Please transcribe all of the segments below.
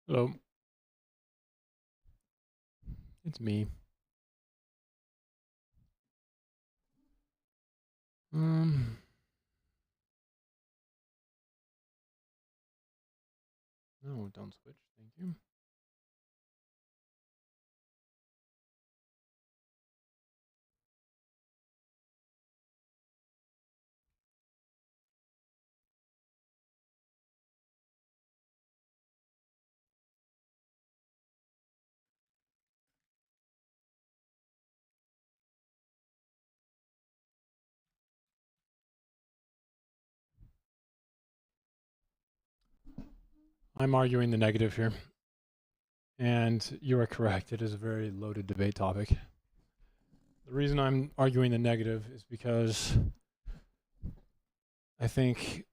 Hello, it's me. Um, no, don't switch. Thank you. I'm arguing the negative here, and you are correct. It is a very loaded debate topic. The reason I'm arguing the negative is because I think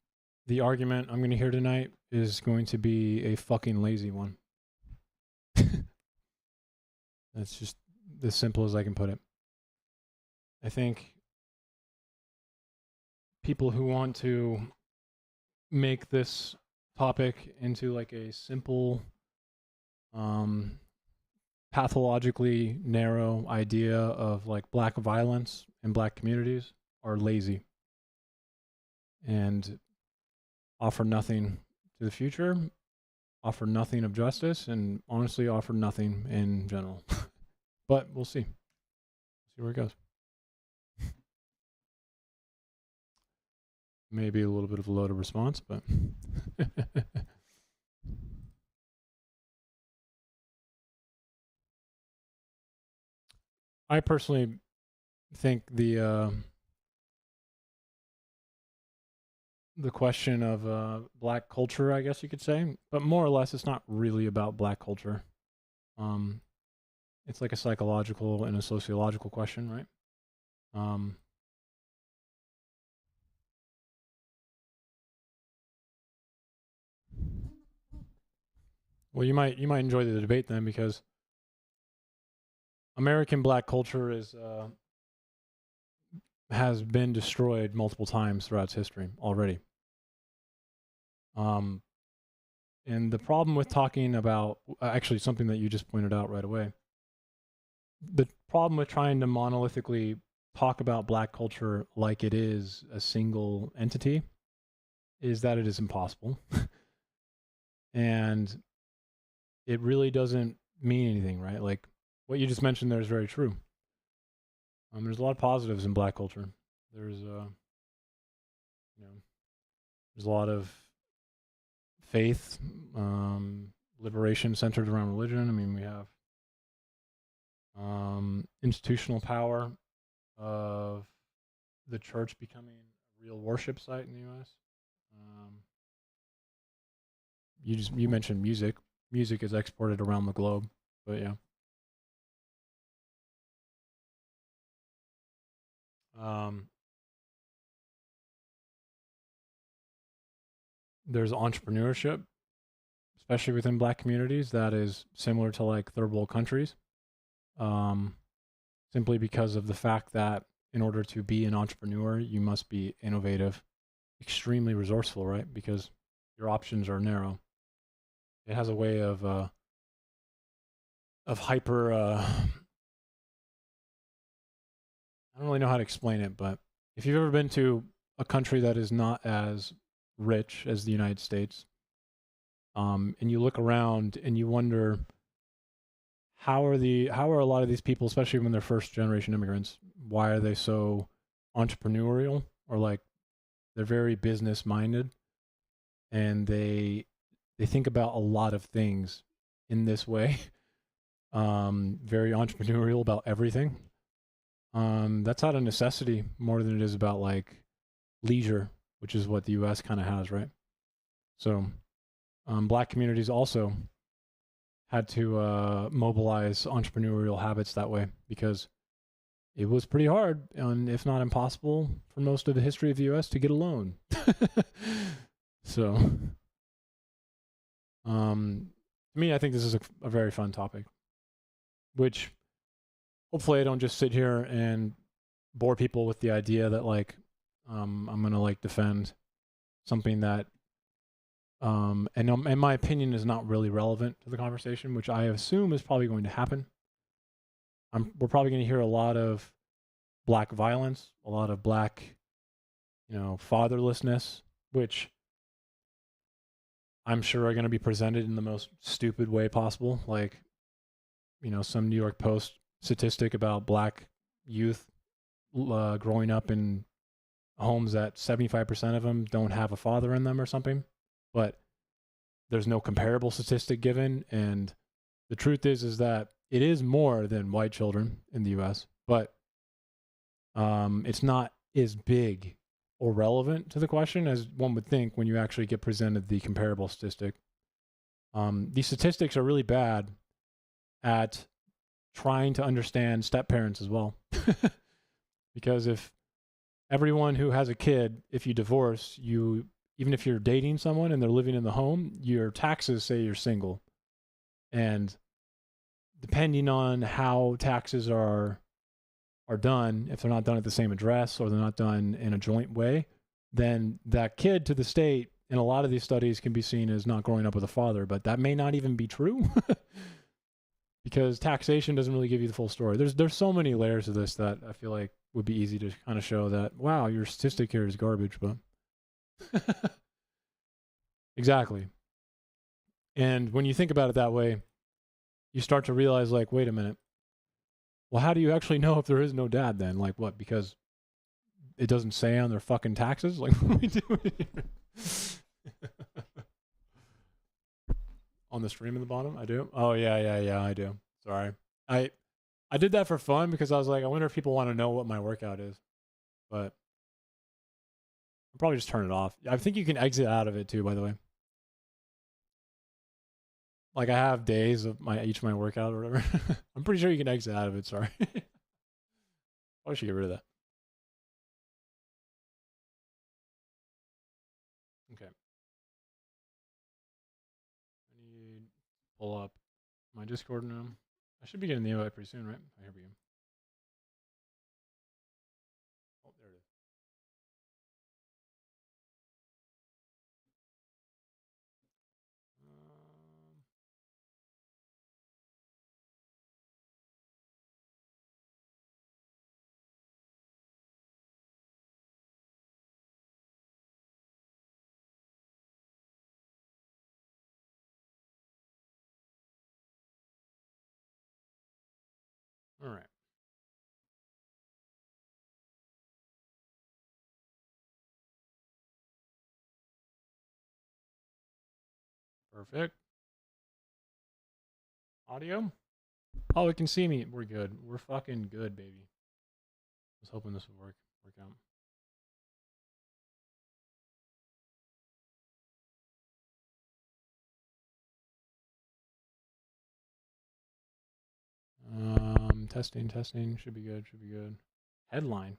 the argument I'm going to hear tonight is going to be a fucking lazy one. That's just as simple as I can put it. I think people who want to make this topic into like a simple pathologically narrow idea of like black violence in black communities are lazy and offer nothing to the future, offer nothing of justice, and honestly offer nothing in general. But we'll see. See where it goes. Maybe a little bit of a loaded response, but I personally think the question of black culture, I guess you could say, but more or less, it's not really about black culture. Um, it's like a psychological and a sociological question, right? Um, well, you might enjoy the debate then because American black culture is has been destroyed multiple times throughout its history already. Um, and the problem with talking about actually something that you just pointed out right away, the problem with trying to monolithically talk about black culture like it is a single entity is that it is impossible. And it really doesn't mean anything, right? Like what you just mentioned there is very true. There's a lot of positives in black culture. There's you know, there's a lot of faith, liberation centered around religion. I mean, we have institutional power of the church becoming a real worship site in the U.S. Um, you mentioned music. Music is exported around the globe, but yeah. Um, there's entrepreneurship, especially within black communities, that is similar to like third world countries. Um, Simply because of the fact that in order to be an entrepreneur, you must be innovative, extremely resourceful, right? Because your options are narrow. It has a way of hyper. I don't really know how to explain it, but if you've ever been to a country that is not as rich as the United States, and you look around and you wonder how are a lot of these people, especially when they're first generation immigrants, why are they so entrepreneurial or like they're very business minded and they think about a lot of things in this way. Very entrepreneurial about everything. That's out of necessity more than it is about like leisure, which is what the U.S. kind of has, right? So, black communities also had to mobilize entrepreneurial habits that way because it was pretty hard, and if not impossible, for most of the history of the U.S. to get a loan. So, to me, I think this is a very fun topic, which hopefully I don't just sit here and bore people with the idea that like I'm gonna like defend something that And my opinion is not really relevant to the conversation, which I assume is probably going to happen. We're probably going to hear a lot of black violence, a lot of black, fatherlessness, which I'm sure are going to be presented in the most stupid way possible. Like, some New York Post statistic about black youth growing up in homes that 75% of them don't have a father in them or something. But there's no comparable statistic given. And the truth is that it is more than white children in the US, but it's not as big or relevant to the question as one would think when you actually get presented the comparable statistic. These statistics are really bad at trying to understand step parents as well. Because if everyone who has a kid, if you divorce, even if you're dating someone and they're living in the home, your taxes say you're single. And depending on how taxes are done, if they're not done at the same address or they're not done in a joint way, then that kid to the state in a lot of these studies can be seen as not growing up with a father, but that may not even be true. Because taxation doesn't really give you the full story. There's so many layers of this that I feel like would be easy to kind of show that, wow, your statistic here is garbage, but exactly. And when you think about it that way, you start to realize, like, wait a minute. Well, how do you actually know if there is no dad then? Like, what? Because it doesn't say on their fucking taxes? Like, what are we doing here? On the stream in the bottom? I do? Oh, yeah, I do. Sorry. I did that for fun because I was like, I wonder if people want to know what my workout is. But I'll probably just turn it off. I think you can exit out of it too, by the way. Like, I have days of each of my workout or whatever. I'm pretty sure you can exit out of it, sorry. I should get rid of that. Okay. I need to pull up my Discord now. I should be getting the invite pretty soon, right? Oh, here we go. Oh, there it is. All right. Perfect. Audio? Oh, it can see me. We're good. We're fucking good, baby. I was hoping this would work out. Testing. Should be good. Headline.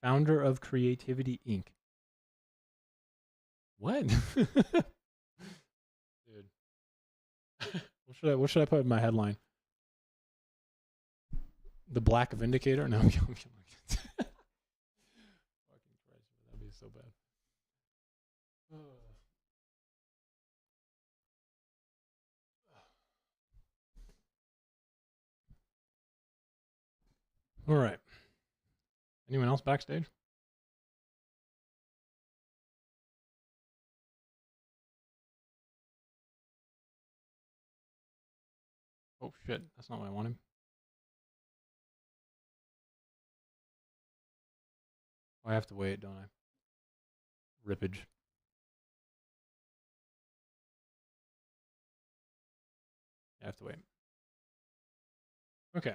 Founder of Creativity Inc. What? Dude. What should I put in my headline? The Black Vindicator? No, I'm kidding. Fucking Christ, that'd be so bad. All right. Anyone else backstage? Oh shit, that's not what I wanted. Oh, I have to wait, don't I? Rippage. I have to wait. Okay.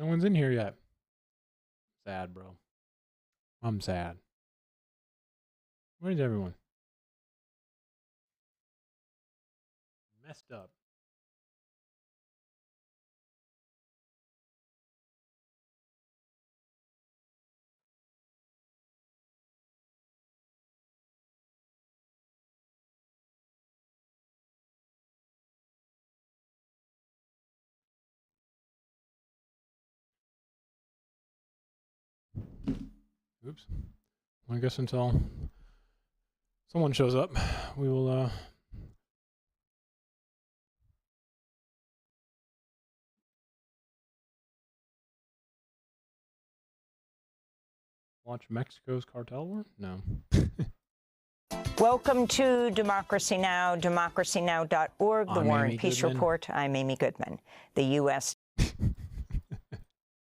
No one's in here yet. Sad, bro. I'm sad. Where's everyone? Messed up. Oops. Well, I guess until someone shows up, we will watch Mexico's cartel war? No. Welcome to Democracy Now!, democracynow.org, the War and Peace Report. I'm Amy Goodman. The U.S.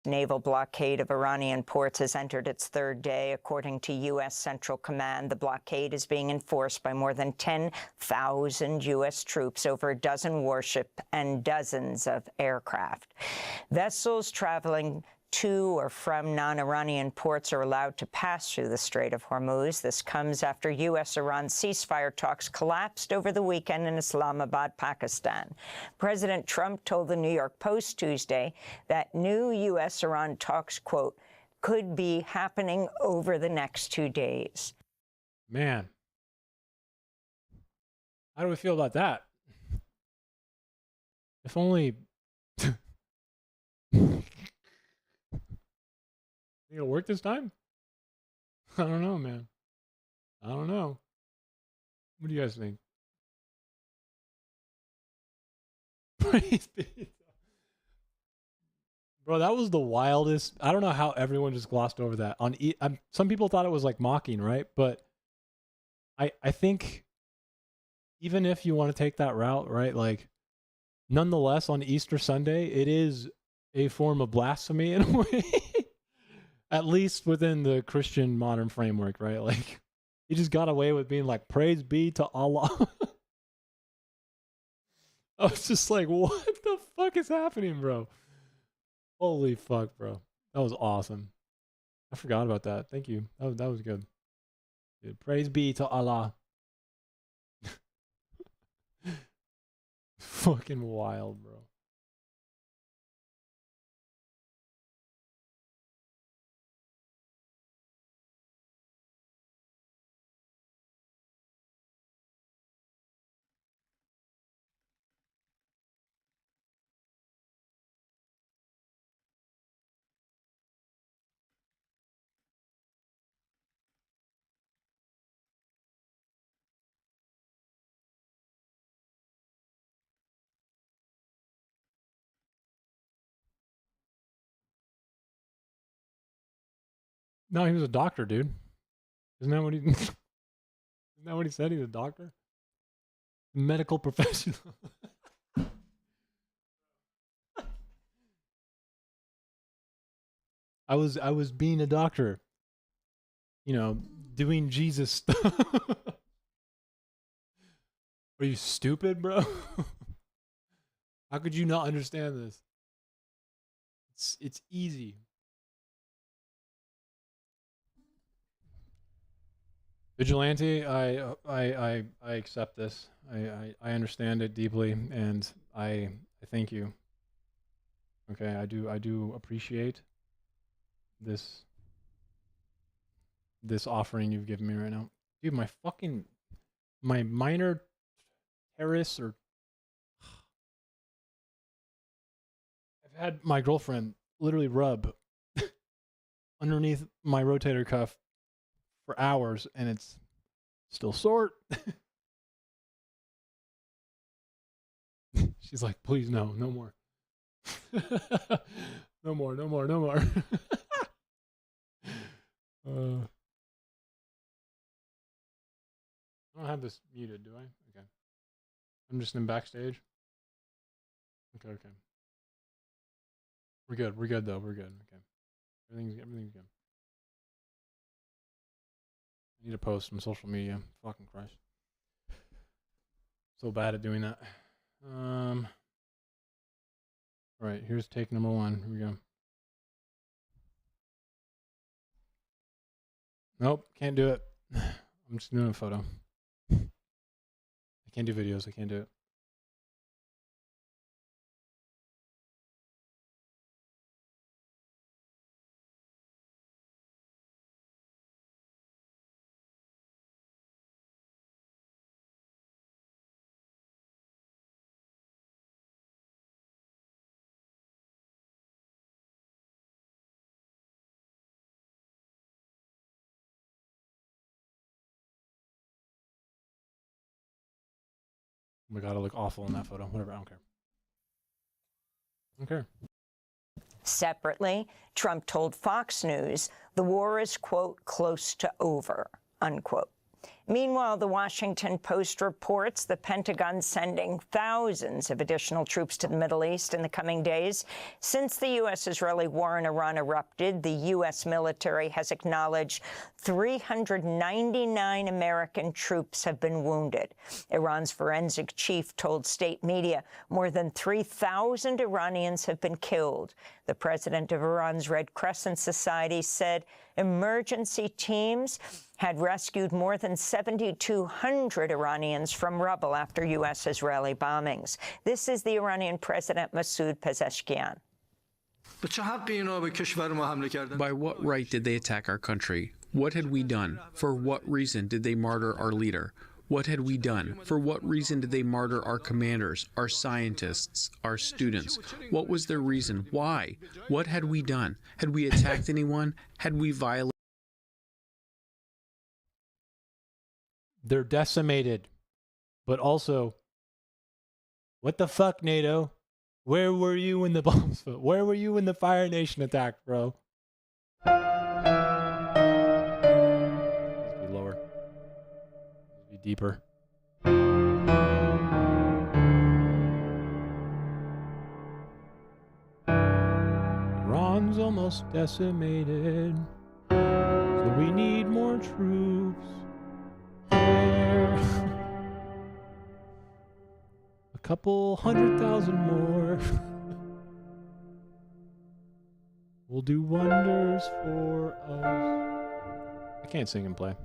naval blockade of Iranian ports has entered its third day. According to U.S. Central Command, the blockade is being enforced by more than 10,000 U.S. troops, over a dozen warships, and dozens of aircraft. Vessels traveling to or from non-Iranian ports are allowed to pass through the Strait of Hormuz. This comes after U.S.-Iran ceasefire talks collapsed over the weekend in Islamabad, Pakistan. President Trump told the New York Post Tuesday that new U.S.-Iran talks, quote, could be happening over the next 2 days. Man. How do we feel about that? If only... It'll work this time? I don't know, man. I don't know. What do you guys think? Bro, that was the wildest. I don't know how everyone just glossed over that. Some people thought it was like mocking, right? But I think even if you want to take that route, right? Like, nonetheless, on Easter Sunday, it is a form of blasphemy in a way. At least within the Christian modern framework, right? Like, he just got away with being like, praise be to Allah. I was just like, what the fuck is happening, bro? Holy fuck, bro. That was awesome. I forgot about that. Thank you. That was good. Dude, praise be to Allah. Fucking wild, bro. No, he was a doctor, dude. Isn't that what he isn't that what he said? He's a doctor? Medical professional. I was being a doctor. You know, doing Jesus stuff. Are you stupid, bro? How could you not understand this? It's easy. Vigilante, I accept this. I understand it deeply, and I thank you. Okay, I do appreciate this offering you've given me right now. Dude, my minor terrorists or I've had my girlfriend literally rub underneath my rotator cuff for hours, and it's still sore. She's like, please, no more. No more. I don't have this muted, do I? Okay. I'm just in backstage. Okay. We're good though. We're good. Okay. Everything's good. I need to post some social media. Fucking Christ. So bad at doing that. All right, here's take number 1. Here we go. Nope, can't do it. I'm just doing a photo. I can't do videos. I can't do it. Oh my god, I look awful in that photo. Whatever, I don't care. I don't care. Separately, Trump told Fox News the war is, quote, close to over, unquote. Meanwhile, the Washington Post reports the Pentagon sending thousands of additional troops to the Middle East in the coming days. Since the U.S.-Israeli war in Iran erupted, the U.S. military has acknowledged 399 American troops have been wounded. Iran's forensic chief told state media more than 3,000 Iranians have been killed. The president of Iran's Red Crescent Society said emergency teams had rescued more than 7,200 Iranians from rubble after U.S.-Israeli bombings. This is the Iranian President Masoud Pezeshkian. By what right did they attack our country? What had we done? For what reason did they martyr our leader? What had we done? For what reason did they martyr our commanders, our scientists, our students? What was their reason? Why? What had we done? Had we attacked anyone? Had we violated? They're decimated. But also, what the fuck, NATO? Where were you when the bombs fell? Where were you when the Fire Nation attacked, bro? Let's be lower. Let's be deeper. Iran's almost decimated, so we need more troops there. A couple 100,000 more will do wonders for us. I can't sing and play.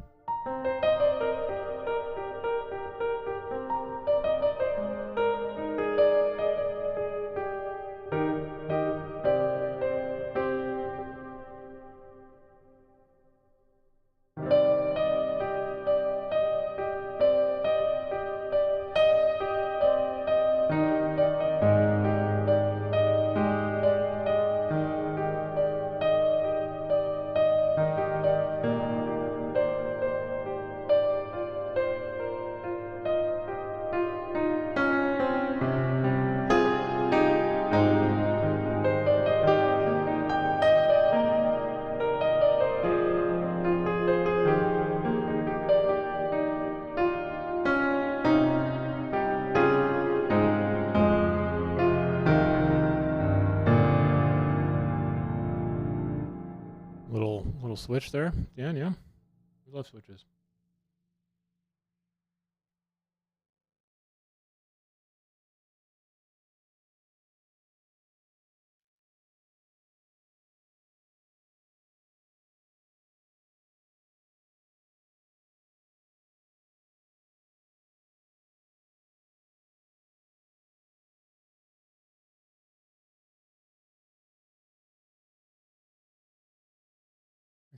Little switch there. Yeah. We love switches.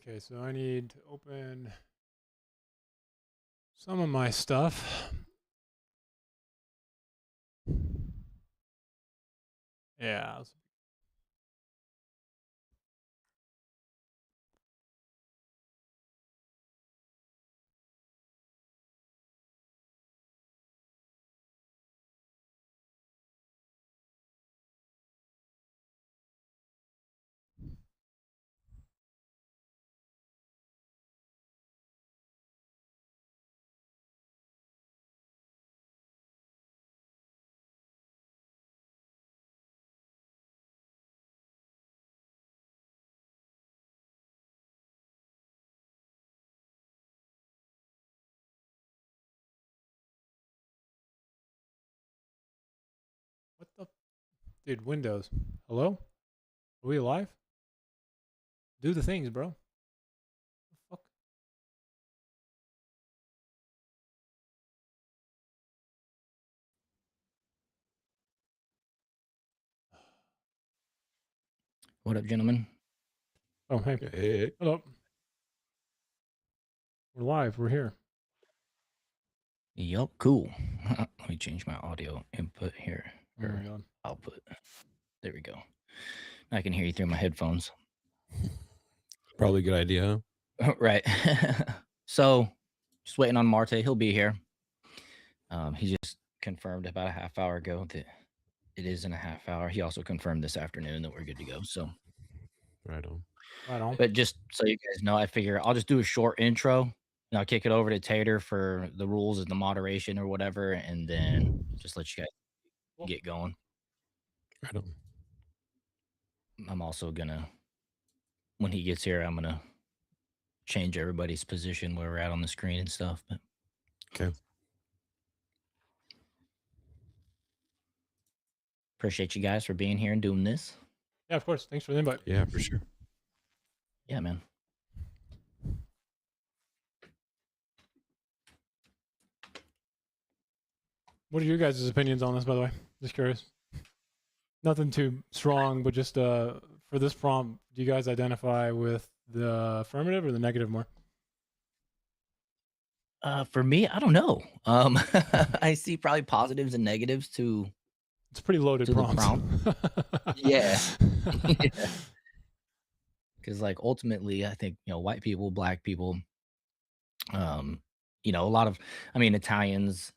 Okay, so I need to open some of my stuff. Yeah. What the? Dude, Windows. Hello? Are we alive? Do the things, bro. What the fuck? What up, gentlemen? Oh, hey. Hey. Hello. We're live. We're here. Yup, cool. Let me change my audio input here. Oh Or my God. output. There we go. I can hear you through my headphones. Probably a good idea. Right. So, just waiting on Martae. He'll be here. He just confirmed about a half hour ago that it is in a half hour. He also confirmed this afternoon that we're good to go. So, Right on. Right on. but just so you guys know, I figure I'll just do a short intro and I'll kick it over to Tater for the rules and the moderation or whatever, and then just let you guys get going. Right on. I'm also gonna, when he gets here, I'm gonna change everybody's position where we're at on the screen and stuff. But Okay. appreciate you guys for being here and doing this. Yeah, of course. Thanks for the invite. Yeah, for sure. Yeah, man. What are your guys' opinions on this, by the way? Just curious. Nothing too strong, but just for this prompt, do you guys identify with the affirmative or the negative more? For me, I don't know. I see probably positives and negatives to It's a pretty loaded To the prompt. Yeah. Because like ultimately, I think white people, black people, a lot of, Italians,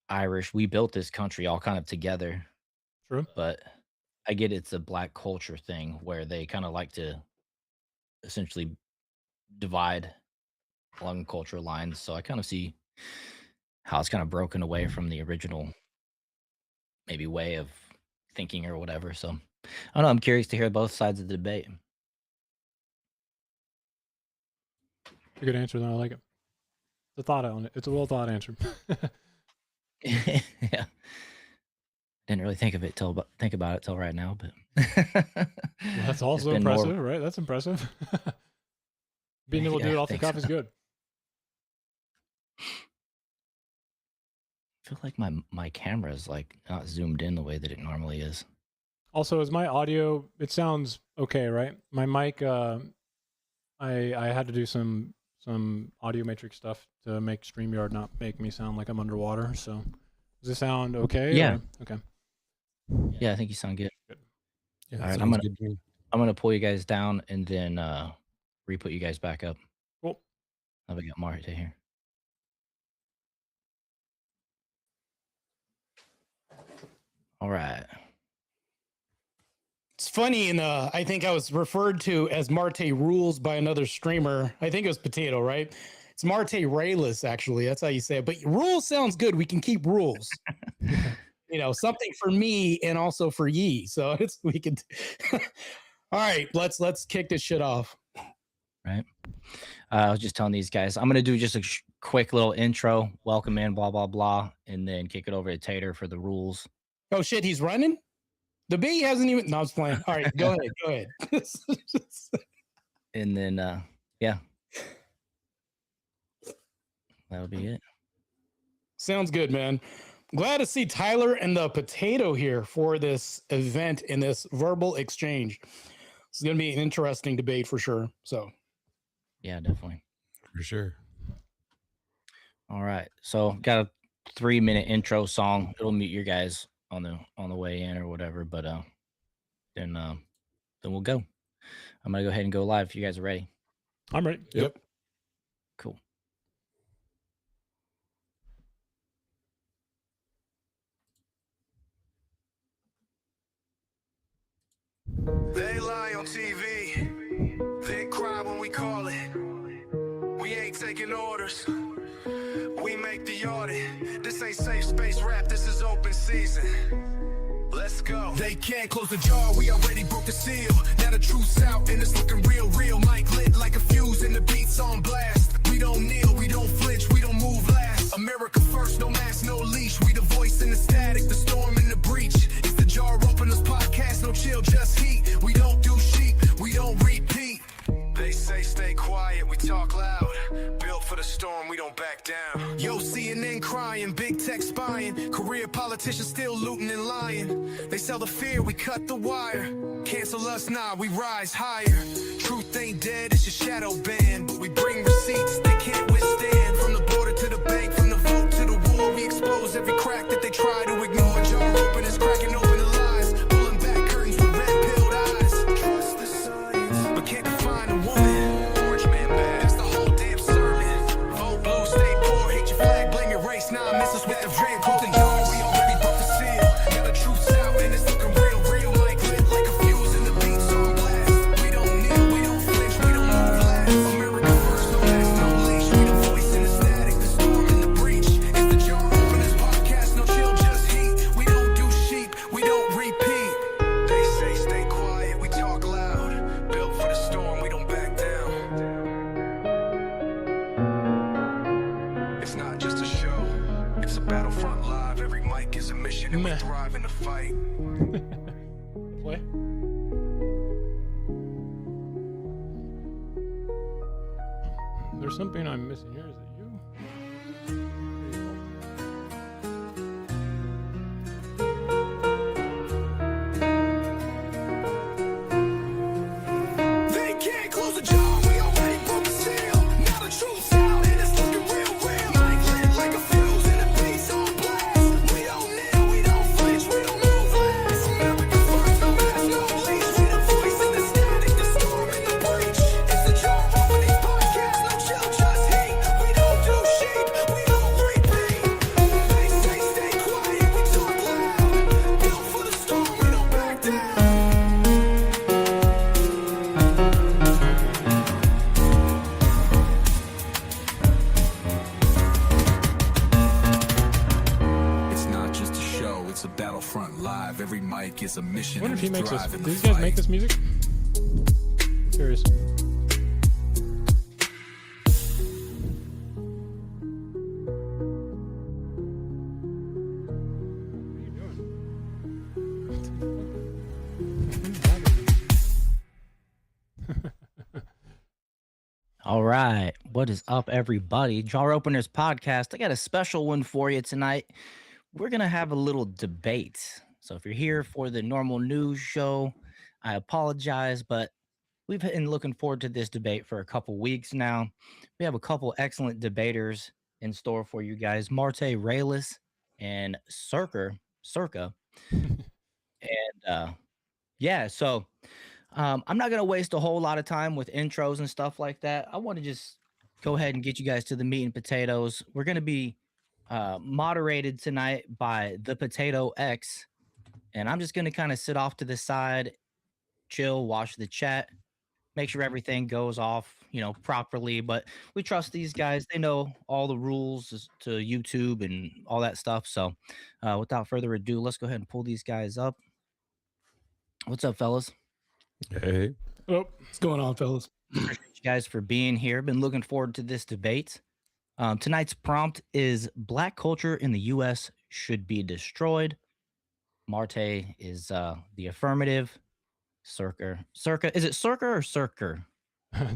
Irish, we built this country all kind of together. True. But I get it's a black culture thing where they kind of like to essentially divide along cultural lines. So I kind of see how it's kind of broken away from the original maybe way of thinking or whatever. So I don't know. I'm curious to hear both sides of the debate. A good answer, then I like it. It's a thought on it. It's a well thought answer. Yeah. Didn't really think about it till right now, but Well, that's also been more- impressive, right? That's impressive. Being able to do Yeah, it I off the think cuff so. is good. I feel like my camera is like not zoomed in the way that it normally is. Also, is my audio? It sounds okay, right? My mic. I had to do some audio matrix stuff to make StreamYard not make me sound like I'm underwater. So, does this sound okay? Yeah. or- Okay. Yeah, I think you sound good. Yeah, All that right, sounds good to me. I'm gonna pull you guys down and then re-put you guys back up. Cool. Now we got Martae here. All right. It's funny, and I think I was referred to as Martae Rules by another streamer. I think it was Potato, right? It's Martae Rayless, actually. That's how you say it. But rules sounds good. We can keep rules. Something for me and also for ye. So we could. All right, let's kick this shit off. Right. I was just telling these guys, I'm gonna do just a quick little intro, welcome in, blah blah blah, and then kick it over to Tater for the rules. Oh shit, he's running. The bee hasn't even. No, I was playing. All right, go ahead. Go ahead. And then yeah, that'll be it. Sounds good, man. Glad to see Tyler and the Potato here for this event in this verbal exchange. It's going to be an interesting debate for sure. So, Yeah, definitely. For sure. All right. So got a 3-minute intro song. It'll meet your guys on the way in or whatever. But then we'll go. I'm gonna go ahead and go live if you guys are ready. I'm ready. Yep. Cool. They lie on TV, they cry when we call it. We ain't taking orders, we make the audit. This ain't safe space rap, this is open season. Let's go. They can't close the jar, we already broke the seal. Now the truth's out and it's looking real. Mic lit like a fuse and the beat's on blast. We don't kneel, we don't flinch, we don't move last. America first, no mask, no leash. We the voice in the static, the storm in the breach. It's the Jar Openers podcast, no chill, just heat. We don't do sheep, we don't repeat. They They say stay quiet, we talk loud. Built for the storm, we don't back down. Yo, CNN crying, big tech spying. Career politicians still looting and lying. They sell the fear, we cut the wire. Cancel us, nah, we rise higher. Truth ain't dead, it's your shadow banned. But we bring receipts they can't withstand. From the border to the bank, from the vote to the war, we expose every crack that they try to ignore. Jar openers cracking open the lies. Pulling back curtains with red-pilled eyes. Trust the science, but can't define a woman. Orange man bad, that's the whole damn sermon. Vote blue, stay poor, hate your flag, blame your race. Nah, miss us with the Van Colton jar. We already broke the seal. Now the truth's out and it's looking real, real. Like lit, like a fuse in the beats on blast. We don't kneel, we don't flinch, we don't move last. America first, no last, no leash. We the voice in the static, the storm in the breach. It's the jar openers podcast, no chill, just heat. We don't do sheep, we don't repeat. They say stay quiet, we talk loud. Built for the storm, we don't back down. It's not just a show, it's a battlefront live. Every mic is a mission and we Meh. thrive in the fight. Play. There's something I'm missing here. Is it you? They can't close the jar, we already broke the seal. Now the truth's out and it's looking real, real. Like lit, like a fuse in a piece on blast. We don't kneel, we don't flinch, we don't move last. America first, no last, no leash. We the voice in the static, the storm in the breach. It's the jar openings podcast, no chill, just heat. We don't do sheep, we don't repeat. They say stay quiet, we talk loud. Built for the storm, we don't back down. It's not just a show, it's a battlefront live. Every mic is a I mission. wonder if he and we makes this. thrive in Do the these guys fight. make this music? Curious. All right. What is up, everybody? Jar Openers Podcast. I got a special one for you tonight. We're going to have a little debate. So if you're here for the normal news show, I apologize, but we've been looking forward to this debate for a couple weeks now. We have a couple excellent debaters in store for you guys, Martae Raylis and Searkar. And yeah, so I'm not going to waste a whole lot of time with intros and stuff like that. I want to just go ahead and get you guys to the meat and potatoes. We're going to be moderated tonight by the Potato X, and I'm just going to kind of sit off to the side, chill, watch the chat, make sure everything goes off, properly. But we trust these guys. They know all the rules to YouTube and all that stuff. So without further ado, let's go ahead and pull these guys up. What's up, fellas? Hey. Oh, What's going on, fellas? Appreciate you guys for being here. Been looking forward to this debate. Tonight's prompt is Black culture in the U.S. should be destroyed. Martae is the affirmative. Searkar. Is it Searkar or Searkar?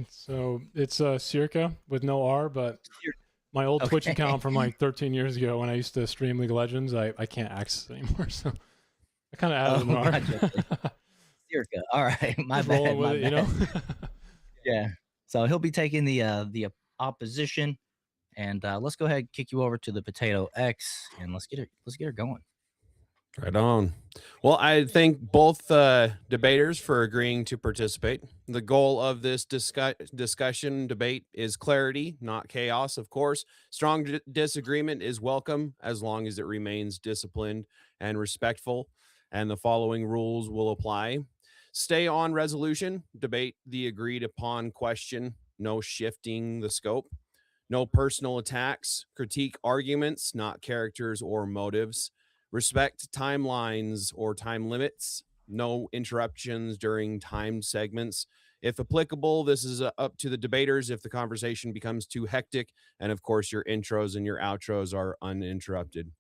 so it's Searkar with no R, but my old Twitch Okay. account from like 13 years ago when I used to stream League of Legends, I can't access it anymore. So I kind of added an R. Gotcha. Searkar. All right, my Just roll bad. it with My it, bad. Yeah. So he'll be taking the opposition, and let's go ahead and kick you over to the Potato X, and let's get her going. Right on. Well, I thank both debaters for agreeing to participate. The goal of this discussion debate is clarity, not chaos, of course. Strong disagreement is welcome as long as it remains disciplined and respectful, and the following rules will apply. Stay on resolution, debate the agreed upon question, no shifting the scope. No personal attacks, critique arguments, not characters or motives. Respect timelines or time limits. No interruptions during timed segments. If applicable, this is up to the debaters if the conversation becomes too hectic. And of course, your intros and your outros are uninterrupted.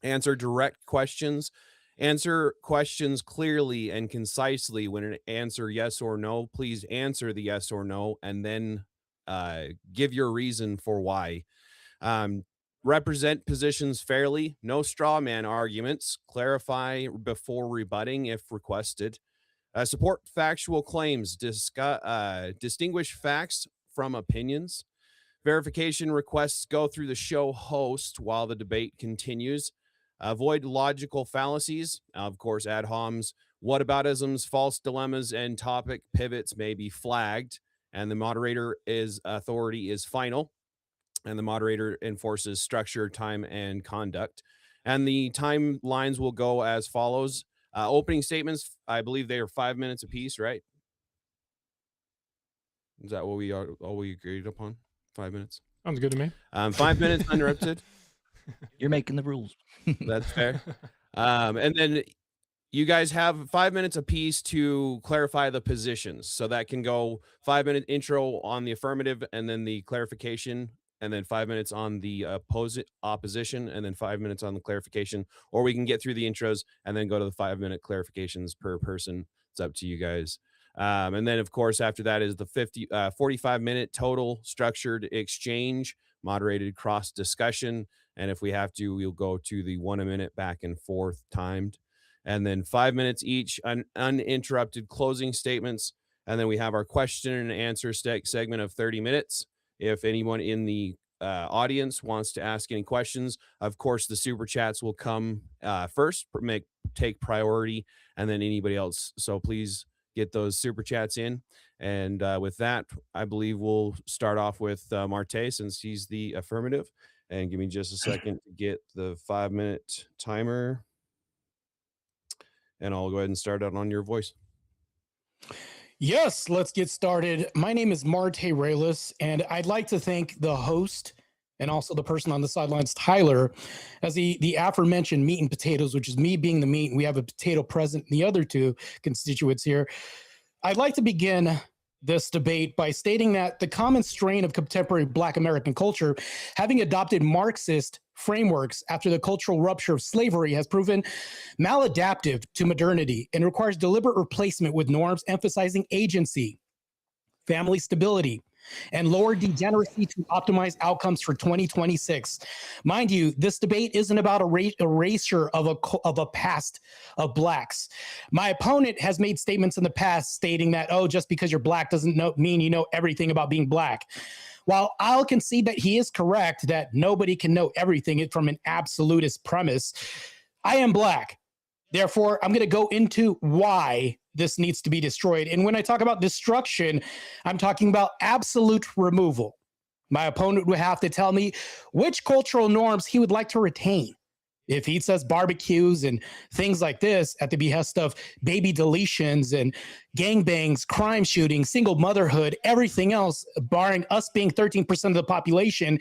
Answer direct questions Answer questions clearly and concisely. When an answer yes or no, please answer the yes or no, and then give your reason for why. Represent positions fairly. No straw man arguments. Clarify before rebutting if requested. Support factual claims. Distinguish facts from opinions. Verification requests go through the show host while the debate continues. Avoid logical fallacies. Of course, ad homs, whataboutisms, false dilemmas, and topic pivots may be flagged, and the moderator authority is final, and the moderator enforces structure, time, and conduct. And the timelines will go as follows. Opening statements, I believe they are 5 minutes apiece, right? Is that what we agreed upon? 5 minutes. Sounds good to me. 5 minutes uninterrupted. You're making the rules. That's fair. And then you guys have 5 minutes apiece to clarify the positions. So that can go 5 minute intro on the affirmative, and then the clarification, and then 5 minutes on the opposition, and then 5 minutes on the clarification. Or we can get through the intros and then go to the 5 minute clarifications per person. It's up to you guys. And then, of course, after that is the 45-minute total structured exchange, moderated cross discussion. And if we have to, we'll go to the 1 minute back and forth timed. And then 5 minutes each, uninterrupted closing statements. And then we have our question and answer segment of 30 minutes. If anyone in the audience wants to ask any questions, of course, the super chats will come first, take priority, and then anybody else. So please get those super chats in. And with that, I believe we'll start off with Martae, since he's the affirmative. And give me just a second to get the 5 minute timer. And I'll go ahead and start out on your voice. Yes, let's get started. My name is Martae Reyes, and I'd like to thank the host and also the person on the sidelines, Tyler, as the aforementioned meat and potatoes, which is me being the meat, and we have a potato present in the other two constituents here. I'd like to begin this debate by stating that the common strain of contemporary Black American culture, having adopted Marxist frameworks after the cultural rupture of slavery, has proven maladaptive to modernity and requires deliberate replacement with norms emphasizing agency, family stability, and lower degeneracy to optimize outcomes for 2026. Mind you, this debate isn't about erasure of a past of Blacks. My opponent has made statements in the past stating that, oh, just because you're Black doesn't mean you know everything about being Black. While I'll concede that he is correct, that nobody can know everything from an absolutist premise, I am Black. Therefore, I'm going to go into why this needs to be destroyed. And when I talk about destruction, I'm talking about absolute removal. My opponent would have to tell me which cultural norms he would like to retain. If he says barbecues and things like this at the behest of baby deletions and gangbangs, crime shootings, single motherhood, everything else, barring us being 13% of the population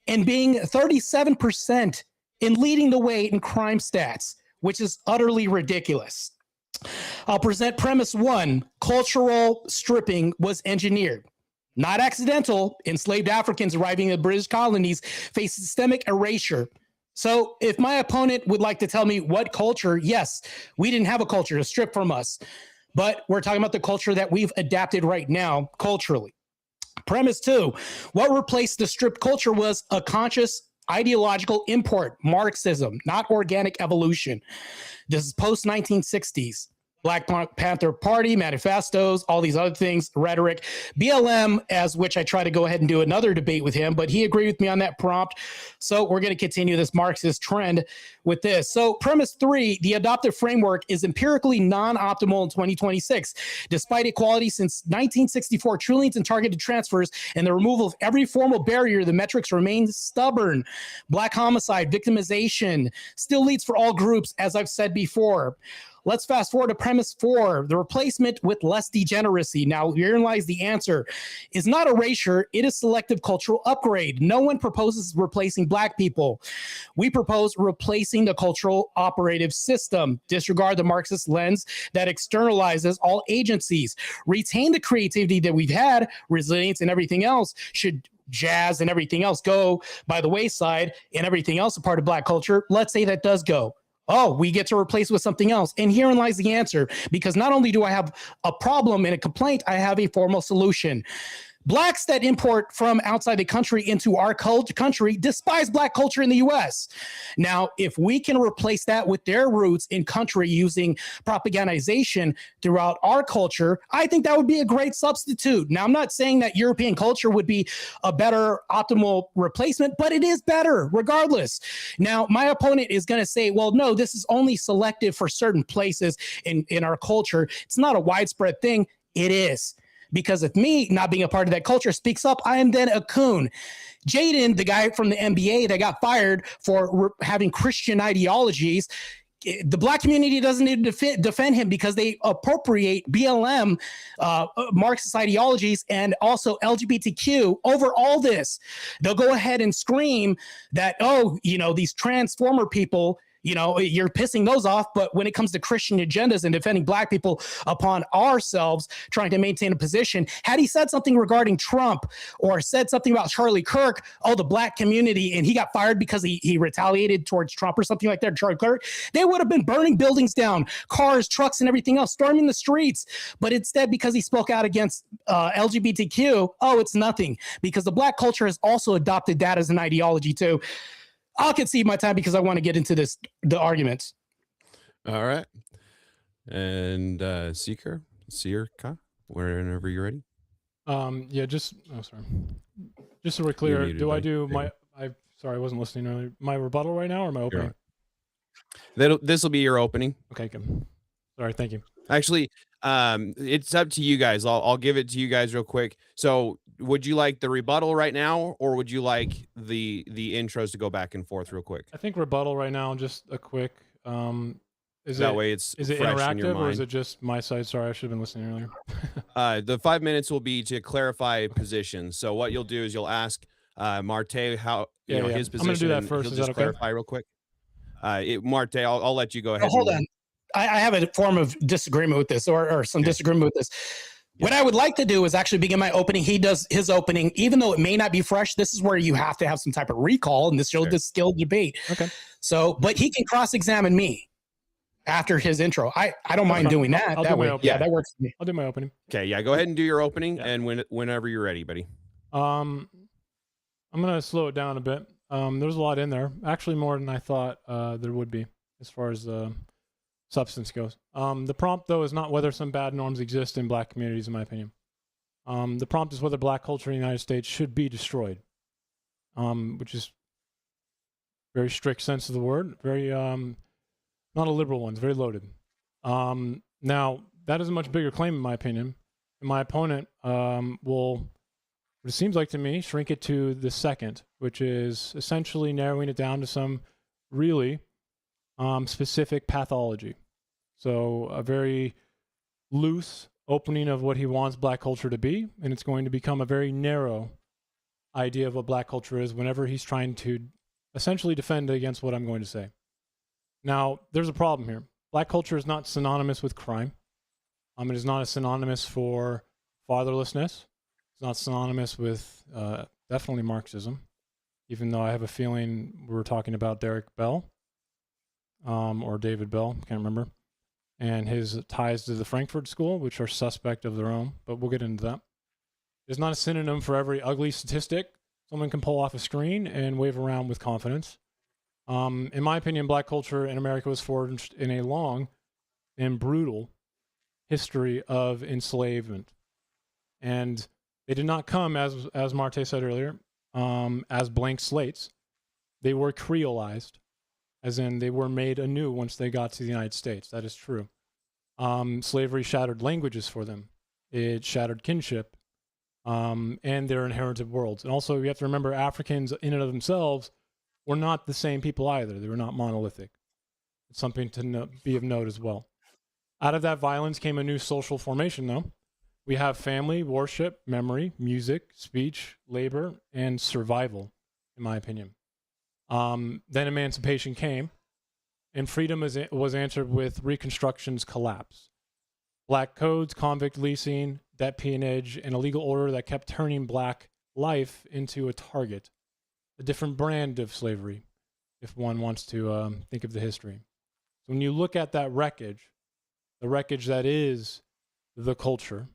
and being 37% in leading the way in crime stats, which is utterly ridiculous. I'll present premise one. Cultural stripping was engineered. Not accidental. Enslaved Africans arriving in the British colonies faced systemic erasure. So if my opponent would like to tell me what culture, yes, we didn't have a culture to strip from us, but we're talking about the culture that we've adapted right now culturally. Premise two, what replaced the stripped culture was a conscious ideological import, Marxism, not organic evolution. This is post-1960s. Black Panther Party, manifestos, all these other things, rhetoric. BLM, as which I try to go ahead and do another debate with him, but he agreed with me on that prompt. So we're going to continue this Marxist trend with this. So premise three, the adopted framework is empirically non-optimal in 2026. Despite equality since 1964, trillions in targeted transfers, and the removal of every formal barrier, the metrics remain stubborn. Black homicide, victimization still leads for all groups, as I've said before. Let's fast forward to premise four, the replacement with less degeneracy. Now, herein lies the answer. Is not erasure, it is selective cultural upgrade. No one proposes replacing Black people. We propose replacing the cultural operative system. Disregard the Marxist lens that externalizes all agencies. Retain the creativity that we've had, resilience and everything else. Should jazz and everything else go by the wayside and everything else a part of Black culture? Let's say that does go. Oh, we get to replace with something else. And herein lies the answer, because not only do I have a problem and a complaint, I have a formal solution. Blacks that import from outside the country into our country despise Black culture in the U.S. Now, if we can replace that with their roots in country using propagandization throughout our culture, I think that would be a great substitute. Now, I'm not saying that European culture would be a better optimal replacement, but it is better regardless. Now, my opponent is going to say, well, no, this is only selective for certain places in our culture. It's not a widespread thing. It is. Because if me not being a part of that culture speaks up, I am then a coon. Jaden, the guy from the NBA that got fired for having Christian ideologies, the Black community doesn't need to defend him because they appropriate BLM, Marxist ideologies, and also LGBTQ over all this. They'll go ahead and scream that, oh, these transformer people, you're pissing those off. But when it comes to Christian agendas and defending Black people upon ourselves, trying to maintain a position, had he said something regarding Trump or said something about Charlie Kirk, the Black community, and he got fired because he retaliated towards Trump or something like that, Charlie Kirk, they would have been burning buildings down, cars, trucks, and everything else, storming the streets. But instead, because he spoke out against LGBTQ, it's nothing, because the Black culture has also adopted that as an ideology too. I'll concede my time because I want to get into the arguments. All right. And Searkar, whenever you're ready. Just so we're clear, do I do sorry, I wasn't listening earlier. My rebuttal right now or my opening? This will be your opening. Okay, good. Sorry, thank you. Actually, it's up to you guys. I'll give it to you guys real quick. So would you like the rebuttal right now, or would you like the intros to go back and forth real quick? I think rebuttal right now, just a quick. Is it interactive or is it just my side? Sorry, I should have been listening earlier. The 5 minutes will be to clarify positions. So what you'll do is you'll ask Martae how his position. I'm going to do that first. He'll just clarify real quick. Martae, I'll let you go ahead. Hold on. I have a form of disagreement with this, or some disagreement with this. What I would like to do is actually begin my opening. He does his opening, even though it may not be fresh. This is where you have to have some type of recall, and this shows this skilled debate. Okay. So, but he can cross-examine me after his intro. I don't mind doing that. That way, that works for me. I'll do my opening. Okay, yeah, go ahead and do your opening, and whenever you're ready, buddy. I'm gonna slow it down a bit. There's a lot in there, actually more than I thought there would be, as far as substance goes. The prompt, though, is not whether some bad norms exist in Black communities, in my opinion. The prompt is whether Black culture in the United States should be destroyed, which is very strict sense of the word, very not a liberal one, it's very loaded. Now, that is a much bigger claim, in my opinion. And my opponent will, what it seems like to me, shrink it to the second, which is essentially narrowing it down to some really specific pathology. So a very loose opening of what he wants Black culture to be, and it's going to become a very narrow idea of what Black culture is whenever he's trying to essentially defend against what I'm going to say. Now, there's a problem here. Black culture is not synonymous with crime. It is not synonymous for fatherlessness. It's not synonymous with definitely Marxism, even though I have a feeling we're talking about Derek Bell. Or David Bell, can't remember, and his ties to the Frankfurt School, which are suspect of their own, but we'll get into that. It's not a synonym for every ugly statistic someone can pull off a screen and wave around with confidence. In my opinion, Black culture in America was forged in a long and brutal history of enslavement. And they did not come, as Martae said earlier, as blank slates. They were creolized. As in, they were made anew once they got to the United States. That is true. Slavery shattered languages for them. It shattered kinship and their inherited worlds. And also, you have to remember, Africans in and of themselves were not the same people either. They were not monolithic. It's something to be of note as well. Out of that violence came a new social formation, though. We have family, worship, memory, music, speech, labor, and survival, in my opinion. Then emancipation came, and freedom was answered with Reconstruction's collapse. Black codes, convict leasing, debt peonage, and a legal order that kept turning Black life into a target, a different brand of slavery, if one wants to think of the history. So when you look at that wreckage, the wreckage that is the culture,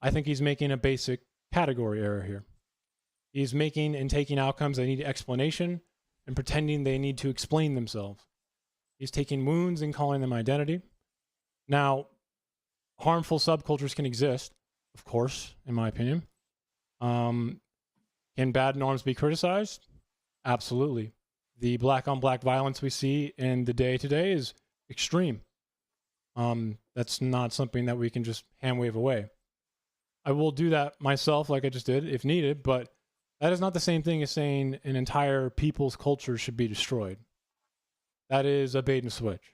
I think he's making a basic category error here. He's making and taking outcomes that need explanation and pretending they need to explain themselves. He's taking wounds and calling them identity. Now, harmful subcultures can exist, of course, in my opinion. Can bad norms be criticized? Absolutely. The black on black violence we see in the day today is extreme. That's not something that we can just hand wave away. I will do that myself, like I just did, if needed, but that is not the same thing as saying an entire people's culture should be destroyed. That is a bait and switch.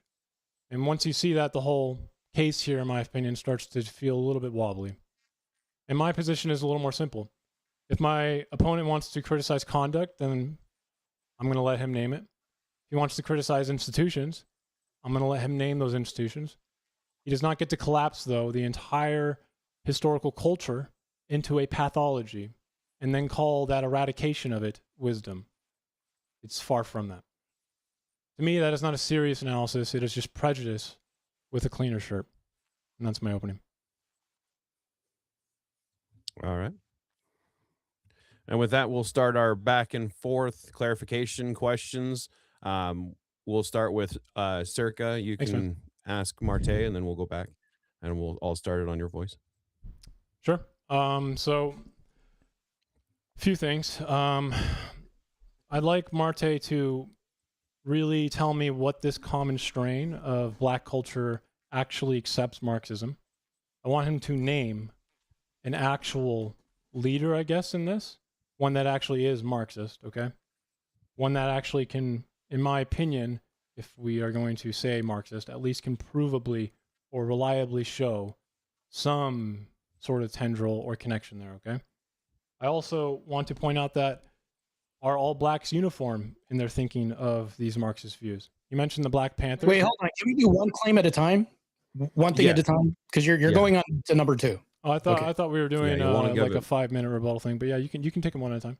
And once you see that, the whole case here, in my opinion, starts to feel a little bit wobbly. And my position is a little more simple. If my opponent wants to criticize conduct, then I'm going to let him name it. If he wants to criticize institutions, I'm going to let him name those institutions. He does not get to collapse, though, the entire historical culture into a pathology and then call that eradication of it wisdom. It's far from that. To me, that is not a serious analysis. It is just prejudice with a cleaner shirt. And that's my opening. All right. And with that, we'll start our back and forth clarification questions. We'll start with Searkar. You Thanks, can man. ask Martae, and then we'll go back, and we'll all start it on your voice. Sure. So, a few things. I'd like Martae to really tell me what this common strain of black culture actually accepts Marxism. I want him to name an actual leader, I guess, in this. One that actually is Marxist, okay? One that actually can, in my opinion, if we are going to say Marxist, at least can provably or reliably show some sort of tendril or connection there, okay? I also want to point out that are all blacks uniform in their thinking of these Marxist views? You mentioned the Black Panther. Wait, hold on. Can we do one claim at a time? One thing at a time? Because you're going on to number 2. Oh, I thought we were doing like a 5-minute rebuttal thing, but yeah, you can take them one at a time.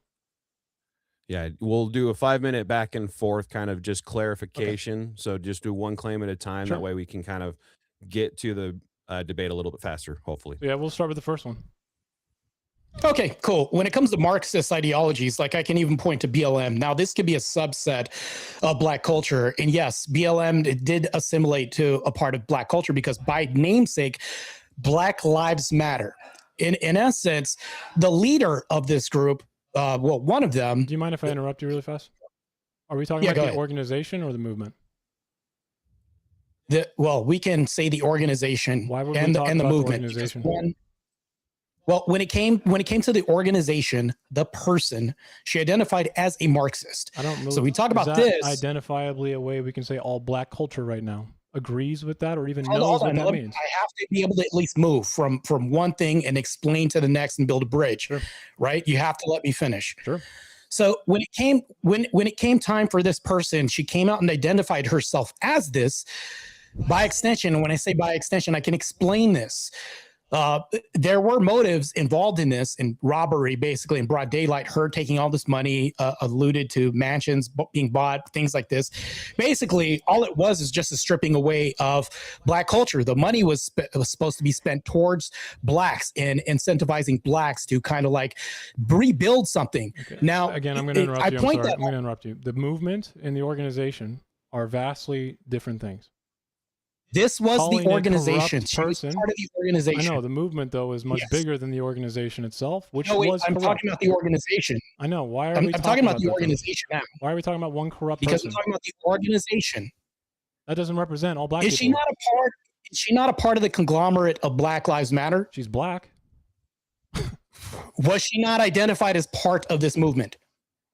Yeah, we'll do a 5-minute back and forth kind of just clarification. Okay. So just do one claim at a time. Sure. That way we can kind of get to the debate a little bit faster, hopefully. Yeah, we'll start with the first one. Okay, cool. When it comes to Marxist ideologies, like I can even point to BLM. Now, this could be a subset of black culture. And yes, BLM did assimilate to a part of black culture because by namesake, Black Lives Matter. In essence, the leader of this group, one of them. Do you mind if I interrupt you really fast? Are we talking about the organization or the movement? We can say the organization and the movement. When it came to the organization, the person, she identified as a Marxist. I don't know. So we talk about this. Identifiably a way we can say all black culture right now agrees with that or even knows what that means. I have to be able to at least move from one thing and explain to the next and build a bridge. Sure. Right? You have to let me finish. Sure. So when it came time for this person, she came out and identified herself as this. By extension, when I say by extension, I can explain this. There were motives involved in this, in robbery, basically in broad daylight, her taking all this money, alluded to mansions being bought, things like this. Basically, all it was is just a stripping away of black culture. The money was supposed to be spent towards blacks and incentivizing blacks to kind of like rebuild something. Okay. Now, again, I'm going to interrupt you. I'm going to interrupt you. The movement and the organization are vastly different things. This was the organization. She was part of the organization. I know the movement, though, is much bigger than the organization itself, which I'm talking about the organization. I know. Why are I'm talking about the organization now? Why are we talking about one corrupt person? Because I'm talking about the organization. That doesn't represent all black people. Is she not a part of the conglomerate of Black Lives Matter? She's black. Was she not identified as part of this movement?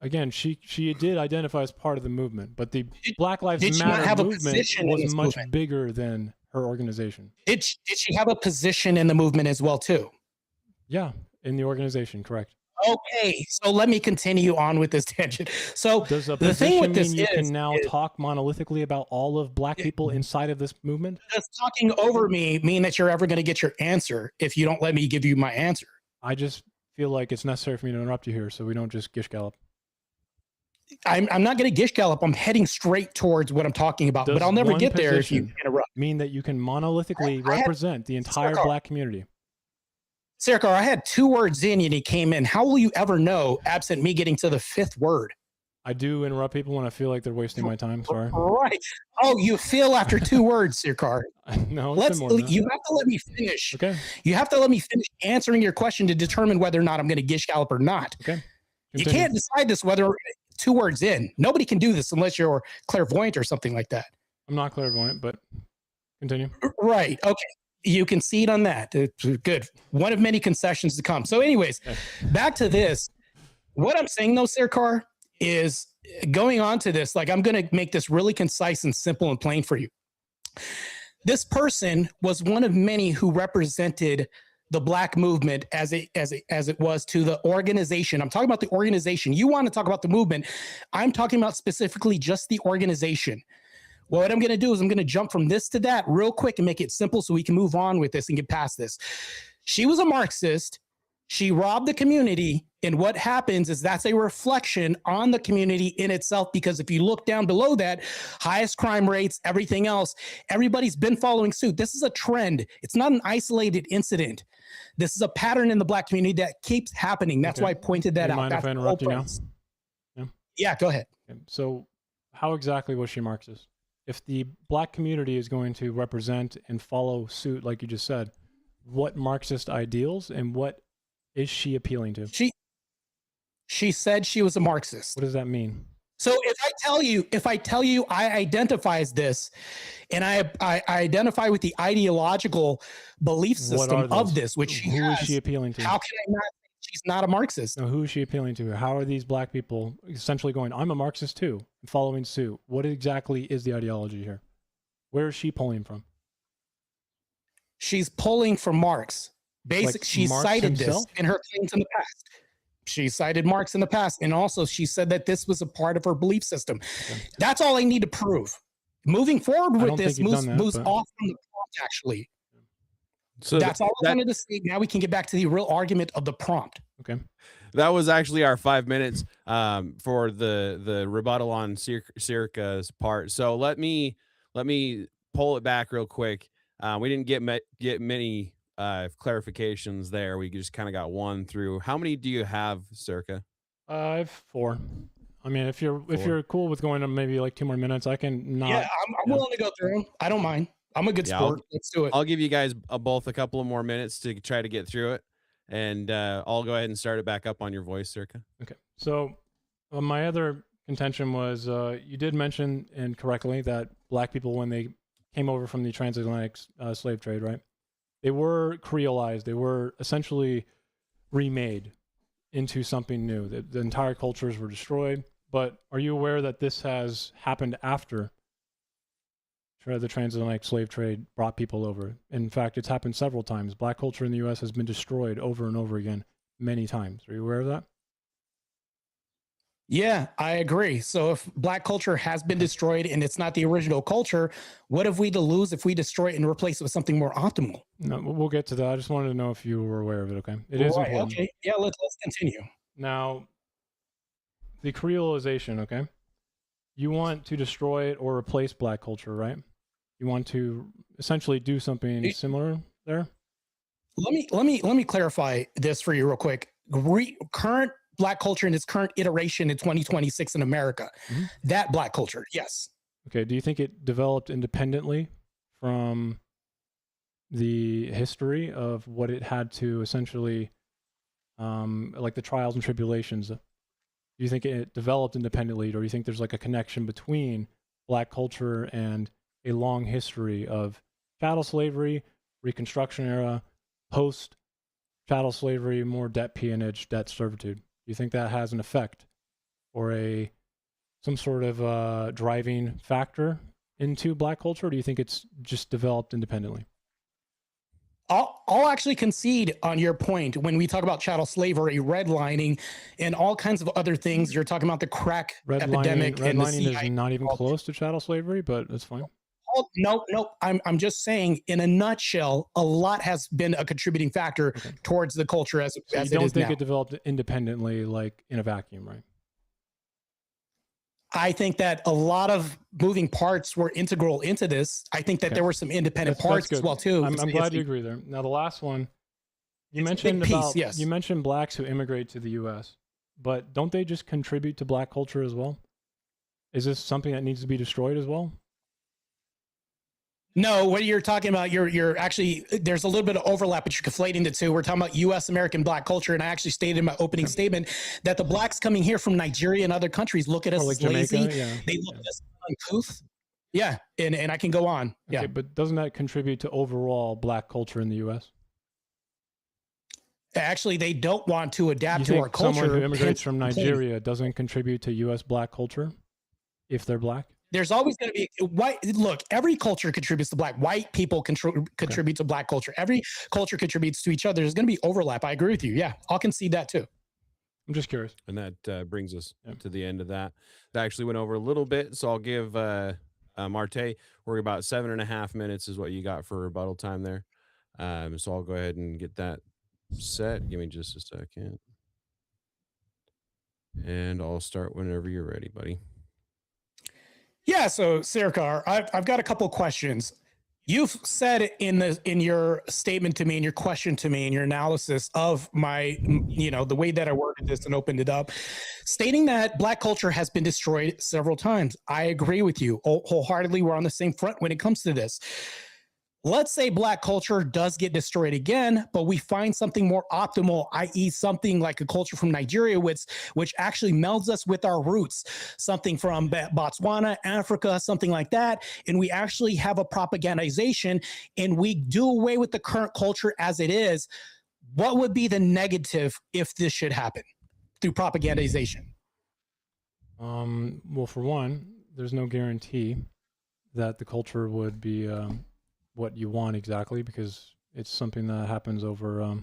Again, she did identify as part of the movement, but the Black Lives Matter movement was much bigger than her organization. Did she have a position in the movement as well, too? Yeah, in the organization, correct. Okay, so let me continue on with this tangent. So does the thing with this can now talk monolithically about all of black people inside of this movement? Does talking over me mean that you're ever going to get your answer if you don't let me give you my answer? I just feel like it's necessary for me to interrupt you here so we don't just gish gallop. I'm not going to gish gallop. I'm heading straight towards what I'm talking about, but I'll never get there if you interrupt. Mean that you can monolithically represent the entire Black community. Searkar, I had 2 words in and he came in. How will you ever know absent me getting to the 5th word? I do interrupt people when I feel like they're wasting my time. Sorry. Right. Oh, you feel after 2 words, Searkar. No, you have to let me finish. Okay. You have to let me finish answering your question to determine whether or not I'm going to gish gallop or not. Okay. You can't decide this whether 2 words in. Nobody can do this unless you're clairvoyant or something like that. I'm not clairvoyant, but continue. Right. Okay. You concede on that. Good. One of many concessions to come. So anyways, back to this. What I'm saying though, Searkar, is going on to this, like I'm going to make this really concise and simple and plain for you. This person was one of many who represented the Black movement as it was to the organization. I'm talking about the organization. You want to talk about the movement. I'm talking about specifically just the organization. Well, what I'm going to do is I'm going to jump from this to that real quick and make it simple so we can move on with this and get past this. She was a Marxist. She robbed the community. And what happens is that's a reflection on the community in itself, because if you look down below that, highest crime rates, everything else, everybody's been following suit. This is a trend. It's not an isolated incident. This is a pattern in the Black community that keeps happening. That's why I pointed that out. Mind if I interrupt you now? Yeah, go ahead. Okay. So how exactly was she Marxist? If the Black community is going to represent and follow suit, like you just said, what Marxist ideals and what is she appealing to? She said she was a Marxist. What does that mean? So if I tell you I identify as this, and I identify with the ideological belief system of this, which who is she appealing to? How can I not? She's not a Marxist. No, who is she appealing to? How are these Black people essentially going, I'm a Marxist too, and following suit? What exactly is the ideology here? Where is she pulling from? She's pulling from Marx. Basically, she cited himself? this in her claims in the past. She cited Marx in the past, and also she said that this was a part of her belief system. Okay. That's all I need to prove. Moving forward with this moves off from the prompt, actually. So that's all I wanted to say. Now we can get back to the real argument of the prompt. Okay. That was actually our 5 minutes for the rebuttal on Searkar's part. So let me pull it back real quick. We didn't get many clarifications there. We just kind of got one through. How many do you have, Searkar? I have 4. I mean, if you're cool with going to maybe like 2 more minutes, I can not. Yeah, I'm willing to go through them. I don't mind. I'm a good sport. Let's do it. I'll give you guys both a couple of more minutes to try to get through it, and I'll go ahead and start it back up on your voice, Searkar. Okay. So my other contention was you did mention incorrectly that Black people, when they came over from the transatlantic slave trade, right? They were creolized. They were essentially remade into something new. The entire cultures were destroyed. But are you aware that this has happened after the transatlantic slave trade brought people over? In fact, it's happened several times. Black culture in the U.S. has been destroyed over and over again many times. Are you aware of that? Yeah, I agree. So if Black culture has been destroyed and it's not the original culture, what have we to lose if we destroy it and replace it with something more optimal? No, we'll get to that. I just wanted to know if you were aware of it. Okay, it is important. Okay, yeah, let's continue. Now, the creolization. Okay, you want to destroy it or replace Black culture, right? You want to essentially do something similar there. Let me clarify this for you real quick. Current Black culture in its current iteration in 2026 in America, that Black culture, yes. Okay. Do you think it developed independently from the history of what it had to essentially, like the trials and tribulations? Do you think it developed independently, or do you think there's like a connection between Black culture and a long history of chattel slavery, Reconstruction era, post chattel slavery, more debt peonage, debt servitude? Do you think that has an effect or some sort of driving factor into Black culture? Or do you think it's just developed independently? I'll actually concede on your point when we talk about chattel slavery, redlining, and all kinds of other things. You're talking about the crack epidemic. Redlining is not even close to chattel slavery, but that's fine. Oh, no. I'm just saying, in a nutshell, a lot has been a contributing factor towards the culture as you don't think it developed independently, like in a vacuum, right? I think that a lot of moving parts were integral into this. I think that Okay. there were some independent That's parts good. as well too. I'm It's- glad it's you a- agree there. Now the last one, you It's a big mentioned piece, about yes. you mentioned blacks who immigrate to the U.S., but don't they just contribute to black culture as well? Is this something that needs to be destroyed as well? No, what you're talking about, you're actually, there's a little bit of overlap, but you're conflating the two. We're talking about U.S. American black culture, and I actually stated in my opening statement that the blacks coming here from Nigeria and other countries look at us Or like as lazy. Jamaica? Yeah. They look Yeah. at us as uncouth. Yeah, and I can go on. Okay, Yeah, but doesn't that contribute to overall black culture in the U.S.? actually, they don't want to You adapt to think our culture. someone who immigrates hence from complaining. Nigeria doesn't contribute to U.S. black culture if they're black? There's always going to be white. Look, every culture contributes to black. White people contribute to black culture. Every culture contributes to each other. There's going to be overlap. I agree with you. Yeah, I'll concede that too. I'm just curious. And that brings us Yeah. to the end of that. That actually went over a little bit, so I'll give Martae, we're about 7.5 minutes is what you got for rebuttal time there. So I'll go ahead and get that set. Give me just a second. And I'll start whenever you're ready, buddy. Yeah. So, Searkar, I've got a couple of questions. You've said in your statement to me, in your question to me, in your analysis of my, the way that I worded this and opened it up, stating that black culture has been destroyed several times. I agree with you wholeheartedly. We're on the same front when it comes to this. Let's say black culture does get destroyed again, but we find something more optimal, i.e. something like a culture from Nigeria, which actually melds us with our roots, something from Botswana, Africa, something like that. And we actually have a propagandization and we do away with the current culture as it is. What would be the negative if this should happen through propagandization? Well, for one, there's no guarantee that the culture would be what you want exactly, because it's something that happens over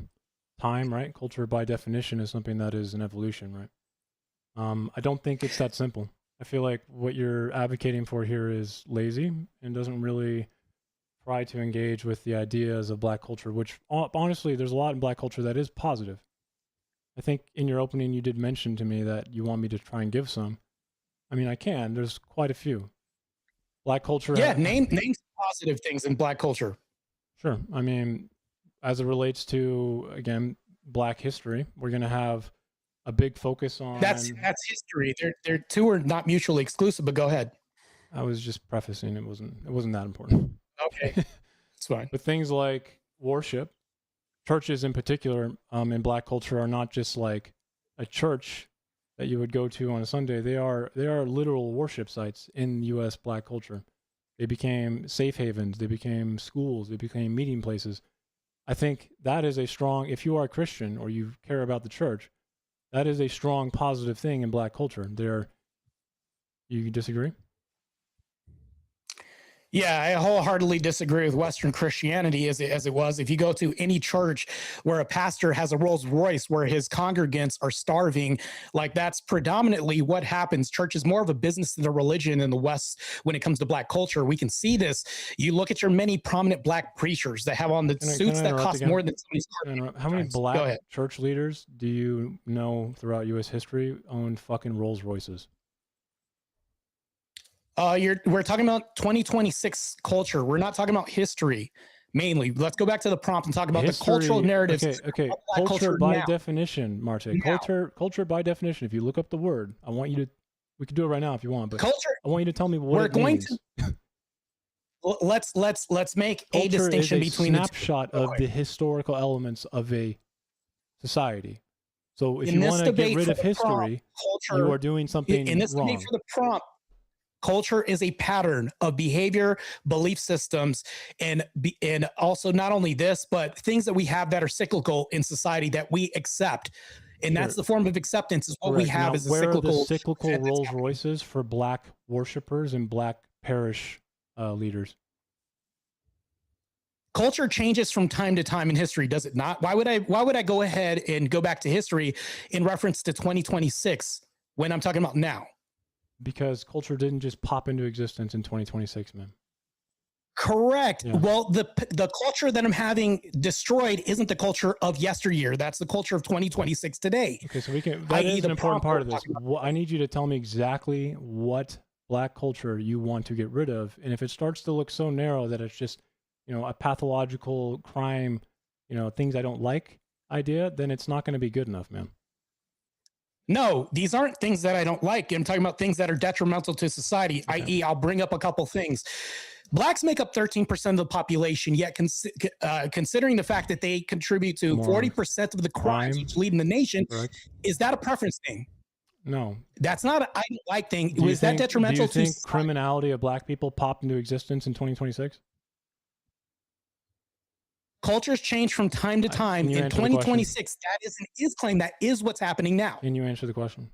time, right? Culture by definition is something that is an evolution, right? I don't think it's that simple. I feel like what you're advocating for here is lazy and doesn't really try to engage with the ideas of black culture, which honestly, there's a lot in black culture that is positive. I think in your opening, you did mention to me that you want me to try and give some. I mean, I can. There's quite a few. Black culture. Yeah, name some positive things in black culture. Sure. I mean, as it relates to, again, black history, we're going to have a big focus on. That's history. They're two are not mutually exclusive, but go ahead. I was just prefacing it wasn't that important. Okay. It's fine. But things like worship, churches in particular, in black culture are not just like a church that you would go to on a Sunday. They are literal worship sites in U.S. black culture. They became safe havens. They became schools. They became meeting places. I think that is a strong, if you are a Christian or you care about the church, that is a strong positive thing in black culture. You disagree? Yeah, I wholeheartedly disagree with Western Christianity as it was. If you go to any church where a pastor has a Rolls Royce where his congregants are starving, like that's predominantly what happens. Church is more of a business than a religion in the West when it comes to black culture. We can see this. You look at your many prominent black preachers that have on the suits that cost more than somebody's. How many black church leaders do you know throughout U.S. history owned fucking Rolls Royces? We're talking about 2026 culture. We're not talking about history mainly. Let's go back to the prompt and talk about history, the cultural narratives. Okay. Culture by definition, Martae. Culture by definition. If you look up the word, I want you to. We could do it right now if you want, but culture. I want you to tell me what it means. Let's make culture a distinction is a between snapshot of the historical elements of a society. So if you want to get rid of history, you are doing something in this wrong. debate for the prompt. Culture is a pattern of behavior, belief systems, and also not only this, but things that we have that are cyclical in society that we accept. And that's the form of acceptance is what we have as a cyclical. Where are the cyclical Rolls Royces for black worshipers and black parish leaders? Culture changes from time to time in history, does it not? Why would I go ahead and go back to history in reference to 2026 when I'm talking about now? Because culture didn't just pop into existence in 2026, man. Correct. Yeah. Well, the culture that I'm having destroyed isn't the culture of yesteryear. That's the culture of 2026 today. Okay, so we can. That i.e. is the an important part of prompt this. we're talking about. I need you to tell me exactly what black culture you want to get rid of, and if it starts to look so narrow that it's just, a pathological crime, things I don't like idea, then it's not going to be good enough, man. No, these aren't things that I don't like. I'm talking about things that are detrimental to society, Okay. i.e., I'll bring up a couple things. Blacks make up 13% of the population, yet considering the fact that they contribute to More 40% of the crimes crime. which lead in the nation, Correct? is that a preference thing? No. That's not an I don't like thing. Do you Was that think- detrimental Do you to think criminality of black people popped into existence in 2026? cultures change from time to time? Can you In answer the question? 2026, that is an is claim. That is what's happening now. Can you answer the question?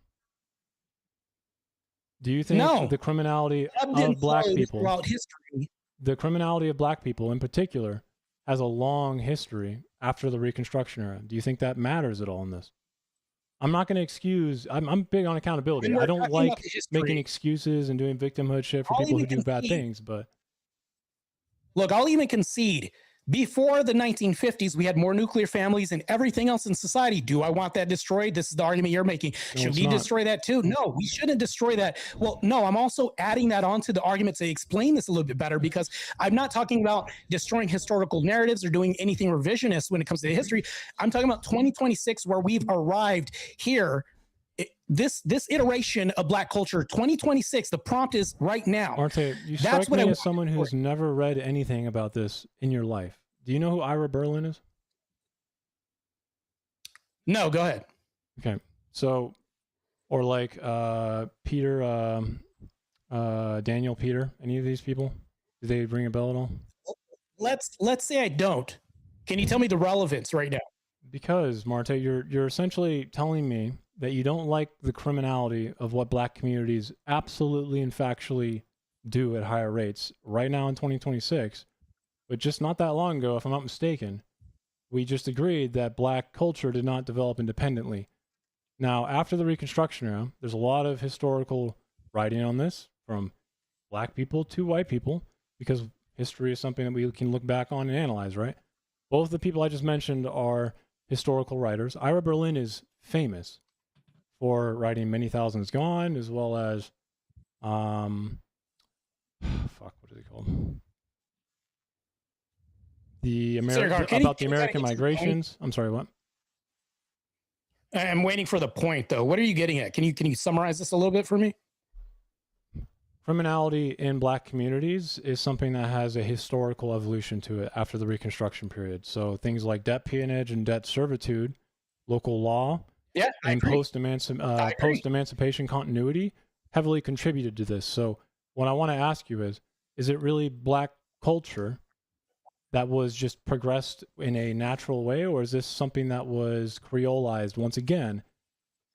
Do you think No. the criminality Ebbed and of black flowed people, throughout history. the criminality of black people in particular, has a long history after the Reconstruction era? Do you think that matters at all in this? I'm not going to excuse. I'm big on accountability. When we're I don't talking like about the history, making excuses and doing victimhood shit for I'll people who even do bad concede- things. But Look, I'll even concede. Before the 1950s, we had more nuclear families and everything else in society. Do I want that destroyed? This is the argument you're making. No, Should it's we not. destroy that too? No, we shouldn't destroy that. Well, no, I'm also adding that onto the argument to explain this a little bit better, because I'm not talking about destroying historical narratives or doing anything revisionist when it comes to history. I'm talking about 2026, where we've arrived here. This iteration of black culture, 2026, the prompt is right now. Martae, you That's strike what me I as want someone for who's never read anything about this in your life. Do you know who Ira Berlin is? No, go ahead. Okay, so, or like Peter, Daniel Peter, any of these people? Do they ring a bell at all? Let's say I don't. Can you tell me the relevance right now? Because Martae, you're essentially telling me that you don't like the criminality of what black communities absolutely and factually do at higher rates right now in 2026, but just not that long ago, if I'm not mistaken, we just agreed that black culture did not develop independently. Now, after the Reconstruction era, there's a lot of historical writing on this from black people to white people, because history is something that we can look back on and analyze, right? Both the people I just mentioned are historical writers. Ira Berlin is famous for writing Many Thousands Gone, as well as, what is it called? Searkar, About the American migrations. I'm sorry, what? I'm waiting for the point, though. What are you getting at? Can you summarize this a little bit for me? Criminality in black communities is something that has a historical evolution to it after the Reconstruction period. So things like debt peonage and debt servitude, local law, Yeah, I and agree. post-emancipation continuity heavily contributed to this. So what I want to ask you is it really black culture that was just progressed in a natural way, or is this something that was creolized once again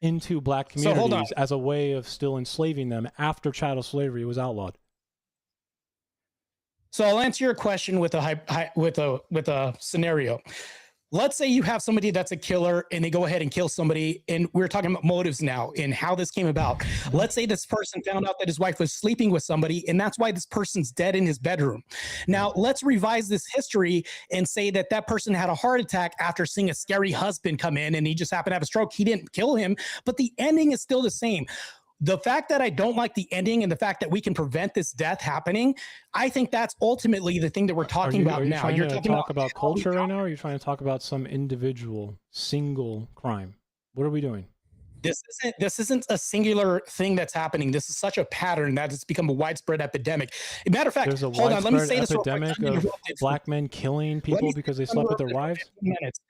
into black So hold on. communities as a way of still enslaving them after chattel slavery was outlawed? So I'll answer your question with a scenario. Let's say you have somebody that's a killer and they go ahead and kill somebody, and we're talking about motives now and how this came about. Let's say this person found out that his wife was sleeping with somebody, and that's why this person's dead in his bedroom. Now, let's revise this history and say that that person had a heart attack after seeing a scary husband come in, and he just happened to have a stroke. He didn't kill him, but the ending is still the same. The fact that I don't like the ending and the fact that we can prevent this death happening, I think that's ultimately the thing that we're talking about now. Are you You're trying to talking talk about culture right now, or are you trying to talk about some individual single crime? What are we doing? This isn't a singular thing that's happening. This is such a pattern that it's become a widespread epidemic. As a matter of fact, There's a hold on, let me say widespread this real quick. epidemic I'm of interrupted. black men killing Let people me because they say slept with their something real quick wives? for 15 minutes.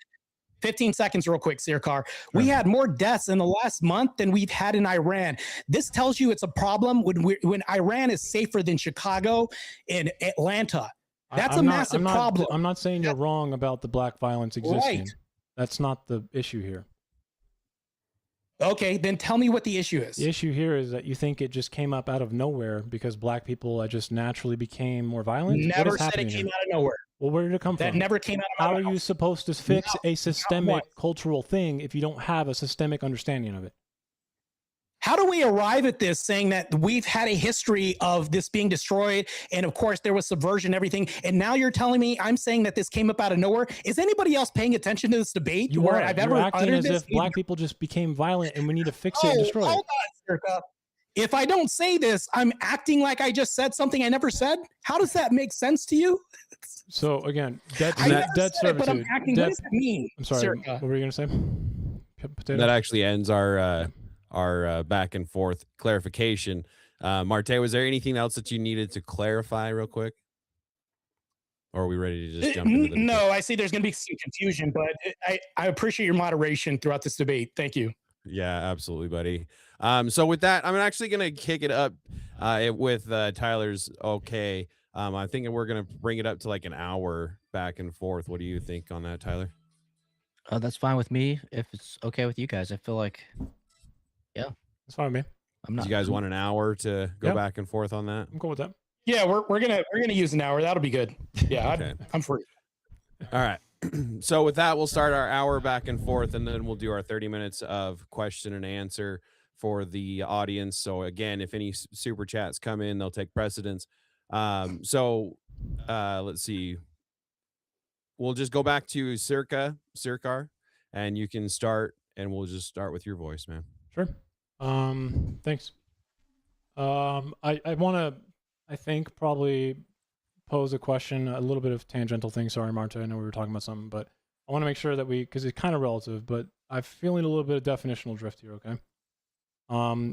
15 seconds real quick, Searkar. We had more deaths in the last month than we've had in Iran. This tells you it's a problem when Iran is safer than Chicago and Atlanta. That's a massive problem. I'm not saying you're wrong about the black violence existing. Right. That's not the issue here. Okay, then tell me what the issue is. The issue here is that you think it just came up out of nowhere because black people just naturally became more violent. Never what is said it happening came here? out of nowhere. Well, where did it come That from? never came out of How my are you mouth. supposed to fix No, a systemic what? cultural thing if you don't have a systemic understanding of it? how do we arrive at this saying that we've had a history of this being destroyed? And of course, there was subversion, everything. And now you're telling me I'm saying that this came up out of nowhere. Is anybody else paying attention to this debate? You where are. I've You're ever acting uttered as this? if black people just became violent and we need to fix it and destroy it. Hold on, Searkar. If I don't say this, I'm acting like I just said something I never said. How does that make sense to you? So again, debt I never said it, servitude. but I'm acting. What does that mean? I'm sorry. Searkar? What were you gonna say? Potato? That actually ends our back and forth clarification. Martae, was there anything else that you needed to clarify real quick? Or are we ready to just jump into the No, I see there's going to be some confusion, but I appreciate your moderation throughout this debate. Thank you. Yeah, absolutely, buddy. So with that, I'm actually going to kick it up with Tyler's okay. I think we're going to bring it up to like an hour back and forth. What do you think on that, Tyler? That's fine with me. If it's okay with you guys, I feel like, That's fine with me. I'm not. Do you guys want an hour to go Yeah. back and forth on that? I'm cool with that. Yeah, we're gonna use an hour. That'll be good. Yeah, Okay. I'm free. All right. So with that, we'll start our hour back and forth, and then we'll do our 30 minutes of question and answer for the audience. So again, if any super chats come in, they'll take precedence. Let's see. We'll just go back to Searkar, and you can start, and we'll just start with your voice, man. Sure. Thanks. I want to, I think, probably pose a question, a little bit of tangential thing. Sorry, Marta, I know we were talking about something, but I want to make sure that because it's kind of relative, but I'm feeling a little bit of definitional drift here, okay?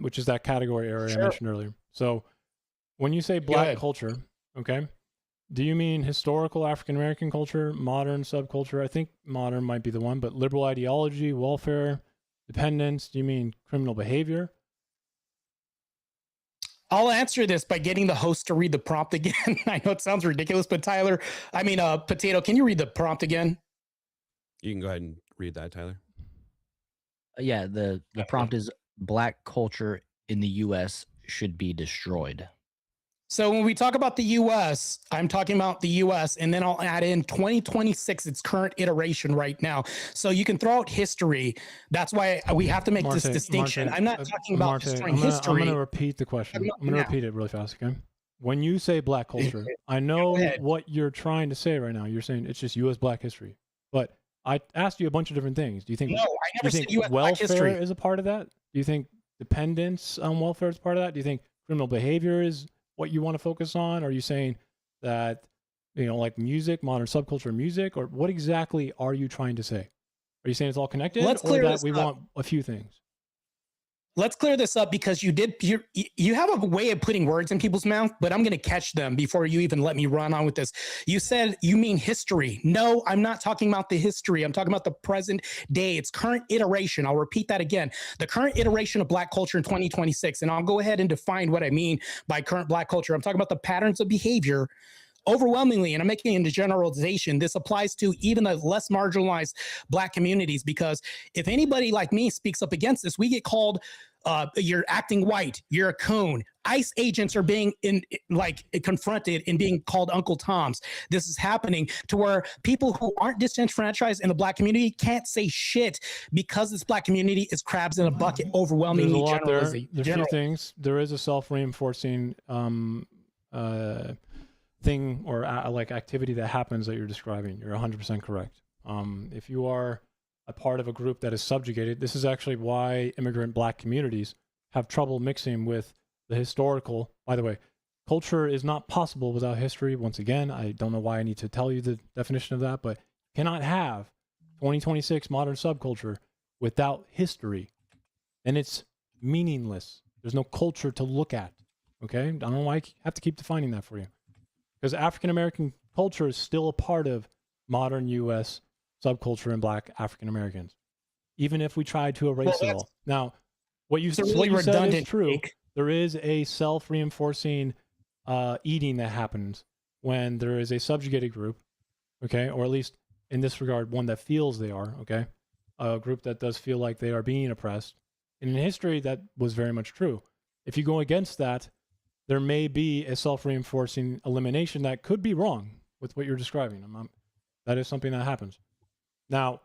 Which is that category area I mentioned earlier. So when you say black culture, okay, do you mean historical African-American culture, modern subculture? I think modern might be the one, but liberal ideology, welfare, dependence, do you mean criminal behavior? I'll answer this by getting the host to read the prompt again. I know it sounds ridiculous, but Tyler, Potato, can you read the prompt again? You can go ahead and read that, Tyler. Yeah, the prompt is black culture in the U.S. should be destroyed. So when we talk about the U.S., I'm talking about the U.S., and then I'll add in 2026, its current iteration right now. So you can throw out history. That's why we have to make this distinction. I'm not talking about destroying history. I'm going to repeat the question. I'm going to repeat it really fast, okay? When you say black culture, I know what you're trying to say right now. You're saying it's just U.S. black history. But I asked you a bunch of different things. Do you think, no, I never said U.S. black history. Welfare is a part of that? Do you think dependence on welfare is part of that? Do you think criminal behavior is what you want to focus on? Are you saying that, like music, modern subculture music, or what exactly are you trying to say? Are you saying it's all connected, or that we want a few things? Let's clear this up, because you have a way of putting words in people's mouth, but I'm going to catch them before you even let me run on with this. You said you mean history. No, I'm not talking about the history. I'm talking about the present day, its current iteration. I'll repeat that again. The current iteration of black culture in 2026. And I'll go ahead and define what I mean by current black culture. I'm talking about the patterns of behavior. Overwhelmingly, and I'm making a generalization, this applies to even the less marginalized black communities, because if anybody like me speaks up against this, we get called, you're acting white, you're a coon. ICE agents are being confronted and being called Uncle Toms. This is happening to where people who aren't disenfranchised in the black community can't say shit, because this black community is crabs in a bucket, overwhelmingly There's a few things. There is a self-reinforcing thing or activity that happens that you're describing. You're 100% correct. If you are a part of a group that is subjugated, this is actually why immigrant black communities have trouble mixing with the historical. By the way, culture is not possible without history. Once again, I don't know why I need to tell you the definition of that, but you cannot have 2026 modern subculture without history. And it's meaningless. There's no culture to look at. Okay? I don't know why I have to keep defining that for you. Because African-American culture is still a part of modern U.S. subculture and black African-Americans, even if we try to erase it all. Now, what you said is true. There is a self-reinforcing eating that happens when there is a subjugated group, okay, or at least in this regard, one that feels they are, okay, a group that does feel like they are being oppressed. And in history, that was very much true. If you go against that, there may be a self-reinforcing elimination that could be wrong with what you're describing. That is something that happens. Now,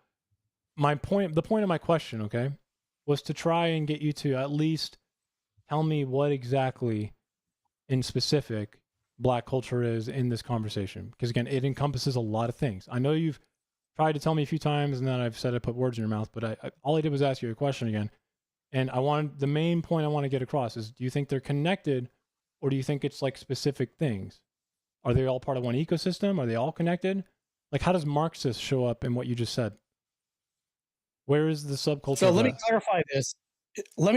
the point of my question, okay, was to try and get you to at least tell me what exactly in specific Black culture is in this conversation. Because again, it encompasses a lot of things. I know you've tried to tell me a few times, and then I've said I put words in your mouth, but all I did was ask you a question again. And the main point I want to get across is, do you think they're connected, or do you think it's like specific things? Are they all part of one ecosystem? Are they all connected? Like, how does Marxist show up in what you just said? Where is the subculture? So let me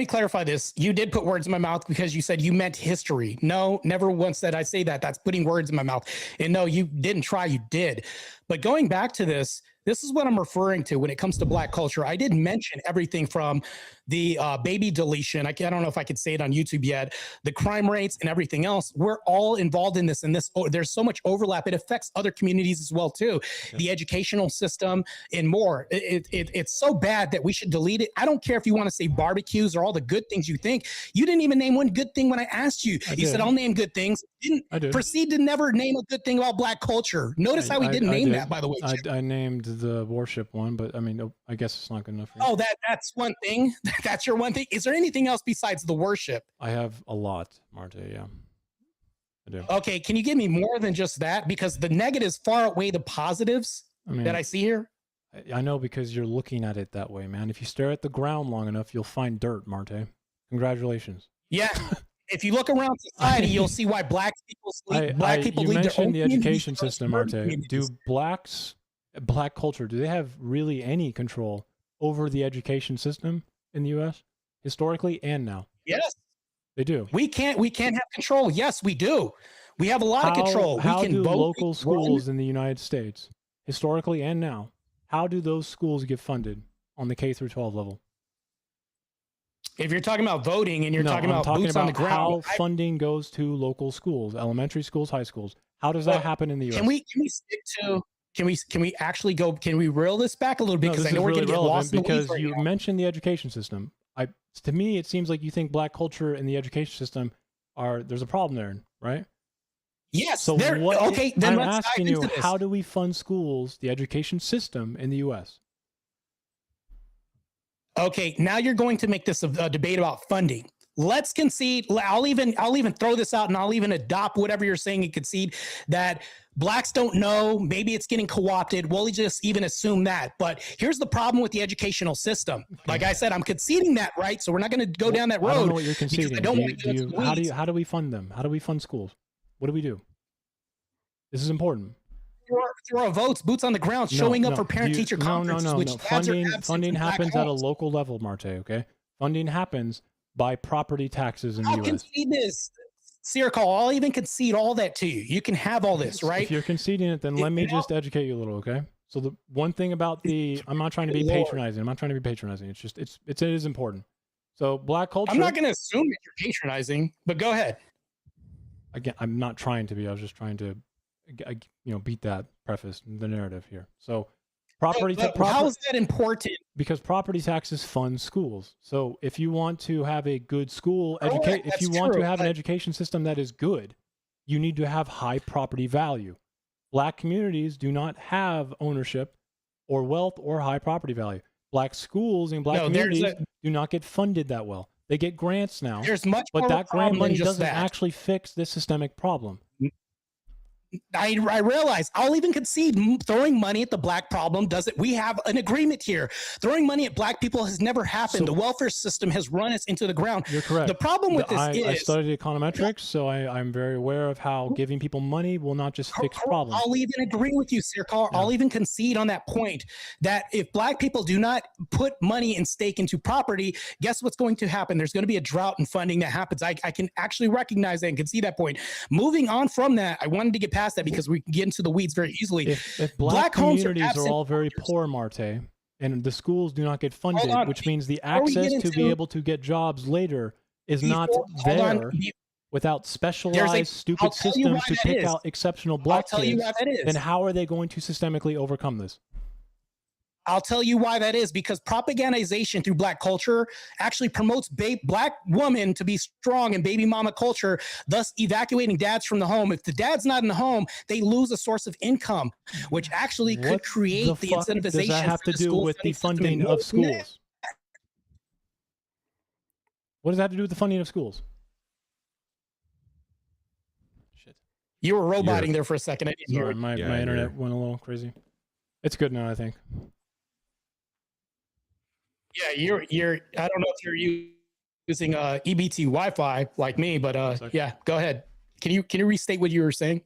clarify this. You did put words in my mouth because you said you meant history. No, never once said I say that. That's putting words in my mouth. And no, you didn't try. You did. But going back to this is what I'm referring to when it comes to Black culture. I did mention everything from the baby deletion. I don't know if I could say it on YouTube yet. The crime rates and everything else. We're all involved in this. And there's so much overlap. It affects other communities as well too. Yeah. The educational system and more. It's so bad that we should delete it. I don't care if you want to say barbecues or all the good things you think. You didn't even name one good thing when I asked you. You said I'll name good things. Didn't proceed to never name a good thing about Black culture. Notice how we didn't name that, by the way. I named the worship one, but I mean, I guess it's not good enough for you. Oh, that's one thing. That's your one thing. Is there anything else besides the worship? I have a lot, Martae. Yeah, I do. Okay, can you give me more than just that? Because the negatives far outweigh the positives that I see here. I know, because you're looking at it that way, man. If you stare at the ground long enough, you'll find dirt, Martae. Congratulations. Yeah. If you look around society, you'll see why Black people sleep. Black people leave their own the education system, Martae. Do Black culture, do they have really any control over the education system in the U.S. historically and now? Yes, they do. We can't have control. Yes, we do. We have a lot of control. How we can do vote, local schools in the United States, historically and now, how do those schools get funded on the K through 12 level? If you're talking about voting and you're talking about boots on the ground, how funding goes to local schools, elementary schools, high schools, how does that happen in the U.S.? Can we stick to? Can we actually go? Can we reel this back a little bit? Because I know we're going to get lost in the weeds because you mentioned the education system. To me, it seems like you think Black culture and the education system there's a problem there, right? Yes. So then I'm asking you, how do we fund schools, the education system in the U.S.? Okay, now you're going to make this a debate about funding. Let's concede. I'll even throw this out, and I'll even adopt whatever you're saying and concede that Blacks don't know. Maybe it's getting co-opted. We'll just even assume that. But here's the problem with the educational system. Okay. Like I said, I'm conceding that, right? So we're not going to go down that road. I don't know what you're conceding. How do we fund them? How do we fund schools? What do we do? This is important. Through our votes, boots on the ground, showing up for parent-teacher conferences. No. Funding happens at a local level, Martae, okay? Funding happens by property taxes in the U.S. I'll concede this. Searkar, I'll even concede all that to you. You can have all this, right? If you're conceding it, then let me just educate you a little, okay? So the one thing about I'm not trying to be patronizing. I'm not trying to be patronizing. It's just, it is important. So Black culture. I'm not going to assume that you're patronizing, but go ahead. Again, I'm not trying to be. I was just trying to, beat that preface, the narrative here. So property. How is that important? Because property taxes fund schools. So if you want to have a good school if you want to have an education system that is good, you need to have high property value. Black communities do not have ownership or wealth or high property value. Black schools and Black communities do not get funded that well. They get grants now, but that grant money doesn't actually fix this systemic problem. I realize I'll even concede throwing money at the Black problem doesn't. We have an agreement here. Throwing money at Black people has never happened. The welfare system has run us into the ground. You're correct. The problem with I studied econometrics, so I'm very aware of how giving people money will not just fix problems. I'll even agree with you, Searkar. Yeah. I'll even concede on that point that if Black people do not put money and stake into property, guess what's going to happen? There's going to be a drought in funding that happens. I can actually recognize that and can see that point. Moving on from that, I wanted to get past that because we can get into the weeds very easily. If Black communities are all very poor, Martae, and the schools do not get funded, which means the access to be able to get jobs later is not there without specialized stupid systems to pick out exceptional Black kids, then how are they going to systemically overcome this? I'll tell you why that is, because propagandization through Black culture actually promotes Black women to be strong in baby mama culture, thus evacuating dads from the home. If the dad's not in the home, they lose a source of income, which actually could create the incentivization. Does that have to do with the funding of schools? What does that have to do with the funding of schools? Shit. You were roboting You're- there for a second. I didn't hear Sorry, it. my Yeah, internet you're- went a little crazy. It's good now, I think. Yeah, you're. I don't know if you're using EBT Wi-Fi like me, but Sorry. yeah, go ahead. Can you restate what you were saying?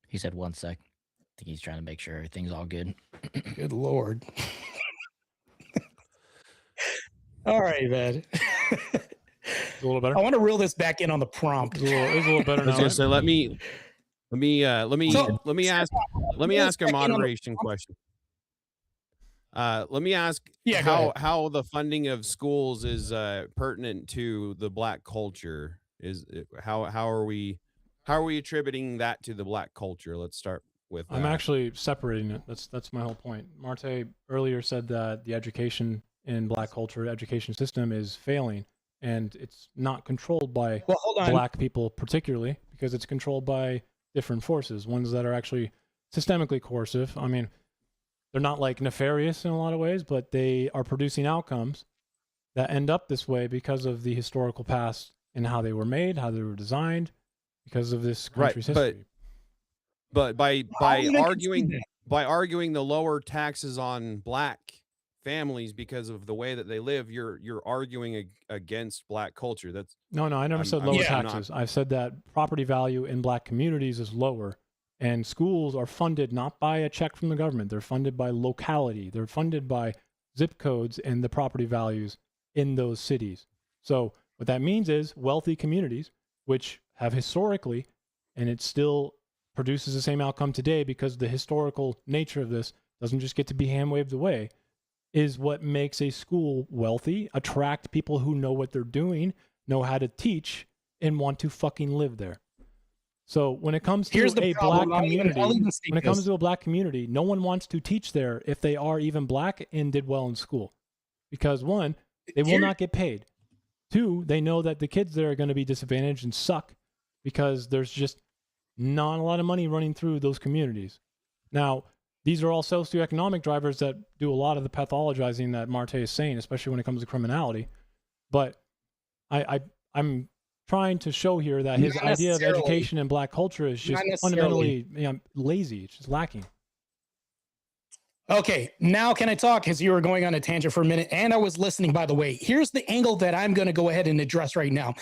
He said 1 sec. I think he's trying to make sure everything's all good. Good Lord. All right, man. It's a little better. I want to reel this back in on the prompt. It's a little better I was now. gonna right? say, let me ask a back in on the moderation question. Let me ask Yeah, go ahead. how the funding of schools is pertinent to the Black culture. How are we attributing that to the Black culture? Let's start with I'm that. actually separating it. That's my whole point. Martae earlier said that the education in Black culture, education system is failing, and it's not controlled by Well, hold on. Black people particularly, because it's controlled by different forces, ones that are actually systemically coercive. I mean, they're not like nefarious in a lot of ways, but they are producing outcomes that end up this way because of the historical past and how they were made, how they were designed, because of this Right, country's history. But by How do you concede that? arguing the lower taxes on Black families because of the way that they live, you're arguing against Black culture. That's No, I never I'm- said I'm lower Yeah. not- taxes. I've said that property value in Black communities is lower, and schools are funded not by a check from the government. They're funded by locality. They're funded by zip codes and the property values in those cities. So what that means is wealthy communities, which have historically, and it still produces the same outcome today because the historical nature of this doesn't just get to be hand waved away, is what makes a school wealthy, attract people who know what they're doing, know how to teach, and want to fucking live there. So when it comes to Here's the a problem. Black community, I'll even state when it comes this. to a Black community, no one wants to teach there if they are even Black and did well in school. Because one, they will Here- not get paid. Two, they know that the kids there are going to be disadvantaged and suck because there's just not a lot of money running through those communities. Now, these are all socioeconomic drivers that do a lot of the pathologizing that Martae is saying, especially when it comes to criminality. But I'm trying to show here that his Not idea of necessarily. education and Black culture is just Not necessarily. fundamentally lazy. It's just lacking. Okay, now can I talk? Because you were going on a tangent for a minute, and I was listening, by the way. Here's the angle that I'm going to go ahead and address right now.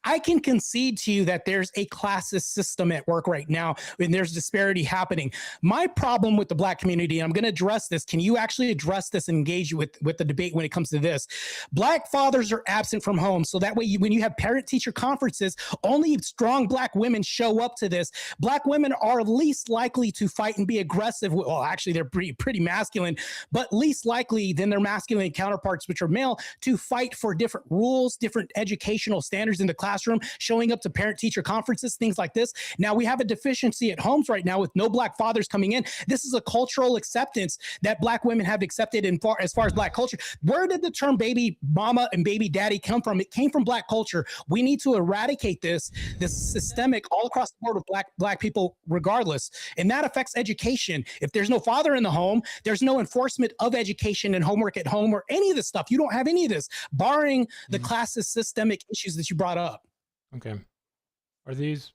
I can concede to you that there's a classist system at work right now, and there's disparity happening. My problem with the Black community, and I'm going to address this. Can you actually address this and engage with the debate when it comes to this? Black fathers are absent from home, so that way, when you have parent-teacher conferences, only strong Black women show up to this. Black women are least likely to fight and be aggressive. Well, actually, they're pretty masculine, but least likely than their masculine counterparts, which are male, to fight for different rules, different educational standards in the classroom, showing up to parent-teacher conferences, things like this. Now, we have a deficiency at homes right now with no Black fathers coming in. This is a cultural acceptance that Black women have accepted as far as Black culture. Where did the term baby mama and baby daddy come from? It came from Black culture. We need to eradicate this systemic all across the board with Black people regardless. And that affects education. If there's no father in the home, there's no enforcement of education and homework at home or any of this stuff. You don't have any of this, barring the classist systemic issues that you brought up. Okay. Are these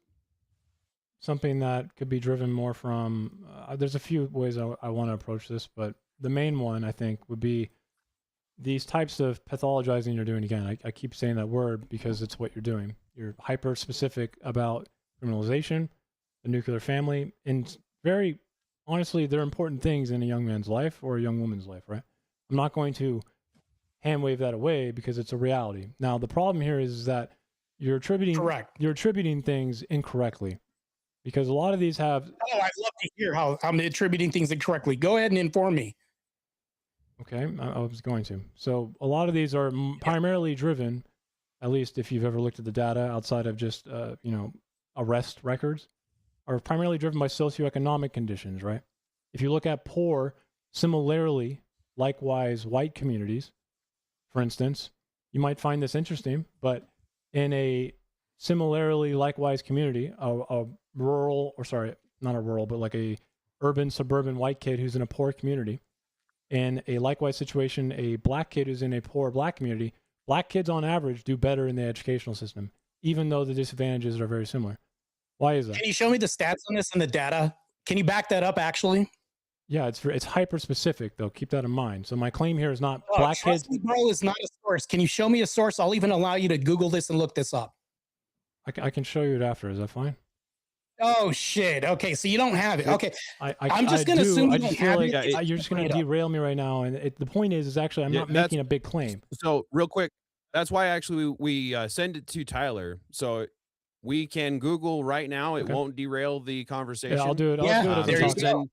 something that could be driven more from, there's a few ways I want to approach this, but the main one I think would be these types of pathologizing you're doing. Again, I keep saying that word because it's what you're doing. You're hyper specific about criminalization, the nuclear family, and very honestly, they're important things in a young man's life or a young woman's life, right? I'm not going to hand wave that away because it's a reality. Now, the problem here is that you're attributing things incorrectly, because a lot of these have. Oh, I'd love to hear how I'm attributing things incorrectly. Go ahead and inform me. Okay, I was going to. So a lot of these are primarily driven, at least if you've ever looked at the data outside of just arrest records, are primarily driven by socioeconomic conditions, right? If you look at poor, similarly, likewise, white communities, for instance, you might find this interesting, but in a similarly likewise community, a rural, or sorry, not a rural, but like a urban, suburban white kid who's in a poor community, in a likewise situation, a black kid who's in a poor black community, black kids on average do better in the educational system, even though the disadvantages are very similar. Why is that? Can you show me the stats on this and the data? Can you back that up actually? Yeah, it's hyper specific though. Keep that in mind. So my claim here is not black kids. Trust me, bro, is not a source. Can you show me a source? I'll even allow you to Google this and look this up. I can show you it after. Is that fine? Oh shit. Okay, so you don't have it. Okay, I'm just I gonna do. assume I you just don't feel have like it. you're just gonna derail me right now. And the point is actually I'm not making a big claim. So real quick, that's why actually we send it to Tyler. So we can Google right now. It won't derail the conversation. Yeah, I'll do it. I'll do it there as you a go.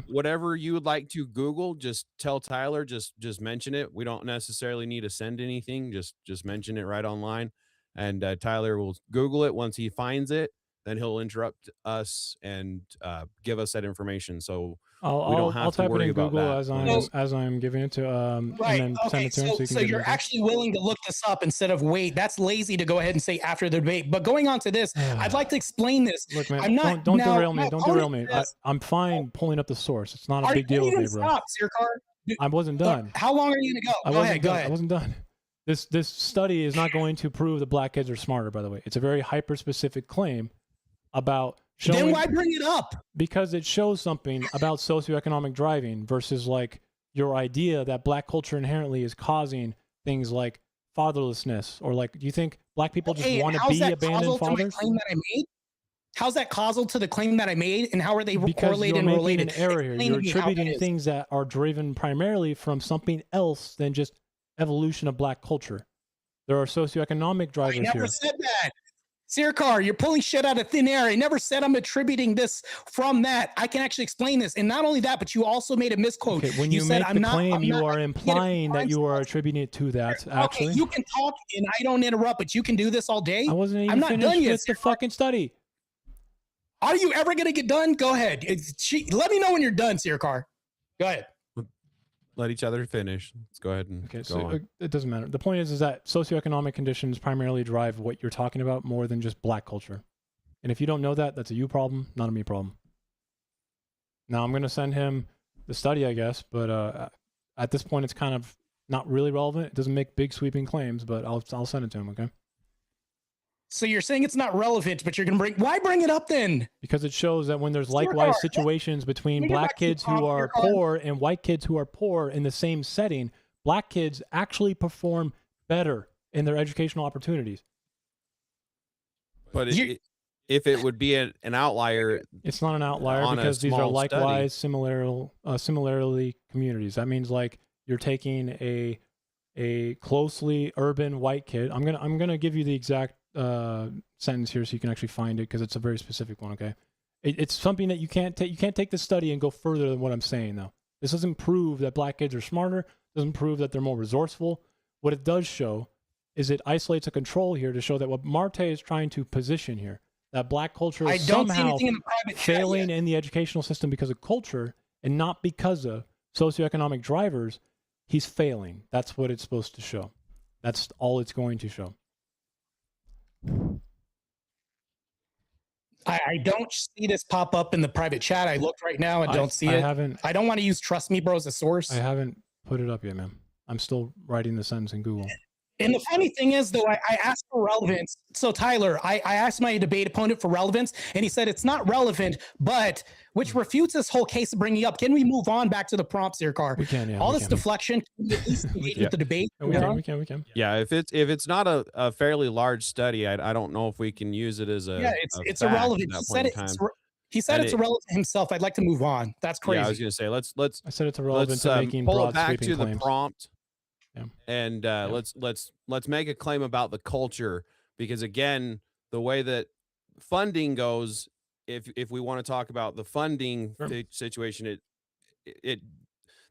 Whatever you would like to Google, just tell Tyler, just mention it. We don't necessarily need to send anything. Just mention it right online, and Tyler will Google it. Once he finds it, then he'll interrupt us and give us that information. So we don't have I'll to type it worry in about Google that. as I'm giving it to Right. and then send it to him. So, you can get you're it. actually willing to look this up instead of wait. That's lazy to go ahead and say after the debate. But going on to this, I'd like to explain this. Look, man, I'm not. don't now, derail me. Don't derail me. This, I'm fine pulling up the source. It's not a big deal with me, bro. Stop, Searkar. I wasn't done. How long are you gonna go? Go ahead. I wasn't done. This study is not going to prove that black kids are smarter, by the way. It's a very hyper specific claim about showing. Then why bring it up? Because it shows something about socioeconomic driving versus like your idea that black culture inherently is causing things like fatherlessness, or like, do you think black people just want to be abandoned fathers? How's that causal to the claim that I made, and how are they correlated and making related? An error here. You're attributing things that are driven primarily from something else than just evolution of black culture. There are socioeconomic drivers here. I never said that. Searkar, you're pulling shit out of thin air. I never said I'm attributing this from that. I can actually explain this. And not only that, but you also made a misquote. Okay, when you said, make the claim, you are implying that you are attributing it to that, actually. Okay, you can talk and I don't interrupt, but you can do this all day. I wasn't even I'm not finished done yet, with the fucking study. Are you ever going to get done? Go ahead. Let me know when you're done, Searkar. Go ahead. Let each other finish. Let's go ahead and go on. It doesn't matter. The point is that socioeconomic conditions primarily drive what you're talking about more than just black culture. And if you don't know that, that's a you problem, not a me problem. Now I'm going to send him the study, I guess, but at this point it's kind of not really relevant. It doesn't make big sweeping claims, but I'll send it to him, okay? So you're saying it's not relevant, but you're going to why bring it up then? Because it shows that when there's likewise situations between black kids who are poor and white kids who are poor in the same setting, black kids actually perform better in their educational opportunities. But if it would be an outlier, it's not an outlier because these are likewise similarly communities. That means like you're taking a closely urban white kid. I'm gonna give you the exact sentence here so you can actually find it, because it's a very specific one. Okay, it's something that you can't take the study and go further than what I'm saying though. This doesn't prove that black kids are smarter, doesn't prove that they're more resourceful. What it does show is it isolates a control here to show that what Martae is trying to position here, that black culture is somehow failing in the educational system because of culture and not because of socioeconomic drivers. He's failing. That's what it's supposed to show. That's all it's going to show. I don't see this pop up in the private chat. I looked right now and don't see it. I don't want to use Trust Me Bro as a source. I haven't put it up yet, man. I'm still writing the sentence in Google. And the funny thing is, though, I asked for relevance. So, Tyler, I asked my debate opponent for relevance, and he said it's not relevant, but which refutes this whole case of bringing up. Can we move on back to the prompts here, Car? We can, yeah. All this deflection, can we at least engage with the debate? We can. Yeah, if it's not a fairly large study, I don't know if we can use it as a. Yeah, it's irrelevant. He said it's irrelevant himself. I'd like to move on. That's crazy. Yeah, I was going to say let's. I said it's irrelevant to making pull broad it back sweeping to claims. the prompt. Yeah. And let's make a claim about the culture, because again, the way that funding goes, if we want to talk about the funding situation, it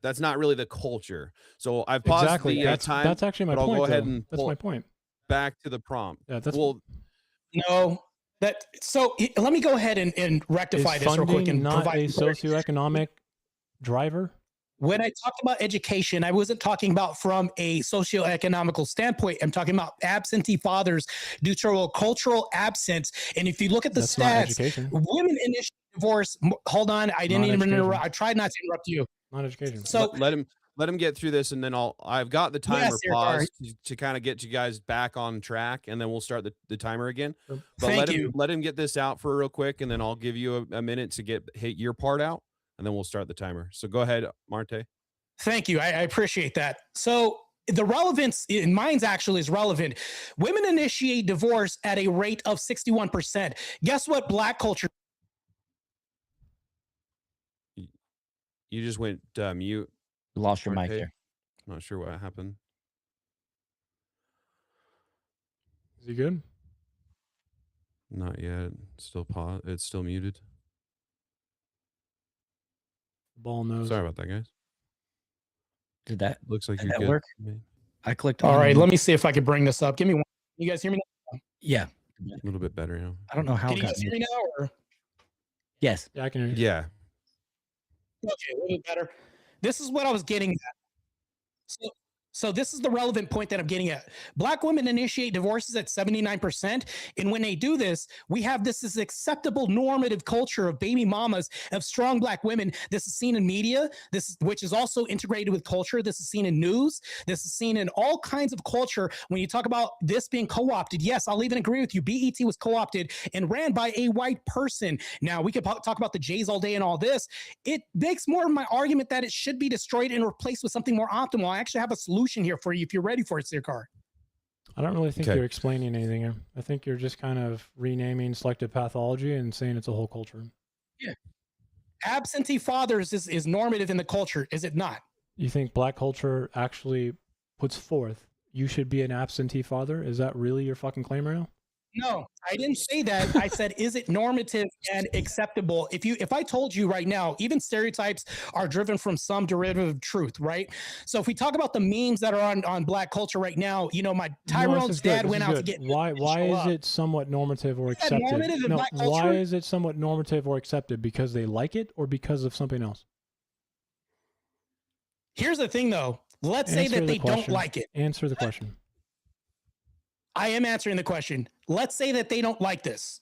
that's not really the culture. So I've paused the time. That's actually my point. I'll go ahead and that's my point. Back to the prompt. Yeah, that's so let me go ahead and rectify this real quick and not provide a socioeconomic driver. When I talked about education, I wasn't talking about from a socioeconomical standpoint. I'm talking about absentee fathers due to a cultural absence. And if you look at the stats, women initiate divorce. Hold on, I didn't even interrupt. I tried not to interrupt you. Not education. So let him get through this, and then I've got the timer Searkar. paused to kind of get you guys back on track, and then we'll start the timer again. Sure. But Thank you. let him get this out for real quick, and then I'll give you a minute to hit your part out, and then we'll start the timer. So go ahead, Martae. Thank you. I appreciate that. So the relevance in mine's actually is relevant. Women initiate divorce at a rate of 61%. Guess what Black culture You just went mute. Lost your mic Martae. there. Not sure what happened. Is he good? Not yet. Still pause. It's still muted. Ball knows. Sorry about that, guys. Did that Looks like Did you're that good. work? I clicked All on right, and- let me see if I can bring this up. Give me one. You guys hear me now? Yeah. A little bit better now. I don't know how Can it you got guys hear me. me now? Or? Yes. Yeah, I can hear you. Yeah. Okay, a little bit better. This is what I was getting at. So this is the relevant point that I'm getting at. Black women initiate divorces at 79%. And when they do this, we have this acceptable normative culture of baby mamas, of strong Black women. This is seen in media, which is also integrated with culture. This is seen in news. This is seen in all kinds of culture. When you talk about this being co-opted, yes, I'll even agree with you. BET was co-opted and ran by a white person. Now, we could talk about the Jays all day and all this. It makes more of my argument that it should be destroyed and replaced with something more optimal. I actually have a solution here for you if you're ready for it, Searkar. I don't really think Okay. you're explaining anything here. I think you're just kind of renaming selective pathology and saying it's a whole culture. Yeah. Absentee fathers is normative in the culture, is it not? You think Black culture actually puts forth you should be an absentee father? Is that really your fucking claim right now? No, I didn't say that. I said, is it normative and acceptable? If I told you right now, even stereotypes are driven from some derivative of truth, right? So if we talk about the memes that are on Black culture right now, you know, my Tyrone's dad went out to get. Why is it somewhat normative or that accepted? normative in No, Black why culture? is it somewhat normative or accepted? Because they like it or because of something else? Here's the thing, though. Let's say Answer that the they don't question. like it. Answer the question. I am answering the question. Let's say that they don't like this.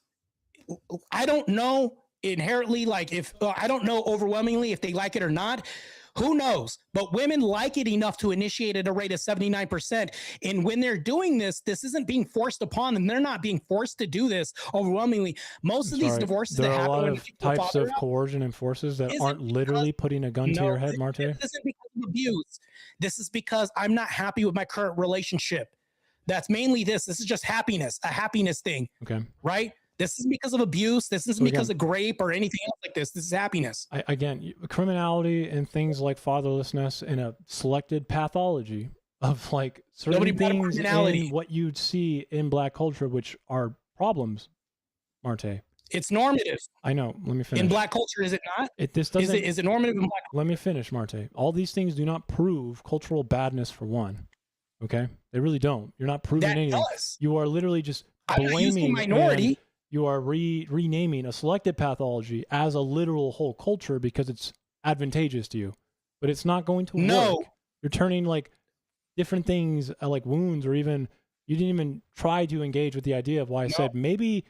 I don't know inherently, like if I don't know overwhelmingly if they like it or not. Who knows? But women like it enough to initiate at a rate of 79%. And when they're doing this, this isn't being forced upon them. They're not being forced to do this overwhelmingly. Most of these Sorry, divorces there that are a happen lot when of people types father of out, coercion and forces that isn't aren't literally putting a gun to your head, Martae. This isn't because of abuse. This is because I'm not happy with my current relationship. That's mainly this. This is just happiness, a happiness thing, Okay. right? This isn't because of abuse. This isn't So again- because of grape or anything else like this. This is happiness. Criminality and things like fatherlessness and a selected pathology of like certain Nobody brought up things criminality. in what you'd see in Black culture, which are problems, Martae. It's normative I know. Let me finish. in Black culture, is it not? This doesn't. Is it normative in Black? Let me finish, Martae. All these things do not prove cultural badness for one. Okay, they really don't. You're not proving That anything. does. You are literally just I'm not using blaming minority. and you are renaming a selected pathology as a literal whole culture because it's advantageous to you, but it's not going to No. work. You're turning like different things like wounds, or even you didn't even try to engage with the idea of why I No. said maybe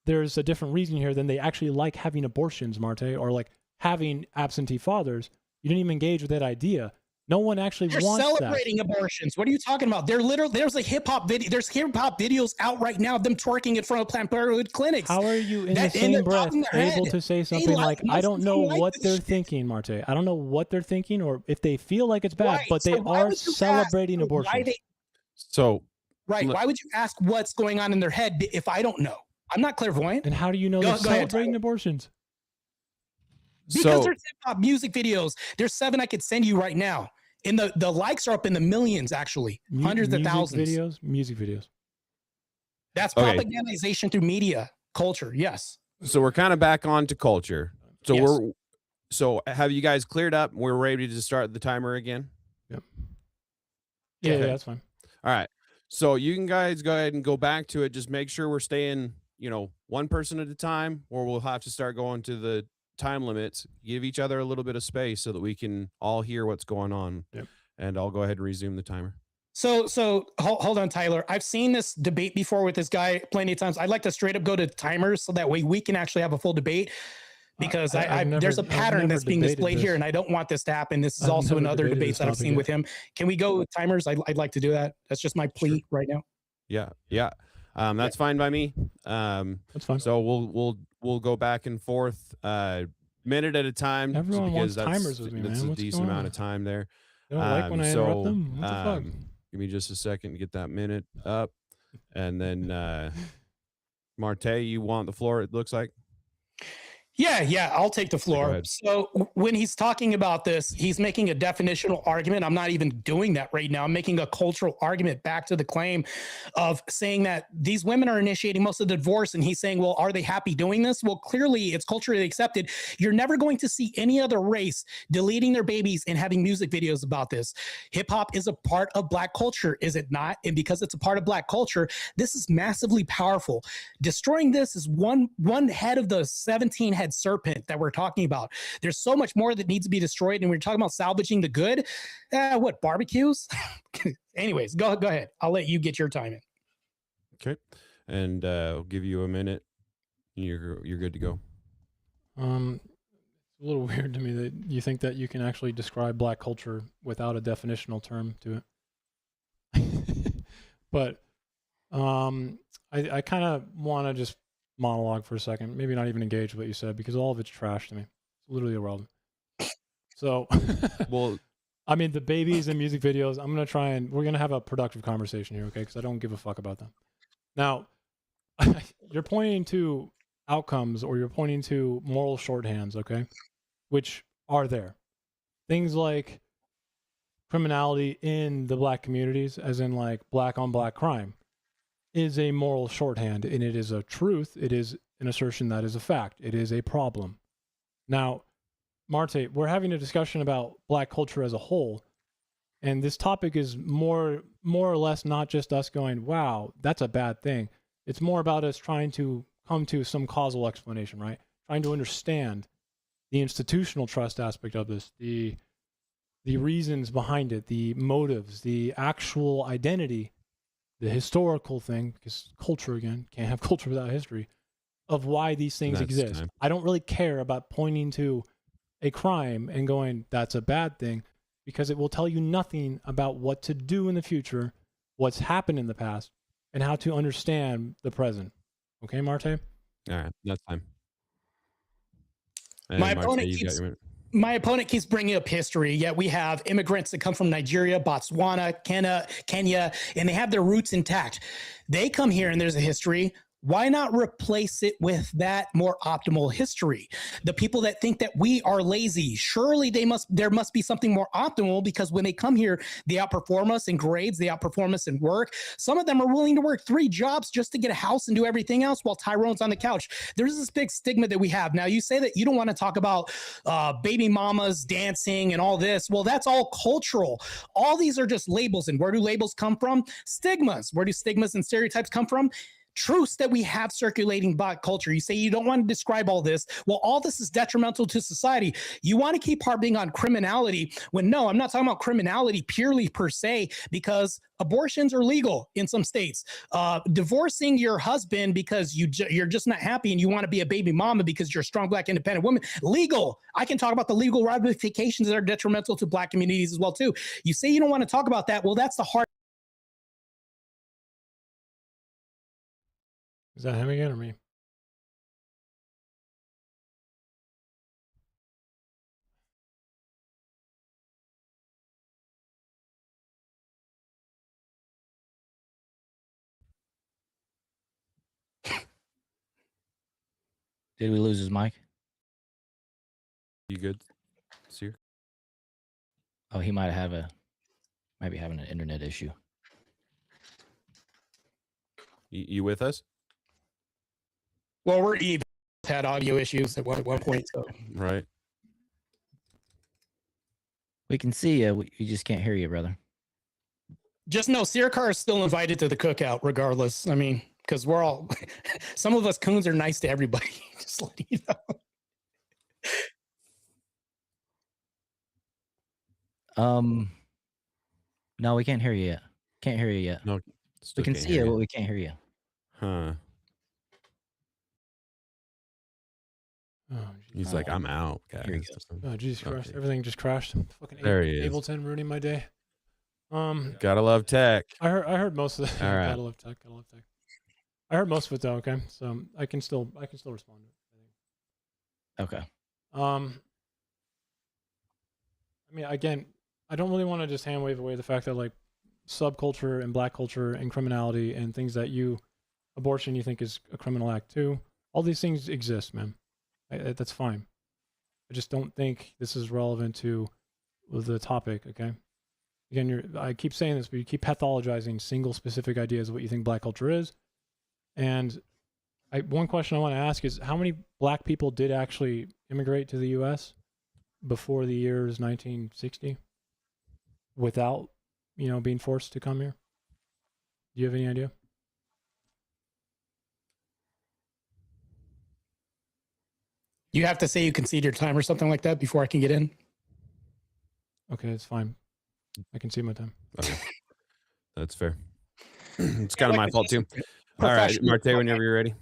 there's a different reason here than they actually like having abortions, Martae, or like having absentee fathers. You didn't even engage with that idea. No one actually They're wants that. celebrating abortions. What are you talking about? They're literally there's a hip hop video. There's hip hop videos out right now of them twerking in front of Planned Parenthood clinics. How are you in That the end same up breath popping their able head. to say They something like- like, I most don't of know them like what this they're shit. thinking, Martae. I don't know what they're thinking or if they feel like it's bad, Right, but they so why are would you ask celebrating why abortion. So Right. Look- Why would you ask what's going on in their head if I don't know? I'm not clairvoyant. And how do you know Go- they're go ahead, celebrating Tyler. abortions? Because so there's hip hop music videos. There's 7 I could send you right now. And the likes are up in the millions, actually. Hundreds of thousands. Music videos. That's Okay. propagandization through media culture. Yes. so we're kind of back on to culture. So Yes. so have you guys cleared up? We're ready to start the timer again. Yeah, Okay. that's fine. All right. So you can guys go ahead and go back to it. Just make sure we're staying, one person at a time, or we'll have to start going to the time limits. Give each other a little bit of space so that we can all hear what's going on. Yep. And I'll go ahead and resume the timer. So hold on, Tyler. I've seen this debate before with this guy plenty of times. I'd like to straight up go to timers so that way we can actually have a full debate. because I've never, there's a I've pattern never that's being debated displayed here, this. and I don't want this to happen. This is I've also in never other debated debates this that I've topic seen yet. with him. Can we go with timers? I'd like to do that. That's just my plea right now. Yeah. That's fine by me. That's fine. So we'll go back and forth, minute at a time. Everyone because wants timers with me, that's man. a What's decent going amount on? of time there. You don't like when I interrupt them? What the fuck? Give me just a second to get that minute up, and then Martae, you want the floor? It looks like. Yeah, I'll take the floor. ahead. So when he's talking about this, he's making a definitional argument. I'm not even doing that right now. I'm making a cultural argument back to the claim of saying that these women are initiating most of the divorce. And he's saying, well, are they happy doing this? Well, clearly it's culturally accepted. You're never going to see any other race deleting their babies and having music videos about this. Hip hop is a part of Black culture, is it not? And because it's a part of Black culture, this is massively powerful. Destroying this is one head of the 17 head serpent that we're talking about. There's so much more that needs to be destroyed, and we're talking about salvaging the good. What, barbecues? Anyways, go ahead. I'll let you get your time in. Okay, and I'll give you a minute. You're good to go. It's a little weird to me that you think that you can actually describe Black culture without a definitional term to it. But I kind of want to just monologue for a second, maybe not even engage with what you said, because all of it's trash to me. It's literally irrelevant. So, Well, I mean, the babies and music videos, I'm going to try and we're going to have a productive conversation here, okay? Because I don't give a fuck about them. Now, you're pointing to outcomes, or you're pointing to moral shorthands, okay? Which are there. Things like criminality in the Black communities, as in like Black on Black crime, is a moral shorthand, and it is a truth. It is an assertion that is a fact. It is a problem. Now, Martae, we're having a discussion about Black culture as a whole, and this topic is more or less not just us going, wow, that's a bad thing. It's more about us trying to come to some causal explanation, right? Trying to understand the institutional trust aspect of this, the reasons behind it, the motives, the actual identity, the historical thing, because culture, again, can't have culture without history, of why these things That's exist. time. I don't really care about pointing to a crime and going, that's a bad thing, because it will tell you nothing about what to do in the future, what's happened in the past, and how to understand the present. Okay, Martae? all right, that's time. And My Martae, opponent you got keeps your minute. my opponent keeps bringing up history, yet we have immigrants that come from Nigeria, Botswana, Kenya, and they have their roots intact. They come here and there's a history. Why not replace it with that more optimal history? The people that think that we are lazy, surely there must be something more optimal, because when they come here, they outperform us in grades, they outperform us in work. Some of them are willing to work 3 jobs just to get a house and do everything else while Tyrone's on the couch. There's this big stigma that we have. Now, you say that you don't want to talk about baby mamas dancing and all this. Well, that's all cultural. All these are just labels. And where do labels come from? Stigmas. Where do stigmas and stereotypes come from? Truths that we have circulating Black culture. You say you don't want to describe all this. Well, all this is detrimental to society. You want to keep harping on criminality when, no, I'm not talking about criminality purely per se, because abortions are legal in some states. Divorcing your husband because you're just not happy and you want to be a baby mama because you're a strong Black independent woman, legal. I can talk about the legal ramifications that are detrimental to Black communities as well too. You say you don't want to talk about that. Well, that's the hard. Is that him again or me? Did we lose his mic? You good, Seer? Oh, he might be having an internet issue. You with us? Well, we're even had audio issues at one point. So Right. We can see you. We just can't hear you, brother. just know Searkar is still invited to the cookout regardless. I mean, because we're all, some of us coons are nice to everybody. Just letting you know. No, we can't hear you yet. Can't hear you yet. No, we can see you, but we can't hear you. Huh. Oh, He's like, I'm out, guys. Here you oh, Jesus Christ! Okay. Everything just crashed. Fucking There he is. Ableton ruining my day. Gotta love tech. I heard most of the. All right. Gotta love tech. Gotta love tech. I heard most of it though. Okay, so I can still respond to it. Okay. I mean, again, I don't really want to just hand wave away the fact that like subculture and black culture and criminality and things that abortion you think is a criminal act too. All these things exist, man. That's fine. I just don't think this is relevant to the topic. Okay. Again, I keep saying this, but you keep pathologizing single specific ideas of what you think black culture is. And one question I want to ask is, how many black people did actually immigrate to the U.S. before the years 1960 without, being forced to come here? Do you have any idea? You have to say you concede your time or something like that before I can get in. Okay, it's fine. I can see my time. Okay. That's fair. It's kind of my fault too. All right, Professional. Martae, whenever you're ready.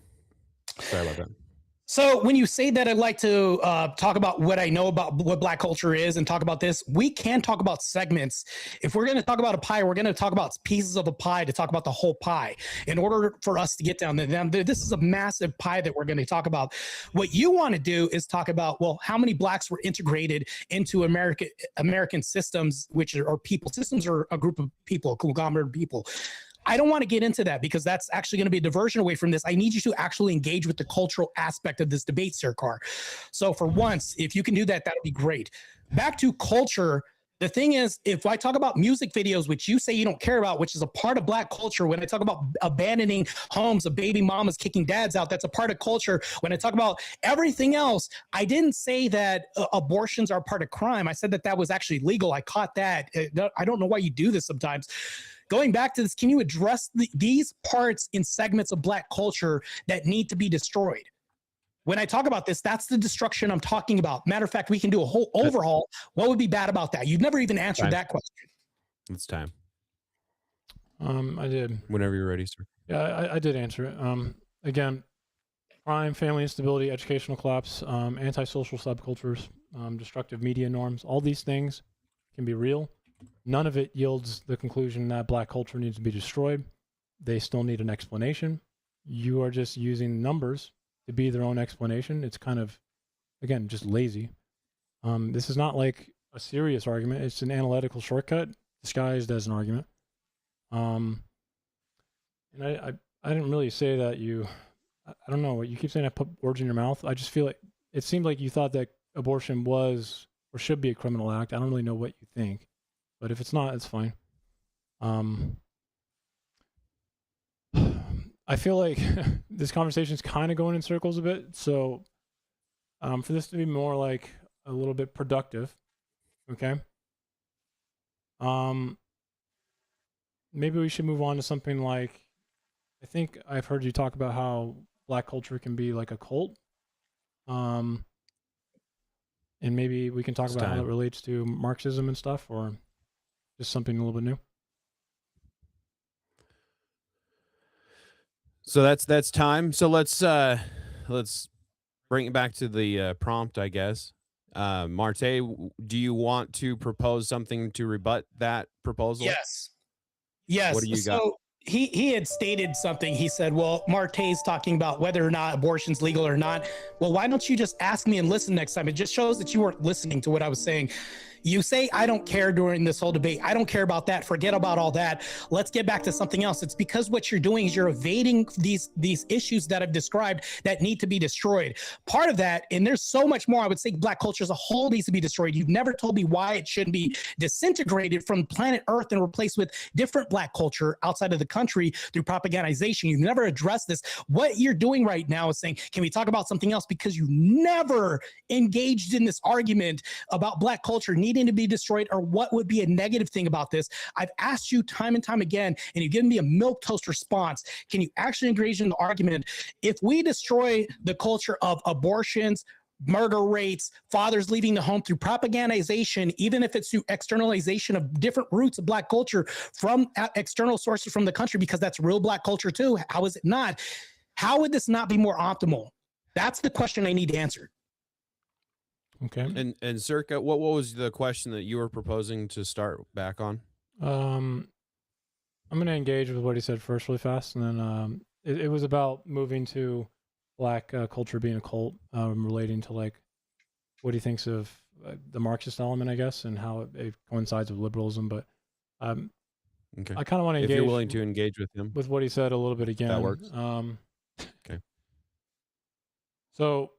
Sorry about that. So when you say that I'd like to talk about what I know about what black culture is and talk about this, we can talk about segments. If we're going to talk about a pie, we're going to talk about pieces of the pie to talk about the whole pie. In order for us to get down to them, this is a massive pie that we're going to talk about. What you want to do is talk about, well, how many blacks were integrated into American systems, which are people. Systems are a group of people, a conglomerate of people. I don't want to get into that because that's actually going to be a diversion away from this. I need you to actually engage with the cultural aspect of this debate, Searkar. So for once, if you can do that, that'll be great. Back to culture. The thing is, if I talk about music videos, which you say you don't care about, which is a part of black culture, when I talk about abandoning homes of baby mamas kicking dads out, that's a part of culture. When I talk about everything else, I didn't say that abortions are part of crime. I said that that was actually legal. I caught that. I don't know why you do this sometimes. Going back to this, can you address these parts in segments of black culture that need to be destroyed? When I talk about this, that's the destruction I'm talking about. Matter of fact, we can do a whole overhaul. What would be bad about that? You've never even answered that question. It's time. I did. Whenever you're ready, sir. Yeah, I did answer it. Again, crime, family instability, educational collapse, antisocial subcultures, destructive media norms, all these things can be real. None of it yields the conclusion that black culture needs to be destroyed. They still need an explanation. You are just using numbers to be their own explanation. It's kind of, again, just lazy. This is not like a serious argument. It's an analytical shortcut disguised as an argument. And I didn't really say that I don't know what you keep saying. I put words in your mouth. I just feel like it seemed like you thought that abortion was or should be a criminal act. I don't really know what you think. But if it's not, it's fine. I feel like this conversation is kind of going in circles a bit. So for this to be more like a little bit productive, okay? Maybe we should move on to something like, I think I've heard you talk about how black culture can be like a cult. And maybe we can talk about how it relates to Marxism and stuff, or just something a little bit new. So that's time. So let's bring it back to the prompt, I guess. Martae, do you want to propose something to rebut that proposal? Yes. What do you got? He had stated something. He said, well, Martae's talking about whether or not abortion's legal or not. Well, why don't you just ask me and listen next time? It just shows that you weren't listening to what I was saying. You say, I don't care during this whole debate. I don't care about that. Forget about all that. Let's get back to something else. It's because what you're doing is you're evading these issues that I've described that need to be destroyed. Part of that, and there's so much more, I would say black culture as a whole needs to be destroyed. You've never told me why it shouldn't be disintegrated from planet Earth and replaced with different black culture outside of the country through propagandization. You've never addressed this. What you're doing right now is saying, can we talk about something else? Because you never engaged in this argument about black culture needing to be destroyed, or what would be a negative thing about this. I've asked you time and time again, and you've given me a milquetoast response. Can you actually engage in the argument? If we destroy the culture of abortions, murder rates, fathers leaving the home through propagandization, even if it's through externalization of different roots of black culture from external sources from the country, because that's real black culture too. How is it not? How would this not be more optimal? That's the question I need answered. Okay. And Circa, what was the question that you were proposing to start back on? I'm going to engage with what he said first really fast. And then it was about moving to black culture being a cult, relating to like what he thinks of the Marxist element, I guess, and how it coincides with liberalism. But Okay. I kind of want to engage. If you're willing to engage with him, with what he said a little bit again. that works. Okay. So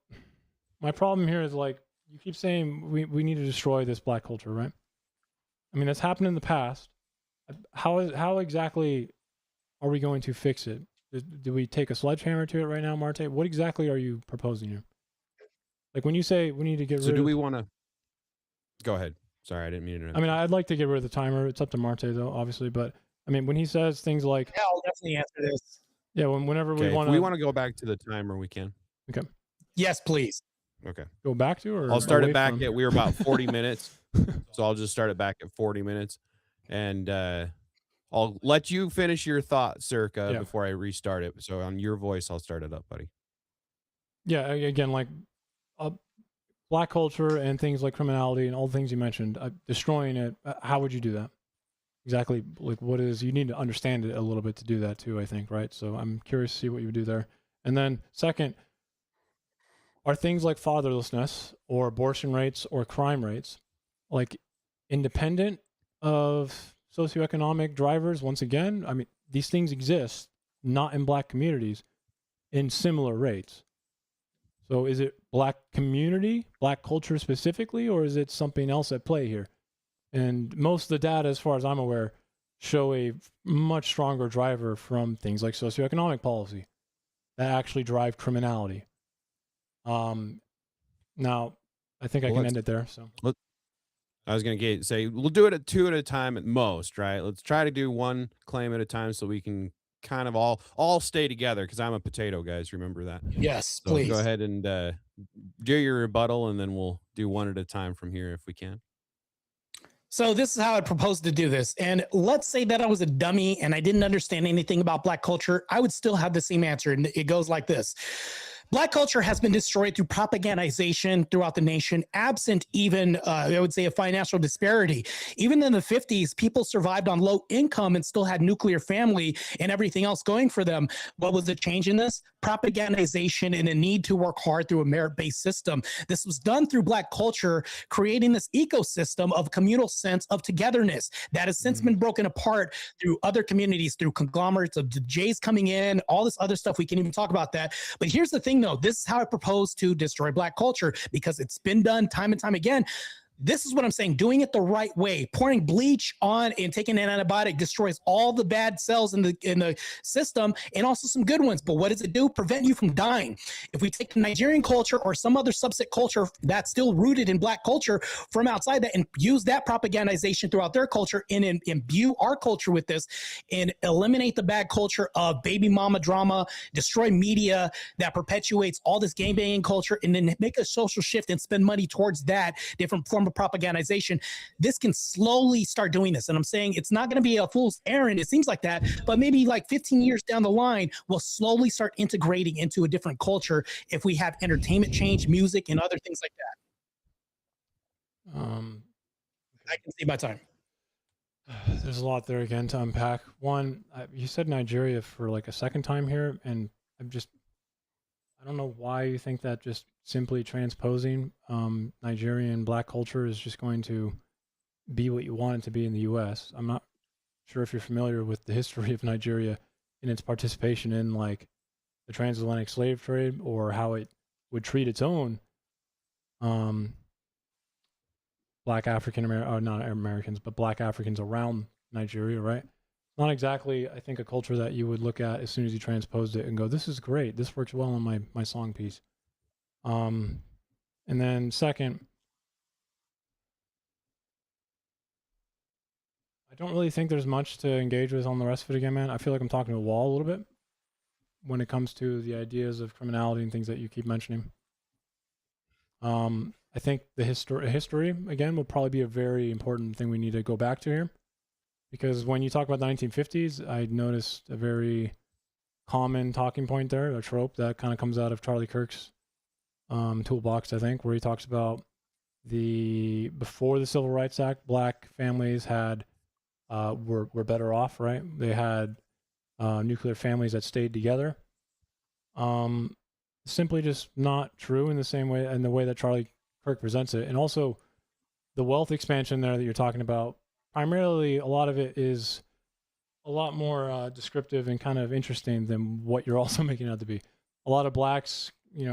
my problem here is like you keep saying we need to destroy this black culture, right? I mean, that's happened in the past. How exactly are we going to fix it? Do we take a sledgehammer to it right now, Martae? What exactly are you proposing here? Like when you say we need to get rid of... So do we want to... Go ahead. Sorry, I didn't mean to interrupt. I mean, I'd like to get rid of the timer. It's up to Martae, though, obviously. But, I mean, when he says things like... Yeah, I'll definitely answer this. Yeah, whenever Okay, we want to... If we want to go back to the timer, we can. Okay. Yes, please. Okay. Go back to or... I'll start it away back from? at... We were about 40 minutes. So I'll just start it back at 40 minutes. And I'll let you finish your thought, Circa, before I restart it. So on your voice, I'll start it up, buddy. Yeah, again, like... black culture and things like criminality and all the things you mentioned, destroying it, how would you do that? Exactly, like what is, you need to understand it a little bit to do that too, I think, right? So I'm curious to see what you would do there. And then second, are things like fatherlessness or abortion rates or crime rates like independent of socioeconomic drivers? Once again, I mean, these things exist, not in black communities, in similar rates. So is it black community, black culture specifically, or is it something else at play here? And most of the data, as far as I'm aware, show a much stronger driver from things like socioeconomic policy that actually drive criminality. Now, I think I can end it there. So I was going to say, we'll do it at 2 at a time at most, right? Let's try to do one claim at a time so we can kind of all stay together, because I'm a potato, guys. Remember that. Yes, so please. Go ahead and do your rebuttal, and then we'll do one at a time from here if we can. So this is how I propose to do this. And let's say that I was a dummy and I didn't understand anything about black culture. I would still have the same answer. And it goes like this. Black culture has been destroyed through propagandization throughout the nation, absent even, I would say, a financial disparity. Even in the 50s, people survived on low income and still had nuclear family and everything else going for them. What was the change in this? Propagandization and a need to work hard through a merit-based system. This was done through black culture, creating this ecosystem of communal sense of togetherness that has since been broken apart through other communities, through conglomerates of the Jays coming in, all this other stuff. We can even talk about that. But here's the thing, though. This is how I propose to destroy black culture, because it's been done time and time again. This is what I'm saying, doing it the right way. Pouring bleach on and taking an antibiotic destroys all the bad cells in the system, and also some good ones. But what does it do? Prevent you from dying. If we take Nigerian culture or some other subset culture that's still rooted in black culture from outside that and use that propagandization throughout their culture and imbue our culture with this and eliminate the bad culture of baby mama drama, destroy media that perpetuates all this gangbanging culture, and then make a social shift and spend money towards that different form of propagandization, this can slowly start doing this. And I'm saying it's not going to be a fool's errand. It seems like that, but maybe like 15 years down the line, we'll slowly start integrating into a different culture if we have entertainment change, music, and other things like that. I can see my time. There's a lot there again to unpack. One, you said Nigeria for like a second time here, and I don't know why you think that just simply transposing Nigerian black culture is just going to be what you want it to be in the U.S. I'm not sure if you're familiar with the history of Nigeria and its participation in like the transatlantic slave trade, or how it would treat its own black African not Americans, but black Africans around Nigeria, right? Not exactly, I think, a culture that you would look at as soon as you transposed it and go, this is great. This works well on my song piece. And then second, I don't really think there's much to engage with on the rest of it again, man. I feel like I'm talking to a wall a little bit when it comes to the ideas of criminality and things that you keep mentioning. I think the history, again, will probably be a very important thing we need to go back to here. Because when you talk about the 1950s, I noticed a very common talking point there, a trope that kind of comes out of Charlie Kirk's toolbox, I think, where he talks about before the Civil Rights Act, black families had were better off, right? They had nuclear families that stayed together. Simply just not true in the same way, in the way that Charlie Kirk presents it. And also the wealth expansion there that you're talking about, primarily a lot of it is a lot more descriptive and kind of interesting than what you're also making it out to be. A lot of blacks,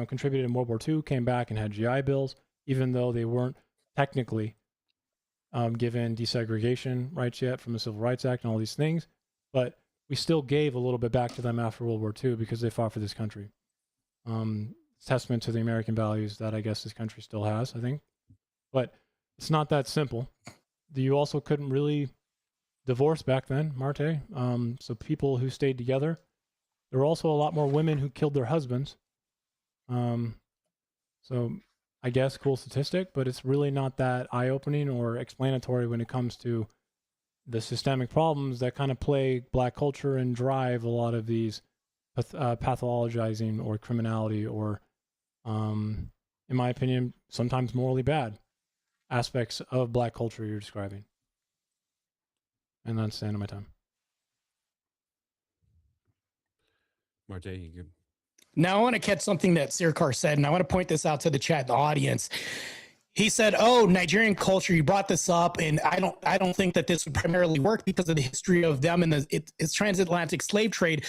contributed in World War II, came back and had GI Bills, even though they weren't technically given desegregation rights yet from the Civil Rights Act and all these things. But we still gave a little bit back to them after World War II because they fought for this country. It's testament to the American values that I guess this country still has, I think. But it's not that simple. You also couldn't really divorce back then, Martae. So people who stayed together, there were also a lot more women who killed their husbands. So I guess cool statistic, but it's really not that eye-opening or explanatory when it comes to the systemic problems that kind of plague black culture and drive a lot of these pathologizing or criminality or, in my opinion, sometimes morally bad aspects of black culture you're describing. And that's the end of my time. Martae, you good? Now I want to catch something that Searkar said, and I want to point this out to the chat, the audience. He said, "Oh, Nigerian culture. You brought this up, and I don't think that this would primarily work because of the history of them and its transatlantic slave trade."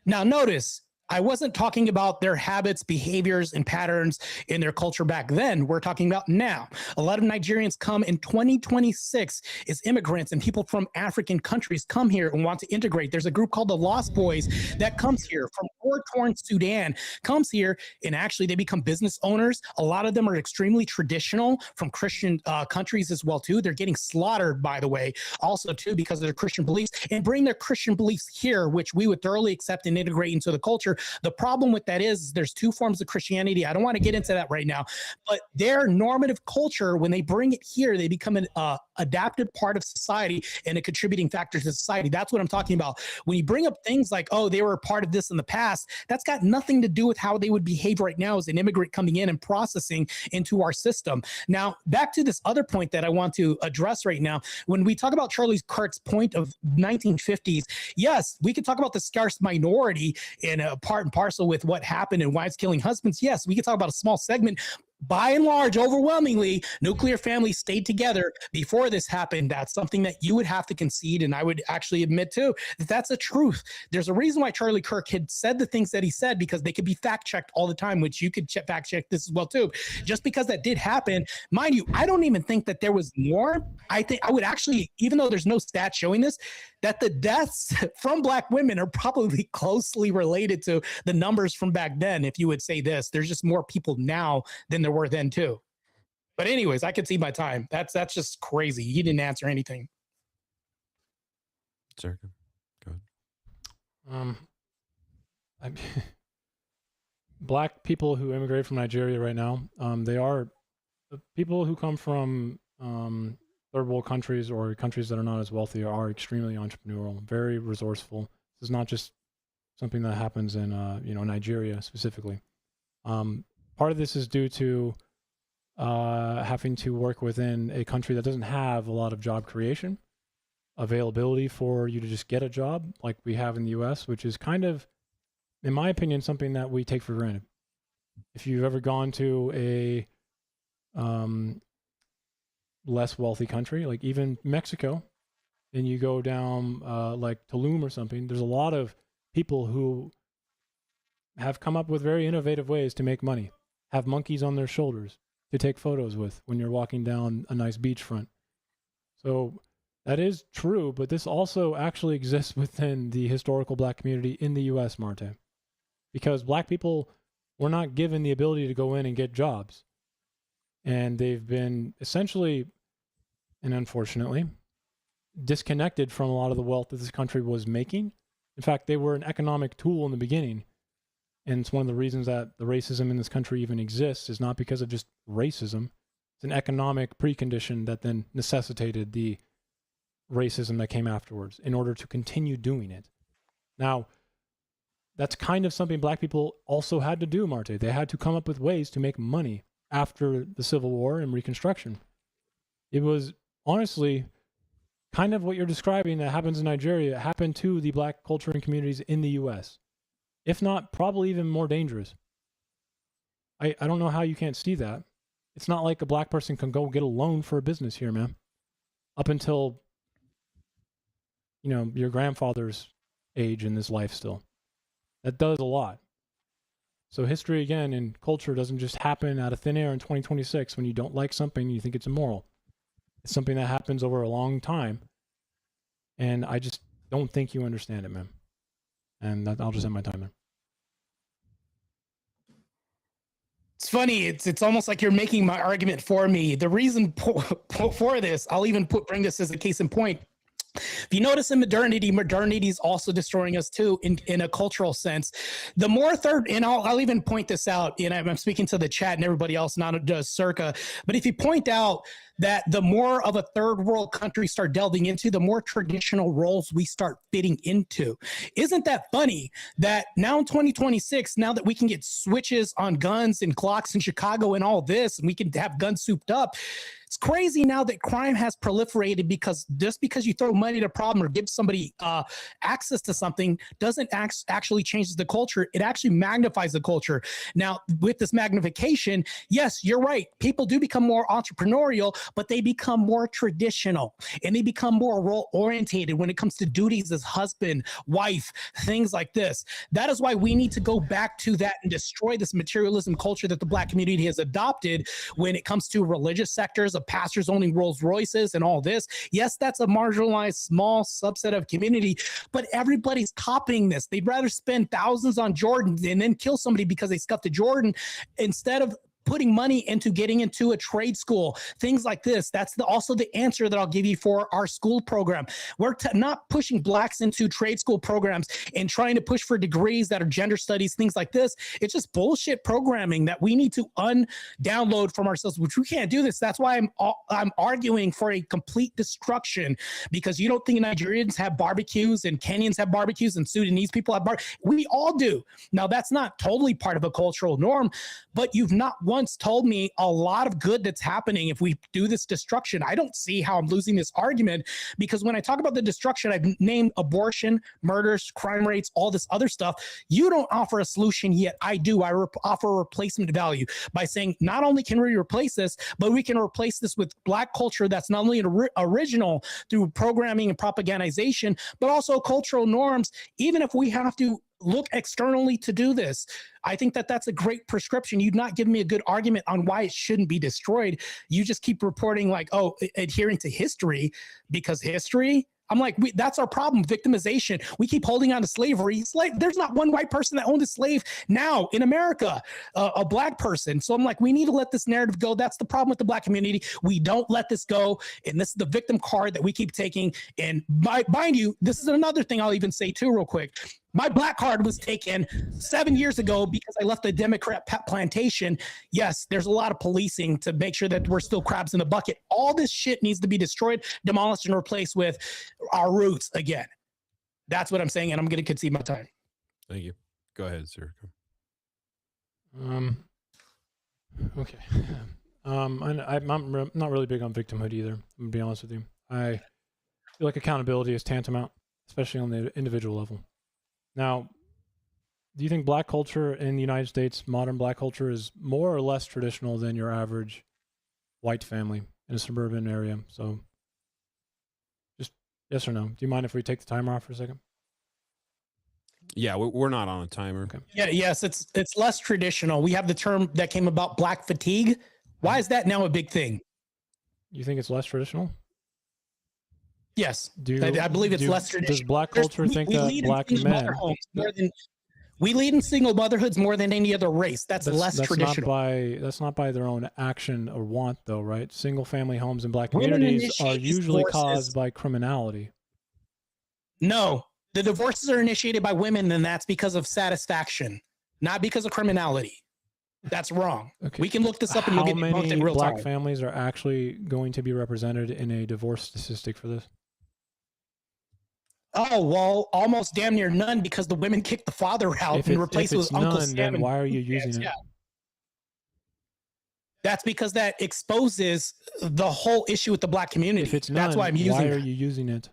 Now, notice I wasn't talking about their habits, behaviors, and patterns in their culture back then. We're talking about now. A lot of Nigerians come in 2026 as immigrants, and people from African countries come here and want to integrate. There's a group called the Lost Boys that comes here from war-torn Sudan, comes here, and actually they become business owners. A lot of them are extremely traditional from Christian countries as well, too. They're getting slaughtered, by the way, also, too, because of their Christian beliefs, and bring their Christian beliefs here, which we would thoroughly accept and integrate into the culture. The problem with that is there's two forms of Christianity. I don't want to get into that right now, but their normative culture, when they bring it here, they become an adaptive part of society and a contributing factor to society. That's what I'm talking about. When you bring up things like, oh, they were a part of this in the past, that's got nothing to do with how they would behave right now as an immigrant coming in and processing into our system. Now, back to this other point that I want to address right now. When we talk about Charlie Kirk's point of 1950s, yes, we could talk about the scarce minority in a part and parcel with what happened and wives killing husbands. Yes, we could talk about a small segment. By and large, overwhelmingly, nuclear families stayed together before this happened. That's something that you would have to concede, and I would actually admit too that that's a truth. There's a reason why Charlie Kirk had said the things that he said, because they could be fact checked all the time, which you could fact check this as well too. Just because that did happen, mind you, I don't even think that there was more. I think I would actually, even though there's no stats showing this, that the deaths from black women are probably closely related to the numbers from back then. If you would say this, there's just more people now than there were then too. But anyways, I could see my time. That's just crazy. He didn't answer anything. Searkar, go ahead. Black people who immigrate from Nigeria right now, they are people who come from third world countries or countries that are not as wealthy are extremely entrepreneurial, very resourceful. This is not just something that happens in Nigeria specifically. Part of this is due to having to work within a country that doesn't have a lot of job creation, availability for you to just get a job like we have in the US, which is kind of, in my opinion, something that we take for granted. If you've ever gone to a less wealthy country, like even Mexico, and you go down like Tulum or something, there's a lot of people who have come up with very innovative ways to make money, have monkeys on their shoulders to take photos with when you're walking down a nice beachfront. So that is true, but this also actually exists within the historical black community in the US, Martae, because black people were not given the ability to go in and get jobs. And they've been essentially, and unfortunately, disconnected from a lot of the wealth that this country was making. In fact, they were an economic tool in the beginning. And it's one of the reasons that the racism in this country even exists is not because of just racism. It's an economic precondition that then necessitated the racism that came afterwards in order to continue doing it. Now, that's kind of something black people also had to do, Martae. They had to come up with ways to make money after the Civil War and Reconstruction. It was honestly kind of what you're describing that happens in Nigeria happened to the black culture and communities in the U.S., if not probably even more dangerous. I don't know how you can't see that. It's not like a black person can go get a loan for a business here, man. Up until, your grandfather's age in this life still. That does a lot. So history, again, and culture doesn't just happen out of thin air in 2026 when you don't like something and you think it's immoral. It's something that happens over a long time. And I just don't think you understand it, man. And I'll just end my time there. It's funny. It's almost like you're making my argument for me. The reason for this, I'll even bring this as a case in point. If you notice in modernity is also destroying us too in a cultural sense. The more and I'll even point this out, and I'm speaking to the chat and everybody else, not just Searkar, but if you point out that the more of a third world country start delving into, the more traditional roles we start fitting into. Isn't that funny that now in 2026, now that we can get switches on guns and Glocks in Chicago and all this, and we can have guns souped up, it's crazy now that crime has proliferated because just because you throw money at a problem or give somebody access to something doesn't actually change the culture. It actually magnifies the culture. Now, with this magnification, yes, you're right. People do become more entrepreneurial, but they become more traditional and they become more role orientated when it comes to duties as husband, wife, things like this. That is why we need to go back to that and destroy this materialism culture that the black community has adopted when it comes to religious sectors, of pastors owning Rolls Royces and all this. Yes, that's a marginalized small subset of community, but everybody's copying this. They'd rather spend thousands on Jordan and then kill somebody because they scuffed a Jordan instead of putting money into getting into a trade school, things like this. That's also the answer that I'll give you for our school program. We're not pushing blacks into trade school programs and trying to push for degrees that are gender studies, things like this. It's just bullshit programming that we need to download from ourselves, which we can't do this. That's why I'm arguing for a complete destruction, because you don't think Nigerians have barbecues and Kenyans have barbecues and Sudanese people have barbecues. We all do. Now, that's not totally part of a cultural norm, but you've not once told me a lot of good that's happening if we do this destruction. I don't see how I'm losing this argument, because when I talk about the destruction, I've named abortion, murders, crime rates, all this other stuff. You don't offer a solution yet. I do. I offer a replacement value by saying not only can we replace this, but we can replace this with black culture that's not only original through programming and propagandization, but also cultural norms, even if we have to look externally to do this. I think that that's a great prescription. You'd not give me a good argument on why it shouldn't be destroyed. You just keep reporting like, oh, adhering to history, because history, I'm like, that's our problem, victimization. We keep holding on to slavery. There's not one white person that owned a slave now in America, a black person. So I'm like, we need to let this narrative go. That's the problem with the black community. We don't let this go. And this is the victim card that we keep taking. And mind you, this is another thing I'll even say too real quick. My black card was taken 7 years ago because I left a Democrat plantation. Yes, there's a lot of policing to make sure that we're still crabs in the bucket. All this shit needs to be destroyed, demolished, and replaced with our roots again. That's what I'm saying, and I'm going to concede my time. Thank you. Go ahead, sir. Okay. I'm not really big on victimhood either. I'm going to be honest with you. I feel like accountability is tantamount, especially on the individual level. Now, do you think black culture in the United States, modern black culture, is more or less traditional than your average white family in a suburban area? So just yes or no. Do you mind if we take the timer off for a second? Yeah, we're not on a timer. Okay. Yeah, yes, it's less traditional. We have the term that came about, black fatigue. Why is that now a big thing? You think it's less traditional? Yes, I believe it's less traditional. Does black culture think that black men... We lead in single motherhoods more than any other race. That's less traditional. That's not by their own action or want, though, right? Single family homes in black communities are usually caused by criminality. No, the divorces are initiated by women, and that's because of satisfaction, not because of criminality. That's wrong. Okay. We can look this up and you'll get debunked in real time. How many black families are actually going to be represented in a divorce statistic for this? Oh, well, almost damn near none, because the women kicked the father out and replaced it with Uncle Sam. Then why are you using it? That's because that exposes the whole issue with the black community. If it's none, that's why I'm using why that. are you using it?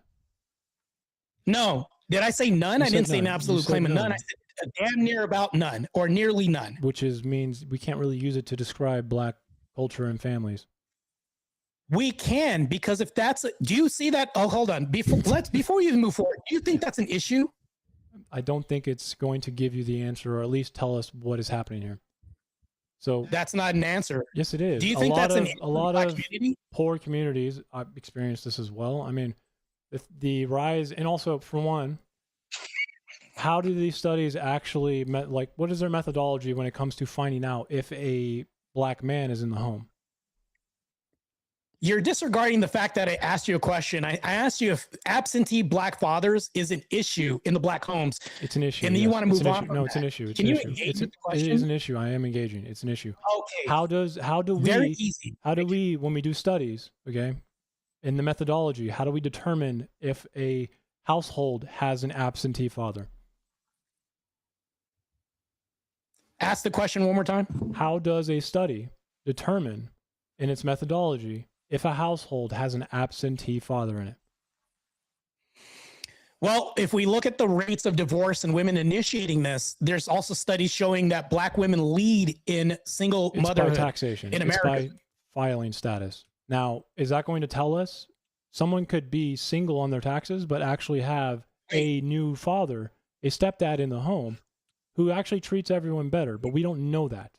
No, did I say none? You I didn't said say an none. You absolute said claim of none. none. I said a damn near about none or nearly none. Which means we can't really use it to describe black culture and families. We can, because if that's, do you see that? Oh, hold on. Before we even move forward, do you think that's an issue? I don't think it's going to give you the answer, or at least tell us what is happening here. So that's not an answer. Yes, it is. Do you think that's a lot of poor communities? I've experienced this as well. I mean, the rise, and also for one, how do these studies actually what is their methodology when it comes to finding out if a black man is in the home? You're disregarding the fact that I asked you a question. I asked you if absentee black fathers is an issue in the black homes. It's an issue. And then you want to move on. No, it's an issue. Can you engage with the question? It is an issue. I am engaging. It's an issue. Okay. How do we, when we do studies, okay, in the methodology, how do we determine if a household has an absentee father? Ask the question one more time. How does a study determine in its methodology if a household has an absentee father in it? Well, if we look at the rates of divorce and women initiating this, there's also studies showing that black women lead in single motherhood. By taxation. In America. It's by filing status. Now, is that going to tell us someone could be single on their taxes, but actually have a new father, a stepdad in the home, who actually treats everyone better? But we don't know that.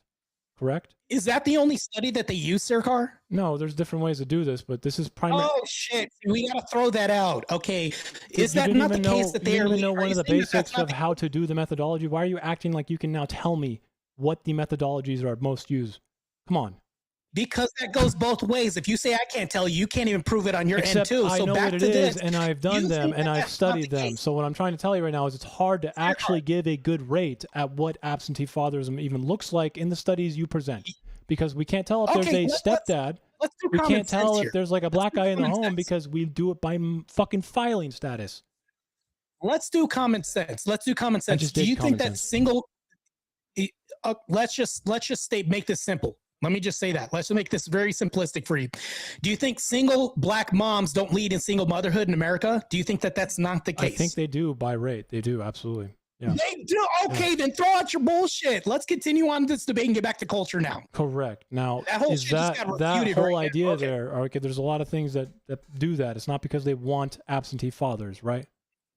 Correct? Is that the only study that they use, Searkar? No, there's different ways to do this, but this is primary. Oh shit! We gotta throw that out. Okay, is You that didn't not the even case that they you are? didn't even know one of the basics of the how to do the methodology? Why are you acting like you can now tell me what the methodologies are most used? Come on. Because that goes both ways. If you say I can't tell you, you can't even prove it on your end too. I So know back what to it is, this. and I've done them, and I've studied them. So what I'm trying to tell you right now is it's hard to actually give a good rate at what absentee fatherism even looks like in the studies you present, because we can't tell if there's a stepdad. We can't tell if there's like a black guy in the home because we do it by fucking filing status. Let's do common sense. Let's do common sense. Do you think that single? Let's just make this simple. Let me just say that. Let's make this very simplistic for you. Do you think single black moms don't lead in single motherhood in America? Do you think that that's not the case? I think they do by rate. They do, absolutely. Yeah. They do? Okay, then throw out your bullshit. Let's continue on this debate and get back to culture now. Correct. Now, that whole, that whole idea there, okay, there's a lot of things that do that. It's not because they want absentee fathers, right?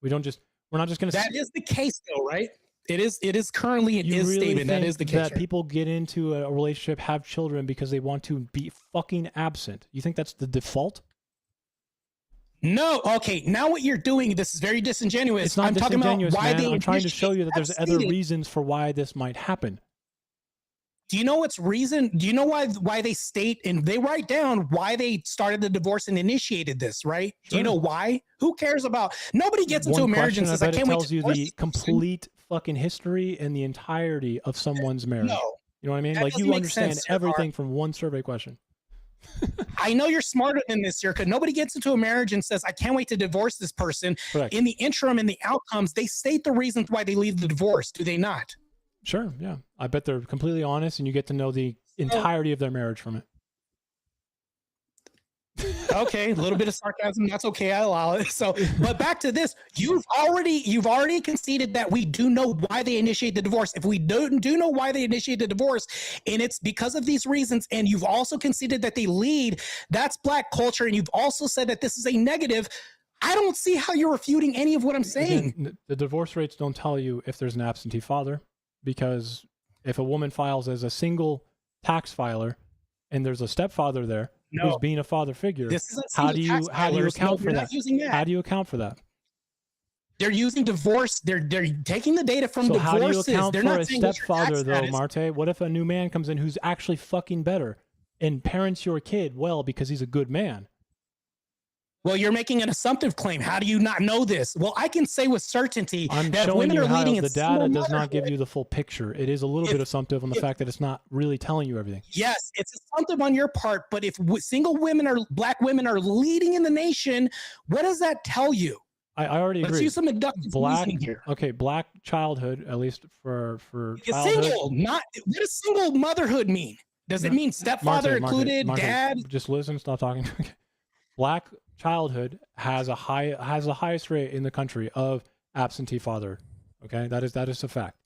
We're not just going to... That is the case, though, right? It is currently an statement. That is the case. That people get into a relationship, have children because they want to be fucking absent. You think that's the default? No. Okay. Now what you're doing, this is very disingenuous. It's not disingenuous, talking about why I'm trying to show you that there's other reasons for why this might happen. Do you know what's reason? Do you know why they state and they write down why they started the divorce and initiated this, right? Sure. Do you know why? Who cares about? Nobody gets into a marriage and says, I can't wait to divorce. It tells you the complete fucking history and the entirety of someone's marriage. No. You know what I mean? Like, you understand everything from one survey question. I know you're smarter than this, Searkar. Nobody gets into a marriage and says, I can't wait to divorce this person. Correct. In the interim and the outcomes, they state the reasons why they leave the divorce, do they not? Sure, yeah. I bet they're completely honest, and you get to know the entirety of their marriage from it. Okay, a little bit of sarcasm. That's okay. I allow it. So, but back to this, you've already conceded that we do know why they initiate the divorce. If we do know why they initiate the divorce, and it's because of these reasons, and you've also conceded that they lead, that's black culture, and you've also said that this is a negative. I don't see how you're refuting any of what I'm saying. Again, the divorce rates don't tell you if there's an absentee father, because if a woman files as a single tax filer and there's a stepfather there, who's being a father figure, how do you account for that? How do you account for that? They're using divorce. They're taking the data from divorces. How do you account for a stepfather though, Martae? What if a new man comes in who's actually fucking better and parents your kid well because he's a good man? Well, you're making an assumptive claim. How do you not know this? Well, I can say with certainty that women are leading in the data does not give you the full picture. It is a little bit assumptive on the fact that it's not really telling you everything. Yes, it's assumptive on your part, but if single women or black women are leading in the nation, what does that tell you? I already agree. Let's use some inductive reasoning here. Okay, black childhood, at least for childhood. Single, what does single motherhood mean? Does it mean stepfather included, Martae, dad? just listen, stop talking. Black childhood has the highest rate in the country of absentee father. Okay, that is a fact.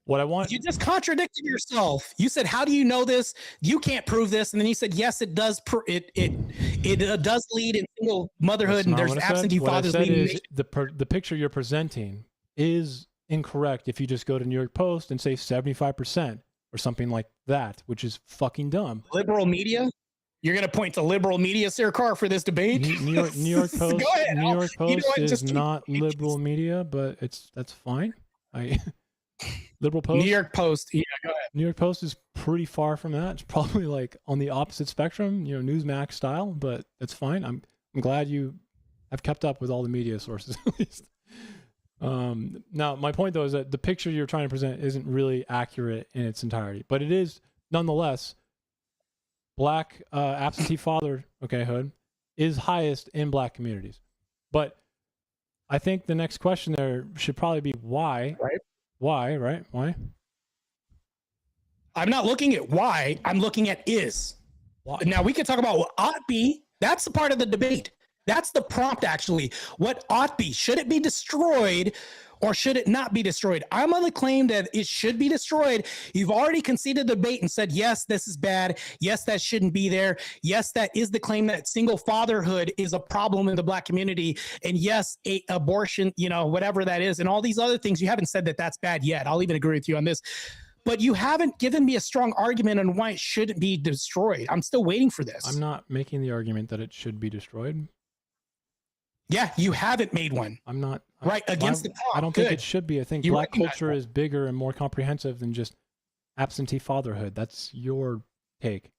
What I want. You just contradicted yourself. You said, "How do you know this? You can't prove this," and then you said, "Yes, it does. It does lead in single motherhood, and there's absentee fathers leading." The picture you're presenting is incorrect. If you just go to New York Post and say 75% or something like that, which is fucking dumb. Liberal media. You're going to point to liberal media, Searkar, for this debate? New York Post. Go ahead. New York Post is keep not going. liberal media, but that's fine. Liberal Post. New York Post. Yeah, go ahead. New York Post is pretty far from that. It's probably like on the opposite spectrum, Newsmax style, but that's fine. I'm glad you have kept up with all the media sources at least. Now, my point though is that the picture you're trying to present isn't really accurate in its entirety, but it is nonetheless. Black absentee fatherhood is highest in Black communities, but I think the next question there should probably be why. Right. Why? Right? Why? I'm not looking at why. I'm looking at is. Why? Now we can talk about what ought be. That's the part of the debate. That's the prompt, actually. What ought be? Should it be destroyed or should it not be destroyed? I'm on the claim that it should be destroyed. You've already conceded the debate and said, yes, this is bad. Yes, that shouldn't be there. Yes, that is the claim that single fatherhood is a problem in the Black community. And yes, abortion, whatever that is, and all these other things. You haven't said that that's bad yet. I'll even agree with you on this. But you haven't given me a strong argument on why it shouldn't be destroyed. I'm still waiting for this. I'm not making the argument that it should be destroyed. Yeah, you haven't made one. I'm not. Right, against the prompt. I don't think it should be. I think You Black recognize culture that. is bigger and more comprehensive than just absentee fatherhood. That's your take.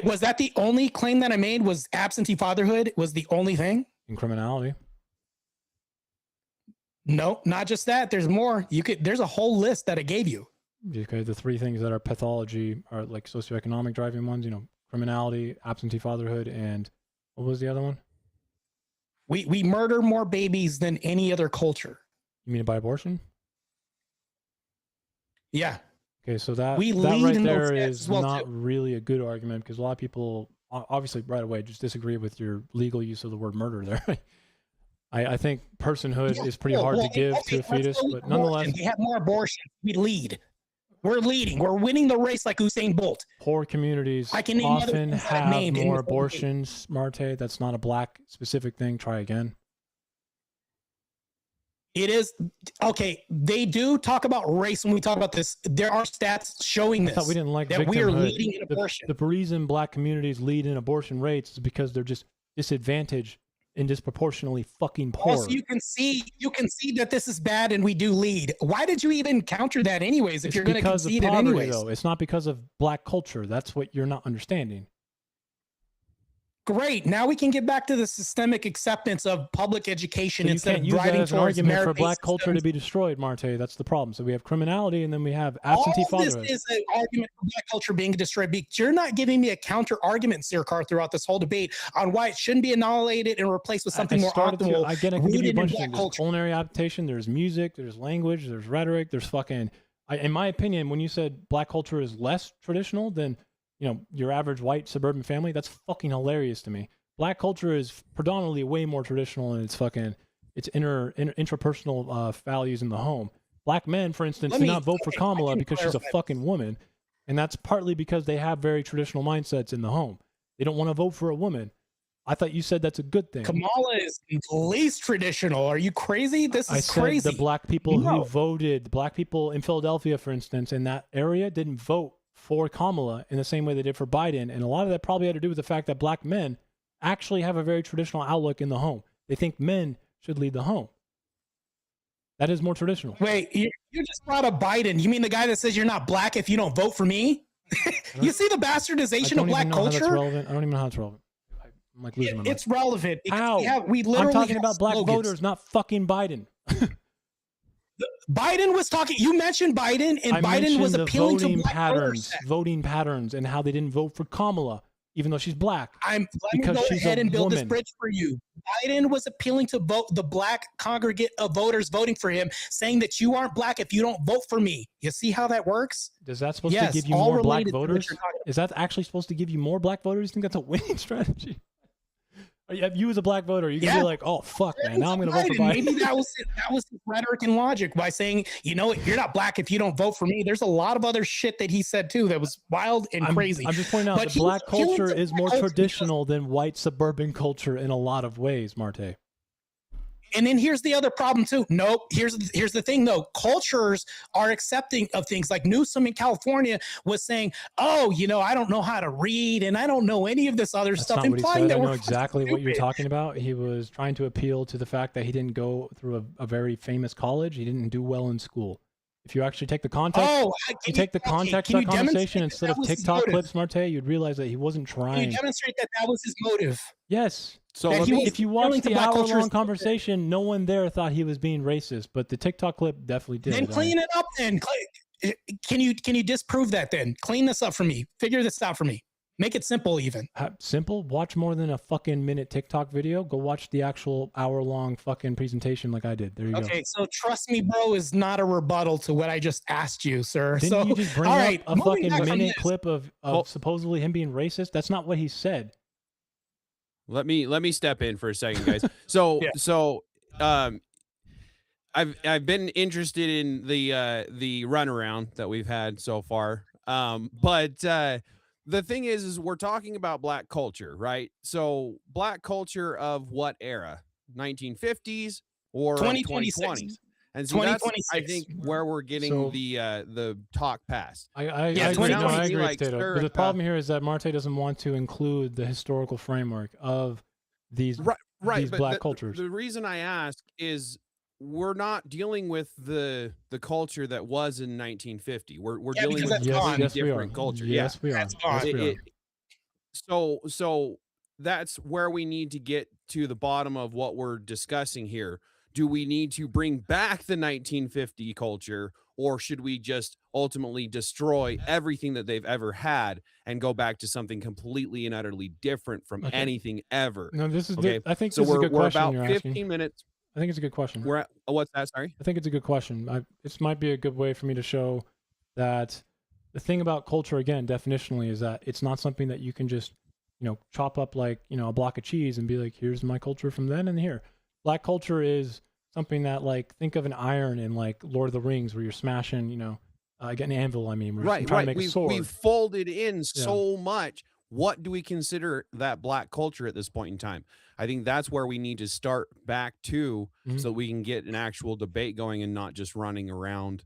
Was that the only claim that I made? Was absentee fatherhood was the only thing? In criminality. No, not just that. There's more. There's a whole list that I gave you. Okay, the three things that are pathology are like socioeconomic driving ones, criminality, absentee fatherhood, and what was the other one? We murder more babies than any other culture. You mean by abortion? Yeah. Okay, so that We that lead right in those there stats is as well, not too. really a good argument because a lot of people obviously right away just disagree with your legal use of the word murder there. I think personhood is pretty hard to give to a fetus, but nonetheless, we have more abortion. We lead. We're leading. We're winning the race like Usain Bolt. poor communities I can name other often things that I've have named in more this whole debate. abortions, Martae. That's not a Black specific thing. Try again. It is okay. They do talk about race when we talk about this. There are stats showing I this. thought we didn't like that we are victimhood. leading in abortion. The reason Black communities lead in abortion rates is because they're just disadvantaged and disproportionately fucking poor. Also, you can see that this is bad, and we do lead. Why did you even counter that, anyways? If It's you're going to because of concede it, poverty, anyways, though. It's not because of Black culture. That's what you're not understanding. great. Now we can get back to the systemic acceptance of public education So you instead can't of use that driving as an towards argument for merit-based Black culture to systems. be destroyed, Martae. That's the problem. So we have criminality, and then we have absentee All fatherhood. this is an argument for Black culture being destroyed. Because you're not giving me a counter argument, Searkar, throughout this whole debate on why it shouldn't be annihilated and replaced with something more optimal. I can give you a rooted in bunch of Black things. There's culture. culinary adaptation, there's music, there's language, there's rhetoric, there's fucking. In my opinion, when you said Black culture is less traditional than your average white suburban family, that's fucking hilarious to me. Black culture is predominantly way more traditional in its intrapersonal values in the home. Black men, for instance, do not vote for Kamala because she's a fucking woman, and that's partly because they have very traditional mindsets in the home. They don't want to vote for a woman. I thought you said that's a good thing. Kamala is least traditional. Are you crazy? This I is said crazy. the Black people No. who voted, the Black people in Philadelphia, for instance, in that area, didn't vote for Kamala in the same way they did for Biden, and a lot of that probably had to do with the fact that Black men actually have a very traditional outlook in the home. They think men should lead the home. That is more traditional. Wait, you just brought up Biden. You mean the guy that says you're not Black if you don't vote for me? You see the bastardization of Black I don't even culture? know how that's relevant. I'm like losing my mind. It's relevant. because How? we literally I'm talking have about Black slogans. voters, not fucking Biden. Biden was talking. You mentioned Biden, and I Biden was mentioned the appealing to voting Black patterns, voters. voting patterns, and how they didn't vote for Kamala. even though she's black. Let me Because go she's ahead a and build this woman. bridge for you. Biden was appealing to the black congregate of voters voting for him, saying that you aren't black if you don't vote for me. You see how that works? Is that supposed Yes, to give you all more black related to what voters? you're talking about. Is that actually supposed to give you more black voters? You think that's a winning strategy? If you as a black voter, you're gonna be like, "Oh fuck, man! Now I'm gonna vote for Biden." Maybe that was his rhetoric and logic by saying, you know, you're not black if you don't vote for me. There's a lot of other shit that he said too that was wild and crazy. I'm just pointing out But that black he was culture appealing to is more black culture traditional than white suburban culture in a lot of ways, Martae. And then here's the other problem too. Nope. Here's the thing though. Cultures are accepting of things. Like Newsom in California was saying, "Oh, you know, I don't know how to read, and I don't know any of this other That's stuff." not what he Implying said. that I we're know exactly what you're stupid. talking about. He was trying to appeal to the fact that he didn't go through a very famous college. He didn't do well in school. If you actually take the context, you take the context of that conversation instead of TikTok clips, Martae, you'd realize that he wasn't Can you trying. demonstrate that that was his motive? Yes. So That let he me, was If you appealing watch to the black culture hour-long is- conversation, no one there thought he was being racist, but the TikTok clip definitely did. Then clean it up. Then can you disprove that? Then clean this up for me. Figure this out for me. Make it simple, even. Simple. Watch more than a fucking minute TikTok video. Go watch the actual hour-long fucking presentation like I did. There you go. Okay, so trust me, bro, is not a rebuttal to what I just asked you, sir. Didn't so you just bring all up right, a moving fucking back from minute this. clip of supposedly him being racist? That's not what he said. let me step in for a second, guys. So I've been interested in the runaround that we've had so far. But the thing is we're talking about black culture, right? So black culture of what era? 1950s or 2026. 2020s? And so that's, I 2026. think, where we're getting So- the talk past. I Yeah, agree. No, I 2020, agree, like, Tato. sure, But the problem here is that Martae doesn't want to include the historical framework of these these but black cultures. The reason I ask is we're not dealing with the culture that was in 1950. We're Yeah, dealing because with that's a gone. completely Yes, we are. different culture. Yes, we are. That's gone. Yes, we are. So that's where we need to get to the bottom of what we're discussing here. Do we need to bring back the 1950 culture, or should we just ultimately destroy everything that they've ever had and go back to something completely and utterly different from Okay. anything ever? No, this is. Okay, I think so this is a we're good question about you're 15 asking. minutes. I think it's a good question. We're at what's that? Sorry. I think it's a good question. This might be a good way for me to show that the thing about culture, again, definitionally, is that it's not something that you can just, chop up like, a block of cheese and be like, here's my culture from then and here. Black culture is something that, like, think of an iron in, like, Lord of the Rings where you're smashing, get an anvil, where you're trying to make a sword. We've folded in so much. What do we consider that black culture at this point in time? I think that's where we need to start back to so we can get an actual debate going and not just running around.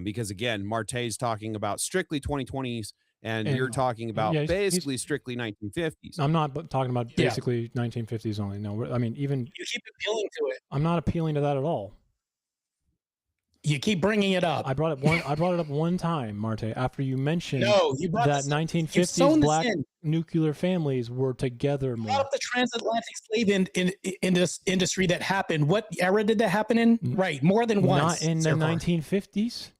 Because again, Martae's talking about strictly 2020s and you're talking about basically strictly 1950s. I'm not talking about basically 1950s only. No, I mean, even You keep appealing to it. I'm not appealing to that at all. You keep bringing it up. I brought it up one time, Martae, after you mentioned you brought that this- 1950s black in. nuclear families were together You more. brought up the transatlantic slave in this industry that happened. What era did that happen in? Right, more than once. Not in the Searkar. 1950s.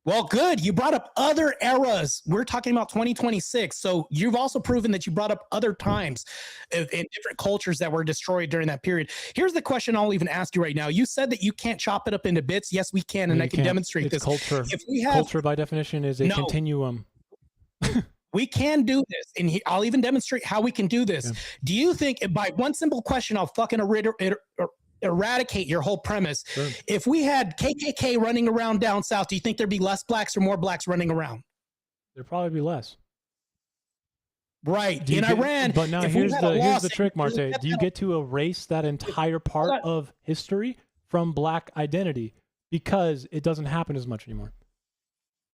Well, good. You brought up other eras. We're talking about 2026. So you've also proven that you brought up other times in different cultures that were destroyed during that period. Here's the question I'll even ask you right now. You said that you can't chop it up into bits. Yes, we can, and I can demonstrate It's this. culture. If we have, Culture, by definition, is a No. continuum. we can do this, and I'll even demonstrate how we can do this. Yeah. Do you think, by one simple question, I'll fucking eradicate your whole premise? Sure. If we had KKK running around down south, do you think there'd be less blacks or more blacks running around? There'd probably be less. Right. Do you In get- Iran, but now if we here's had a the law here's the saying trick, you Martae. get Do you that- get to erase that entire part of history from black identity because it doesn't happen as much anymore?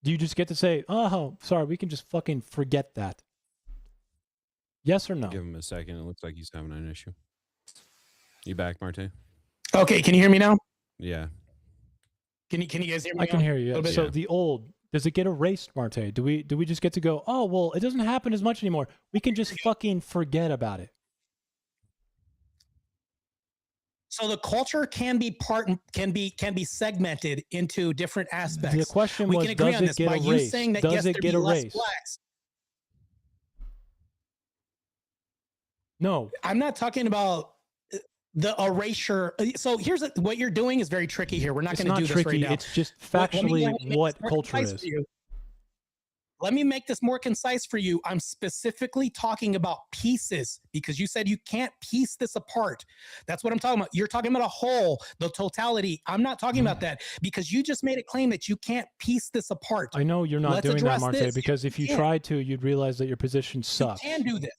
Do you just get to say, "Oh, sorry, we can just fucking forget that"? Yes or no? Give him a second. It looks like he's having an issue. You back, Martae? Okay, can you hear me now? Yeah. Can you guys hear me? I can now? hear you. Little bit? So Yeah. the old, does it get erased, Martae? Do we just get to go, "Oh, well, it doesn't happen as much anymore. We can just fucking forget about it"? So the culture can be segmented into different aspects. The question we was, can agree does on it this get by you erased? saying that Does yes, it there'd get be less erased? blacks. No, I'm not talking about the erasure. So here's what you're doing is very tricky here. We're not it's going to not do this right tricky. now. It's just Let me factually make what this more culture concise is. for you. Let me make this more concise for you. I'm specifically talking about pieces because you said you can't piece this apart. That's what I'm talking about. You're talking about a whole, the totality. I'm not talking about that because you just made a claim that you can't piece this apart. I know you're not Let's doing that, address Martae, this. because if you can't. tried to, you'd realize that your position You sucks. can do this.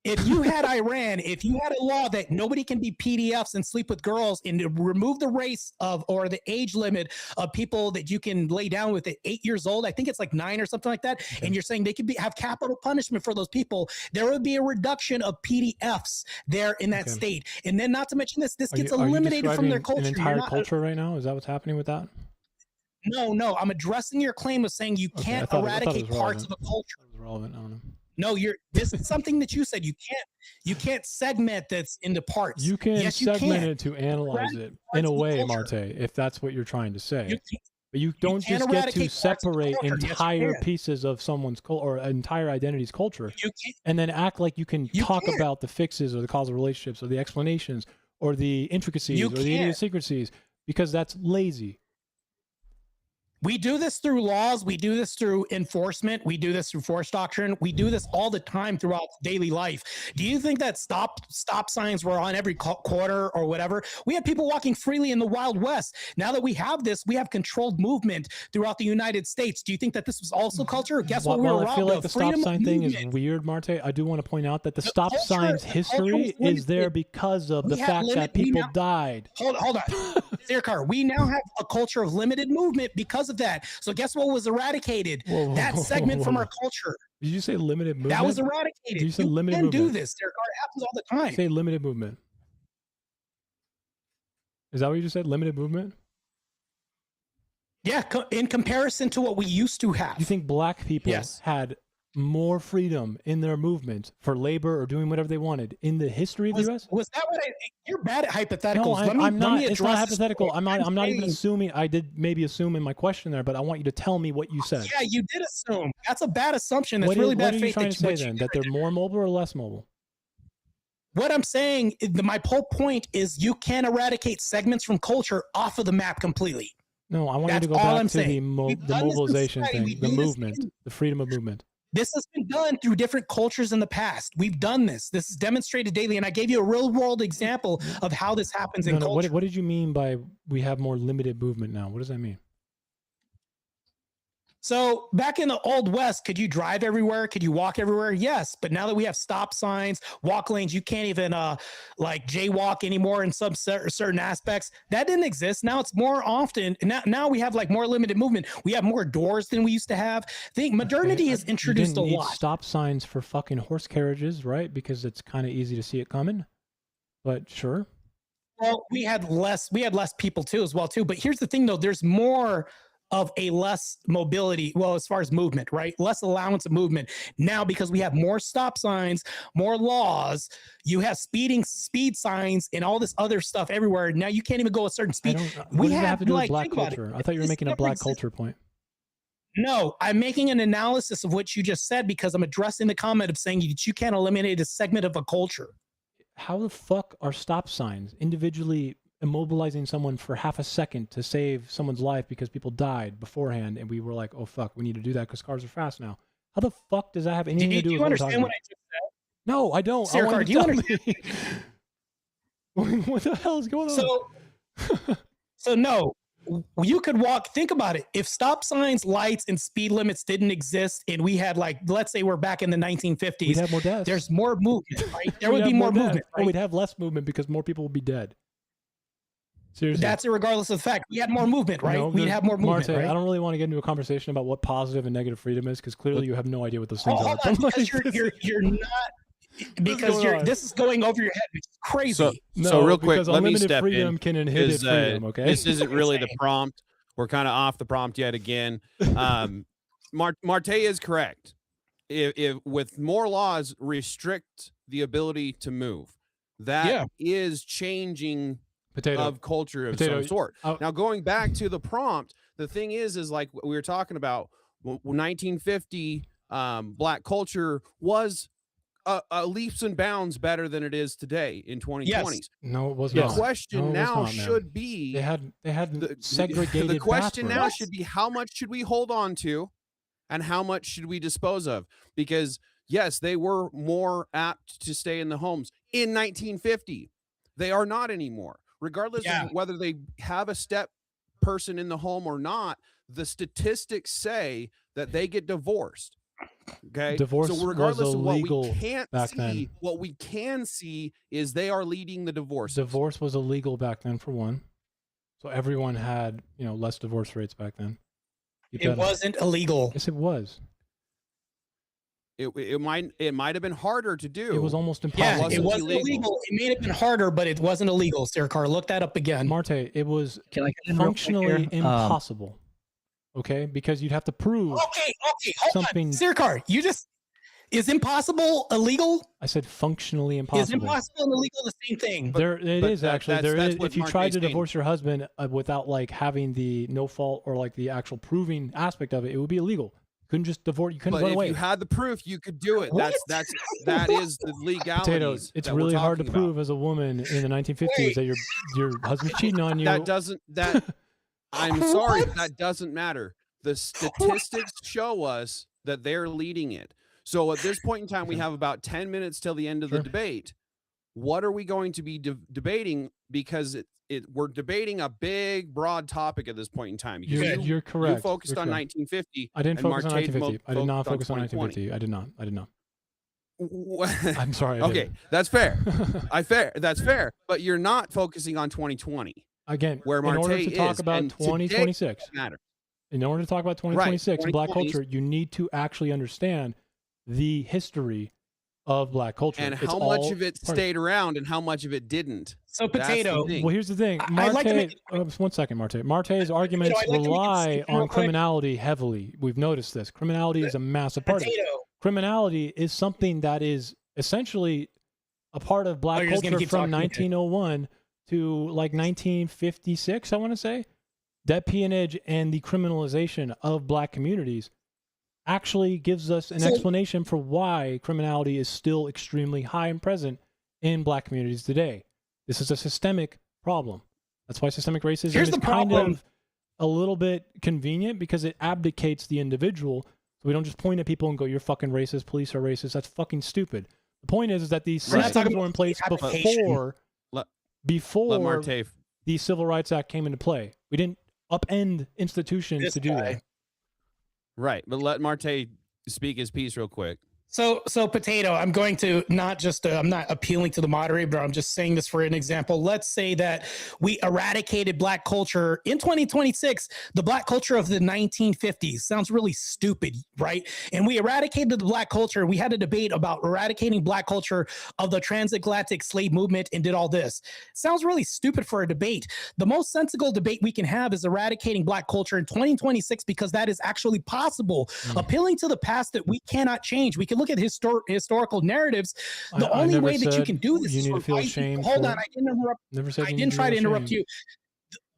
If you had Iran, if you had a law that nobody can be PDFs and sleep with girls and to remove the race of or the age limit of people that you can lay down with at 8 years old, I think it's like 9 or something like that, and you're saying they could have capital punishment for those people, there would be a reduction of PDFs there in that state. And then not to mention this gets eliminated from their culture. An entire culture right now? Is that what's happening with that? No, I'm addressing your claim of saying you can't eradicate parts of a culture. That was relevant. I don't know. No, this is something that you said. You can't segment that's into parts. You can yes, segment it to analyze it in a way, Martae, if that's what you're trying to say. But you don't just get to separate entire pieces of someone's or entire identity's culture and then act like you can talk about the fixes or the causal relationships or the explanations or the intricacies or the idiosyncrasies, because that's lazy. We do this through laws. We do this through enforcement. We do this through force doctrine. We do this all the time throughout daily life. Do you think that stop signs were on every quarter or whatever? We have people walking freely in the Wild West. Now that we have this, we have controlled movement throughout the United States. Do you think that this was also culture? Guess what? Well, I feel like the stop sign thing is weird, Martae. I do want to point out that the stop signs history is there because of the fact that people died. Hold on. Searkar, we now have a culture of limited movement because of that. So guess what was eradicated? That segment from our culture. Did you say limited movement? That was eradicated. Did you say limited movement? You can do this, Searkar. It happens all the time. Say limited movement. Is that what you just said? Limited movement? Yeah, in comparison to what we used to have. You think black people had more freedom in their movement for labor or doing whatever they wanted in the history of the U.S.? Was that what you're bad at hypotheticals. No, I'm not. It's not hypothetical. I'm not even assuming. I did maybe assume in my question there, but I want you to tell me what you said. Yeah, you did assume. That's a bad assumption. That's really bad faith. What are you trying to say then? That they're more mobile or less mobile? What I'm saying, my whole point is you can eradicate segments from culture off of the map completely. No, I want you to go back to the mobilization thing, the movement, the freedom of movement. This has been done through different cultures in the past. We've done this. This is demonstrated daily. And I gave you a real world example of how this happens in culture. What did you mean by we have more limited movement now? What does that mean? So back in the Old West, could you drive everywhere? Could you walk everywhere? Yes. But now that we have stop signs, walk lanes, you can't even like jaywalk anymore in some certain aspects. That didn't exist. Now it's more often. Now we have like more limited movement. We have more doors than we used to have. I think modernity has introduced a lot. Stop signs for fucking horse carriages, right? Because it's kind of easy to see it coming. But sure. Well, we had less people too as well too. But here's the thing though, there's more of a less mobility, well, as far as movement, right? Less allowance of movement now because we have more stop signs, more laws. You have speed signs and all this other stuff everywhere. Now you can't even go a certain speed. What does that have to do with black culture? I thought you were making a black culture point. No, I'm making an analysis of what you just said because I'm addressing the comment of saying that you can't eliminate a segment of a culture. How the fuck are stop signs individually immobilizing someone for half a second to save someone's life because people died beforehand and we were like, oh fuck, we need to do that because cars are fast now? How the fuck does that have anything to do with what we're talking about? I just said? No, I don't. Searkar, do you understand? What the hell is going on? So no, you could walk. Think about it. If stop signs, lights, and speed limits didn't exist, and we had like, let's say we're back in the 1950s, we'd have more deaths. There's more movement, right? There would be more movement. Right? Oh, we'd have less movement because more people would be dead. Seriously. That's regardless of the fact. We had more movement, right? No, we'd have more movement, Martae, right? I don't really want to get into a conversation about what positive and negative freedom is because clearly you have no idea what those things are. Because you're not. Because this is going over your head, which is crazy. So real quick, let me step freedom in. Can inhibit freedom, okay? This isn't really the prompt. We're kind of off the prompt yet again. Martae is correct. If with more laws restrict the ability to move, that is changing of culture of some sort. Now going back to the prompt, the thing is like we were talking about 1950 black culture was leaps and bounds better than it is today in 2020s. Yes. No, it was The not. question No, it was now not, man. should be They had the segregated the question now bathrooms. should be, how much should we hold on to and how much should we dispose of? Because yes, they were more apt to stay in the homes in 1950. They are not anymore. Regardless Yeah. of whether they have a step person in the home or not, the statistics say that they get divorced. Okay. Divorce so was regardless of what we illegal can't back see, then. what we can see is they are leading the divorce. Divorce was illegal back then, for one. So everyone had, less divorce rates back then. It wasn't illegal. Yes, it was. It might have been harder to do. It was almost Yeah, impossible. it wasn't illegal. It may have been harder, but it wasn't illegal. Searkar, look that up again. Martae, it was Can I get in real quick functionally here? impossible. Okay, because you'd have to prove Okay, hold something. on. Searkar, is impossible illegal? I said functionally Is impossible. impossible and illegal the same thing? There, it but is that- actually. that's- There that's is. what If you Martae's tried to saying. divorce your husband without having the no fault or the actual proving aspect of it, it would be illegal. You couldn't just divorce. You couldn't But run if away. you had the proof, you could do it. What? That is the legalities. Potatoes. It's that we're really hard to talking about. prove as a woman in the 1950s Wait. that your husband's cheating on you. I'm sorry, that doesn't matter. The statistics show us that they're leading it. So at this point in time, we have about 10 minutes till the end of the debate. What are we going to be debating? Because we're debating a big, broad topic at this point in time. Because You're correct. You focused You're on correct. 1950. I didn't and focus on Martae 1950. I did not focus on 2020. 1950. I did not. Wh- I'm sorry. I Okay, didn't. that's fair. That's fair. But you're not focusing on 2020. Again, Where in order Martae to talk is, about and today 2026, matter. in order to talk about 2026 and Black 2020s. culture, you need to actually understand the history of Black culture And It's how much all of it part stayed around and how much of it didn't. So That's the potato. thing. Well, here's the thing. I'd like to Martae, make- just 1 second, Martae. Martae's arguments I'd like to make a rely statement real on quick. criminality heavily. We've noticed this. Criminality is a massive part of it. Potato. Criminality is something that is essentially a part of Black you're just gonna culture keep from talking, okay. 1901 to 1956, I want to say. That peonage and the criminalization of Black communities actually gives us an explanation for why criminality is still extremely high and present in Black communities today. This is a systemic problem. That's why systemic racism Here's is the kind problem. of a little bit convenient because it abdicates the individual. So we don't just point at people and go, "You're fucking racist. Police are racist." That's fucking stupid. The point is that these We're not systems talking were in about place abdication. Let before Martae. the Civil Rights Act came into play. We didn't upend institutions This to do guy. that. Right, but let Martae speak his piece real quick. So potato, I'm going to not just, I'm not appealing to the moderator, but I'm just saying this for an example. Let's say that we eradicated Black culture in 2026, the Black culture of the 1950s. Sounds really stupid, right? And we eradicated the Black culture. We had a debate about eradicating Black culture of the transatlantic slave movement and did all this. Sounds really stupid for a debate. The most sensible debate we can have is eradicating Black culture in 2026 because that is actually possible. Appealing to the past that we cannot change. We can look at historical narratives. The I only never way that you said can do this you is need to feel revising- ashamed Hold for on, it. I didn't interrupt. Never said I you didn't need try to feel interrupt ashamed.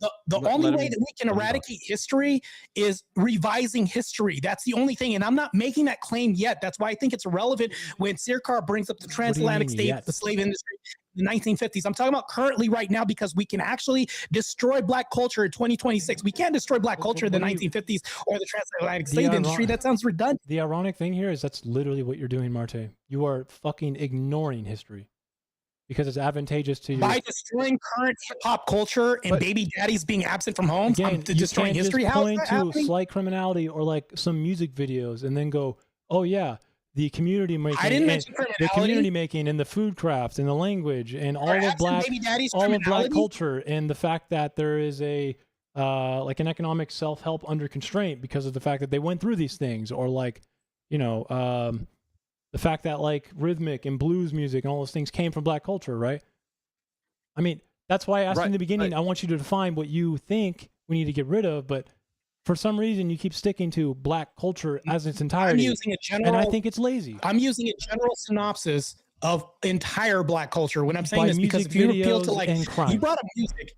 you. The Let only him- way that we can let him talk. eradicate history is revising history. That's the only thing. And I'm not making that claim yet. That's why I think it's irrelevant when Searkar brings up the do you transatlantic mean state, yet? the slave industry, the 1950s. I'm talking about currently right now because we can actually destroy Black culture in 2026. We can't destroy Black culture in the what do you- 1950s or the transatlantic The slave iron- industry. That sounds redundant. The ironic thing here is that's literally what you're doing, Martae. You are fucking ignoring history because it's advantageous to you. By destroying current hip hop culture and But- baby daddies being absent from homes, Again, I'm you destroying can't history. just How is point that to happening? slight criminality or some music videos and then go, "Oh yeah, the community making, I didn't and mention the community criminality. making, and the food craft, and the language, and all Perhaps of in Black, baby daddies all of Black criminality? culture, and the fact that there is a an economic self-help under constraint because of the fact that they went through these things, or the fact that rhythmic and blues music and all those things came from Black culture, right? I mean, that's why I asked in the beginning, I want you to define what you think we need to get rid of, but for some reason you keep sticking to Black culture as its I'm entirety, using a general. and I think it's lazy. I'm using a general synopsis of entire Black culture. When I'm saying By this, because music if you appeal to videos and crime. you brought up music.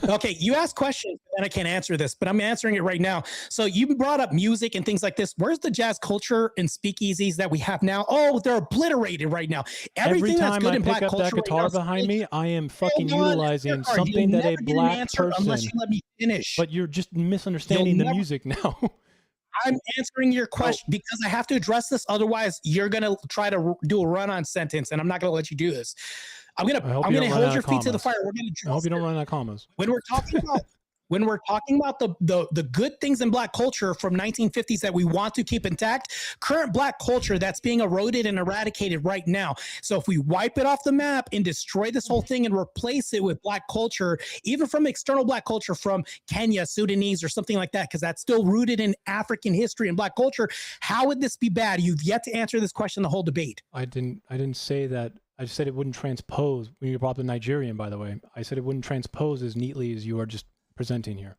Okay, you asked questions, and I can't answer this, but I'm answering it right now. So you brought up music and things like this. Where's the jazz culture and speakeasies that we have now? Oh, they're obliterated right now. Every Everything that's time good I in pick black up culture that right guitar now is behind me, I am fucking Hold on, utilizing Searkar, something you'll that a never get an black answer unless person. you let me finish. But you're just misunderstanding the never- music now. I'm answering your question because I have to address this. Otherwise, you're gonna try to do a run-on sentence, and I'm not gonna let you do this. I'm gonna I hope you don't run hold out your of feet to the commas. fire. We're gonna I hope you don't address run out of commas. when we're talking about the good things in black culture from 1950s that we want to keep intact, current black culture that's being eroded and eradicated right now. So if we wipe it off the map and destroy this whole thing and replace it with black culture, even from external black culture from Kenya, Sudanese, or something like that, because that's still rooted in African history and black culture, how would this be bad? You've yet to answer this question the whole debate. I didn't say that. I just said it wouldn't transpose. When you brought up the Nigerian, by the way, I said it wouldn't transpose as neatly as you are just presenting here,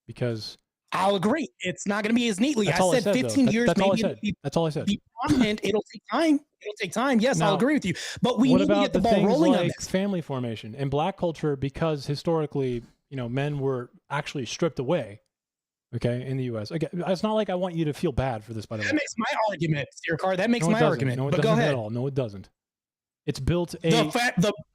because I'll agree. It's not going to be as neatly. that's I all said though. 15 years. That's all I Maybe said. it'll be, That's all I said. be prominent. It'll take time. It'll take time. Yes, I'll Now, agree with you. But we what need to about get the the ball things rolling on like this. family formation in black culture? Because historically, men were actually stripped away. Okay, in the U.S. Again, it's not like I want you to feel bad for this. By the way, That makes my argument, Searkar. That makes no, it my doesn't. argument. No, it But doesn't go ahead. at all. No, it doesn't. It's built a The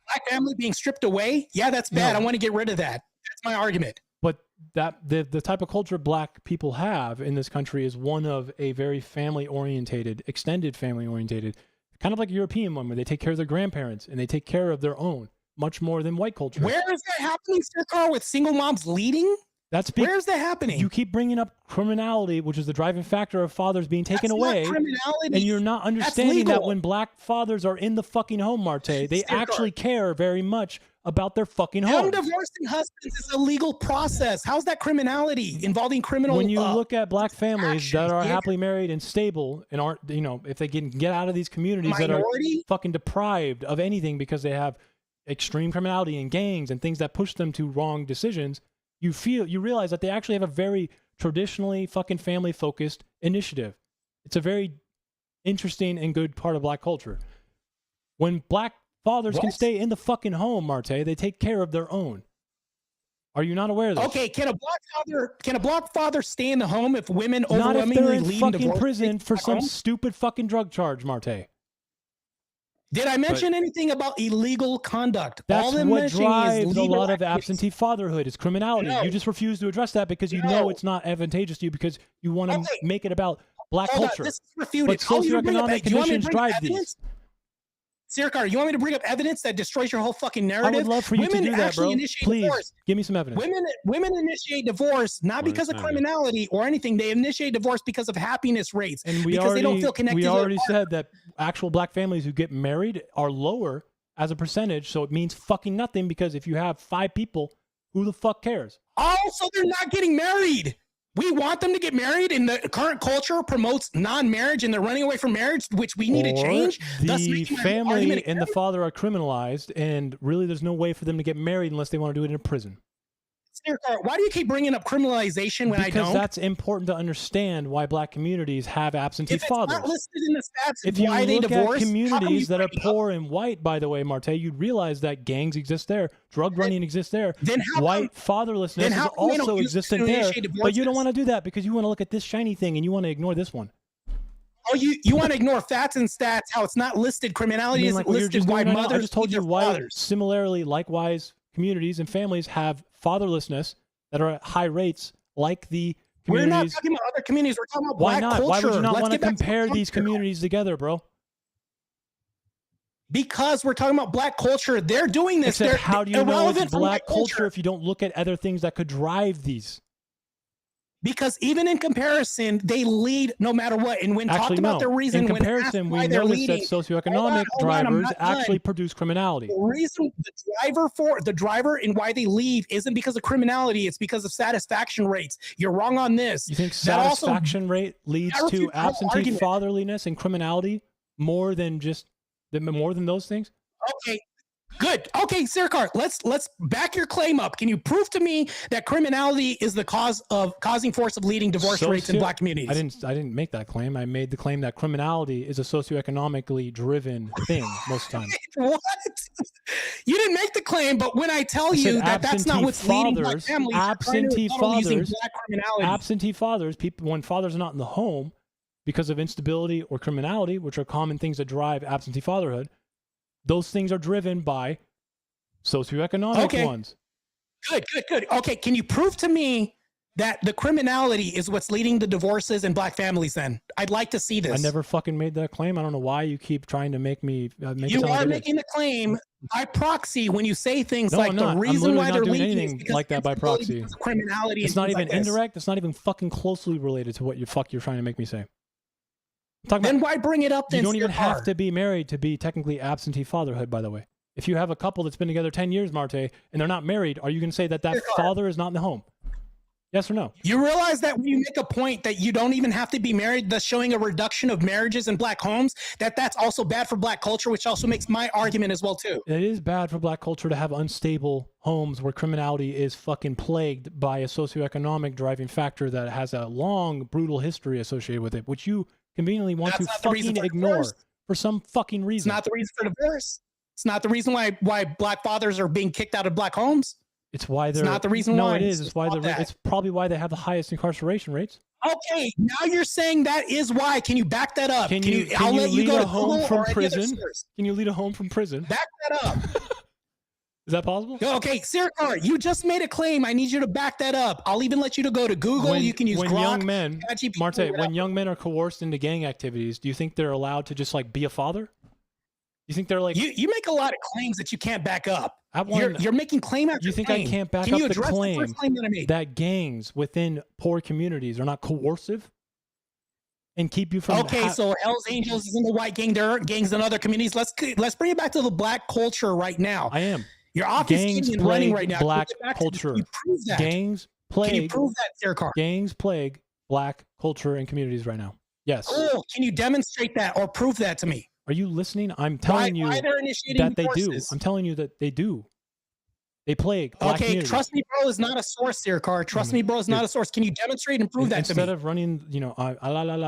black family being stripped away. Yeah, that's bad. No. I want to get rid of that. That's my argument. But that the type of culture black people have in this country is one of a very family orientated, extended family orientated, kind of like a European one where they take care of their grandparents and they take care of their own much more than white culture. Where is that happening, Searkar, with single moms leading? That's Where is that happening? You keep bringing up criminality, which is the driving factor of fathers being taken That's away, not criminality. and you're not understanding that legal. when black fathers are in the fucking home, Martae, they Searkar. actually care very much about their fucking home. Them divorcing husbands is a legal process. How's that criminality involving criminal? When you look at black families that actions, are yeah. happily married and stable and aren't, if they can get out of these communities that are minority, fucking deprived of anything because they have extreme criminality and gangs and things that push them to wrong decisions, you realize that they actually have a very traditionally fucking family focused initiative. It's a very interesting and good part of black culture. When black fathers can stay in the fucking home, Martae, they take care of their own. Are you not aware of this? okay, can a black father stay in the home if women Not if they're overwhelmingly in lead fucking divorce prison for at some home? stupid fucking drug charge, Martae. Did I mention anything about illegal conduct? That's I'm what mentioning is drives a legal lot of activities. absentee fatherhood. It's criminality. No. You just refuse to address that because you No. know it's not advantageous to you because you want to Okay. make it about black Hold on, culture. this is refuted. But I'll even bring up- socioeconomic do you want me to conditions bring up drive these. evidence? Searkar, you want me to bring up evidence that destroys your whole fucking I narrative? would love for you Women to do that, actually bro. initiate Please, divorce. give me some evidence. Women initiate divorce not Well, because of it's not criminality or anything. They initiate divorce because of happiness rates. And we because already, they don't feel connected we to their already partner. said that actual black families who get married are lower as a percentage, so it means fucking nothing because if you have 5 people, who the fuck cares? Also, they're not getting married. We want them to get married, and the current culture promotes non-marriage, and they're running away from marriage, which we need to Or change. thus the making my family argument and the father are criminalized, and really there's no way for them to get married unless they want to do it in a prison. Searkar, why do you keep bringing up criminalization when I Because don't? that's important to understand why black communities have absentee If it's fathers. not listed in the stats If of you why they look divorce, at how come you communities that are bring it up? poor and white, by the way, Martae, you'd realize that gangs exist there, drug running exists there, Then how white come- fatherlessness then is how come they don't also use it to existent there. initiate But you don't divorces? want to do that because you want to look at this shiny thing and you want to ignore this one. Oh, you want to ignore facts and stats? How it's not listed? I Criminality mean, isn't like what you're listed. just Why doing right now, mothers? I just told leave you their why. fathers. Similarly, likewise, communities and families have fatherlessness that are at high rates, like the We're not communities. talking about other communities. We're talking about Why black not? culture. Why would you not Let's want to get back the compare these culture. communities together, bro? Because we're talking about black culture. They're doing this. Except They're how do you know irrelevant it's from black white culture if you don't look at other things that could drive these? Because even in comparison, they lead no matter what. And when talked Actually, about no. their reason, In when asked comparison, why we they're noticed that leading, socioeconomic hold on, I'm drivers not done. actually produce criminality. the reason the driver and why they leave isn't because of criminality. It's because of satisfaction rates. You're wrong on this. You think That also- satisfaction rate leads that refutes to the whole absentee argument. fatherliness and criminality more than those things? Okay. Good. Okay, Searkar, let's back your claim up. Can you prove to me that criminality is the causing force of leading divorce rates in black communities? I didn't make that claim. I made the claim that criminality is a socioeconomically driven thing most times. What? You didn't make the claim, but when I tell you that that's not what's leading black families, absentee fathers, black criminality. absentee fathers, people when fathers are not in the home because of instability or criminality, which are common things that drive absentee fatherhood, those things are driven by socioeconomic ones. Good. Okay, can you prove to me that the criminality is what's leading the divorces in black families then? I'd like to see this. I never fucking made that claim. I don't know why you keep trying to make me make You it sound are like making the claim by proxy when you say things No, like I'm the not. reason why I'm they're literally not doing leaving is anything because like that by instability proxy. because of criminality. It's and not things even like this. indirect. It's not even fucking closely related to what you're trying to make me say. I'm talking Then about, why bring it up then? you don't even have Searkar? to be married to be technically absentee fatherhood, by the way. If you have a couple that's been together 10 years, Martae, and they're not married, are you going to say that Searkar. father is not in the home? Yes or no? You realize that when you make a point that you don't even have to be married, thus showing a reduction of marriages in black homes, that's also bad for black culture, which also makes my argument as well too. It is bad for black culture to have unstable homes where criminality is fucking plagued by a socioeconomic driving factor that has a long, brutal history associated with it, which you conveniently want That's to not the reason fucking for ignore divorce. for some fucking It's reason. not the reason for divorce. It's not the reason why black fathers are being kicked out of black homes. It's why they're not the reason no, why. it is. It's It's why not that. it's probably why they have the highest incarceration rates. Okay, now you're saying that is why. Can you back that up? Can you I'll let you lead go a to home Google from or any other prison? source. Can you lead a home from prison? Back that up. Is that possible? Okay, Searkar, you just made a claim. I need you to back that up. I'll even let you to go to Google. When, you can use when Grok, young men, ChatGPT, Martae, whatever. when young men are coerced into gang activities, do you think they're allowed to just like be a father? You think they're like you make a lot of claims that you can't back up. I want, You're making claim after you think claim. I can't back Can up you the address claim first claim that I made? that gangs within poor communities are not coercive and keep you from Okay, so Hell's Angels is in the white gang. There aren't gangs in other communities. Let's bring it back to the black culture right now. I am. You're Gangs obfuscating and running plague right now. black Can we get back to this? culture. Can you prove that? Gangs Can you plague prove that, Searkar? gangs plague black culture and communities right now. Yes. Cool. Can you demonstrate that or prove that to me? Are you listening? I'm telling you why they're initiating that they do. divorces? I'm telling you that they do. They plague black Okay, communities. trust me, bro, is not a source, Searkar. Trust me, bro, is not a source. Can you demonstrate and prove that to me? Instead of running,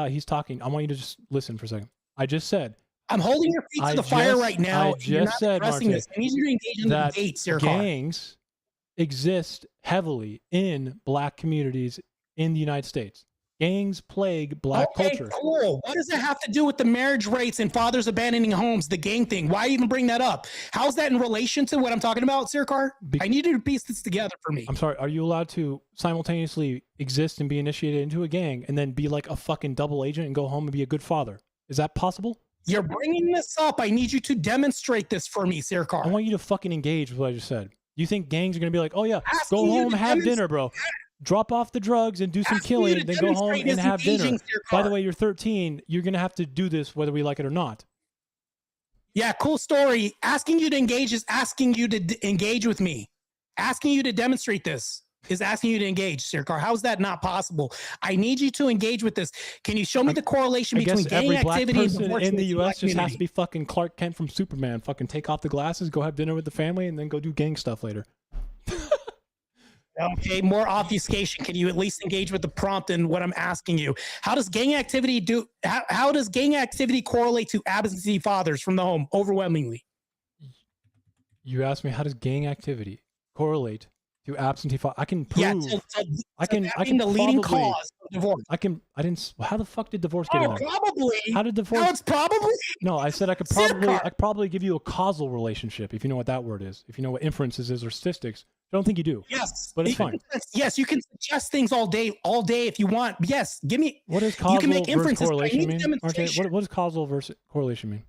he's talking. I want you to just listen for a second. I just said I'm holding your feet to the fire right now. and you're not addressing this. I need you to engage in the that debate, Searkar. gangs exist heavily in black communities in the United States. Gangs plague black culture. Cool. What does it have to do with the marriage rates and fathers abandoning homes, the gang thing? Why even bring that up? How's that in relation to what I'm talking about, Searkar? I need you to piece this together for me. I'm sorry, are you allowed to simultaneously exist and be initiated into a gang and then be like a fucking double agent and go home and be a good father? Is that possible? You're bringing this up. I need you to demonstrate this for me, Searkar. I want you to fucking engage with what I just said. You think gangs are going to be like, oh yeah, Asking go you home, to have dinner, bro. Drop off the drugs and do some Asking you killing, to then go home demonstrate and is have dinner. engaging, By the Searkar. way, you're 13. You're going to have to do this whether we like it or not. Yeah, cool story. Asking you to engage is asking you to engage with me. Asking you to demonstrate this is asking you to engage, Searkar. How is that not possible? I need you to engage with this. Can you show me the correlation I between guess gang every black activity and person divorce in the rates U.S. just black has to be fucking Clark Kent from Superman. Fucking take off the glasses, go have dinner with the family, and then go do gang stuff later. Okay, more obfuscation. Can you at least engage with the prompt and what I'm asking you? How does gang activity how does gang activity correlate to absentee fathers from the home overwhelmingly? You asked me, how does gang activity correlate to absentee father? I can prove. Yeah, I can the leading probably- cause of divorce. I didn't. How the fuck did divorce get in Oh, there? probably. How did divorce? No, it's probably. No, I said I could probably give you a causal relationship if you know what that word is. If you know what inferences is or statistics. I don't think you do. Yes, but it's fine. Yes, you can suggest things all day if you want. Yes, give me. What does causal you can make versus inferences. correlation mean? Okay, Demonstration. what does causal versus correlation mean?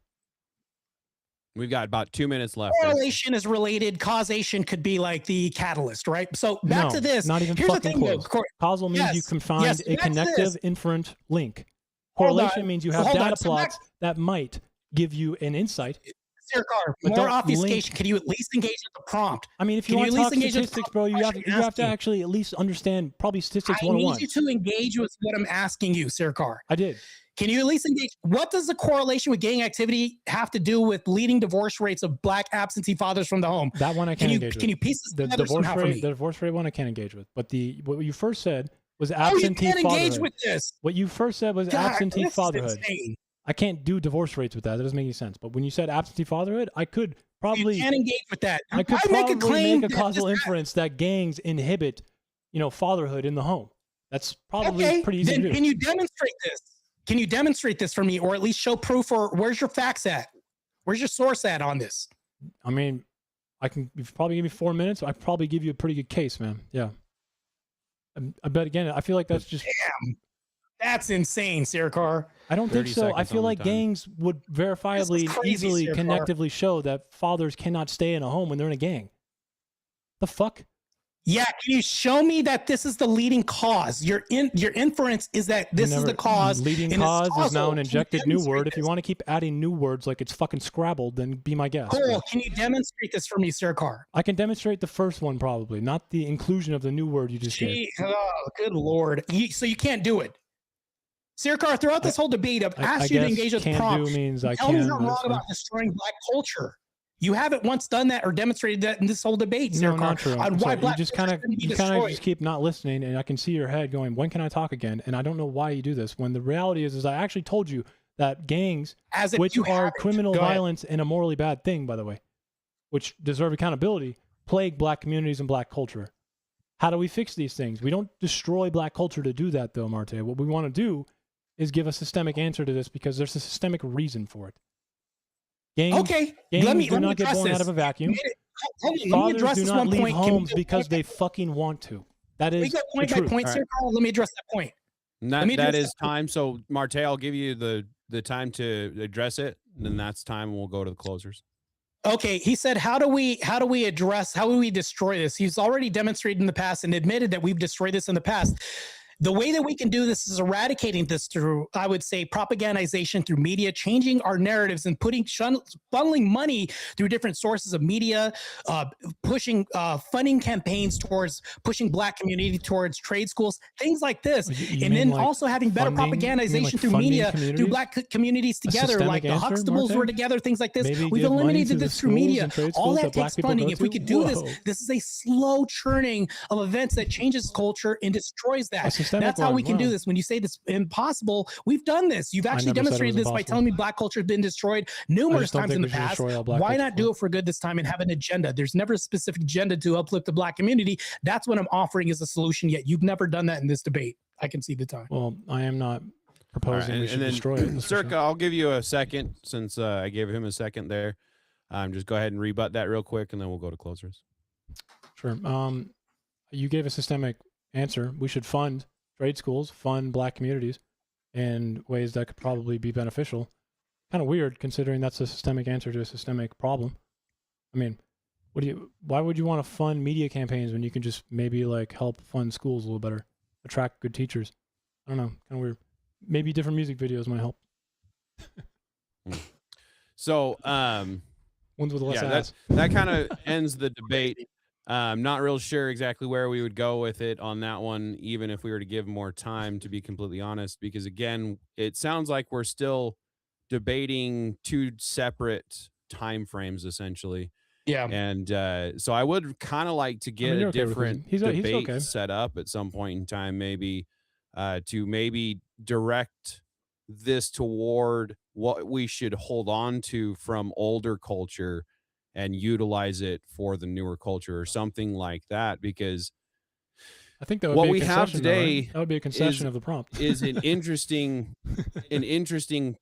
We've got about 2 minutes left. Correlation is related. Causation could be like the catalyst, right? So back to this. Not even Here's the fucking thing, close. though. Causal means you can find a connective inferent link. Correlation means you have data plots that might give you an insight. Searkar, But more don't obfuscation. Can you at least engage with the prompt? I mean, if you Can want to you at talk least engage with statistics, the bro, you prompt have to actually at least understand probably statistics I 101. need you to engage with what I'm asking you, Searkar. I did. Can you at least engage? What does the correlation with gang activity have to do with leading divorce rates of black absentee fathers from the home? That one I can't engage with. Can you piece this the together divorce somehow for rate? me? The divorce rate one I can't engage with. But what you first said was Oh, you absentee can't fatherhood. engage with this. What you first said was God, absentee this is fatherhood. insane. I can't do divorce rates with that. That doesn't make any sense. But when you said absentee fatherhood, I could probably You can't engage with that. I could make a probably claim make a that causal this- inference that gangs inhibit, fatherhood in the home. That's probably pretty easy then to do. Can you demonstrate this? Can you demonstrate this for me, or at least show proof? Or where's your facts at? Where's your source at on this? I mean, if you probably give me 4 minutes, I'd probably give you a pretty good case, man. Yeah. I bet again, I feel like that's just. Damn, that's insane, Searkar. I don't think 30 so. I seconds feel on the like time. gangs would verifiably, crazy, easily, Searkar. connectively show that fathers cannot stay in a home when they're in a gang. The fuck? Yeah, can you show me that this is the leading cause? Your inference is that this is the cause. Leading and it's cause is now causal. an Can you injected new demonstrate word. If you this? want to keep adding new words like it's fucking Scrabble, then be my guest. Cool. Can you demonstrate this for me, Searkar? I can demonstrate the first one probably, not the inclusion of the new word you just gave. Oh, good lord! So you can't do it, Searkar. Throughout this whole debate, I've asked you to guess engage with can't prompt. do means I Tell me can. you're but wrong it's fine. about destroying black culture. You haven't once done that or demonstrated that in this whole debate, No, Searkar. not true. On So why you black just culture kind of shouldn't be you kind of destroyed. just keep not listening, and I can see your head going, "When can I talk again?" And I don't know why you do this. When the reality is I actually told you that gangs, As if which you are haven't. criminal Go ahead. violence and a morally bad thing, by the way, which deserve accountability, plague black communities and black culture. How do we fix these things? We don't destroy black culture to do that, though, Martae. What we want to do is give a systemic answer to this because there's a systemic reason for it. Gangs, Okay, gangs let me do not get address born out this. of a vacuum. Hold on, let me Fathers address do this not one leave point. Can we homes go because point they fucking want to. That We is go the point by truth. point, All right. Searkar. Let me address that point. And Let me that address is time. So, Martae, I'll give you the time to address it, and then that's time. We'll go to the closers. Okay, he said, how do we destroy this? He's already demonstrated in the past and admitted that we've destroyed this in the past. The way that we can do this is eradicating this through, I would say, propagandization through media, changing our narratives and funneling money through different sources of media, pushing funding campaigns towards pushing black community towards trade schools, things like this. You And mean then like also having better funding? You mean propagandization like through funding media, through communities? black communities together, systemic like the answer, Huxtables were Martae? together, things like this. Maybe We've give money to eliminated the this through schools media. and trade All schools that that black takes people funding. go If we to? could do Whoa. this is a slow churning of events that changes culture and destroys A that. systemic That's how we one, can do wow. this. When you say this impossible, we've done this. You've actually never said it demonstrated was this by impossible. telling me black culture has been destroyed I numerous just don't times think in the we should past. destroy all black Why culture. not do it for good this time and have an agenda? There's never a specific agenda to uplift the black community. That's what I'm offering as a solution, yet you've never done that in this debate. I can see the time. Well, I am not proposing we and should then, destroy it. that's for Searkar, sure. I'll give you a second since I gave him a second there. Just go ahead and rebut that real quick, and then we'll go to closers. Sure. You gave a systemic answer. We should fund trade schools, fund black communities in ways that could probably be beneficial. Kind of weird considering that's a systemic answer to a systemic problem. I mean, why would you want to fund media campaigns when you can just maybe like help fund schools a little better, attract good teachers? I don't know, kind of weird. Maybe different music videos might help. So, Ones with less yeah, ads. that kind of ends the debate. Not real sure exactly where we would go with it on that one, even if we were to give more time, to be completely honest, because again, it sounds like we're still debating two separate time frames essentially. Yeah. And so I would kind of like to get you're a okay with different it. He's debate okay. set up at some point in time, maybe to maybe direct this toward what we should hold on to from older culture and utilize it for the newer culture or something like that, because I think that would what be a we have concession, though, right? today That would be a concession of the prompt. is an interesting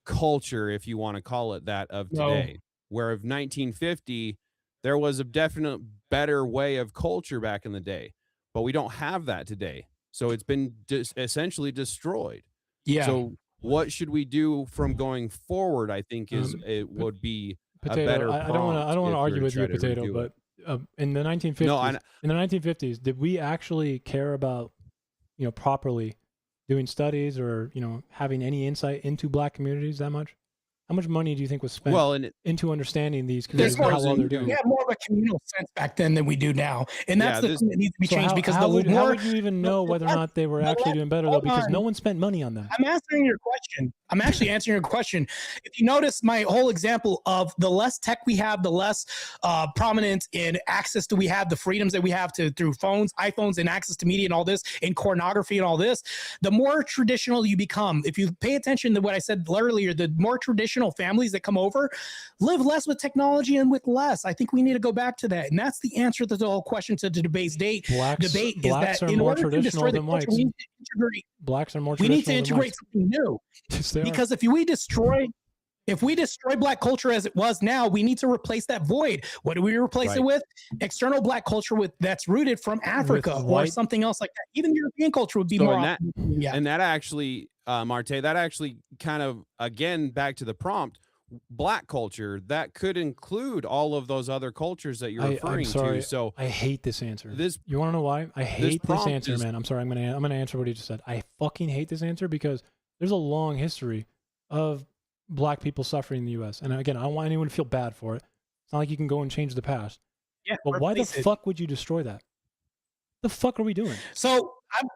culture, if you want to call it that, of No. today, where of 1950 there was a definite better way of culture back in the day, but we don't have that today, so it's been essentially destroyed. Yeah. So what should we do from going forward? I think it would be Potato. a better I don't want to. I don't want to argue with you, Potato. But in the 1950s, in the 1950s, did we actually care about, properly doing studies or having any insight into black communities that much? How much money do you think was spent into understanding these communities and how well they're doing? We had more of a communal sense back then than we do now, and that's the thing that needs to be changed. Because how would you even know whether or not they were actually doing better though? Because no one spent money on that. I'm answering your question. I'm actually answering your question. If you notice my whole example of the less tech we have, the less prominence in access do we have, the freedoms that we have through phones, iPhones, and access to media and all this, and pornography and all this, the more traditional you become. If you pay attention to what I said earlier, the more traditional families that come over live less with technology and with less. I think we need to go back to that. And that's the answer to the whole question to the debate's debate Blacks is that are in more order to destroy traditional the than culture, whites. we need to integrate. Blacks are more We need to traditional than integrate whites. something new. Yes, they are. Because if we destroy Black culture as it was now, we need to replace that void. What do we replace it with? External Black culture that's rooted from Africa or something else like that. Even European culture would be more. And that actually, Martae, that actually kind of, again, back to the prompt, Black culture, that could include all of those other cultures that you're referring to. So I hate this answer. You want to know why? I hate this prompt answer, man. I'm sorry. I'm gonna answer what he just said. I fucking hate this answer because there's a long history of Black people suffering in the U.S. And again, I don't want anyone to feel bad for it. It's not like you can go and change the past. Yeah, but why the fuck would you destroy that? The fuck are we doing? So I'm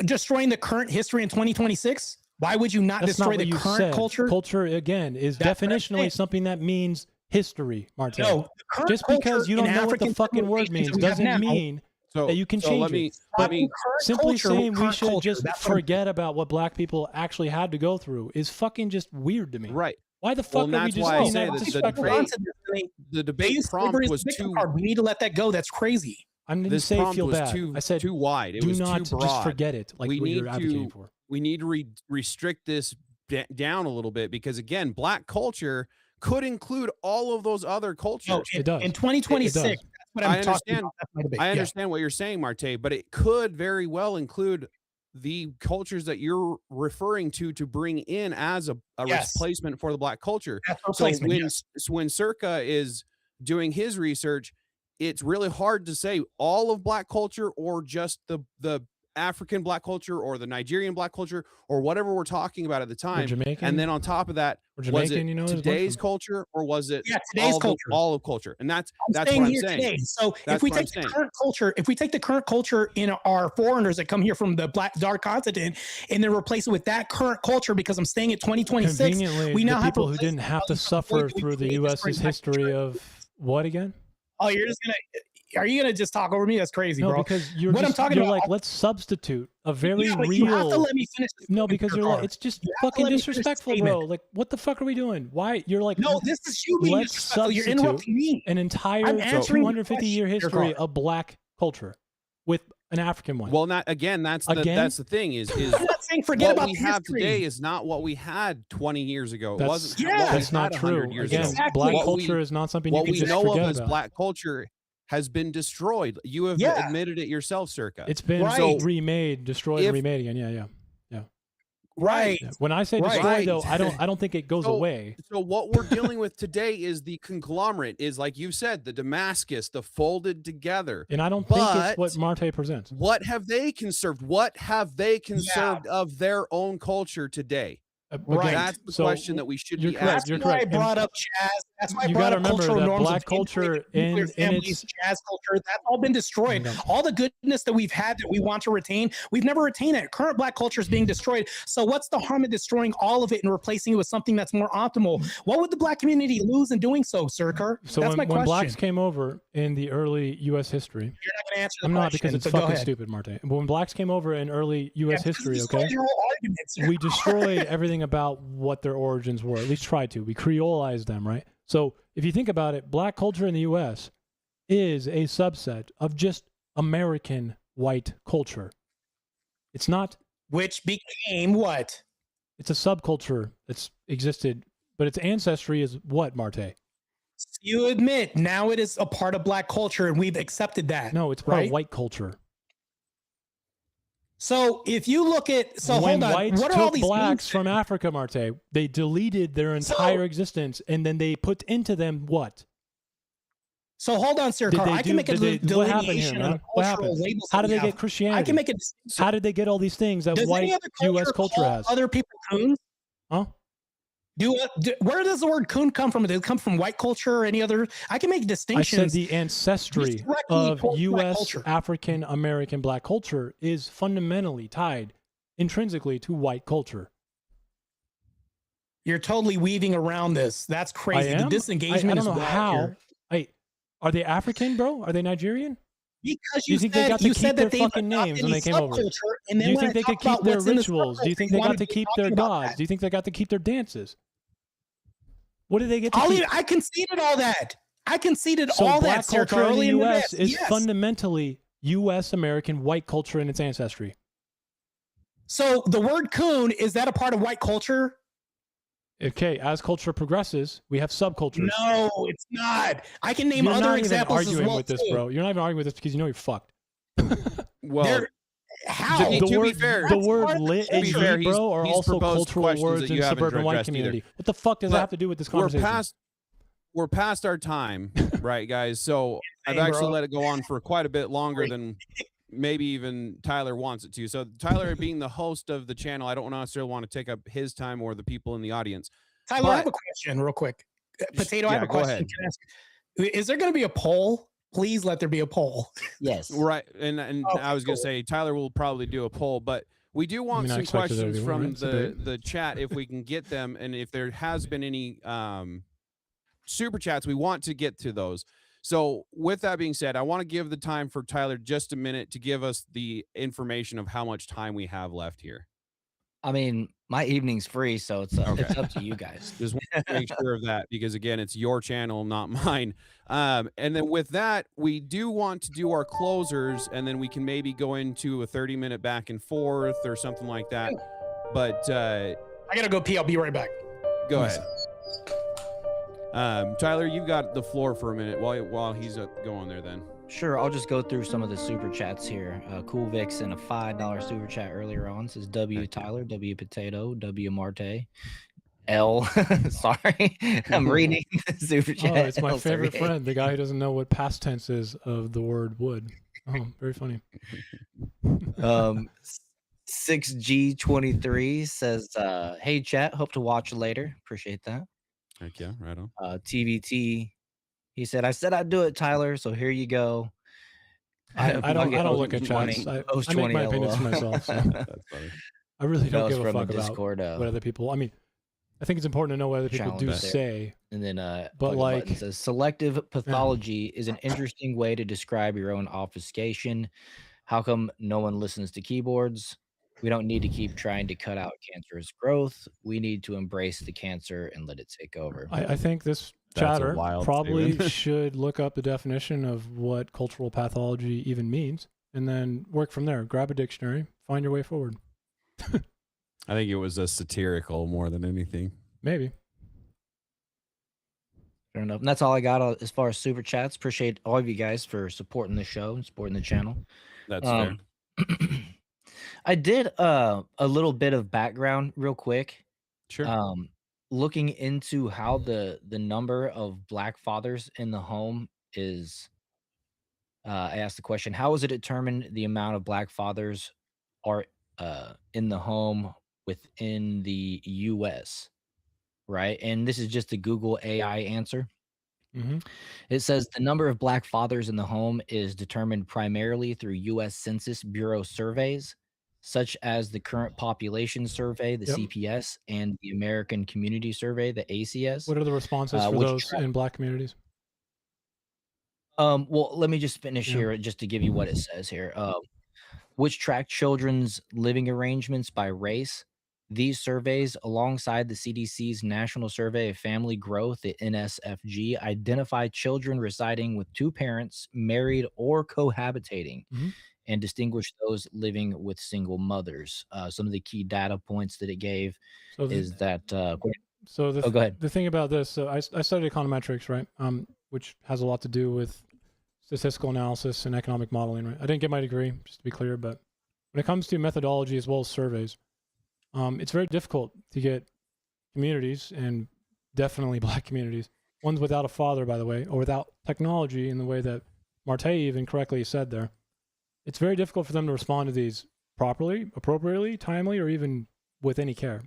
destroying the current history in 2026. Why would you not destroy the current culture? Culture, again, is definitionally something that means history, Martae. No, just because you don't know what the fucking word means doesn't mean that you can change it. But simply saying we should just forget about what Black people actually had to go through is fucking just weird to me. Right. Why the fuck are we just being that disrespectful? The debate prompt was too. We need to let that go. That's crazy. I didn't say feel bad. I said too wide. It was too broad. Just forget it. Like what you're advocating for. We need to restrict this down a little bit because, again, Black culture could include all of those other cultures. No, it does. In 2026, that's what I'm talking about. I understand what you're saying, Martae, but it could very well include the cultures that you're referring to bring in as a replacement for the Black culture. So when Searkar is doing his research, it's really hard to say all of Black culture or just the African Black culture or the Nigerian Black culture or whatever we're talking about at the time. And then on top of that, was it today's culture or was it all of culture? And that's what I'm saying. Today. So if we take the current culture, in our foreigners that come here from the dark continent and then replace it with that current culture, because I'm staying at 2026, we now have people who didn't have to suffer through the U.S.'s history of what again? Oh, are you gonna just talk over me? That's crazy, bro. Because you're like, let's substitute a very real. You have to let me finish. No, because you're like, it's just fucking disrespectful, bro. Like, what the fuck are we doing? Why you're like? No, this is you being disrespectful. You're interrupting me. An entire 250-year history of Black culture with an African one. Well, that's the thing is I'm not saying forget what about we have today is not what we had 20 years ago. It wasn't. That's not true. Again, Black culture is not something you can just forget about. What we know of as Black culture has been destroyed. You have admitted it yourself, Searkar. It's been remade, destroyed, and remade again. Yeah. Right. Yeah. When I say destroyed, though, I don't think it goes away. So what we're dealing with today is the conglomerate, is like you said, the Damascus, the folded together. And I don't think it's what Martae presents. What have they conserved? What have they conserved of their own culture today? That's the question that we should be asking. That's why I brought up jazz. That's why I brought up cultural norms. Black culture in families, jazz culture, that's all been destroyed. All the goodness that we've had that we want to retain, we've never retained it. Current Black culture is being destroyed. So what's the harm in destroying all of it and replacing it with something that's more optimal? What would the Black community lose in doing so, Searkar? So that's my question. When Blacks came over in the early U.S. history, you're not going to answer the I'm question. Not because it's fucking stupid, Martae. But when Blacks came over in early U.S. history, we destroyed everything about what their origins were. At least tried to. We Creolized them, right? So if you think about it, Black culture in the U.S. is a subset of just American white culture. It's not. Which became what? It's a subculture that's existed, but its ancestry is what, Martae? You admit now it is a part of Black culture, and we've accepted that. No, it's part of white culture. So if you look at when hold on, whites what are took all these blacks from Africa, Martae, they deleted their entire existence, and then they put into them what? So hold on, Searkar. I can make a delineation of cultural labels. How did they get Christianity? I can make a. How did they get all these things that white U.S. culture has? Other people coons? Huh? Where does the word coon come from? Does it come from white culture or any other? I can make distinctions. I said the ancestry of U.S. African American Black culture is fundamentally tied intrinsically to white culture. You're totally weaving around this. That's I crazy. The am. disengagement I don't is know wild how. here. Are they African, bro? Are they Nigerian? Because Do you think they got to you keep said their that they've fucking names adopted when a they came over? subculture, and Do then you when think I they talk could keep about their what's in the rituals? Do you subculture, think they wanna got to be keep their talking about gods? that. Do you think they got to keep their dances? What did they get to keep? I conceded all that. I conceded So all black that, Searkar, culture in the early U.S. this. is Yes. fundamentally U.S. American white culture in its ancestry. So the word coon, is that a part of white culture? Okay, as culture progresses, we have subcultures. No, it's not. I can name You're other not even examples as arguing well, with this, too. bro. You're not even arguing with this because you know you're fucked. Well, They're- how? To be fair, the That's word part of the lit culture. and To be fair, ye, bro, are he's also proposed cultural questions words that in you haven't suburban white addressed either. community. What the fuck does that But have to do with this we're conversation? past our time, right, guys? So I've Insane, actually bro. let it go on for quite a bit longer than maybe even Tyler wants it to. So Tyler, being the host of the channel, I don't necessarily want to take up his time or the people in the audience. Tyler, I But- have a question real quick. Potato, I yeah, have a go question. ahead. Can I ask, is there going to be a poll? Please let there be a poll. Yes. Right, and Okay, I was going cool. to say Tyler will probably do a poll, but we do want I some expected there to questions be one, from right? It's a debate. the chat if we can get them, and if there has been any super chats, we want to get to those. So with that being said, I want to give the time for Tyler just a minute to give us the information of how much time we have left here. I mean, my evening's free, so it's Okay. it's up to you guys. Just want to make sure of that because again, it's your channel, not mine. And then with that, we do want to do our closers, and then we can maybe go into a 30-minute back and forth or something like that. But I got to go pee. I'll be right back. go ahead. Tyler, you got the floor for a minute while he's going there. Then Sure, I'll just go through some of the super chats here. Cool Vic sent a $5 super chat earlier on. Says W Tyler, W Potato, W Marte, L. Sorry, I'm reading the super chat. Oh, it's my L favorite Survey. friend, the guy who doesn't know what past tense is of the word would. Oh, very funny. 6G23 says, "Hey chat, hope to watch later. Appreciate that." heck yeah, right on. TVT, he said, "I said I'd do it, Tyler. So here you go." I don't I'll look at get chats. host I make 20 my opinions for LOL. myself. So That's funny. I really That don't was give a from the fuck about Discord, what other people. I mean, I think it's important to know what other people do challenge there. say. And then But, Bucket like- Button says selective pathology is an interesting way to describe your own obfuscation. How come no one listens to keyboards? We don't need to keep trying to cut out cancerous growth. We need to embrace the cancer and let it take over. I think this That's a chatter wild probably statement. should look up the definition of what cultural pathology even means and then work from there. Grab a dictionary, find your way forward. I think it was a satirical more than anything. Maybe. Fair enough. And that's all I got as far as super chats. Appreciate all of you guys for supporting the show and supporting the channel. That's fair. I did a little bit of background real quick. Sure. Looking into how the number of black fathers in the home is. I asked the question: how is it determined the amount of black fathers are in the home within the U.S.? Right, and this is just a Google AI answer. Mm-hmm. It says the number of black fathers in the home is determined primarily through U.S. Census Bureau surveys, such as the Current Population Survey, the Yep. CPS, and the American Community Survey, the ACS. What are the responses for which those in black communities? Well, let me just finish Yeah. here just to give you what it says here. Which track children's living arrangements by race. These surveys, alongside the CDC's National Survey of Family Growth, the NSFG, identify children residing with two parents, married or cohabitating, Mhm. and distinguish those living with single mothers. Some of the key data points that it gave So the, is that. so the, Oh, go ahead. the thing about this, so I studied econometrics, right? Which has a lot to do with statistical analysis and economic modeling, right? I didn't get my degree, just to be clear, but when it comes to methodology as well as surveys, it's very difficult to get communities, and definitely black communities, ones without a father, by the way, or without technology in the way that Martae even correctly said there. It's very difficult for them to respond to these properly, appropriately, timely, or even with any care,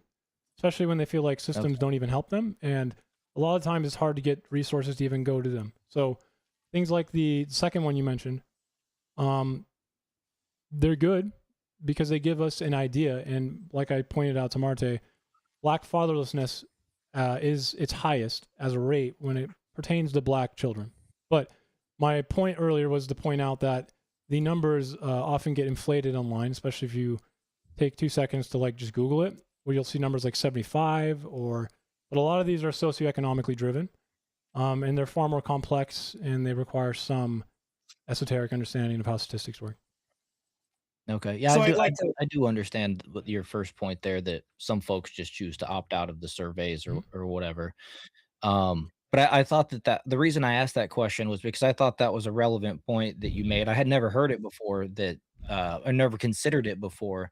especially when they feel like systems don't even help them. And a lot of times it's hard to get resources to even go to them. So things like the second one you mentioned, they're good because they give us an idea. And like I pointed out to Martae, black fatherlessness is its highest as a rate when it pertains to black children. But my point earlier was to point out that the numbers often get inflated online, especially if you take 2 seconds to like just Google it, where you'll see numbers like 75 but a lot of these are socioeconomically driven, and they're far more complex, and they require some esoteric understanding of how statistics work. Okay. Yeah, So I do understand what your first point there, that some folks just choose to opt out of the surveys or whatever. But I thought that the reason I asked that question was because I thought that was a relevant point that you made. I had never heard it before, that I never considered it before,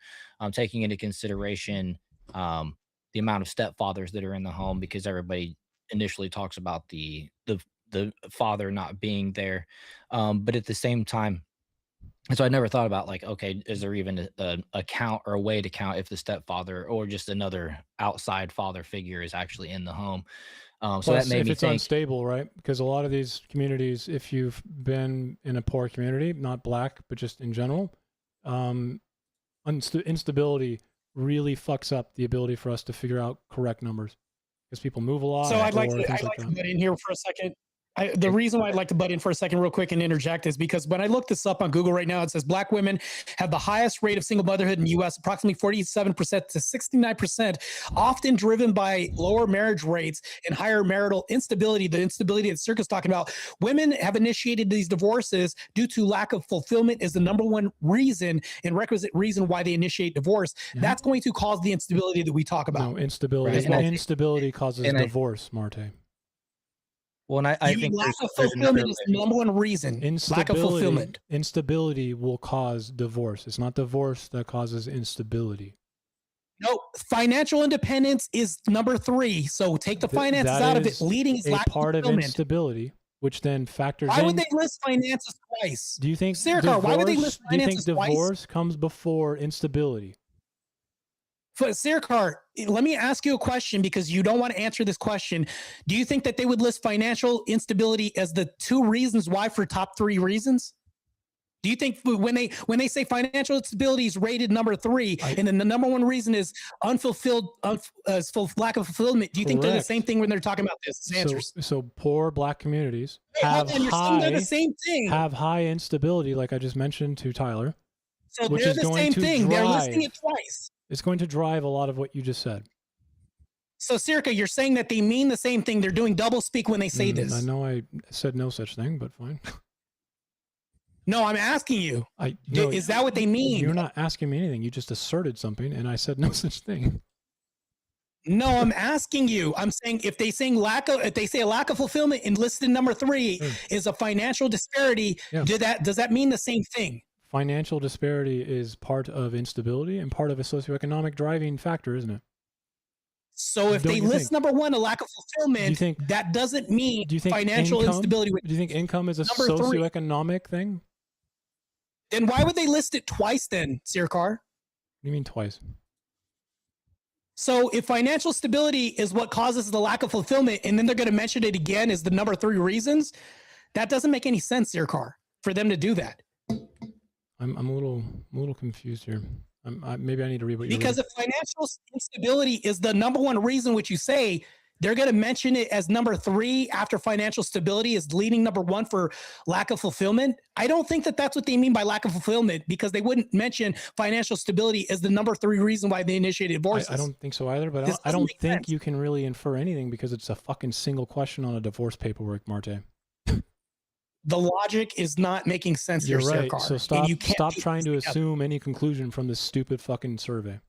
taking into consideration the amount of stepfathers that are in the home, because everybody initially talks about the father not being there, but at the same time. And so I never thought about, like, okay, is there even a count or a way to count if the stepfather or just another outside father figure is actually in the home? So Plus, that made if me it's think. unstable, right? Because a lot of these communities, if you've been in a poor community, not black, but just in general, instability really fucks up the ability for us to figure out correct numbers, because people move a lot. So I'd like or to things like that. butt in here for a second. The reason why I'd like to butt in for a second real quick and interject is because when I look this up on Google right now, it says black women have the highest rate of single motherhood in the U.S., approximately 47% to 69%, often driven by lower marriage rates and higher marital instability, the instability that Searkar's talking about. Women have initiated these divorces due to lack of fulfillment is the number one reason and requisite reason why they initiate divorce. Yeah. That's going to cause the instability that we talk about. No, instability. Right. Instability causes and divorce, Martae. Well, and I think lack of there's another fulfillment is the number one reason. Lack of fulfillment. Instability will cause divorce. It's not divorce that causes instability. No, financial independence is number 3. So take the finances out of it. Leading is a lack part of of instability, which then factors in. Why would they list finances twice? Do you think Searkar, why would they list do you think finances twice? divorce comes before instability? For Searkar, let me ask you a question, because you don't want to answer this question. Do you think that they would list financial instability as the 2 reasons why for top 3 reasons? Do you think when they say financial instability is rated number 3, and then the number 1 reason is unfulfilled, lack of fulfillment, do you think they're the same thing when they're talking about this? Answers. So poor black communities Hold on, you're saying they're the same thing. have high instability, like I just mentioned to Tyler. So which they're is the going same to thing. They're drive- listing it twice. It's going to drive a lot of what you just said. So, Searkar, you're saying that they mean the same thing. They're doing double speak when they say this. I know I said no such thing, but fine. No, I'm asking you. No, is that what they mean? You're not asking me anything. You just asserted something, and I said no such thing. No, I'm asking you. I'm saying if they say a lack of fulfillment and listed number 3 is a financial disparity, does that mean the same thing? Financial disparity is part of instability and part of a socioeconomic driving factor, isn't it? So if they list number 1, a lack of fulfillment, that doesn't mean financial instability. Do you think income is a socioeconomic thing? Then why would they list it twice then, Searkar? What do you mean twice? So if financial stability is what causes the lack of fulfillment, and then they're going to mention it again as the number 3 reasons, that doesn't make any sense, Searkar, for them to do that. I'm a little confused here. Maybe I need to read what you're Because if financial instability is the number 1 reason, which you say, they're going to mention it as number 3 after financial stability is leading number 1 for lack of fulfillment. I don't think that that's what they mean by lack of fulfillment, because they wouldn't mention financial stability as the number 3 reason why they initiated divorces. I don't think so either, but I don't think you can really infer anything, because it's a fucking single question on a divorce paperwork, Martae. The logic is not making sense. You're here, right. Searkar. So stop trying to assume any conclusion from this stupid fucking survey.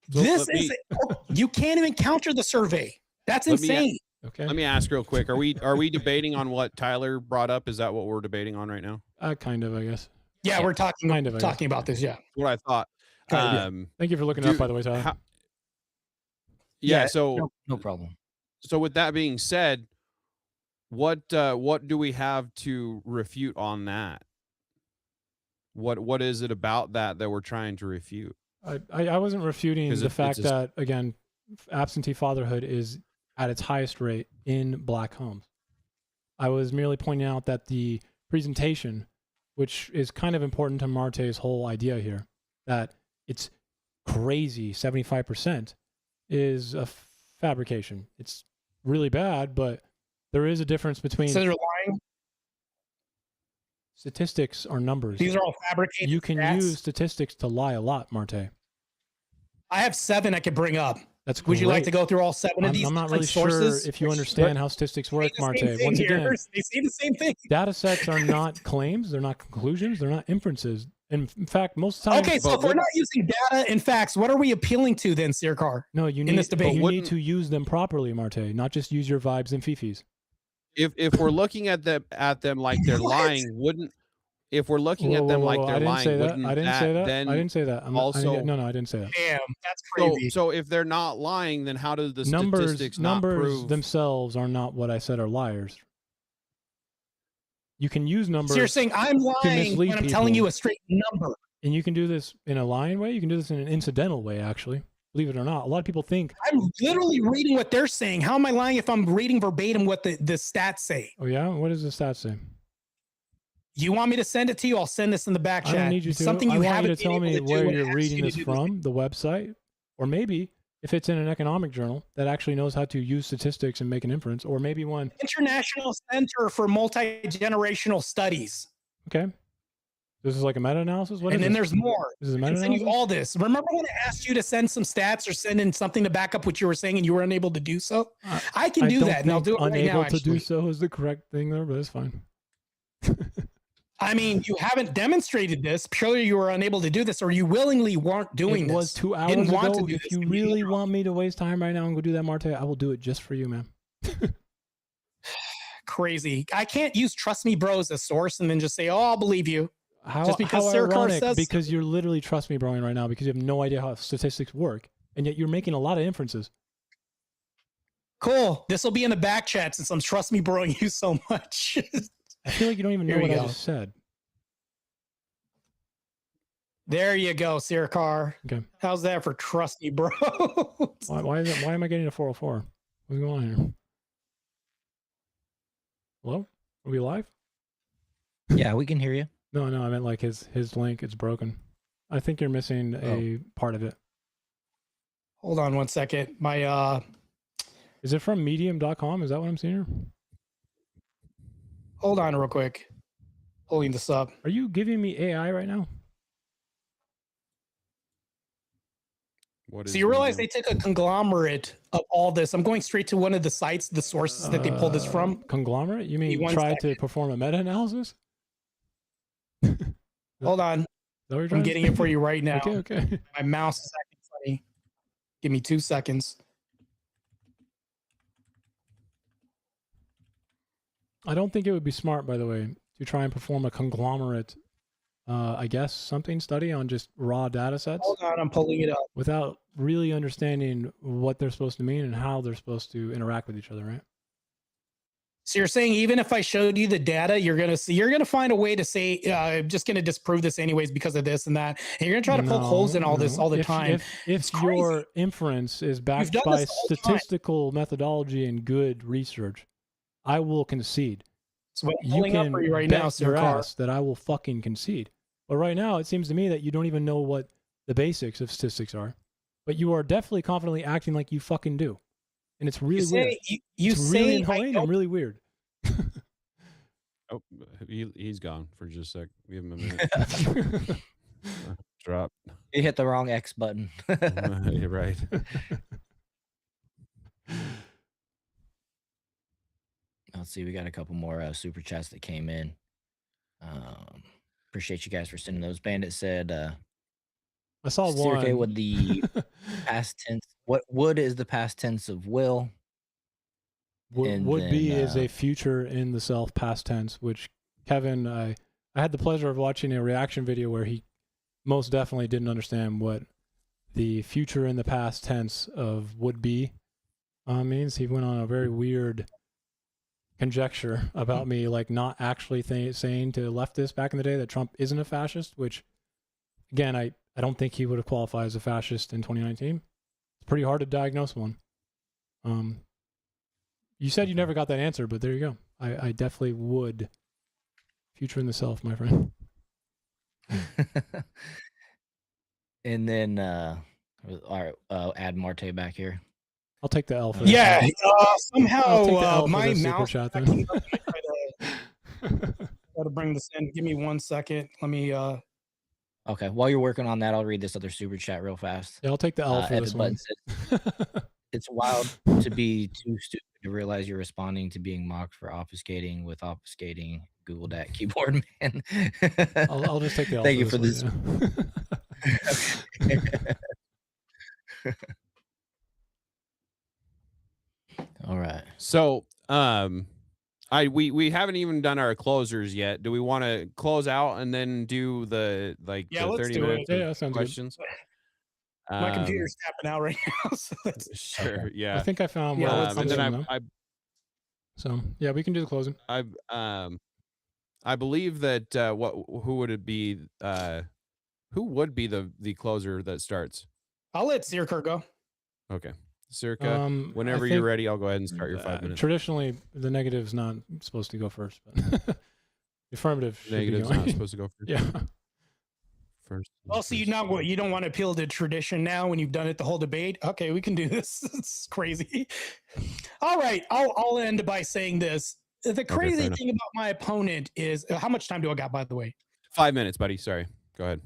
You can't even counter the survey. That's insane. Okay. Let me ask real quick. Are we debating on what Tyler brought up? Is that what we're debating on right now? Kind of, I guess. Yeah, we're talking about this. Yeah. What I thought. Thank you for looking up, by the way, Tyler. So no problem. So with that being said, what do we have to refute on that? What is it about that we're trying to refute? I wasn't refuting the fact that, again, absentee fatherhood is at its highest rate in black homes. I was merely pointing out that the presentation, which is kind of important to Martae's whole idea here, that it's crazy 75% is a fabrication. It's really bad, but there is a difference between So they're lying. statistics are numbers. These are all fabricated. You can stats. use statistics to lie a lot, Martae. I have 7 I could bring up. That's Would you like great. to go through all 7 of these? I'm not different really sources? sure if you understand how statistics work, They say the same Martae. thing Once here. again, They say the same thing. data sets are not claims, they're not conclusions, they're not inferences. In fact, most of the time, Okay, so if we're not using data and facts, what are we appealing to then, Searkar? no, you in need this debate. you But need to use them properly, Martae, not just use your vibes and fifis. If we're looking at them like they're What? lying, wouldn't if we're looking at them like I they're didn't lying, say that. wouldn't I didn't say that. then I didn't say that. also no, I didn't say that. Damn, that's so, crazy. so if they're not lying, then how do the Numbers statistics not prove? themselves are not what I said are liars. You can use numbers. So you're saying I'm lying mislead when I'm telling people. you a straight number. And you can do this in a lying way. You can do this in an incidental way, actually. Believe it or not. A lot of people think, I'm literally reading what they're saying. How am I lying if I'm reading verbatim what the stats say? oh yeah, what does the stats say? You want me to send it to you? I'll send this in the back chat. I don't need you to. Something I you want you haven't to tell been me able to do where when I you're asked reading you to this do from, the website, or maybe if it's in an economic journal that actually knows how to use statistics and make an inference, or maybe one. International Center for Multi-Generational Studies. Okay, this is like a meta-analysis. What And is then this? there's more. This is a I can send you meta-analysis. all this. Remember when I asked you to send some stats or send in something to back up what you were saying and you were unable to do so? I can do don't that and I'll think do it right unable now, to do actually. so is the correct thing there, but it's fine. I mean, you haven't demonstrated this. Purely you were unable to do this or you willingly weren't doing It this. was 2 hours Didn't want to ago. do If this you in really general. want me to waste time right now and go do that, Martae, I will do it just for you, man. Crazy. I can't use Trust Me Bro as a source and then just say, oh, I'll believe you. How, Just because how Searkar ironic, says- because you're literally trust me broing right now because you have no idea how statistics work, and yet you're making a lot of inferences. Cool. This will be in the back chat since I'm Trust Me Broing you so much. I feel like you don't even know Here we what I go. just said. There you go, Searkar. Okay. How's that for Trust Me Bro? Why am I getting a 404? What's going on here? Hello? Are we live? Yeah, we can hear you. No, I meant like his link is broken. I think you're missing a part of it. Hold on one second. My Is it from medium.com? Is that what I'm seeing here? hold on real quick. Pulling this up. Are you giving me AI right now? What So you realize they took a conglomerate of all this. I'm going straight to one of the sites, the sources that they pulled this from. Conglomerate? You mean one try to second. perform a meta-analysis? Hold on. Is that what you're I'm trying to getting say? it for you right now. Okay. My mouse is acting funny. Give me 2 seconds. I don't think it would be smart, by the way, to try and perform a conglomerate, I guess, something study on just raw data sets Hold on, I'm pulling it up. without really understanding what they're supposed to mean and how they're supposed to interact with each other, right? So you're saying even if I showed you the data, you're gonna find a way to say I'm just gonna disprove this anyways because of this and that, and you're gonna try to poke holes in all this all the time. If It's your crazy. inference is backed done by this all the time. statistical methodology and good research, I will concede. So what I'm You pulling up can for you right bet now, your Searkar. ass that I will fucking concede. But right now, it seems to me that you don't even know what the basics of statistics are. But you are definitely confidently acting like you fucking do, and it's really weird. You It's really say I annoying don't and really weird. Oh, he's gone for just a sec. Give him a minute. Drop. You hit the wrong X button. You're right. Let's see. We got a couple more super chats that came in. Appreciate you guys for sending those. Bandit said, I saw Searkar, one. would the past tense, what would is the past tense of will? and would be then, is a future in the self past tense, which Kevin, I had the pleasure of watching a reaction video where he most definitely didn't understand what the future in the past tense of would be means. He went on a very weird conjecture about me, like not actually saying to leftists back in the day that Trump isn't a fascist, which again, I don't think he would have qualified as a fascist in 2019. It's pretty hard to diagnose one. You said you never got that answer, but there you go. I definitely would. Future in the self, my friend. And then, all right, add Martae back here. I'll take the L for this. Yeah, I'll take the somehow L for my this super mouse chat then. acting up. Try to bring this in. Give me 1 second. Let me. Okay, while you're working on that, I'll read this other super chat real fast. Yeah, I'll take the L for Evan this one. Button says, it's wild to be too stupid to realize you're responding to being mocked for obfuscating with obfuscating. Google that keyboard man. I'll just take the L. Thank you for for this. All right. So, we haven't even done our closers yet. Do we want to close out and then do the Yeah, the let's 30 do minutes it. Yeah, that sounds good. questions? My computer's tapping out right now. So Sure. I Yeah. think I found Yeah, where let's it And comes then from, though. So yeah, we can do the closing. I believe that who would it be? Who would be the closer that starts? I'll let Searkar go. Okay, Circa. Whenever I you're think, ready, I'll go ahead and start your 5 minutes. Traditionally, the negative's not supposed to go first, but the affirmative should Negative's be going. not supposed to go first. Yeah. Also, you don't want to appeal to tradition now when you've done it the whole debate. Okay, we can do this. It's crazy. All right, I'll end by saying this. The crazy thing about my opponent is how much time do I got, by the way? 5 minutes, buddy. Sorry. Go ahead.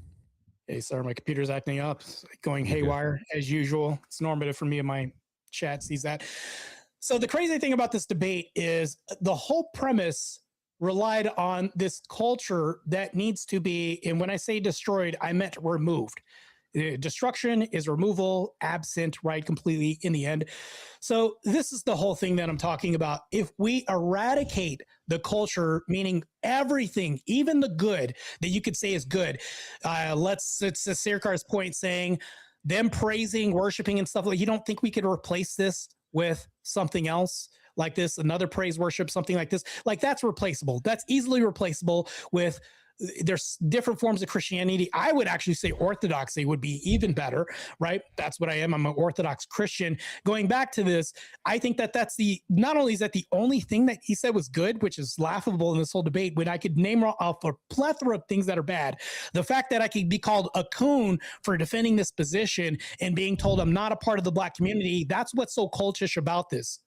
Hey, sorry, my computer's acting up, going haywire as usual. It's normative for me, and my chat sees that. So the crazy thing about this debate is the whole premise relied on this culture that needs to be, and when I say destroyed, I meant removed. Destruction is removal, absent, right, completely in the end. So this is the whole thing that I'm talking about. If we eradicate the culture, meaning everything, even the good that you could say is good, it's Searkar's point saying them praising, worshiping and stuff like, you don't think we could replace this with something else like this, another praise worship, something like this? Like, that's replaceable. That's easily replaceable with, there's different forms of Christianity. I would actually say orthodoxy would be even better, right? That's what I am. I'm an Orthodox Christian. Going back to this, I think that not only is that the only thing that he said was good, which is laughable in this whole debate, when I could name off a plethora of things that are bad. The fact that I could be called a coon for defending this position and being told I'm not a part of the Black community, that's what's so cultish about this.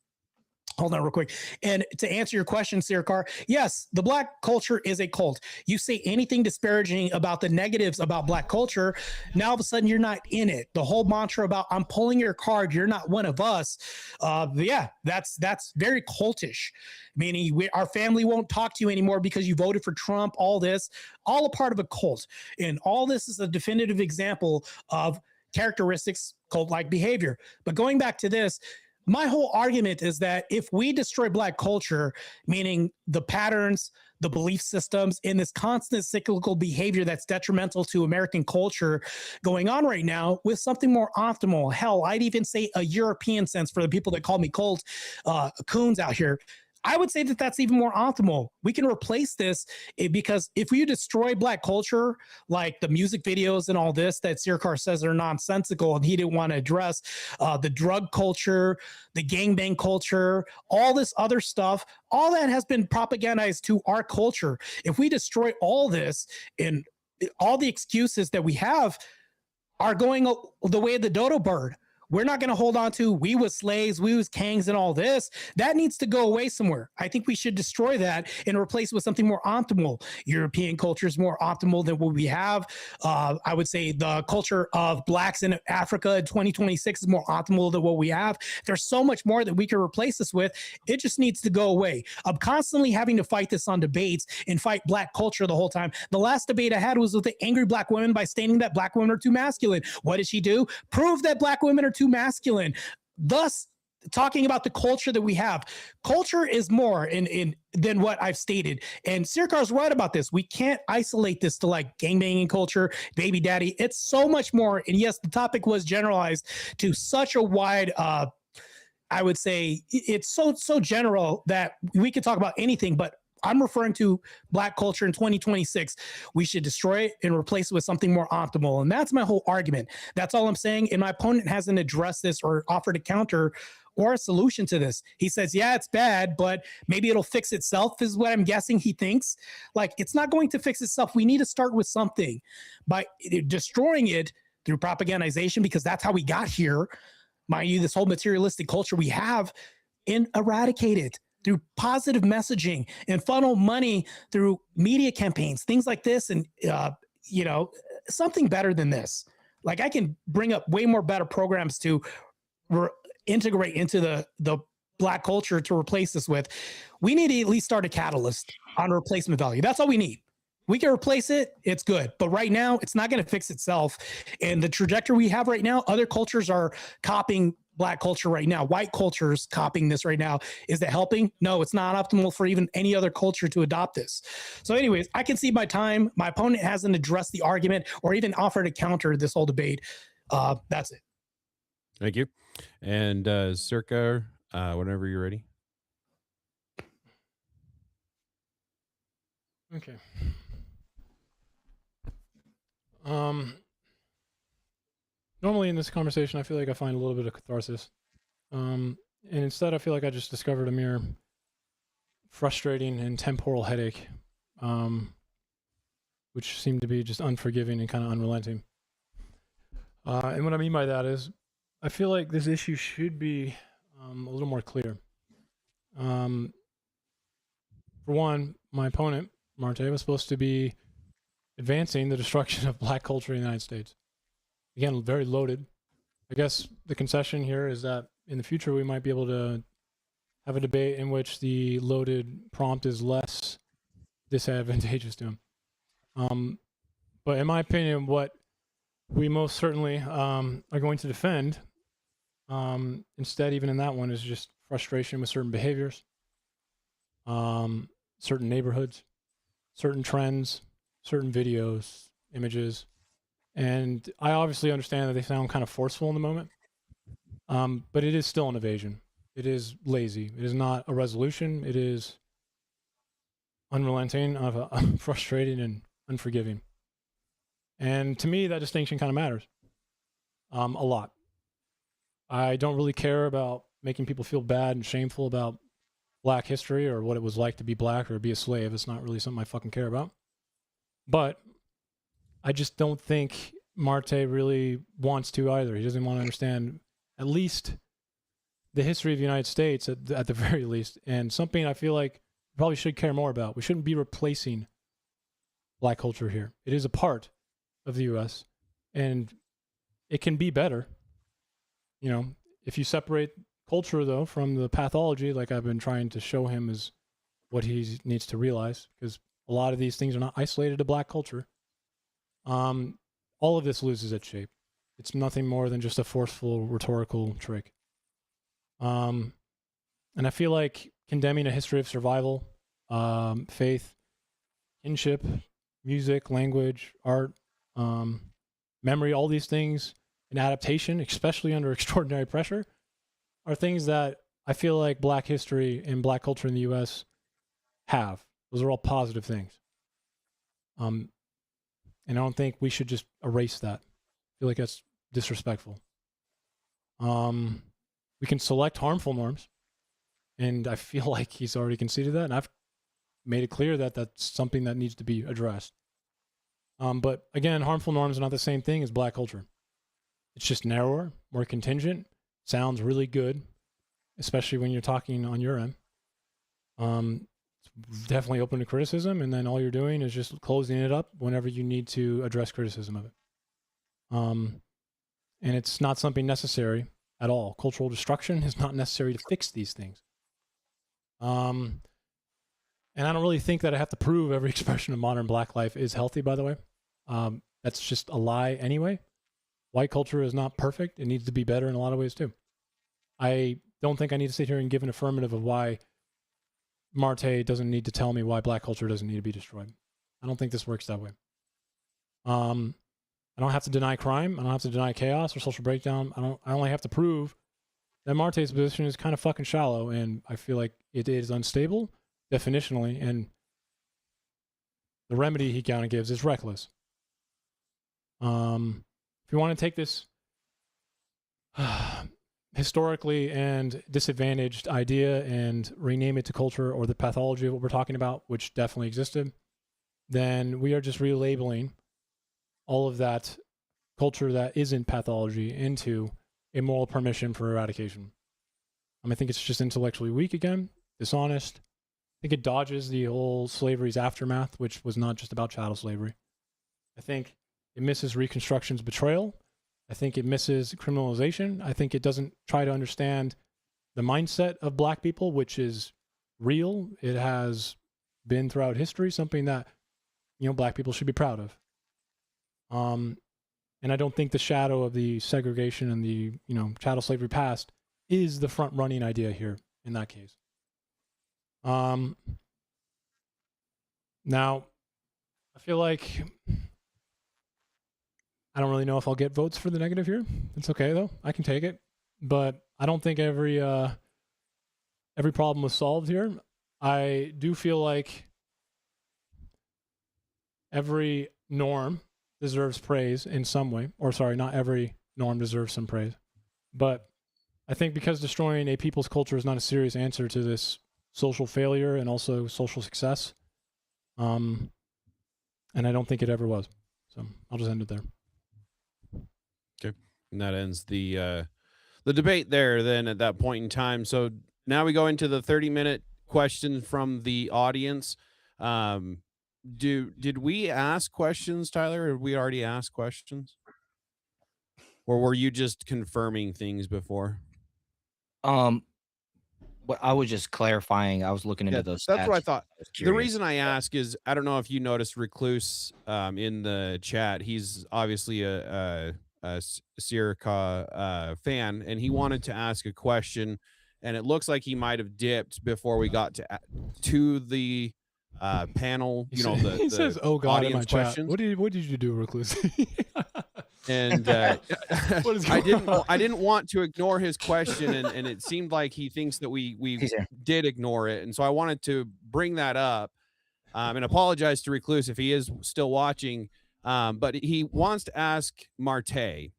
Hold on real quick. And to answer your question, Searkar, yes, the Black culture is a cult. You say anything disparaging about the negatives about Black culture, now all of a sudden you're not in it. The whole mantra about I'm pulling your card, you're not one of us. Yeah, that's very cultish. Meaning our family won't talk to you anymore because you voted for Trump, all this, all a part of a cult. And all this is a definitive example of characteristics, cult-like behavior. But going back to this, my whole argument is that if we destroy Black culture, meaning the patterns, the belief systems, and this constant cyclical behavior that's detrimental to American culture going on right now with something more optimal, hell, I'd even say a European sense for the people that call me cult coons out here, I would say that that's even more optimal. We can replace this because if you destroy Black culture, like the music videos and all this that Searkar says are nonsensical and he didn't want to address, the drug culture, the gangbang culture, all this other stuff, all that has been propagandized to our culture. If we destroy all this and all the excuses that we have are going the way of the dodo bird, we're not going to hold on to we was slaves, we was kangs and all this. That needs to go away somewhere. I think we should destroy that and replace it with something more optimal. European culture is more optimal than what we have. I would say the culture of Blacks in Africa in 2026 is more optimal than what we have. There's so much more that we can replace this with. It just needs to go away. I'm constantly having to fight this on debates and fight Black culture the whole time. The last debate I had was with the angry Black women by stating that Black women are too masculine. What did she do? Prove that Black women are too masculine, thus talking about the culture that we have. Culture is more than what I've stated, and Searkar's right about this. We can't isolate this to like gangbanging culture, baby daddy. It's so much more. And yes, the topic was generalized to such a wide I would say it's so general that we could talk about anything, but I'm referring to Black culture in 2026. We should destroy it and replace it with something more optimal. And that's my whole argument. That's all I'm saying. And my opponent hasn't addressed this or offered a counter or a solution to this. He says, yeah, it's bad, but maybe it'll fix itself, is what I'm guessing he thinks. Like, it's not going to fix itself. We need to start with something by destroying it through propagandization, because that's how we got here. mind you, this whole materialistic culture we have, and eradicate it through positive messaging and funnel money through media campaigns, things like this. And, you know, something better than this. Like, I can bring up way more better programs to integrate into the Black culture to replace this with. We need to at least start a catalyst on replacement value. That's all we need. We can replace it, it's good. But right now, it's not going to fix itself. And the trajectory we have right now, other cultures are copying Black culture right now. White culture's copying this right now. Is that helping? No, it's not optimal for even any other culture to adopt this. So anyways, I can see my time. My opponent hasn't addressed the argument or even offered a counter to this whole debate. That's it. Thank you. And Searkar, whenever you're ready. Okay. Normally in this conversation, I feel like I find a little bit of catharsis. And instead, I feel like I just discovered a mere frustrating and temporal headache, which seemed to be just unforgiving and kind of unrelenting. And what I mean by that is, I feel like this issue should be a little more clear. For one, my opponent, Martae, was supposed to be advancing the destruction of Black culture in the United States. Again, very loaded. I guess the concession here is that in the future we might be able to have a debate in which the loaded prompt is less disadvantageous to him. But in my opinion, what we most certainly are going to defend, instead, even in that one, is just frustration with certain behaviors, certain neighborhoods, certain trends, certain videos, images. And I obviously understand that they sound kind of forceful in the moment, but it is still an evasion. It is lazy. It is not a resolution. It is unrelenting, frustrating, and unforgiving. And to me, that distinction kind of matters a lot. I don't really care about making people feel bad and shameful about Black history or what it was like to be Black or be a slave. It's not really something I fucking care about. But I just don't think Martae really wants to either. He doesn't want to understand at least the history of the United States at the very least, and something I feel like we probably should care more about. We shouldn't be replacing Black culture here. It is a part of the U.S., and it can be better. You know, if you separate culture, though, from the pathology, like I've been trying to show him is what he needs to realize, because a lot of these things are not isolated to Black culture. All of this loses its shape. It's nothing more than just a forceful rhetorical trick. And I feel like condemning a history of survival, faith, kinship, music, language, art, memory, all these things, and adaptation, especially under extraordinary pressure, are things that I feel like Black history and Black culture in the U.S. have. Those are all positive things. And I don't think we should just erase that. I feel like that's disrespectful. We can select harmful norms, and I feel like he's already conceded that, and I've made it clear that that's something that needs to be addressed. But again, harmful norms are not the same thing as Black culture. It's just narrower, more contingent, sounds really good, especially when you're talking on your end. It's definitely open to criticism, and then all you're doing is just closing it up whenever you need to address criticism of it. And it's not something necessary at all. Cultural destruction is not necessary to fix these things. And I don't really think that I have to prove every expression of modern Black life is healthy, by the way. That's just a lie anyway. White culture is not perfect. It needs to be better in a lot of ways too. I don't think I need to sit here and give an affirmative of why Martae doesn't need to tell me why Black culture doesn't need to be destroyed. I don't think this works that way. I don't have to deny crime. I don't have to deny chaos or social breakdown. I only have to prove that Martae's position is kind of fucking shallow, and I feel like it is unstable definitionally, and the remedy he kind of gives is reckless. If you want to take this historically and disadvantaged idea and rename it to culture or the pathology of what we're talking about, which definitely existed, then we are just relabeling all of that culture that isn't pathology into a moral permission for eradication. I think it's just intellectually weak again, dishonest. I think it dodges the whole slavery's aftermath, which was not just about chattel slavery. I think it misses Reconstruction's betrayal. I think it misses criminalization. I think it doesn't try to understand the mindset of Black people, which is real. It has been throughout history, something that, Black people should be proud of. And I don't think the shadow of the segregation and the, chattel slavery past is the front running idea here in that case. Now, I feel like I don't really know if I'll get votes for the negative here. It's okay though. I can take it. But I don't think every problem was solved here. I do feel like every norm deserves praise in some way. Or sorry, not every norm deserves some praise. But I think because destroying a people's culture is not a serious answer to this social failure and also social success, and I don't think it ever was. So I'll just end it there. Okay. And that ends the debate there then at that point in time. So now we go into the 30-minute question from the audience. Did we ask questions, Tyler? Or did we already ask questions? Or were you just confirming things before? What I was just clarifying. I was looking into those. That's what I stats. thought. I was The curious. reason I ask is I don't know if you noticed Recluse in the chat. He's obviously a Searkar fan, and he wanted to ask a question, and it looks like he might have dipped before we got to the panel. He says, "Oh God," in my chat. questions. What did you do, Recluse? And What is I going on? didn't want to ignore his question, and it seemed like he thinks that we He's here. did ignore it, and so I wanted to bring that up and apologize to Recluse if he is still watching. But he wants to ask Martae.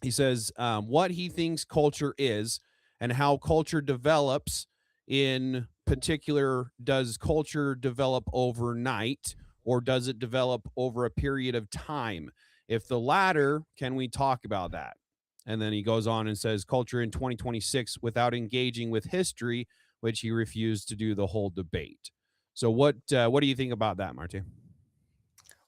He says what he thinks culture is and how culture develops. In particular, does culture develop overnight or does it develop over a period of time? If the latter, can we talk about that? And then he goes on and says culture in 2026 without engaging with history, which he refused to do the whole debate. So what do you think about that, Martae?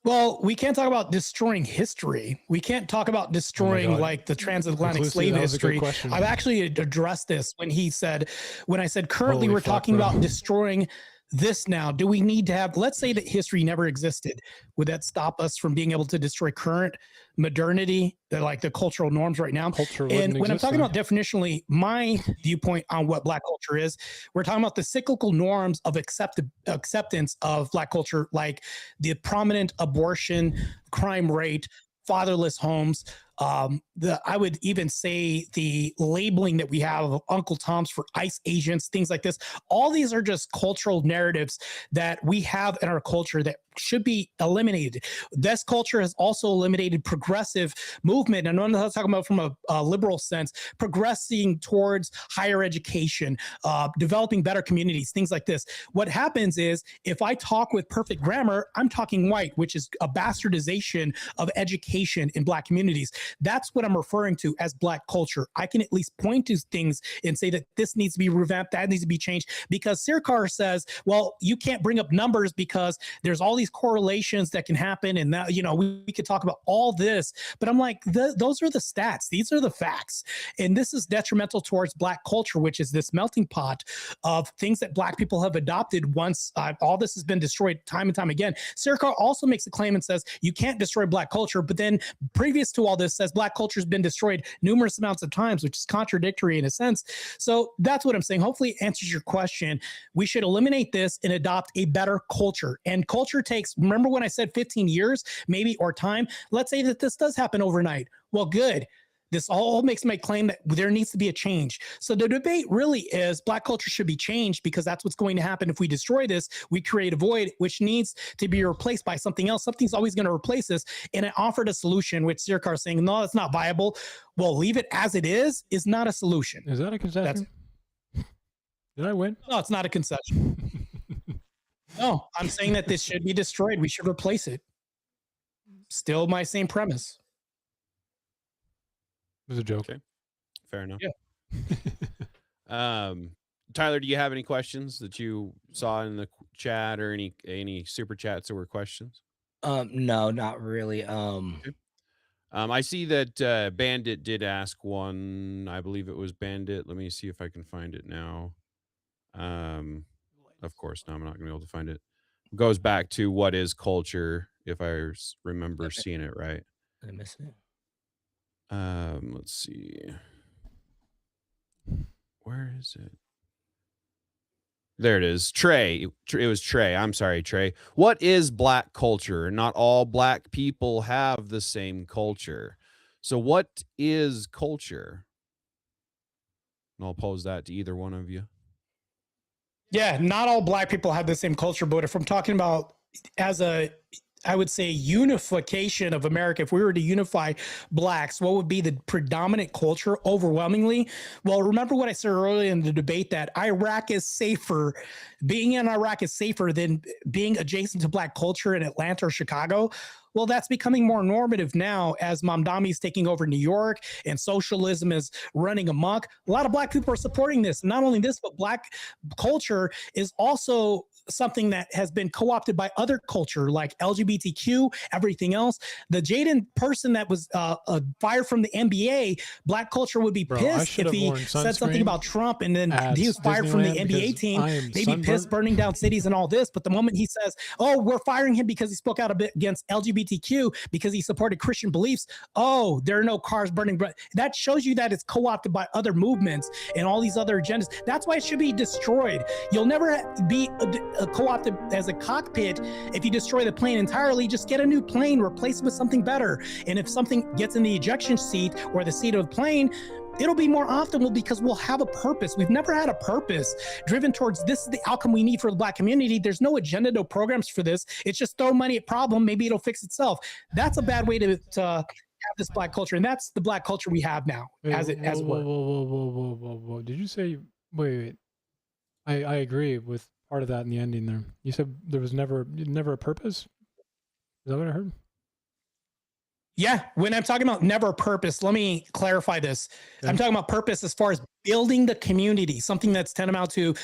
Well, we can't talk about destroying history. We can't talk about destroying God. like the transatlantic Recluse, slave that was a good history. question. I've actually addressed this when I said currently Holy we're fuck, talking bro. about destroying this now. Do we need to have, let's say that history never existed. Would that stop us from being able to destroy current modernity, like the cultural norms right now? Culture And wouldn't when I'm exist talking then. about definitionally, my viewpoint on what Black culture is, we're talking about the cyclical norms of acceptance of Black culture, like the prominent abortion, crime rate, fatherless homes. I would even say the labeling that we have of Uncle Tom's for ICE agents, things like this. All these are just cultural narratives that we have in our culture that should be eliminated. This culture has also eliminated progressive movement. And I'm not talking about from a liberal sense, progressing towards higher education, developing better communities, things like this. What happens is if I talk with perfect grammar, I'm talking white, which is a bastardization of education in Black communities. That's what I'm referring to as Black culture. I can at least point to things and say that this needs to be revamped, that needs to be changed, because Searkar says, well, you can't bring up numbers because there's all these correlations that can happen. And that, we could talk about all this, but I'm like, those are the stats. These are the facts. And this is detrimental towards Black culture, which is this melting pot of things that Black people have adopted once all this has been destroyed time and time again. Searkar also makes a claim and says, you can't destroy Black culture, but then previous to all this says Black culture has been destroyed numerous amounts of times, which is contradictory in a sense. So that's what I'm saying. Hopefully it answers your question. We should eliminate this and adopt a better culture. And culture takes, remember when I said 15 years, maybe, or time? Let's say that this does happen overnight. Well, good. This all makes my claim that there needs to be a change. So the debate really is Black culture should be changed because that's what's going to happen if we destroy this. We create a void which needs to be replaced by something else. Something's always going to replace this. And I offered a solution, which Searkar is saying, no, that's not viable. Well, leave it as it is not a solution. Is that a concession? Did I win? No, it's not a concession. No, I'm saying that this should be destroyed. We should replace it. Still my same premise. It was a joke. Okay. fair enough. Yeah. Tyler, do you have any questions that you saw in the chat or any super chats that were questions? No, not really. I see that Bandit did ask one. I believe it was Bandit. Let me see if I can find it now. Of course, no, I'm not gonna be able to find it. It goes back to what is culture, if I remember Okay. seeing it right. Did I miss it? Let's see. Where is it? There it is. Trey. It was Trey. I'm sorry, Trey. What is black culture? Not all black people have the same culture. So what is culture? And I'll pose that to either one of you. Yeah, not all black people have the same culture, but if I'm talking about as I would say unification of America, if we were to unify blacks, what would be the predominant culture overwhelmingly? Well, remember what I said earlier in the debate that Iraq is safer, being in Iraq is safer than being adjacent to black culture in Atlanta or Chicago. Well, that's becoming more normative now as Mamdani is taking over New York and socialism is running amok. A lot of black people are supporting this. Not only this, but black culture is also something that has been co-opted by other culture like LGBTQ, everything else. The Jaden person that was fired from the NBA, black culture would be pissed if he said something about Trump and then he was fired from the NBA team. They'd be pissed, burning down cities and all this. But the moment he says, oh, we're firing him because he spoke out a bit against LGBTQ because he supported Christian beliefs. Oh, there are no cars burning. That shows you that it's co-opted by other movements and all these other agendas. That's why it should be destroyed. You'll never be co-opted as a cockpit if you destroy the plane entirely. Just get a new plane, replace it with something better. And if something gets in the ejection seat or the seat of the plane, it'll be more optimal because we'll have a purpose. We've never had a purpose driven towards this is the outcome we need for the black community. There's no agenda, no programs for this. It's just throw money at problem. Maybe it'll fix itself. That's a bad way to have this black culture. And that's the black culture we have now. Whoa. Did you say, wait. I agree with part of that in the ending there. You said there was never a purpose? Is that what I heard? Yeah, when I'm talking about never a purpose, let me clarify this. Okay. I'm talking about purpose as far as building the community, something that's tantamount to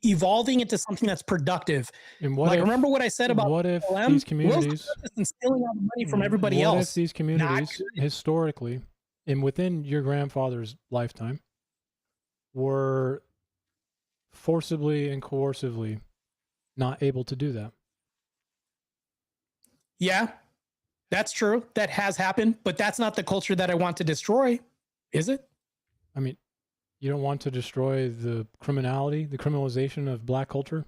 evolving into something that's productive. And remember what I said about what if these communities and stealing all the money from everybody else? What if these communities historically and within your grandfather's lifetime were forcibly and coercively not able to do that? Yeah, that's true. That has happened, but that's not the culture that I want to destroy, is it? I mean, you don't want to destroy the criminalization of black culture?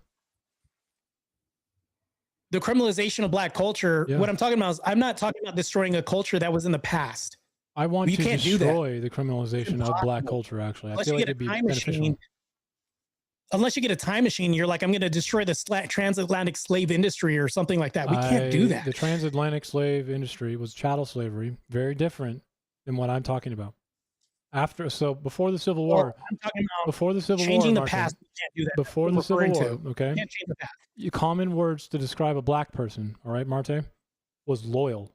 The criminalization of black culture, what I'm talking about is I'm not talking about destroying a culture that was in the past. I want to destroy the criminalization of black culture, actually. I feel like it'd be beneficial. Unless you get a time machine, you're like, I'm going to destroy the transatlantic slave industry or something like that. We can't do that. The transatlantic slave industry was chattel slavery, very different than what I'm talking about. Before the Civil War, I'm talking about before the Civil changing War, the past. We can't do that. Before the Civil War, okay? Can't change the past. Common words to describe a black person, all right, Martae, was loyal,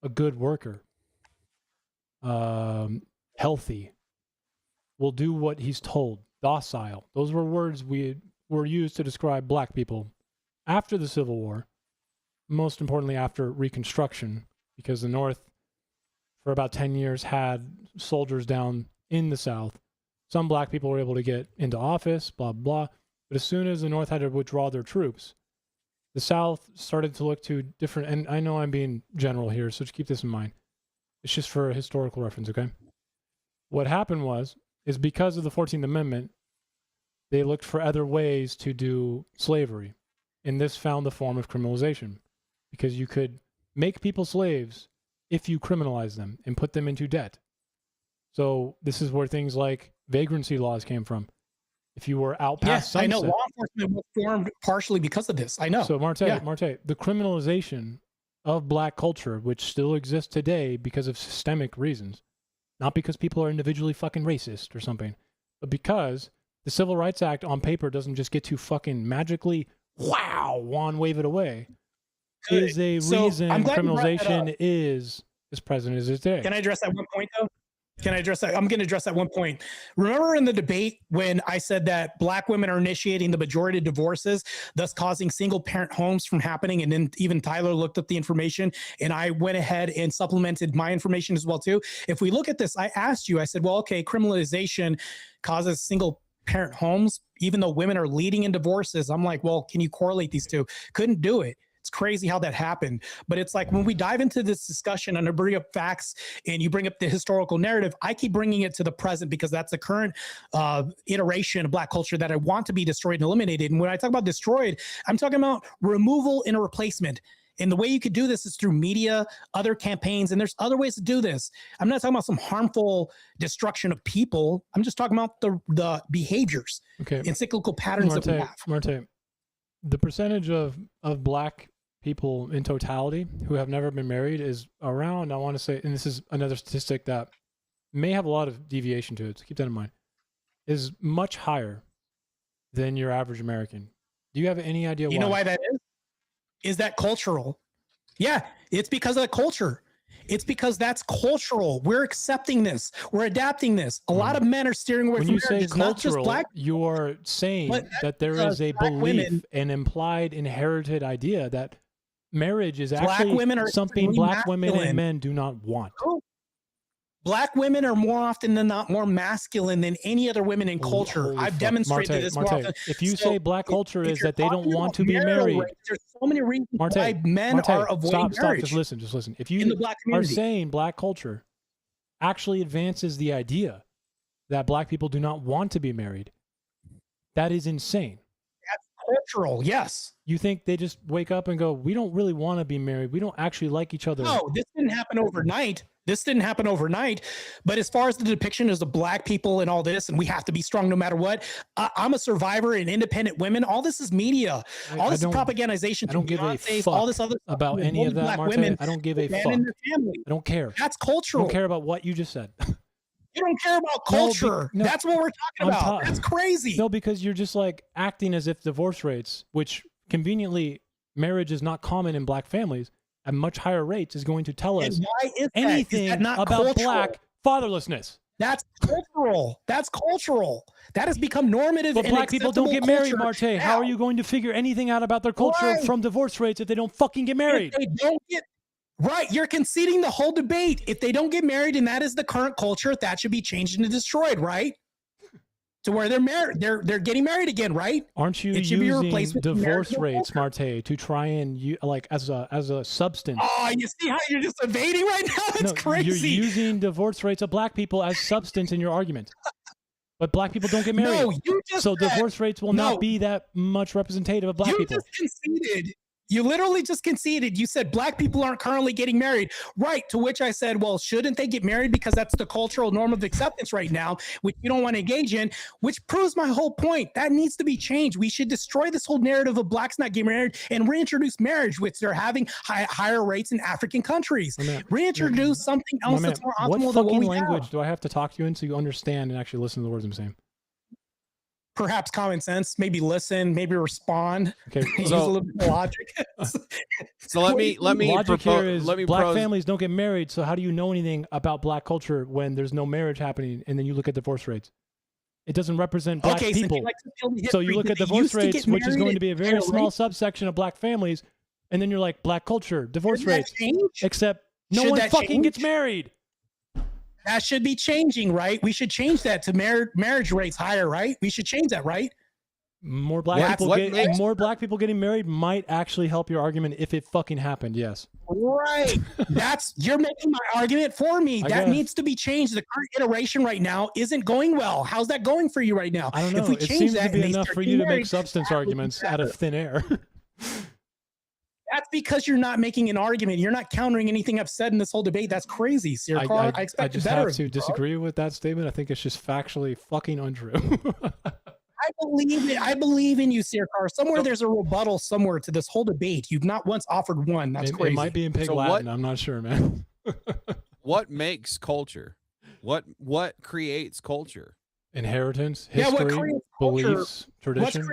a good worker, healthy, will do what he's told. Docile. Those were words were used to describe black people after the Civil War, most importantly after Reconstruction, because the North for about 10 years had soldiers down in the South. Some black people were able to get into office, blah, blah. But as soon as the North had to withdraw their troops, the South started to look to different, and I know I'm being general here, so just keep this in mind. It's just for a historical reference, okay? What happened is because of the 14th Amendment, they looked for other ways to do slavery. And this found the form of criminalization, because you could make people slaves if you criminalize them and put them into debt. So this is where things like vagrancy laws came from. If you were out past sunset. I know law enforcement was formed partially because of this. I know. So Martae, the criminalization of black culture, which still exists today because of systemic reasons, not because people are individually fucking racist or something, but because the Civil Rights Act on paper doesn't just get to fucking magically, wand wave it away. Is a reason criminalization is as present as it is today. Can I address that one point though? Can I address that? I'm going to address that one point. Remember in the debate when I said that black women are initiating the majority of divorces, thus causing single parent homes from happening? And then even Tyler looked up the information and I went ahead and supplemented my information as well too. If we look at this, I asked you, I said, well, okay, criminalization causes single parent homes, even though women are leading in divorces. I'm like, well, can you correlate these two? Couldn't do it. It's crazy how that happened. But it's like when we dive into this discussion and I bring up facts and you bring up the historical narrative, I keep bringing it to the present because that's the current iteration of black culture that I want to be destroyed and eliminated. And when I talk about destroyed, I'm talking about removal and a replacement. And the way you could do this is through media, other campaigns, and there's other ways to do this. I'm not talking about some harmful destruction of people. I'm just talking about the behaviors and cyclical patterns that we have. Martae, the percentage of black people in totality who have never been married is around, I want to say, and this is another statistic that may have a lot of deviation to it, so keep that in mind, is much higher than your average American. Do you have any idea why? You know why that is? Is that cultural? Yeah, it's because of the culture. It's because that's cultural. We're accepting this. We're adapting this. A lot of men are steering away when from you say marriage. It's not just cultural, black. you are saying that there is a black belief, women, an implied, inherited idea that marriage is black actually women are something black women masculine. and men do not want. Black women are more often than not more masculine than any other women in culture. Holy I've fuck. demonstrated this more Martae, often. if you So say black culture if is you're that they don't talking want about to be marital married, rates, there's so many reasons Martae, why men Martae, are avoiding stop, marriage. just listen. If you in the black are community. saying black culture actually advances the idea that black people do not want to be married, that is insane. That's cultural, yes. You think they just wake up and go, we don't really want to be married. We don't actually like each other. No, this didn't happen overnight. But as far as the depiction as the black people and all this, and we have to be strong no matter what, I'm a survivor and independent women. All this is media. All this is propagandization. I don't give a fuck all this other about any of that, Martae. I don't give a fuck. I don't care. That's cultural. I don't care about what you just said. You don't care about culture. No, that's what we're talking about. That's crazy. No, because you're just like acting as if divorce rates, which conveniently marriage is not common in black families, at much higher rates is going to tell us anything about cultural? black fatherlessness. That's cultural. That's cultural. That has become normative. But black people don't get married, Martae. How are you going to figure anything out about their culture from divorce rates if they don't fucking get married? If they don't get right, you're conceding the whole debate. If they don't get married and that is the current culture, that should be changed and destroyed, right? To where they're married, they're getting married again, right? Aren't you using divorce rates, Martae, to try and like as a substance? Oh, you see how you're just evading right now? That's crazy. You're using divorce rates of black people as substance in your argument, but black people don't get married. No, you just so divorce rates will not be that much representative of black people. You just conceded. You literally just conceded. You said black people aren't currently getting married. Right. To which I said, well, shouldn't they get married? Because that's the cultural norm of acceptance right now, which you don't want to engage in, which proves my whole point. That needs to be changed. We should destroy this whole narrative of blacks not getting married and reintroduce marriage, which they're having higher rates in African countries. Reintroduce something else that's more optimal than what we have. What fucking language do I have to talk to you in so you understand and actually listen to the words I'm saying? Perhaps common sense, maybe listen, maybe respond. Okay, use a little bit of logic. So let me logic here is black families don't get married. So how do you know anything about black culture when there's no marriage happening? And then you look at divorce rates. It doesn't represent black people. So you look at divorce rates, which is going to be a very small subsection of black families, and then you're like black culture, divorce rates. Except no one fucking gets married. That should be changing, right? We should change that to marriage rates higher, right? We should change that, right? More black people getting married might actually help your argument if it fucking happened. Yes. Right. You're making my argument for me. That needs to be changed. The current iteration right now isn't going well. How's that going for you right now? I don't know. If we it change seems that to be enough for you to make substance arguments out of thin air. That's because you're not making an argument. You're not countering anything I've said in this whole debate. That's crazy, Searkar. I just have to disagree with that statement. I think it's just factually fucking untrue. I believe it. I believe in you, Searkar. Somewhere there's a rebuttal somewhere to this whole debate. You've not once offered one. That's crazy. It might be in Pig Latin. I'm not sure, man. What makes culture? What creates culture? Inheritance, history, beliefs, tradition,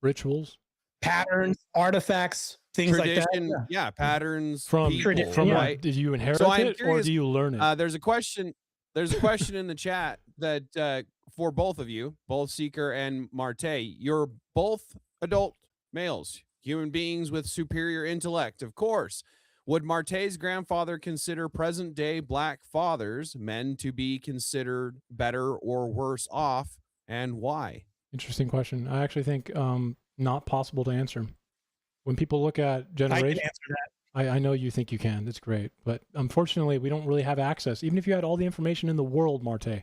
rituals, patterns, artifacts. Things like that. Yeah, patterns from people, tradition. Right? Did you inherit it or do you learn it? There's a question. There's a question in the chat that for both of you, both Seeker and Martae, you're both adult males, human beings with superior intellect, of course. Would Martae's grandfather consider present-day black fathers, men, to be considered better or worse off, and why? Interesting question. I actually think not possible to answer. When people look at I can generation, answer that. I know you think you can. That's great. But unfortunately, we don't really have access. Even if you had all the information in the world, Martae,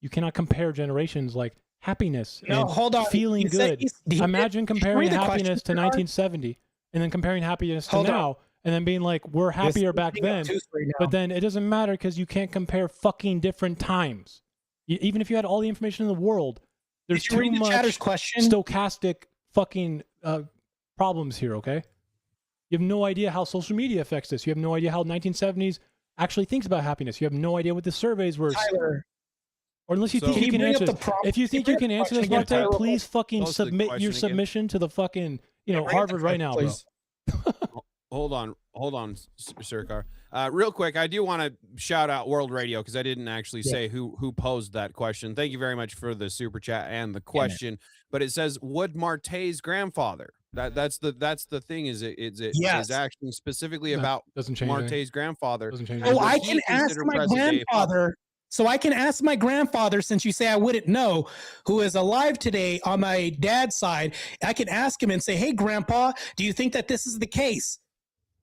you cannot compare generations like happiness No, and hold on. feeling You said good. he Imagine comparing read the question, happiness to Searkar. 1970 and then comparing happiness to Hold on. now and then being like, we're happier back then. But then it doesn't matter because you can't compare fucking different times. Even if you had all the information in the world, there's Did you too read the much chatter's question? stochastic fucking problems here, okay? You have no idea how social media affects this. You have no idea how 1970s actually thinks about happiness. You have no idea what the surveys were. Tyler, Or unless you So- think Can you you can bring up answer the this. prompt? If you Can you think you bring can up the answer this, question again, Martae, Tyler? please fucking Post the submit your question again. submission to the fucking, bring up the Harvard right question, now, bro. please. Hold on, Searkar. Real quick, I do want to shout out World Radio because I didn't actually say who posed that question. Thank you very much for the super chat and the question. But it says, would Martae's grandfather? That's the thing. Is Yes. asking specifically No, about doesn't change anything. Martae's grandfather. Doesn't change And Oh, anything. would I he can ask consider my present-day grandfather. So I can ask my grandfather, since you say I wouldn't know, who is alive today on my dad's side. I can ask him and say, "Hey, Grandpa, do you think that this is the case?"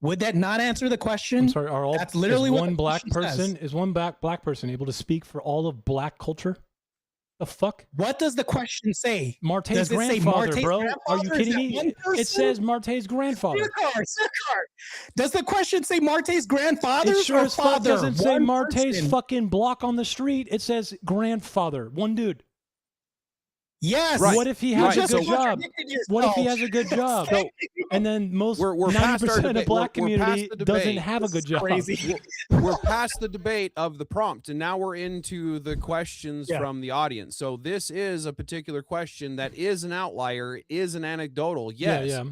Would that not answer the question? I'm sorry, are all That's literally is what one the black question says. person is one black person able to speak for all of black culture? The fuck? What does the question say? Martae's Does it say grandfather, Martae's bro. Are you grandfather? Is kidding that me? one person? It says Martae's grandfather. Searkar. Does the question say Martae's grandfather It sure or as fuck father? doesn't say One Martae's person. fucking block on the street. It says grandfather. One dude. Yes. Right. What if he You has a just good job? contradicted What if he yourself. has a good job? Thank you. And then most We're past our 90% of the debate. black We're past community the doesn't debate. have a good job. Crazy. We're past the debate of the prompt, and now we're into the questions Yeah. from the audience. So this is a particular question that is an outlier, is an anecdotal, yes. Yeah.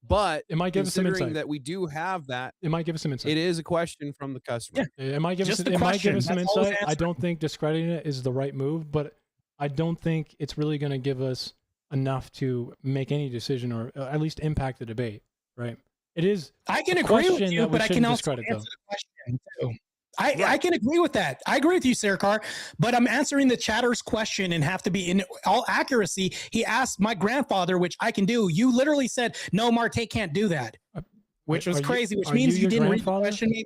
But It might give us some considering insight. that we do have that, It might give us some insight. it is a question from the customer. It might give us. Just the It might give question. us some That's all it's insight. I don't think discrediting it is the right move, but I don't think it's really going to give us enough to make any decision or at least impact the debate. Right? It is. I can a agree with question you, that we but I can shouldn't also discredit, answer though. the question too. I can agree with that. I agree with you, Searkar, but I'm answering the chatter's question and have to be in all accuracy. He asked my grandfather, which I can do. You literally said, no, Martae can't do that, which was Are you- crazy, which are means you you your didn't read the grandfather? question. Maybe.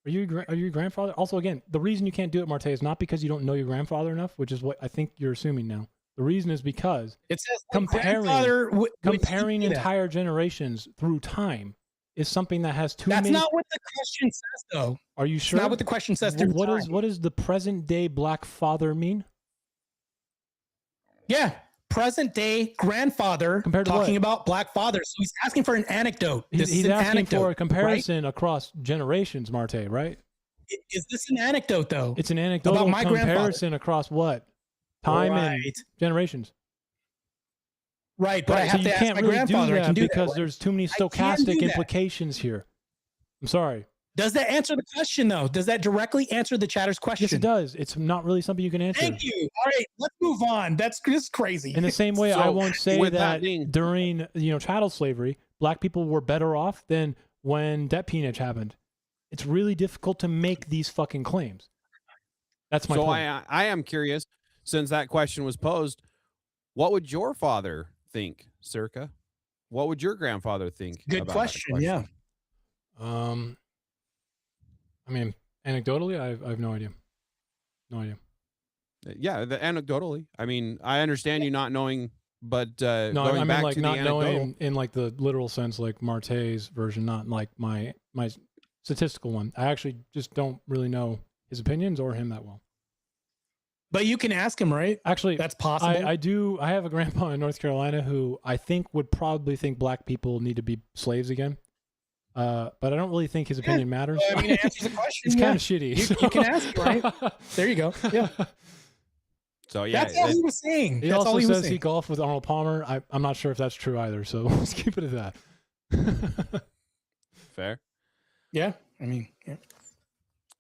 Are you your grandfather? Also, again, the reason you can't do it, Martae, is not because you don't know your grandfather enough, which is what I think you're assuming now. The reason is because It says Comparing- would comparing do that. entire generations through time is something that has too That's many. not what the question says, though. Are you It's sure? not what the question says. Through What time. does the present day black father mean? Yeah, present day grandfather Compared to talking what? about black fathers. So he's asking for an anecdote. He's, This he's is an asking anecdote, for a right? comparison across generations, Martae, right? Is this an anecdote though? It's an anecdotal my grandfather. comparison across what? Time and Right. generations. Right, but I So have you to ask can't my really do grandfather. I that can do because that. there's too many I can do stochastic that. implications here. I'm sorry. Does that answer the question though? Does that directly answer the chatter's question? Yes, it does. It's not really something you can answer. Thank you. All right, let's move on. That's just crazy. In the same way, I So, won't say with that that being- during chattel slavery, black people were better off than when debt peonage happened. It's really difficult to make these fucking claims. That's my So point. I am curious, since that question was posed, what would your father think, Circa? What would your grandfather think? Good about that question. Yeah. I mean, anecdotally, I have no idea. No idea. Yeah, anecdotally. I mean, I understand you not knowing, but No, going I mean back like to the not anecdotal. knowing in like the literal sense, like Martae's version, not like my statistical one. I actually just don't really know his opinions or him that well. But you can ask him, right? Actually, That's possible. I do. I have a grandpa in North Carolina who I think would probably think black people need to be slaves again. But I don't really think his opinion matters. I mean, it answers the question. It's yeah. kind of shitty. You can ask, right? There you go. Yeah. So yeah, That's all he was saying. He That's also all he was says he saying. golfed with Arnold Palmer. I'm not sure if that's true either. So let's keep it at that. fair. Yeah. I mean, yeah.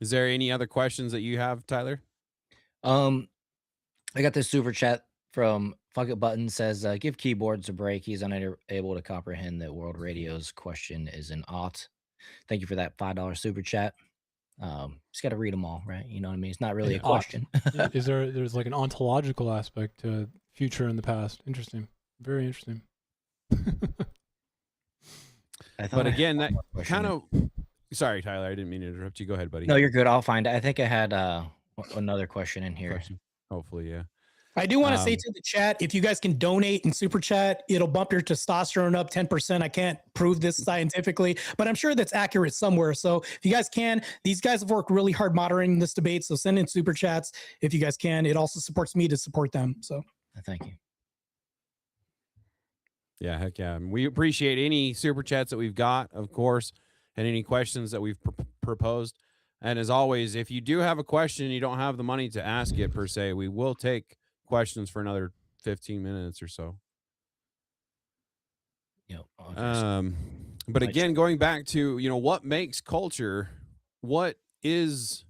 Is there any other questions that you have, Tyler? I got this super chat from Fuck It Button says, give keyboards a break. He's unable to comprehend that World Radio's question is an ought. Thank you for that $5 super chat. Just got to read them all, right? You know what I mean? It's not really a question. Is there's like an ontological aspect to future and the past? Interesting. Very interesting. But again, that kind of, sorry, Tyler, I didn't mean to interrupt you. Go ahead, buddy. No, you're good. I'll find it. I think I had another question in here. Hopefully, yeah. I do want to say to the chat, if you guys can donate and super chat, it'll bump your testosterone up 10%. I can't prove this scientifically, but I'm sure that's accurate somewhere. So if you guys can, these guys have worked really hard moderating this debate. So send in super chats if you guys can. It also supports me to support them. So thank you. Yeah, heck yeah. We appreciate any super chats that we've got, of course, and any questions that we've proposed. And as always, if you do have a question and you don't have the money to ask it per se, we will take questions for another 15 minutes or so. Yep. But again, going back to, what makes culture, what is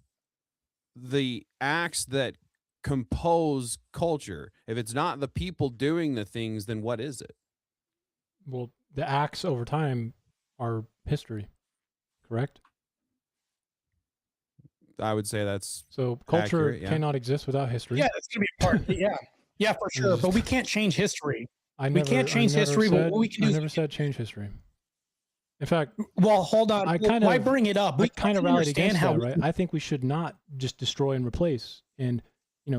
the acts that compose culture? If it's not the people doing the things, then what is it? Well, the acts over time are history, correct? I would say that's so. Culture accurate, yeah. cannot exist without history. yeah, that's gonna be a part. Yeah, for sure. But we can't change history. We can't change history. But what we can do. I never said change history. In fact, well, hold on. Why bring it up? We kind of rallied against that, right? I think we should not just destroy and replace, and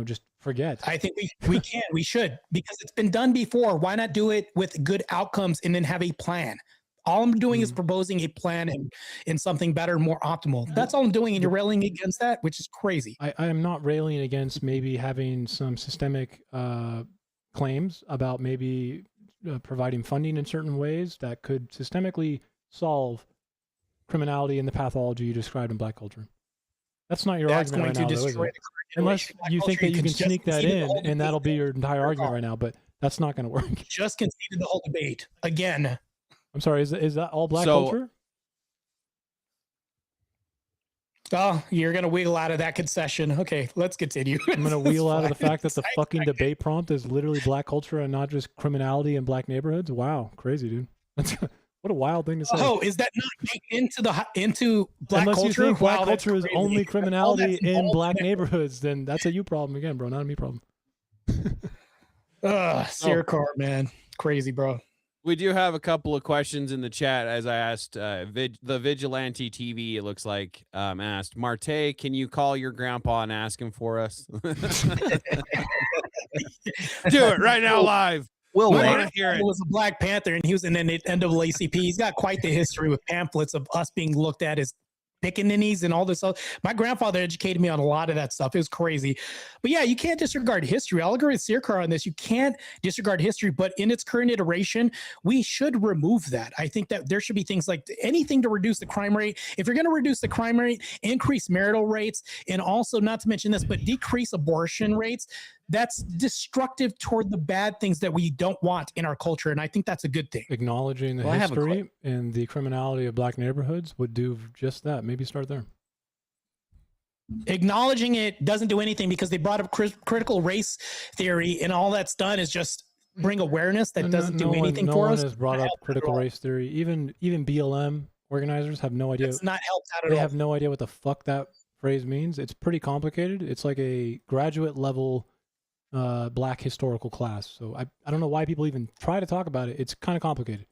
just forget. I think we can. We should, because it's been done before. Why not do it with good outcomes and then have a plan? All I'm doing is proposing a plan and something better, more optimal. That's all I'm doing, and you're railing against that, which is crazy. I am not railing against maybe having some systemic claims about maybe providing funding in certain ways that could systemically solve criminality and the pathology you described in Black culture. That's not your argument right now, though, is it? Unless you think that you can sneak that in, and that'll be your entire argument right now, but that's not going to work. Just conceded the whole debate again. I'm sorry, is that all Black culture? Oh, you're going to wheel out of that concession. Okay, let's continue. I'm going to wheel out of the fact that the fucking debate prompt is literally Black culture and not just criminality in Black neighborhoods. Wow, crazy, dude. What a wild thing to say. Oh, is that not into Black Unless culture? You think Black culture is only criminality in Black neighborhoods, then that's a you problem again, bro, not a me problem. Searkar, man. Crazy, bro. We do have a couple of questions in the chat, as I asked the Vigilante TV, it looks like, asked, Martae, can you call your grandpa and ask him for us? Do it right now live. Will was a Black Panther, and he was in the NAACP. He's got quite the history with pamphlets of us being looked at as pickaninnies and all this stuff. My grandfather educated me on a lot of that stuff. It was crazy. But yeah, you can't disregard history. I'll agree with Searkar on this. You can't disregard history, but in its current iteration, we should remove that. I think that there should be things like anything to reduce the crime rate. If you're going to reduce the crime rate, increase marital rates, and also, not to mention this, but decrease abortion rates. That's destructive toward the bad things that we don't want in our culture, and I think that's a good thing. Acknowledging the history and the criminality of Black neighborhoods would do just that. Maybe start there. Acknowledging it doesn't do anything, because they brought up critical race theory, and all that's done is just bring awareness that doesn't do anything for us. No one has brought up critical race theory. Even BLM organizers have no idea. It's not helped out at all. They have no idea what the fuck that phrase means. It's pretty complicated. It's like a graduate level Black historical class. So I don't know why people even try to talk about it. It's kind of complicated,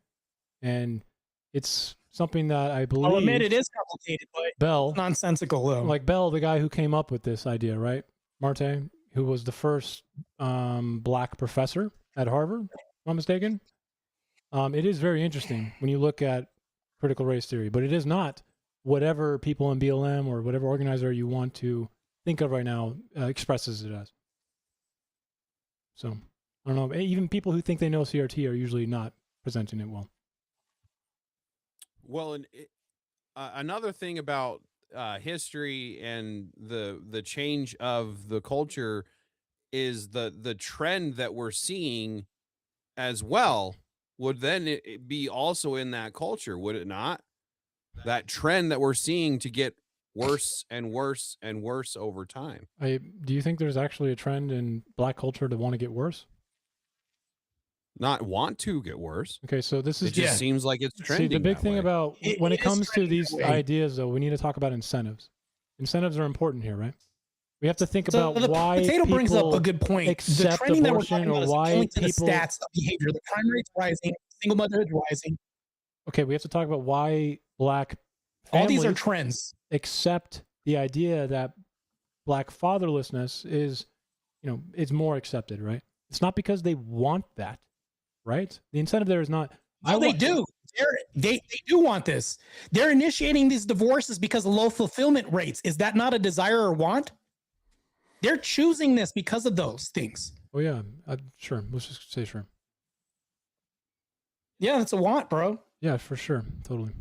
and it's something that I believe. I'll admit it is complicated, but Bell, nonsensical though. Like Bell, the guy who came up with this idea, right? Martae, who was the first Black professor at Harvard, if I'm mistaken. It is very interesting when you look at critical race theory, but it is not whatever people in BLM or whatever organizer you want to think of right now expresses it as. So, I don't know. Even people who think they know CRT are usually not presenting it well. Well, and another thing about history and the change of the culture is the trend that we're seeing as well would then be also in that culture, would it not? That trend that we're seeing to get worse and worse and worse over time. Do you think there's actually a trend in black culture to want to get worse? Not want to get worse. Okay, so this is It just seems like it's trending. See, the big that thing way. about when it is comes to trending these that way. ideas, though, we need to talk about incentives. Incentives are important here, right? We have to think So about the why potato brings up people a good point. The accept trending that we're abortion talking about or is why going to the people. stats of behavior. The crime rate's rising, single motherhood rising. Okay, we have to talk about why black All families these are trends. accept the idea that black fatherlessness is, is more accepted, right? It's not because they want that, right? The incentive there is not. They do. They do want this. They're initiating these divorces because of low fulfillment rates. Is that not a desire or want? They're choosing this because of those things. Oh yeah, sure. Let's just say sure. Yeah, that's a want, bro. Yeah, for sure, totally.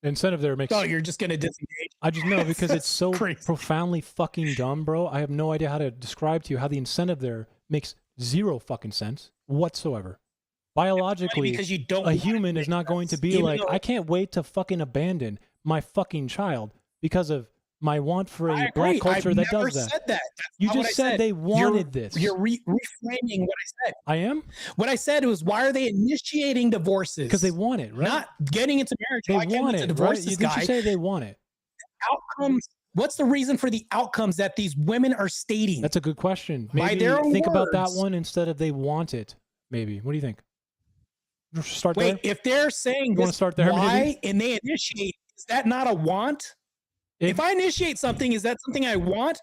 The incentive there makes. Oh, you're just gonna disengage. I just know because it's so Crazy. profoundly fucking dumb, bro. I have no idea how to describe to you how the incentive there makes zero fucking sense whatsoever. Biologically, Because you don't a want human it. is not going to be Even like, though- I can't wait to fucking abandon my fucking child because of my want for I a black agree. culture I've that never does that. said that. That's You not what just I said they wanted this. You're reframing what I said. I am? What I said was, why are they initiating divorces? Because they want it, right? Not getting into marriage. They Why can't want we it, divorce right? this Didn't guy? you say they want it? Outcomes. What's the reason for the outcomes that these women are stating? That's a good question. By Maybe their own think about that words. one instead of they want it. Maybe. What do you think? Start Wait, there. if they're saying You wanna this, start there, why maybe? and they initiate, is that not a want? If I initiate something, is that something I want?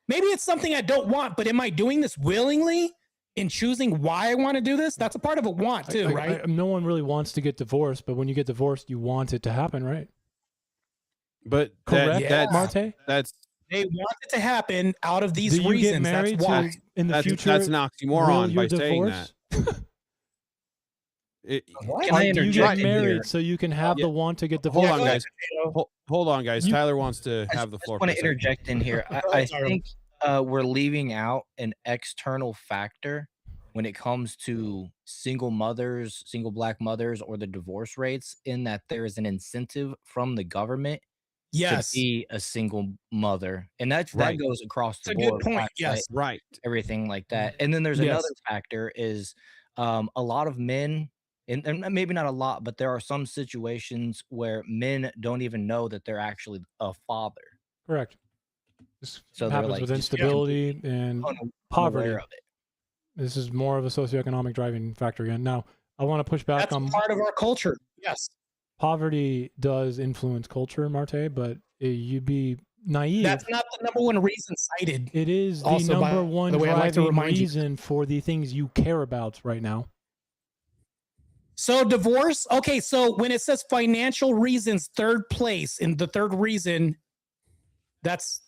Maybe it's something I don't want, but am I doing this willingly in choosing why I want to do this? That's a part of a want too, right? No one really wants to get divorced, but when you get divorced, you want it to happen, right? But Correct, that's Martae? that's They want it to happen out of these Do you reasons. get married That's why. to, in the that's future? that's an will oxymoron you by saying divorce? that. What? Can I Do you interject get in married here? so you can have Yeah. the want to get Hold divorced? on, go ahead, guys. Potato. Hold on, guys. You- Tyler wants to have the I floor. just want for to a second. interject in here. I Sorry. think we're leaving out an external factor when it comes to single mothers, single black mothers, or the divorce rates, in that there is an incentive from the government Yes. to be a single mother. And that Right. goes across It's the a good board. point. black, Yes. white, Right. everything like that. And then there's Yes. another factor is a lot of men, and maybe not a lot, but there are some situations where men don't even know that they're actually a father. Correct. This So they're happens like with just instability and unaware poverty. of it. This is more of a socioeconomic driving factor again. Now, I want to push back That's on part of our culture. Yes. poverty does influence culture, Martae, but you'd be naive. That's not the number one reason cited. It is the Also, by number one the way, I'd like to driving remind you- reason for the things you care about right now. So divorce. Okay, so when it says financial reasons, third place in the third reason, that's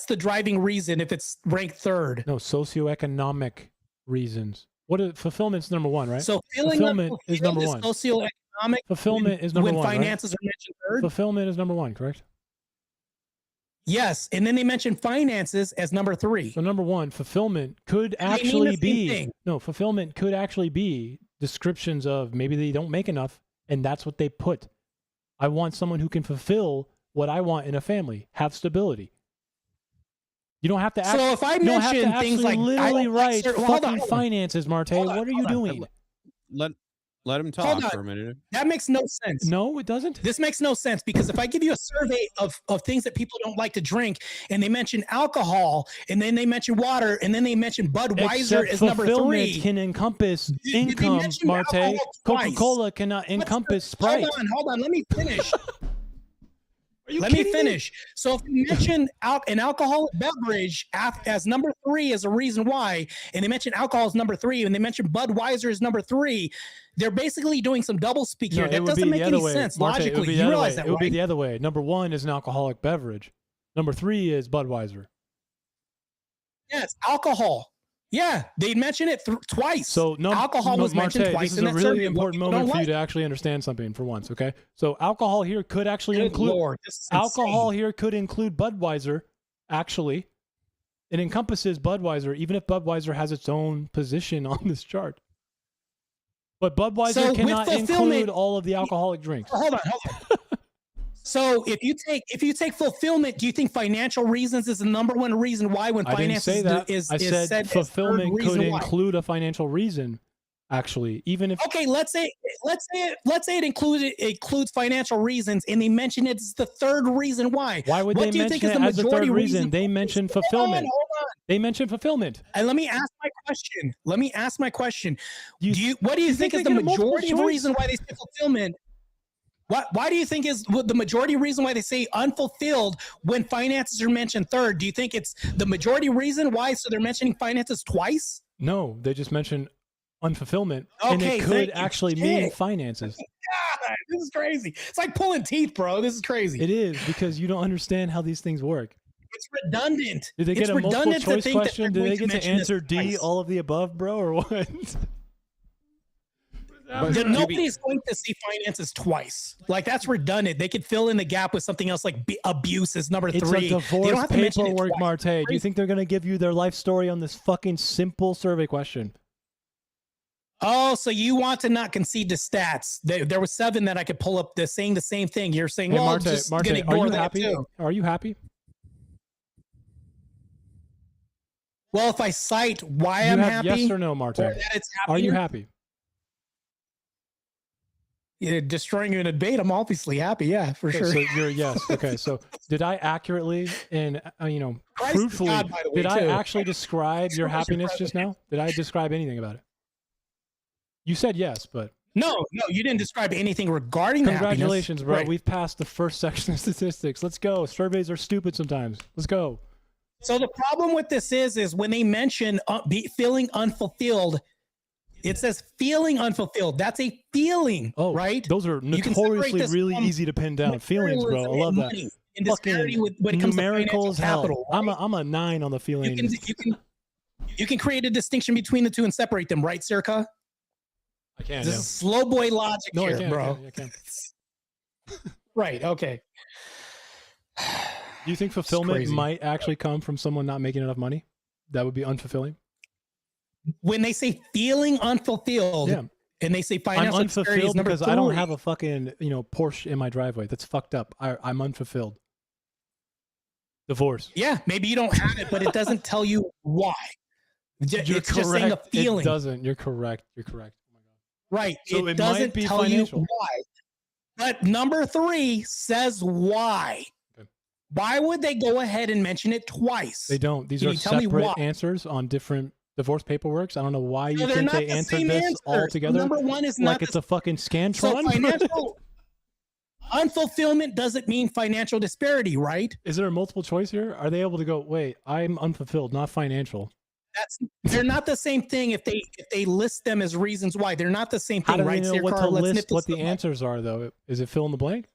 the driving reason if it's ranked third. No, socioeconomic reasons. Fulfillment's number one, right? So filling Fulfillment is number one. Socioeconomic Fulfillment is number when one, right? finances are mentioned third. Fulfillment is number one, correct? Yes, and then they mention finances as number three. So number one, fulfillment could And they mean actually the same be thing. no fulfillment could actually be descriptions of maybe they don't make enough, and that's what they put. I want someone who can fulfill what I want in a family, have stability. You don't have to. So if I you don't have to mention things actually like I literally don't like write certain- hold fucking on. finances, Martae. Hold on, What are you hold on. doing? Let him Hold talk on. for a minute. That makes no sense. No, it doesn't. This makes no sense because if I give you a survey of things that people don't like to drink, and they mention alcohol, and then they mention water, and then they mention Budweiser Except as number fulfillment three. can encompass Did they income, mention Martae. alcohol twice? Coca-Cola cannot encompass Sprite. Hold on. Let me finish. Are you Let me kidding finish. So if you mention an alcoholic beverage as number three as a reason why, and they mention alcohol as number three, and they mention Budweiser as number three, they're basically doing some double speak here. No, it That would doesn't be make the other any way. sense Martae, it would logically. be the You other realize way. that, It would be right? the other way. Number one is an alcoholic beverage. Number three is Budweiser. Yes, alcohol. Yeah, they mention it twice. So alcohol was mentioned Martae, twice this is in a that really survey. important People moment don't for you like. to actually understand something for once, okay? So alcohol here could actually Good include Lord, this is alcohol insane. here could include Budweiser, actually. It encompasses Budweiser, even if Budweiser has its own position on this chart. But Budweiser So with cannot fulfillment- include all of the alcoholic drinks. Hold on. So if you take fulfillment, do you think financial reasons is the number one reason why when I didn't say finances that. is I said said as third fulfillment could reason why? include a financial reason. Actually, even if Okay, let's say it includes financial reasons, and they mention it's the third reason why. why would What they do you think mention is it the as the third majority reason? They mentioned fulfillment. Hold on. They mentioned fulfillment. And let me ask my question. You- What do you think they is the get a multiple majority of choice? reason why they say fulfillment? Why do you think is the majority reason why they say unfulfilled when finances are mentioned third? Do you think it's the majority reason why? So they're mentioning finances twice? No, they just mentioned unfulfillment, and Okay, it thank could you. actually mean Shit. finances. God, this is crazy. It's like pulling teeth, bro. This is crazy. It is, because you don't understand how these things work. It's redundant. Did they get It's a multiple redundant to choice think that question? they're Did they going get to mention this answer D, twice. all of the above, bro, or what? But to be- Nobody's going to see finances twice. Like, that's redundant. They could fill in the gap with something else like abuse is number It's three. a They don't divorce have to mention it paperwork, twice. Martae. Do you Crazy. think they're going to give you their life story on this fucking simple survey question? Oh, so you want to not concede to stats? There were 7 that I could pull up saying the same thing. You're saying, Hey, well, Martae, just gonna Martae, are ignore you that happy? too. Are you happy? Well, if I cite why You I'm have happy, yes or no, or Martae? that it's Are you happier, happy? yeah, destroying you in a debate, I'm obviously happy. Yeah, for Okay, sure. so you're a yes. Okay, so did I accurately and Christ is fruitfully, God, by the way, did I too. actually describe your Christ is happiness just now? Did I describe anything about it? You said yes, but No, you didn't describe anything regarding the happiness. congratulations, bro. Right. We've passed the first section of statistics. Let's go. Surveys are stupid sometimes. Let's go. So the problem with this is when they mention feeling unfulfilled, it says feeling unfulfilled. That's a feeling, Oh, right? Those are You can separate notoriously this really from easy to pin down. Feelings, bro. I materialism love and that. money and disparity Fucking when it comes to numerical financial as hell. capital. Right? I'm a 9 on the feelings. You can create a distinction between the two and separate them, right, Searkar? I can't. This Yeah. is slow boy logic No, here, I can't, bro. I can't. Right. Okay. Do you think fulfillment crazy. might actually come from someone not making enough money? That would be unfulfilling. When they say feeling unfulfilled, Yeah. and they say I'm financial disparity is unfulfilled number because I don't 3. have a fucking Porsche in my driveway. That's fucked up. I'm unfulfilled. Divorce. Yeah, maybe you don't have it, but it doesn't tell you why. You're It's just saying a correct. feeling. It doesn't. You're correct. You're correct. Oh my god. Right. So it might doesn't be tell financial. you why. But number 3 says why. Okay. Why would they go ahead and mention it twice? They don't. These Can are you tell me separate why? answers on different divorce paperworks. I don't know why you No, they're think not they the answered same this answers. all together. Number 1 is Like not it's the a fucking So Scantron. financial unfulfillment doesn't mean financial disparity, right? Is there a multiple choice here? Are they able to go, wait, I'm unfulfilled, not financial? They're not the same thing if they list them as reasons why. They're not the same How thing, do they right? know what Searkar? to Let's nip list, this what the in the bud. answers are, though? Is it fill in the blank?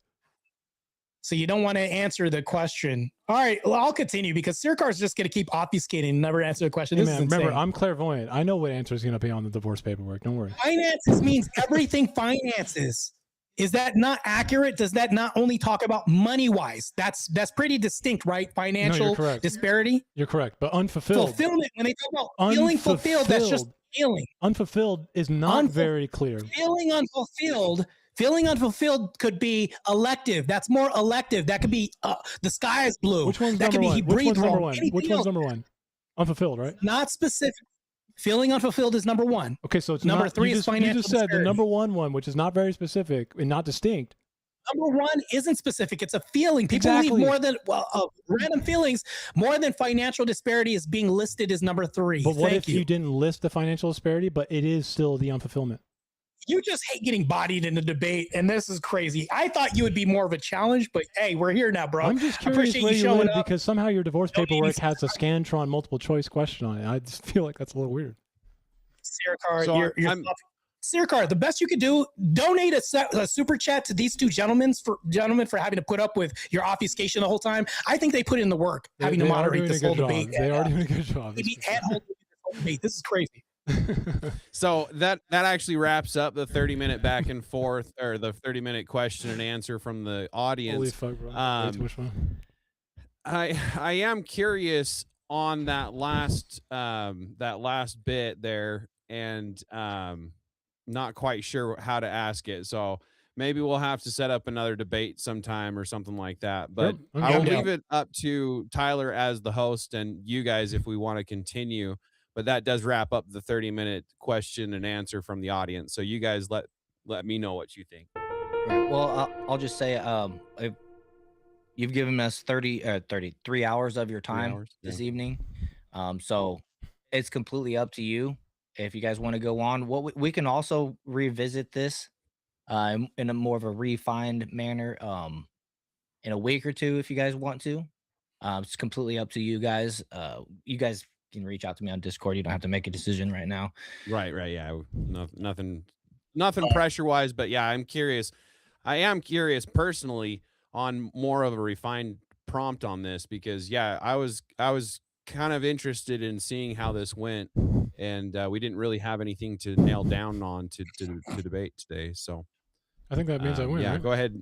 So you don't want to answer the question. All right, well, I'll continue because Searkar is just going to keep obfuscating and never answer the question. Hey, This man, is insane. remember, I'm clairvoyant. I know what answer is going to be on the divorce paperwork. Don't worry. Finances means everything finances. Is that not accurate? Does that not only talk about money wise? That's pretty distinct, right? Financial correct. disparity. You're correct. But unfulfilled. Fulfillment, when they talk about feeling fulfilled, that's just feeling. Unfulfilled is not very clear. Feeling unfulfilled could be elective. That's more elective. That could be the sky is blue. Which one's that number could be one? he Which breathed one's number wrong. one? Anything Which one's else. number one? Unfulfilled, right? Not specific. Feeling unfulfilled is number 1. Okay, so it's Number not, 3 you is just, financial You just said the disparity. number one, which is not very specific and not distinct. Number 1 isn't specific. It's a feeling. People Exactly. leave more than random feelings. More than financial disparity is being listed as number 3. But what Thank if you didn't list the financial disparity, but it is still the unfulfillment? You just hate getting bodied in a debate, and this is crazy. I thought you would be more of a challenge, but hey, we're here now, bro. I'm just I curious appreciate where you you showing live up. because somehow your divorce Don't paperwork even- has a Scantron multiple choice question on it. I just feel like that's a little weird. Searkar, So you're Searkar, the best you could do, donate a super chat to these two gentlemen for having to put up with your obfuscation the whole time. I think they put in the work having to They are moderate doing this a whole good job. debate. They are doing a good job. Maybe handhold this whole debate. This is crazy. So that actually wraps up the 30-minute back and forth, or the 30-minute question and answer from the audience. Holy fuck, bro. Way too much fun. I am curious on that last bit there, and not quite sure how to ask it. So maybe we'll have to set up another debate sometime or something like that. But Yep, I will down. leave it up to Tyler as the host and you guys if we want to continue. But that does wrap up the 30-minute question and answer from the audience. So you guys let me know what you think. Right. Well, I'll just say, if you've given us 33 hours of your time hours, this yeah. evening. So it's completely up to you if you guys want to go on. What we can also revisit this in a more of a refined manner in a week or two if you guys want to. It's completely up to you guys. You guys can reach out to me on Discord. You don't have to make a decision right now. Right. Yeah. Nothing pressure wise, but yeah, I'm curious. I am curious personally on more of a refined prompt on this because yeah, I was kind of interested in seeing how this went, and we didn't really have anything to nail down on to debate today. So I think that means I win. Yeah, right? go ahead.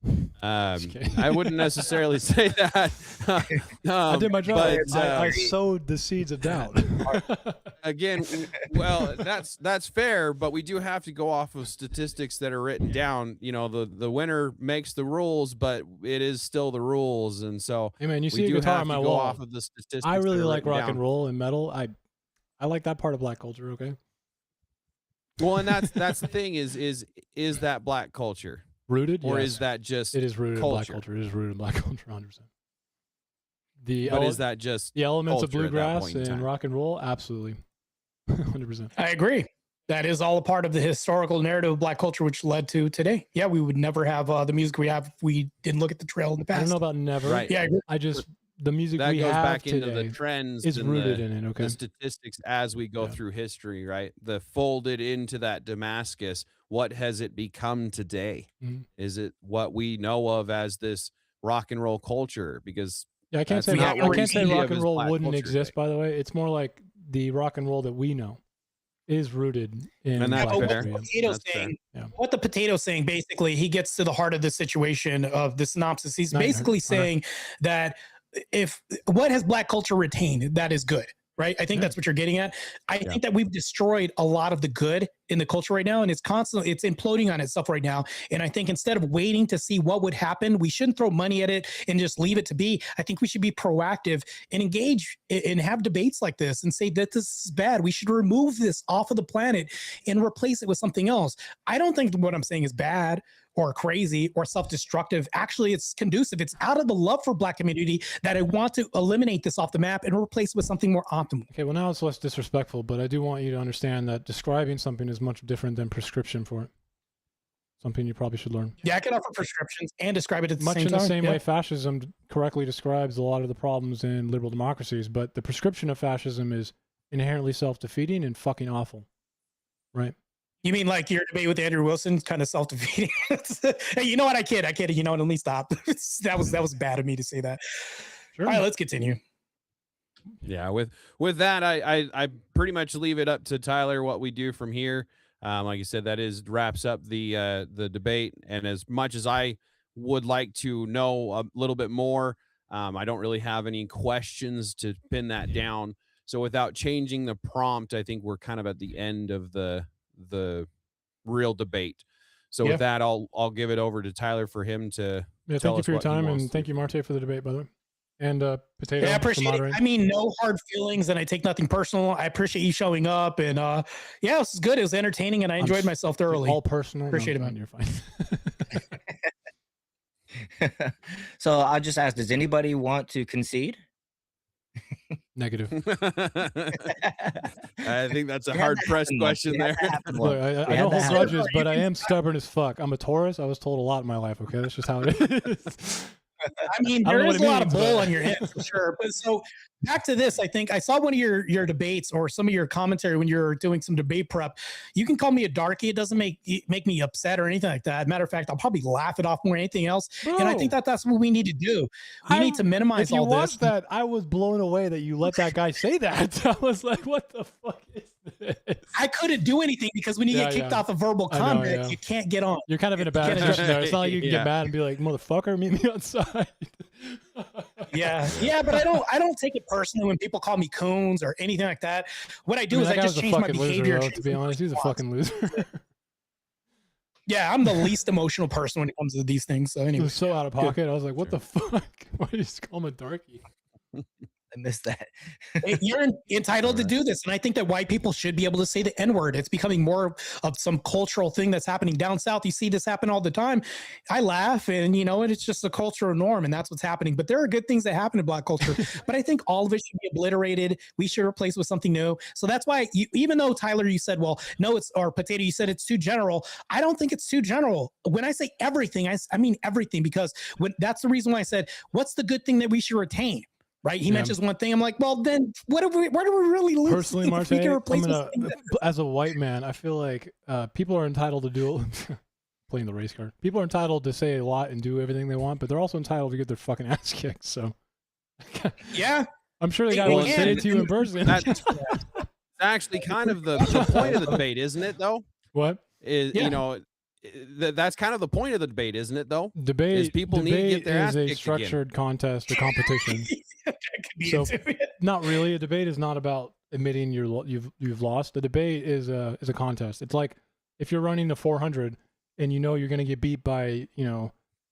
kidding. I wouldn't necessarily say that. I did my job. but, I sowed the seeds of doubt. again, well, that's fair, but we do have to go off of statistics that are written down. You know, the winner makes the rules, but it is still the rules, and so Hey man, you we see a do guitar have on to my go wall. off of the statistics. I really that are like written rock down. and roll and metal. I like that part of black culture. Okay. Well, and that's the thing is that black culture, Rooted, or yes. is that just It is rooted in black culture? culture. It is rooted in black culture, 100%. But is that just the elements of culture at that bluegrass point in and time? rock and roll? Absolutely, 100%. I agree. That is all a part of the historical narrative of black culture, which led to today. Yeah, we would never have the music we have if we didn't look at the trail in the I past. don't know about never. Right. Yeah, I agree. I just the music That we goes have back into today the trends is and rooted the, in it. Okay. the statistics as we go Yeah. through history, right? The folded into that Damascus. What has it become today? Mhm. Is it what we know of as this rock and roll culture? Because Yeah, I can't that's say not I what we can't say see rock of and as roll black wouldn't culture exist. today. By the way, it's more like the rock and roll that we know is rooted in And that's black But fair. culture. what the potato's That's fair. saying, Yeah. what the potato's saying, basically, he gets to the heart of the situation of the synopsis. He's 900. basically Okay. saying that if what has black culture retained, that is good, right? I think Yeah. that's what you're getting at. I think that we've destroyed a lot of the good in the culture right now, and it's imploding on itself right now. And I think instead of waiting to see what would happen, we shouldn't throw money at it and just leave it to be. I think we should be proactive and engage and have debates like this and say that this is bad. We should remove this off of the planet and replace it with something else. I don't think what I'm saying is bad or crazy or self-destructive. Actually, it's conducive. It's out of the love for black community that I want to eliminate this off the map and replace it with something more optimal. Okay, well now it's less disrespectful, but I do want you to understand that describing something is much different than prescription for it. Something you probably should learn. Yeah, I can offer prescriptions and describe it at the Much same in time. the same Yeah. way fascism correctly describes a lot of the problems in liberal democracies, but the prescription of fascism is inherently self-defeating and fucking awful. Right? You mean like your debate with Andrew Wilson, kind of self-defeating? Hey, you know what? I kid. You know what? Let me stop. that was bad of me to say that. Sure. All right, let's continue. Yeah, with that, I pretty much leave it up to Tyler what we do from here. Like you said, that wraps up the debate. And as much as I would like to know a little bit more, I don't really have any questions to pin that down. So without changing the prompt, I think we're kind of at the end of the real debate. So Yeah. with that, I'll give it over to Tyler for him to Yeah, tell thank you us for your what he time, wants and to thank do. you, Martae, for the debate, by the way. And Potato, Yeah, I for appreciate it. moderating. I mean, no hard feelings, and I take nothing personal. I appreciate you showing up, and yeah, this is good. It was entertaining, and I enjoyed myself thoroughly. All personal. Appreciate it, No, man. You're fine. So I'll just ask, does anybody want to concede? Negative. I think that's a We had hard that pressed happen once. question We had there. that happen Look, once. I We don't had hold that happen. grudges, but I am stubborn as fuck. I'm a Taurus. I was told a lot in my life. Okay, that's just how it is. I mean, I don't there know is what a it lot of means, bull but- on your head for sure. But so back to this, I think I saw one of your debates or some of your commentary when you're doing some debate prep. You can call me a darkie. It doesn't make me upset or anything like that. Matter of fact, I'll probably laugh it off more than anything else. And I think Bro, that's what we need to do. We need to minimize If you all watch this. that, I was blown away that you let that guy say that. I was like, what the fuck is this? I couldn't do anything because when you get kicked off of verbal I know, comment, yeah. you can't get on. You're kind of in a bad can't position there. It's not like you can Yeah. get mad and be like, motherfucker, meet me outside. Yeah, but I don't take it personally when people call me coons or anything like that. What I do I mean, is that I guy just was a change my fucking behavior. loser, though, to be honest. He's a fucking loser. Yeah, I'm the least emotional person when it comes to these things. So It anyway, was so out of pocket. I was like, what the fuck? Why did you just call him a darkie? I missed that. you're entitled to do this, and I think that white people should be able to say the N-word. It's becoming more of some cultural thing that's happening down south. You see this happen all the time. I laugh, and it's just a cultural norm, and that's what's happening. But there are good things that happen in Black culture. But I think all of it should be obliterated. We should replace with something new. So that's why, even though Tyler, you said, well, no, or Potato, you said it's too general. I don't think it's too general. When I say everything, I mean everything, because that's the reason why I said, what's the good thing that we should retain? Right? He mentions one thing. I'm like, well, then where do we really lose? Personally, Martae, as a white man, I feel like people are entitled to do playing the race card. People are entitled to say a lot and do everything they want, but they're also entitled to get their fucking ass kicked. So, yeah, I'm sure the guy will say it to you in person. That's actually kind of the point of the debate, isn't it? Though what is that's kind of the point of the debate, isn't it? Though debate people need to get their ass kicked is a structured contest, a competition. So not really. A debate is not about admitting you've lost. A debate is a contest. It's like if you're running the 400 and you're going to get beat by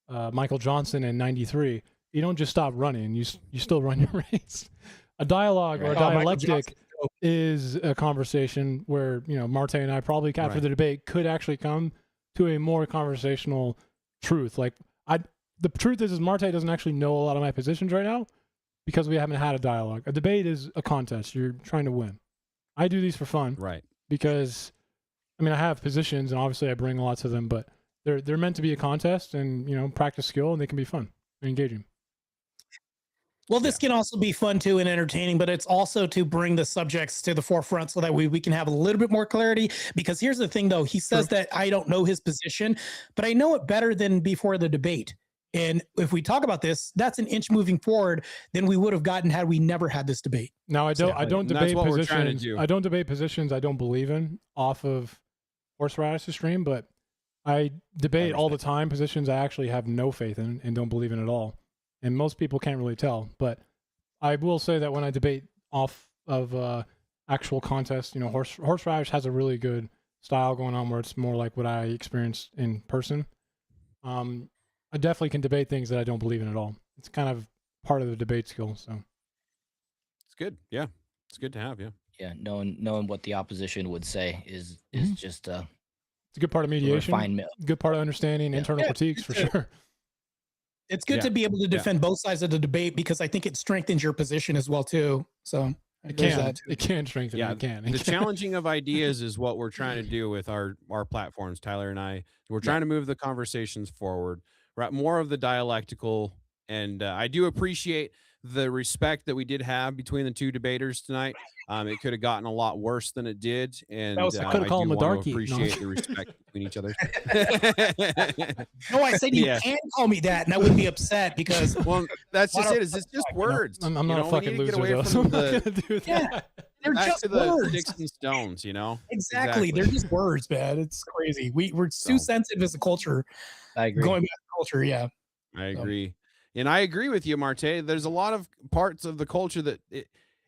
Michael Johnson in '93. You don't just stop running. You still run your race. A dialogue or a dialectic is a conversation where Martae and I probably after the debate could actually come to a more conversational truth. Like the truth is Martae doesn't actually know a lot of my positions right now because we haven't had a dialogue. A debate is a contest. You're trying to win. I do these for fun, right? Because I have positions and obviously I bring a lot to them, but they're meant to be a contest and practice skill, and they can be fun and engaging. Well, this can also be fun too and entertaining, but it's also to bring the subjects to the forefront so that we can have a little bit more clarity. Because here's the thing, though. He says that I don't know his position, but I know it better than before the debate. And if we talk about this, that's an inch moving forward than we would have gotten had we never had this debate. Now, I don't debate positions. I don't debate positions I don't believe in off of Horseradish's stream, but I debate all the time positions I actually have no faith in and don't believe in at all. And most people can't really tell, but I will say that when I debate off of actual contests, Horseradish has a really good style going on where it's more like what I experienced in person. I definitely can debate things that I don't believe in at all. It's kind of part of the debate skill. So it's good. Yeah, it's good to have. Yeah. Yeah, knowing what the opposition would say is just it's a good part of mediation. Good part of understanding internal critiques for sure. It's good to be able to defend both sides of the debate because I think it strengthens your position as well too. So it can strengthen. Yeah, it can. The challenging of ideas is what we're trying to do with our platforms. Tyler and I, we're trying to move the conversations forward. Right, more of the dialectical, and I do appreciate the respect that we did have between the two debaters tonight. It could have gotten a lot worse than it did, and I could have called him a darkie. Appreciate the respect between each other. No, I said you can call me that, and I wouldn't be upset because that's just it. It's just words. I'm not a fucking loser. So I'm not gonna do that. Yeah, they're just words. Sticks and stones, Exactly. They're just words, man. It's crazy. We're too sensitive as a culture. I agree. Going back to culture, yeah. I agree. And I agree with you, Martae. There's a lot of parts of the culture that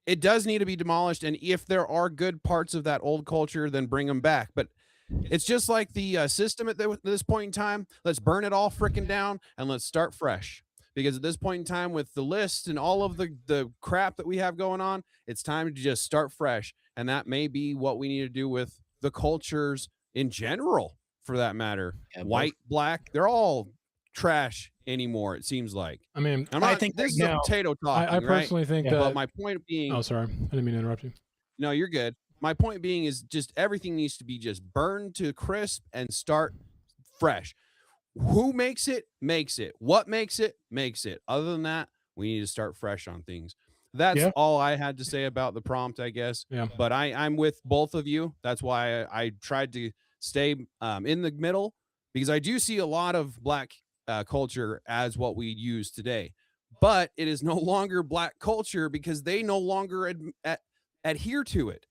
it does need to be demolished. And if there are good parts of that old culture, then bring them back. But it's just like the system at this point in time. Let's burn it all freaking down and let's start fresh. Because at this point in time, with the list and all of the crap that we have going on, it's time to just start fresh. And that may be what we need to do with the cultures in general, for that matter. Yeah, white, black, they're all trash anymore, it seems like. I think this is a potato talking. I personally think that. But my point being, oh, sorry, I didn't mean to interrupt you. No, you're good. My point being is just everything needs to be just burned to crisp and start fresh. Who makes it makes it. What makes it makes it. Other than that, we need to start fresh on things. That's all I had to say about the prompt, I guess. Yeah. But I'm with both of you. That's why I tried to stay in the middle, because I do see a lot of black culture as what we use today, but it is no longer black culture because they no longer adhere to it.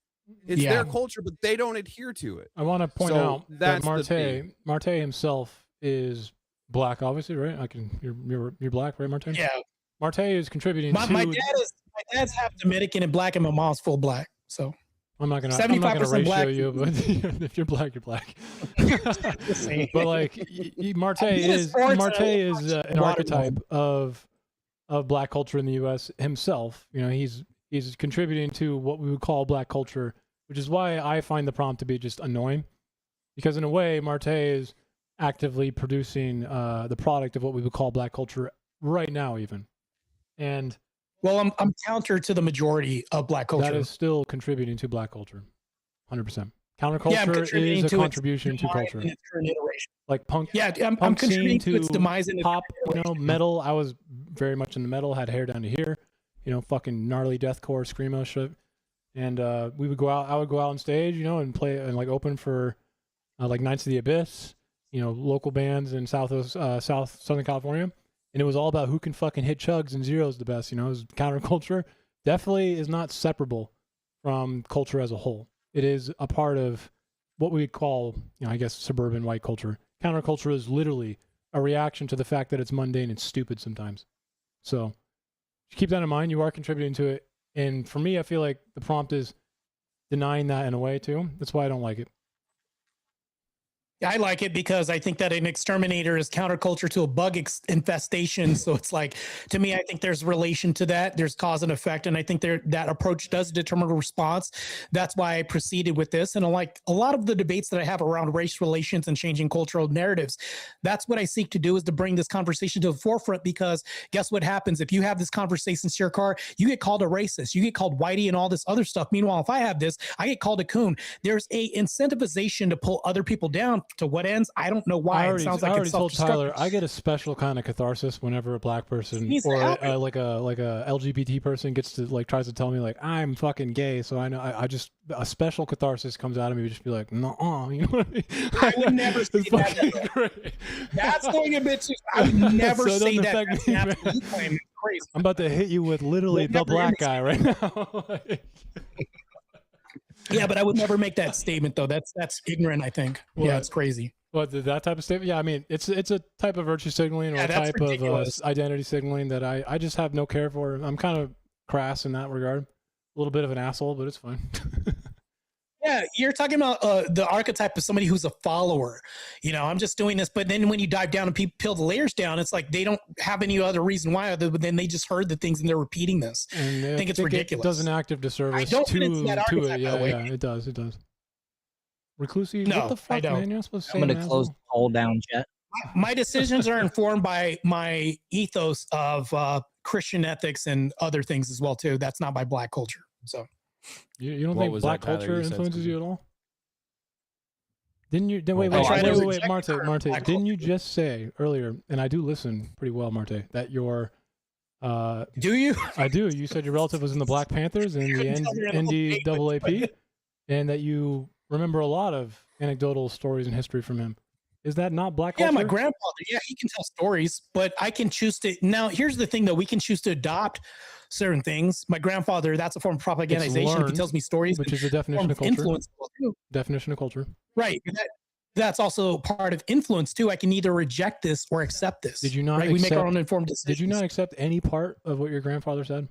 It's their culture, but they don't adhere to it. I want to point out that Martae himself is black, obviously, right? You're black, right, Martae? Yeah. Martae is contributing. My dad's half Dominican and black, and my mom's full black. So I'm not gonna 75% ratio black you, but if you're black, you're black. But like Martae is an archetype of black culture in the U.S. himself. You know, he's contributing to what we would call black culture, which is why I find the prompt to be just annoying, because in a way, Martae is actively producing the product of what we would call black culture right now, even. And well, I'm counter to the majority of black culture. that is still contributing to black culture, 100%. Counterculture is a contribution to culture, like punk. Yeah, I'm contributing to its demise in pop. You know, metal. I was very much in the metal. Had hair down to here. You know, fucking gnarly deathcore screamo shit. And we would go out. I would go out on stage, you know, and play and like open for like Knights of the Abyss. You know, local bands in Southern California. And it was all about who can fucking hit chugs and zeros the best. You know, it was counterculture. Definitely is not separable from culture as a whole. It is a part of what we call, you know, I guess, suburban white culture. Counterculture is literally a reaction to the fact that it's mundane and stupid sometimes. So keep that in mind. You are contributing to it. And for me, I feel like the prompt is denying that in a way too. That's why I don't like it. I like it because I think that an exterminator is counterculture to a bug infestation. So it's like, to me, I think there's relation to that. There's cause and effect. And I think that approach does determine a response. That's why I proceeded with this. And like a lot of the debates that I have around race relations and changing cultural narratives, that's what I seek to do, is to bring this conversation to the forefront, because guess what happens? If you have this conversation, Searkar, you get called a racist, you get called whitey and all this other stuff. Meanwhile, if I have this, I get called a coon. There's a incentivization to pull other people down. To what ends? I don't know why. It sounds like I it's already told Tyler, I get a special kind of catharsis whenever a black person or like a LGBT person gets to like tries to tell me like I'm fucking gay. So I know I just a special catharsis comes out of me. Just be like, no, you know what I mean? I would never say that. Great. That's going a bit too. I would never so say that. That's an absolute claim. Crazy. I'm about to hit you with literally the black guy right now. Yeah, but I would never make that statement though. That's ignorant, I think. What? Yeah, it's crazy. What, that type of statement? Yeah, I mean, it's a type of virtue signaling or a type of identity signaling that I just have no care for. I'm kind of crass in that regard. A little bit of an asshole, but it's fine. Yeah, you're talking about the archetype of somebody who's a follower. You know, I'm just doing this, but then when you dive down and peel the layers down, it's like they don't have any other reason why other than they just heard the things and they're repeating this. And I think it's ridiculous. It does an active disservice to it. Yeah, it does. It does. Reclusive? No, what the fuck, I don't. man? You're not supposed to say I'm going to close the poll down, chat. My decisions are informed by my ethos of Christian ethics and other things as well too. That's not by black culture. So. You don't think black culture influences you at all? Didn't you? Wait, Martae. Didn't you just say earlier? And I do listen pretty well, Martae. That your do you? I do. You said your relative was in the Black Panthers and the NDAAP, and that you remember a lot of anecdotal stories and history from him. Is that not black culture? Yeah, my grandfather. Yeah, he can tell stories, but I can choose to. Now, here's the thing, though. We can choose to adopt certain things. My grandfather, that's a form of propagandization. He tells me stories, which is a definition of culture. Influence too. Definition of culture. Right. That's also part of influence too. I can either reject this or accept this. Did you not? Right? We make our own informed decisions. Did you not accept any part of what your grandfather said?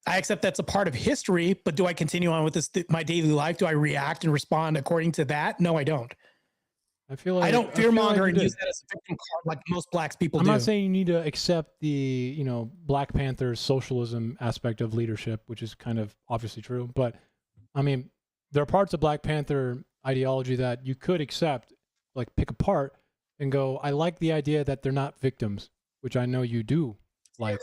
I accept that's a part of history, but do I continue on with this my daily life? Do I react and respond according to that? No, I don't. I feel like I don't fearmonger and use that as a victim card like most blacks people do. I'm not saying you need to accept the, Black Panther's socialism aspect of leadership, which is kind of obviously true. But I mean, there are parts of Black Panther ideology that you could accept, like pick apart and go, I like the idea that they're not victims, which I know you do like.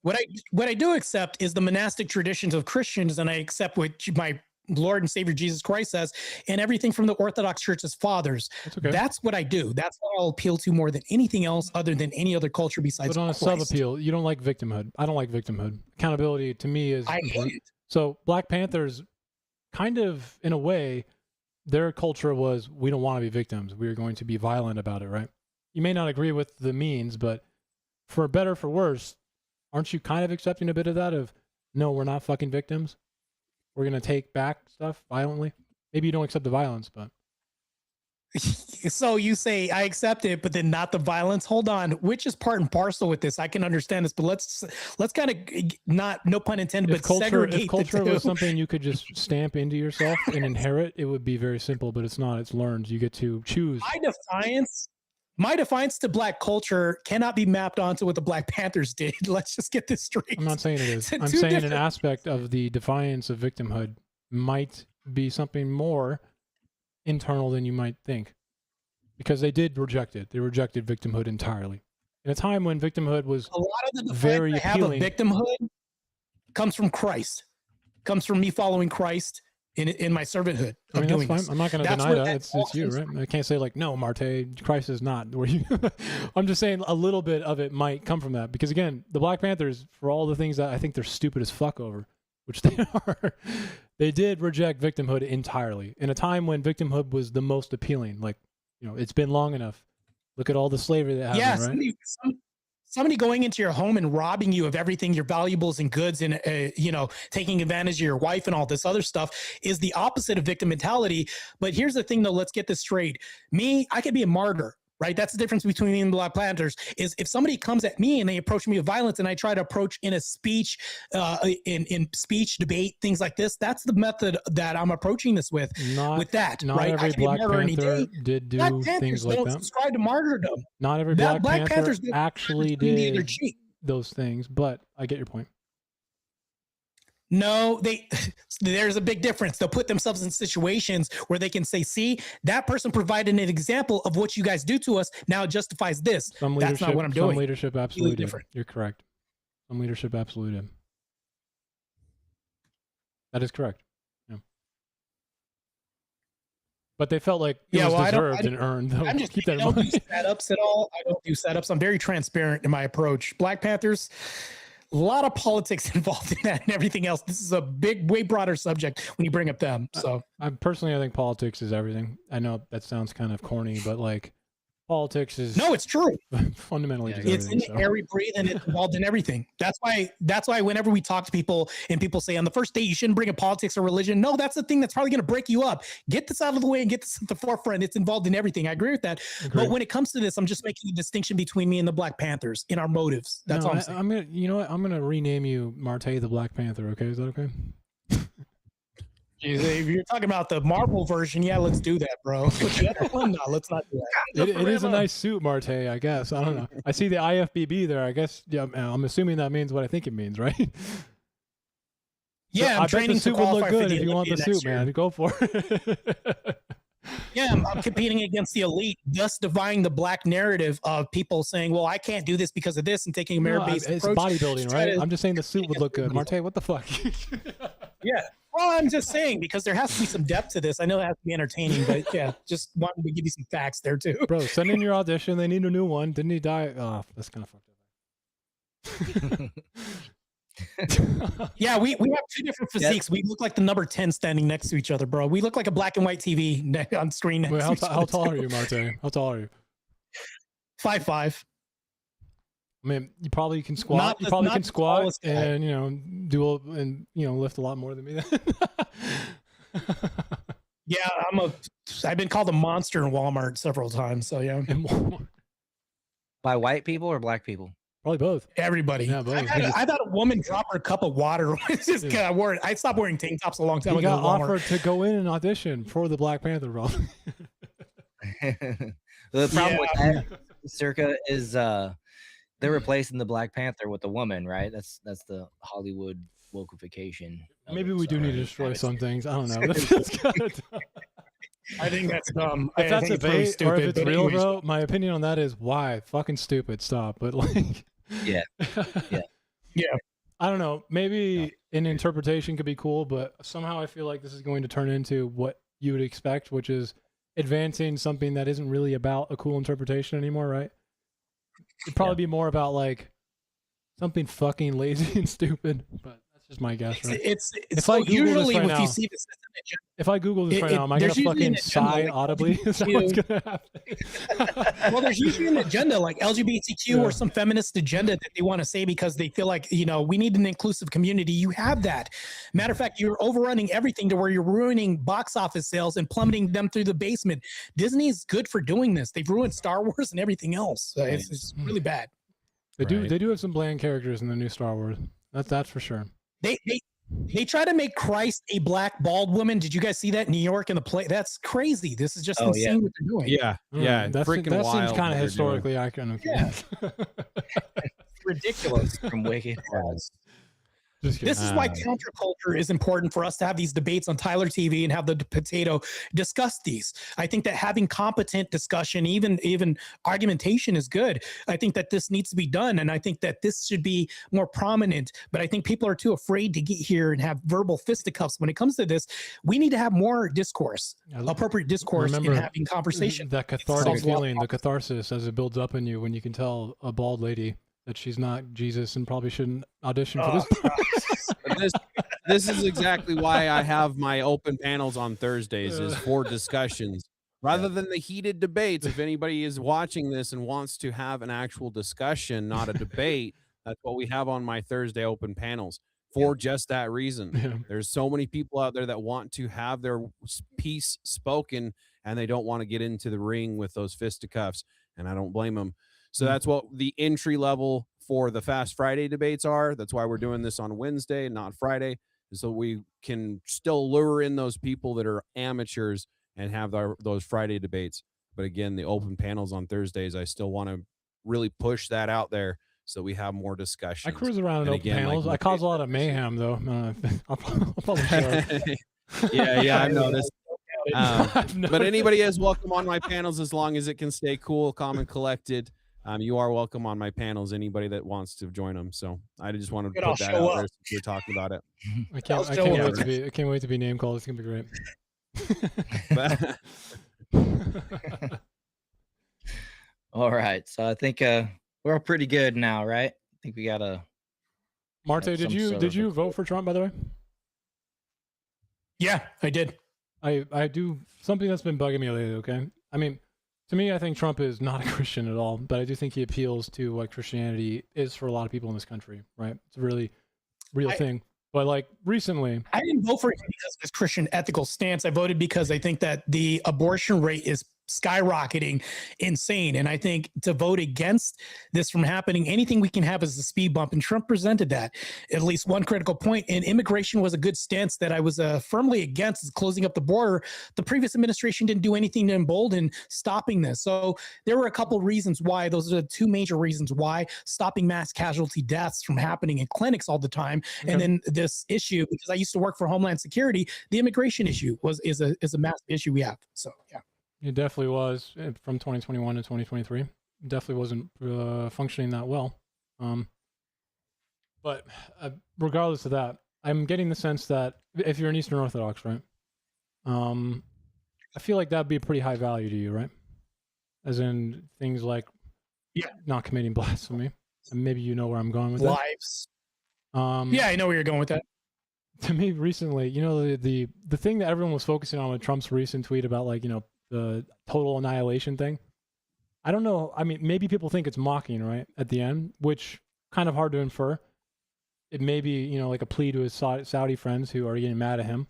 What I do accept is the monastic traditions of Christians, and I accept what my Lord and Savior Jesus Christ says, and everything from the Orthodox Church's fathers. Okay. That's what I do. That's what I'll appeal to more than anything else, other than any other culture besides. But on Christ. a sub-appeal, you don't like victimhood. I don't like victimhood. Accountability to me is important. So Black Panthers, kind of in a way, their culture was, we don't want to be victims. We are going to be violent about it, right? You may not agree with the means, but for better or for worse, aren't you kind of accepting a bit of that of, no, we're not fucking victims? We're going to take back stuff violently? Maybe you don't accept the violence, but... So you say I accept it, but then not the violence. Hold on, which is part and parcel with this? I can understand this, but let's kind of not, no pun intended, If but culture, segregate if culture the was two. something you could just stamp into yourself and inherit, it would be very simple. But it's not. It's learned. You get to choose. My defiance to black culture cannot be mapped onto what the Black Panthers did. Let's just get this straight. I'm not saying it is. It's I'm two saying an different- aspect of the defiance of victimhood might be something more internal than you might think. Because they did reject it. They rejected victimhood entirely. In a time when victimhood was a lot of the defiance very I have of appealing. victimhood comes from Christ. Comes from me following Christ in my servanthood. I mean, that's doing fine. this. I'm not going to That's deny where that. that It's all you, comes right? I can't say like, no, Martae, Christ is not. Where you? I'm just saying a little bit of it might come from that. Because again, the Black Panthers, for all the things that I think they're stupid as fuck over, which they are, they did reject victimhood entirely. In a time when victimhood was the most appealing. Like, it's been long enough. Look at all the slavery that happened, right? Somebody going into your home and robbing you of everything, your valuables and goods, and taking advantage of your wife and all this other stuff is the opposite of victim mentality. But here's the thing, though. Let's get this straight. I could be a martyr, right? That's the difference between me and the Black Panthers. Is if somebody comes at me and they approach me with violence, and I try to approach in a speech, in speech, debate, things like this. That's the method that I'm approaching this with. Not right? every Black Panther did do things like that. Subscribe to martyrdom. Not every Black Panther Panthers actually did those things, but I get your point. No, there's a big difference. They'll put themselves in situations where they can say, see, that person provided an example of what you guys do to us. Now it justifies this. That's not what I'm doing. Some leadership absolutely did. Different. You're correct. Some leadership absolutely did. That is correct. Yeah. But they felt like it was deserved and earned. Though. I'm just keep that in mind. I don't do mind. setups at all. I don't do setups. I'm very transparent in my approach. Black Panthers, a lot of politics involved in that and everything else. This is a big, way broader subject when you bring up them. So I think politics is everything. I know that sounds kind of corny, but like politics is no, it's true. Fundamentally, it's in the air we breathe, and it's involved in everything. That's why whenever we talk to people and people say on the first date you shouldn't bring a politics or religion. No, that's the thing that's probably going to break you up. Get this out of the way and get this at the forefront. It's involved in everything. I agree with that. But when it comes to this, I'm just making a distinction between me and the Black Panthers in our motives. That's all I'm saying. I'm gonna, you know what? I'm gonna rename you Martae the Black Panther. Okay, is that okay? If you're talking about the Marvel version, yeah, let's do that, bro. But the other one, no, let's not do that. It is a nice suit, Martae, I guess. I don't know. I see the IFBB there. I guess, yeah, I'm assuming that means what I think it means, right? Yeah, so I'm training to qualify for the if you want the suit, man. Go for it. Yeah, I'm competing against the elite, thus defying the black narrative of people saying, well, I can't do this because of this and taking a merit-based it's approach. Bodybuilding, right? I'm just saying the suit would look good. Martae, what the fuck? Yeah. Well, I'm just saying, because there has to be some depth to this. I know it has to be entertaining, but yeah, just wanted to give you some facts there too. Bro, send in your audition. They need a new one. Didn't he die? Oh, that's kind of fucked up. Yeah, we have two different physiques. Yep. We look like the number 10 standing next to each other, bro. We look like a black and white TV on screen. Wait, how tall are you, Martae? How tall are you? 5'5". I mean, you probably can squat. You probably can squat and lift a lot more than me. Yeah, I've been called a monster in Walmart several times. So yeah. By white people or black people? Probably both. Everybody. Yeah, both. I thought a woman dropped her cup of water. It's just I stopped wearing tank tops a long time ago. You got offered to go in and audition for the Black Panther role. The problem with that, Searkar, is they're replacing the Black Panther with a woman, right? That's the Hollywood wokeification. Maybe we do need to destroy some things. I don't know. I think that's dumb. If that's a bait or if it's real, bro, my opinion on that is why fucking stupid. Stop. But like, yeah. I don't know. Maybe an interpretation could be cool, but somehow I feel like this is going to turn into what you would expect, which is advancing something that isn't really about a cool interpretation anymore, right? It'd probably be more about like something fucking lazy and stupid, but that's Just my guess, right? It's If I so Google this usually right if now, you see this, if I Google this right now, am I gonna there's usually an fucking agenda, sigh like audibly? Is that what's gonna happen? well, there's usually an agenda like LGBTQ Yeah. or some feminist agenda that they want to say because they feel like, you know, we need an inclusive community. You have that. Matter of fact, you're overrunning everything to where you're ruining box office sales and plummeting them through the basement. Disney is good for doing this. They've ruined Star Wars and everything else. It's really bad. They Right. do have some bland characters in the new Star Wars. That's for sure. They try to make Christ a black bald woman. Did you guys see that in New York in the play? That's crazy. This is just Oh, insane yeah. what they're doing. Yeah, yeah, that freaking seems wild. kind what of they're historically accurate. Yeah. It's ridiculous from Wicked. Just kidding. This is why counterculture is important for us to have these debates on Tyler TV and have the potato discuss these. I think that having competent discussion, even argumentation is good. I think that this needs to be done. And I think that this should be more prominent, but I think people are too afraid to get here and have verbal fisticuffs. When it comes to this, we need to have more discourse, appropriate discourse in Remember having conversation. that cathartic solves a lot of feeling, the catharsis as it builds up in you when you can tell a bald lady that she's not Jesus and probably shouldn't audition for this part. But this is exactly why I have my open panels on Thursdays is for discussions rather than the heated debates. If anybody is watching this and wants to have an actual discussion, not a debate, that's what we have on my Thursday open panels for just that reason. Yeah. There's so many people out there that want to have their piece spoken and they don't want to get into the ring with those fisticuffs, and I don't blame them. So that's what the entry level for the Fast Friday debates are. That's why we're doing this on Wednesday, not Friday, so we can still lure in those people that are amateurs and have those Friday debates. But again, the open panels on Thursdays, I still want to really push that out there so we have more discussion. I cruise around in And open again, like panels. I cause a lot of mayhem, though. I'll probably show. yeah, I've noticed. I've But noticed. anybody is welcome on my panels as long as it can stay cool, calm, and collected. You are welcome on my panels. Anybody that wants to join them. So I just wanted to Good, I'll put that show out there up. since we're talking about it. I can't wait to be name called. It's gonna be great. All right. So I think we're all pretty good now, right? I think we got a Martae, some sort did of you a- vote for Trump, by the way? Yeah, I did. I do something that's been bugging me lately. Okay, I mean, to me, I think Trump is not a Christian at all, but I do think he appeals to what Christianity is for a lot of people in this country. Right? It's a really real thing. But like recently, I didn't vote for him because of his Christian ethical stance. I voted because I think that the abortion rate is skyrocketing insane. And I think to vote against this from happening, anything we can have is a speed bump. And Trump presented that at least one critical point. And immigration was a good stance that I was firmly against, is closing up the border. The previous administration didn't do anything to embolden stopping this. So there were a couple reasons why. Those are the two major reasons why: stopping mass casualty deaths from happening in clinics all the time. Okay. And then this issue, because I used to work for Homeland Security, the immigration issue is a massive issue we have. So yeah. it definitely was from 2021 to 2023. It definitely wasn't functioning that well. But regardless of that, I'm getting the sense that if you're an Eastern Orthodox, right, I feel like that'd be a pretty high value to you, right? As in things like not committing blasphemy. And maybe you know where I'm going with that. Lives. Yeah, I know where you're going with that. To me, recently, you know, the thing that everyone was focusing on with Trump's recent tweet about, like, you know, the total annihilation thing. I don't know. I mean, maybe people think it's mocking, right, at the end, which kind of hard to infer. It may be, you know, like a plea to his Saudi friends who are getting mad at him,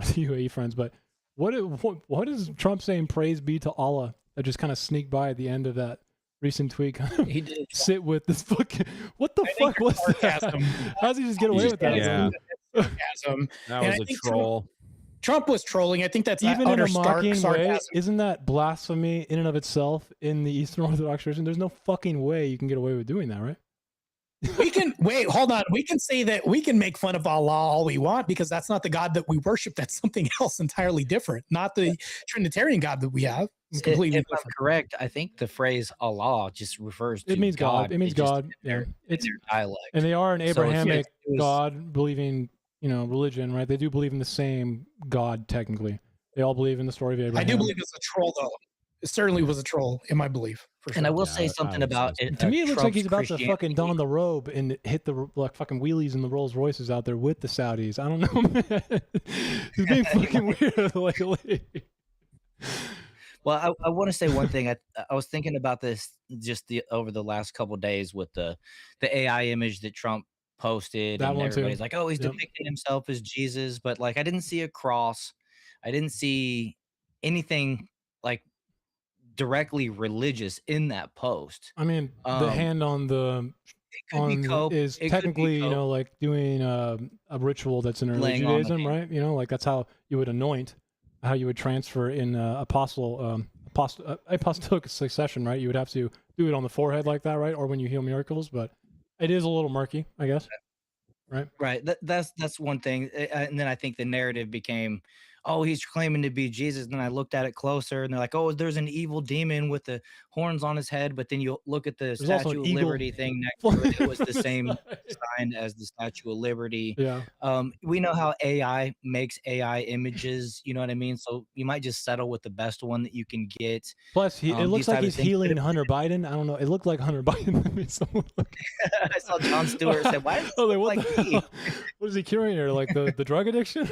or the UAE friends. But what is Trump saying? Praise be to Allah, that just kind of sneaked by at the end of that recent tweet. Kind of He did. sit with this fucking. What the fuck was that? sarcasm. How does he just get away with that? Yeah. Sarcasm. That And was I a think troll. Trump was trolling. I think that's Even in utter a mocking way, sarcasm. isn't that blasphemy in and of itself in the Eastern Orthodox tradition? There's no fucking way you can get away with doing that, right? We can wait, hold on. We can say that we can make fun of Allah all we want because that's not the God that we worship. That's something else entirely different, not the Trinitarian God that we have. It's completely If I'm different. correct, I think the phrase Allah just refers to It means God. It means just God. in Yeah, their- in it's their dialect. and they are an So it's- Abrahamic it was- God believing, you know, religion, right? They do believe in the same God technically. They all believe in the story of Abraham. I do believe it's a troll, though. It certainly was a troll, in my belief, for sure. And I will Yeah, say I something would about say it. to me, it looks like Trump's he's about to fucking Christianity. don the robe and hit the like fucking wheelies in the Rolls Royces out there with the Saudis. I don't know, man. He's being fucking weird lately. Well, I want to say one thing. I was thinking about this just over the last couple days with the AI image that Trump posted, That and one too. everybody's like, "Oh, he's Yep. depicting himself as Jesus," but like I didn't see a cross. I didn't see anything like directly religious in that post. I mean, the hand on the It could be cope. is It could be technically, you cope. know, like doing a ritual that's in early Laying on the Judaism, hand. right? You know, like that's how you would anoint, how you would transfer in apostolic succession, right? You would have to do it on the forehead like that, right? Or when you heal miracles, but it is a little murky, I guess. Right. Right. That's one thing. And then I think the narrative became, oh, he's claiming to be Jesus. And then I looked at it closer, and they're like, oh, there's an evil demon with the horns on his head. But then you look at the There's also Statue an of eagle Liberty thing next to it. It was on the the same side. sign as the Statue of Liberty. Yeah. We know how AI makes AI images. You know what I mean? So you might just settle with the best one that you can get. Plus, it looks These like type of he's things healing Hunter Biden. I don't know. It looked like Hunter Biden to me. Someone I saw Jon Stewart said, "Why does Oh, he like, look what like the me?" hell? What is he curing here? Like the drug addiction?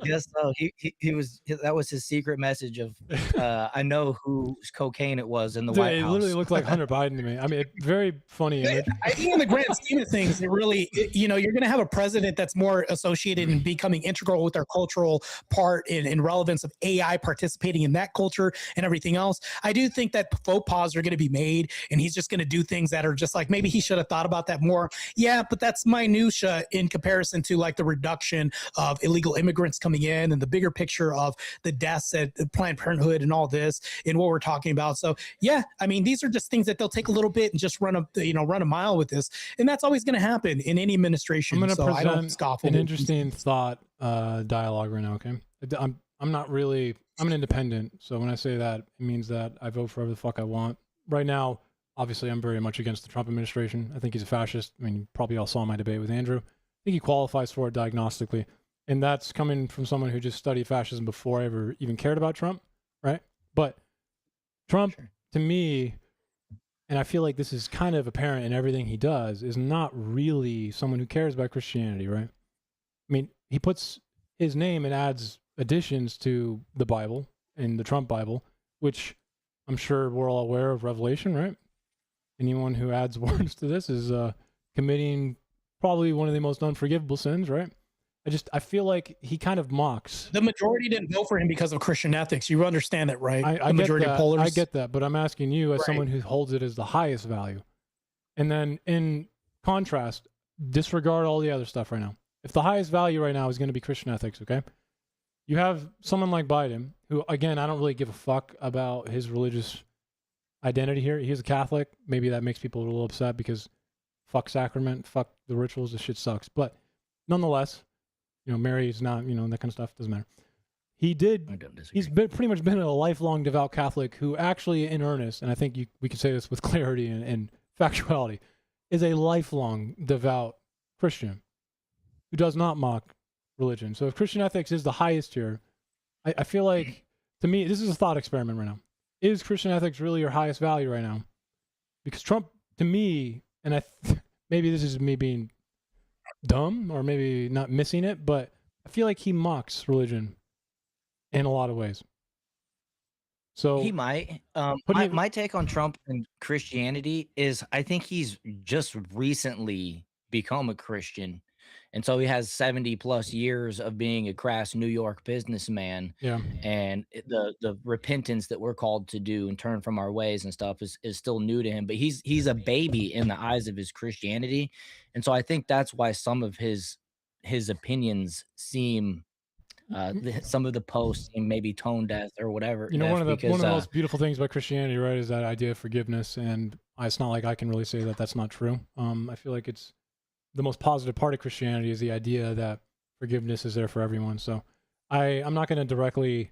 I guess so. He was that was his secret message of I know whose cocaine it was in the Dude, White it House. literally looked like Hunter Biden to me. I mean, very funny image. I think in the grand scheme of things, it really, you know, you're going to have a president that's more associated and becoming integral with our cultural part and relevance of AI participating in that culture and everything else. I do think that faux pas are going to be made, and he's just going to do things that are just like, maybe he should have thought about that more. Yeah, but that's minutia in comparison to like the reduction of illegal immigrants coming in and the bigger picture of the deaths at Planned Parenthood and all this and what we're talking about. So yeah, I mean, these are just things that they'll take a little bit and just run a mile with this, and that's always going to happen in any administration. I'm going to so I don't present scoff an over it. interesting thought dialogue right now. Okay, I'm not really. I'm an independent, so when I say that, it means that I vote for whoever the fuck I want. Right now, obviously, I'm very much against the Trump administration. I think he's a fascist. I mean, you probably all saw my debate with Andrew. I think he qualifies for it diagnostically, and that's coming from someone who just studied fascism before I ever even cared about Trump, right? But Trump, to me, and I feel like this is kind of apparent in everything he does, is not really someone who cares about Christianity, right? I mean, he puts his name and adds additions to the Bible and the Trump Bible, which I'm sure we're all aware of Revelation, right? Anyone who adds words to this is committing probably one of the most unforgivable sins, right? I feel like he kind of mocks. The majority didn't vote for him because of Christian ethics. You understand that, right? I The majority get of that. pollers. I get that, but I'm asking you as Right. someone who holds it as the highest value. And then in contrast, disregard all the other stuff right now. If the highest value right now is going to be Christian ethics, okay? You have someone like Biden, who, again, I don't really give a fuck about his religious identity here. He's a Catholic. Maybe that makes people a little upset because fuck sacrament, fuck the rituals, this shit sucks. But nonetheless, you know, Mary is not, you know, that kind of stuff doesn't matter. I don't disagree. He's pretty much been a lifelong devout Catholic who actually, in earnest, and I think we can say this with clarity and factuality, is a lifelong devout Christian who does not mock religion. So if Christian ethics is the highest here, I feel like, to me, this is a thought experiment right now. Is Christian ethics really your highest value right now? Because Trump, to me, and maybe this is me being dumb or maybe not missing it, but I feel like he mocks religion in a lot of ways. So He might. What do you- My take on Trump and Christianity is I think he's just recently become a Christian. And so he has 70 plus years of being a crass New York businessman. yeah, And the repentance that we're called to do and turn from our ways and stuff is still new to him. But he's a baby in the eyes of his Christianity. And so I think that's why some of his opinions seem some of the posts seem maybe tone deaf or whatever. you know, one of the because, most beautiful things about Christianity, right, is that idea of forgiveness, and it's not like I can really say that that's not true. I feel like it's the most positive part of Christianity is the idea that forgiveness is there for everyone. So I'm not going to directly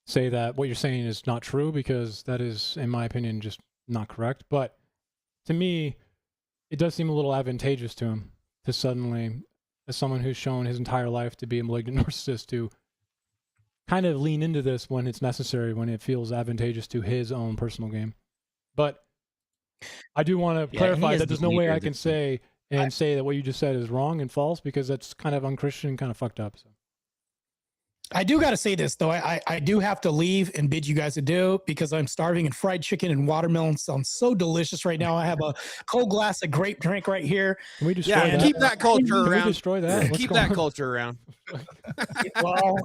say that what you're saying is not true, because that is, in my opinion, just not correct. But to me, it does seem a little advantageous to him to suddenly, as someone who's shown his entire life to be a malignant narcissist, to kind of lean into this when it's necessary, when it feels advantageous to his own personal game. But I do want to and he clarify is that the there's no way leader I can that- say that what you just said is wrong and false, because that's kind of unchristian, kind of fucked up. So. I do got to say this though. I do have to leave and bid you guys adieu because I'm starving, and fried chicken and watermelon sounds so delicious right now. I have a cold glass of grape drink right here. Can we destroy Yeah, that? keep that culture Can we around. destroy that? What's Keep going that on? culture around. Well,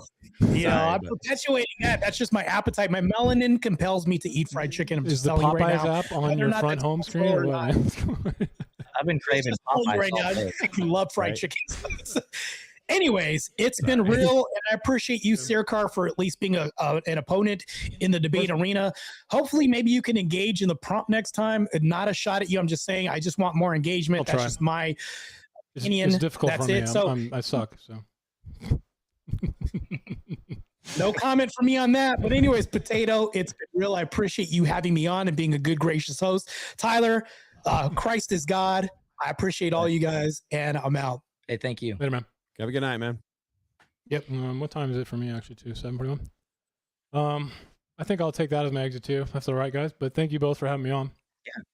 you know, Sorry, I'm but- perpetuating that. That's just my appetite. My melanin compels me to eat fried chicken. I'm Is just the telling you right Popeyes now. app on Whether or your not front that's home possible screen or or what? man? I've been craving Just telling you Popeyes right all now. day. I love fried Right. chicken. Anyways, it's been real, and I appreciate you, Searkar, for at least being an opponent in the debate arena. Hopefully, maybe you can engage in the prompt next time. Not a shot at you. I'm just saying, I just want more engagement. I'll That's try. just my It's, opinion. it's difficult That's for me. it. So, I suck. So. no comment from me on that. But anyways, Potato, it's been real. I appreciate you having me on and being a good, gracious host. Tyler, Christ is God. I appreciate all you guys, and I'm out. Hey, thank you. Later, man. Have a good night, man. Yep. What time is it for me actually too? 7:41. I think I'll take that as my exit too. That's all right, guys. But thank you both for having me on.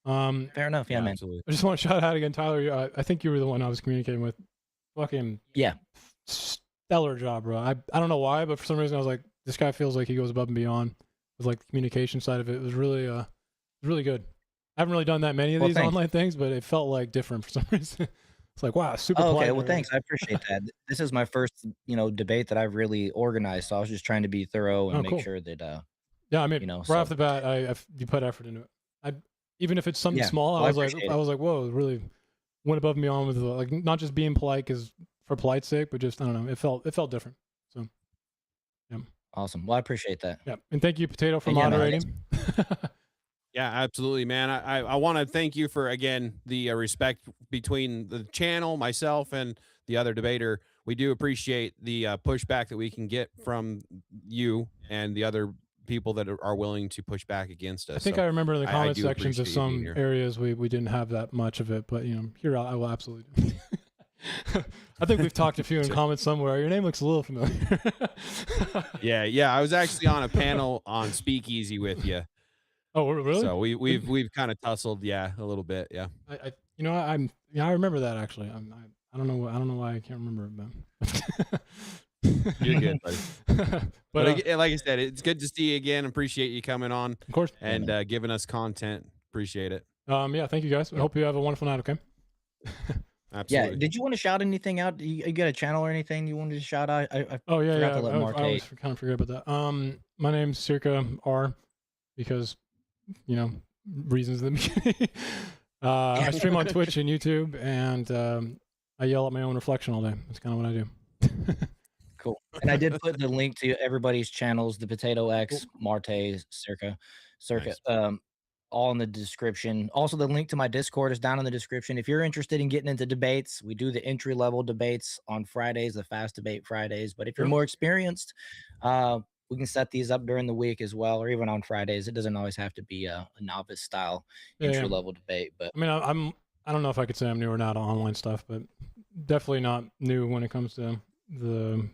Yeah. Fair enough. Yeah, man. Absolutely. I just want to shout out again, Tyler. I think you were the one I was communicating with. Fucking Yeah. stellar job, bro. I don't know why, but for some reason I was like, this guy feels like he goes above and beyond with like the communication side of it. It was really good. I haven't really done that many of these Thanks. online things, but it felt like different for some reason. It's like, wow, super Oh, okay. polite. Well, thanks. I appreciate that. This is my first, debate that I've really organized. So I was just trying to be thorough and Oh, make cool. sure that, Yeah, I mean, right right off the bat, you put effort into it. Even if it's something Yeah, small, well, I I was like, appreciate I it. was like, whoa, really went above and beyond with like not just being polite because for polite's sake, but just I don't know, it felt different. So, yeah, awesome. Well, I appreciate that. yeah, and thank you, Potato, for And yeah, man, moderating. Yeah, absolutely, man. I want to thank you for, again, the respect between the channel, myself, and the other debater. We do appreciate the pushback that we can get from you and the other people that are willing to push back against us. I think So I remember in the I comment do sections of appreciate you being some here. areas we didn't have that much of it, but here I will absolutely do. I think we've talked a few in comments somewhere. Your name looks a little familiar. Yeah. I was actually on a panel on Speakeasy with you. Oh, really? So we've kind of tussled, a little bit, yeah. I remember that actually. I don't know why I can't remember it, man. You're good, buddy. but Like I said, it's good to see you again. Appreciate you coming on of course. and giving us content. Appreciate it. Yeah, thank you guys. I hope you have a wonderful night. Okay. Absolutely. Yeah. Did you want to shout anything out? You got a channel or anything you wanted to shout out? Oh yeah, forgot yeah. to let I Martae- always kind of forget about that. My name's Searkar R, because reasons in the beginning. I stream on Twitch and YouTube, and I yell at my own reflection all day. That's kind of what I do. Cool. And I did put the link to everybody's channels, the Potato X, Martae, Searkar, Nice. all in the description. Also, the link to my Discord is down in the description. If you're interested in getting into debates, we do the entry-level debates on Fridays, the Fast Debate Fridays. But if you're more experienced, we can set these up during the week as well, or even on Fridays. It doesn't always have to be a novice style Yeah, yeah. entry-level debate. But I mean, I don't know if I could say I'm new or not on online stuff, but definitely not new when it comes to the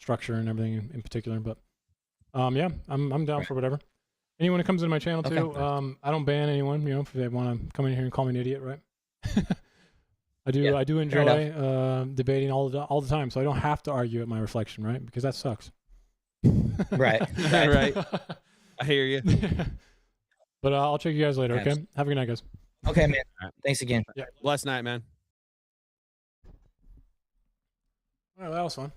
structure and everything in particular. But yeah, I'm down for whatever. Anyone who comes into my channel too, I don't ban anyone. If they want to come in here and call me an idiot, right? I do enjoy debating all the time, so I don't have to argue at my reflection, right? Because that sucks. right. Right. I hear you. But I'll check you guys later. Okay. Absolutely. Have a good night, guys. Okay, man. All right. Thanks again. Blessed night, man. All right, that was fun.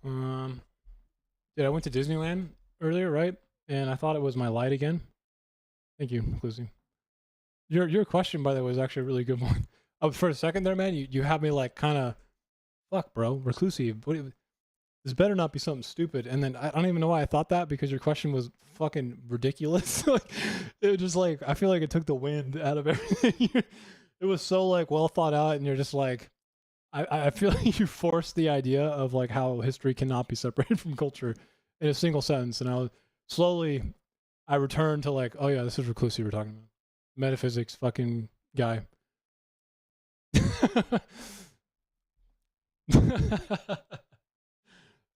I went to Disneyland earlier, right? And I thought it was my light again. Thank you, Lucy. Your question, by the way, was actually a really good one. For a second there, man, you had me like kind of, fuck, bro, reclusive. This better not be something stupid. And then I don't even know why I thought that, because your question was fucking ridiculous. Like, it was just like, I feel like it took the wind out of everything. It was so like well thought out, and you're just like, I feel like you forced the idea of like how history cannot be separated from culture in a single sentence. And I returned to like, oh yeah, this is reclusive we're talking about. Metaphysics fucking guy.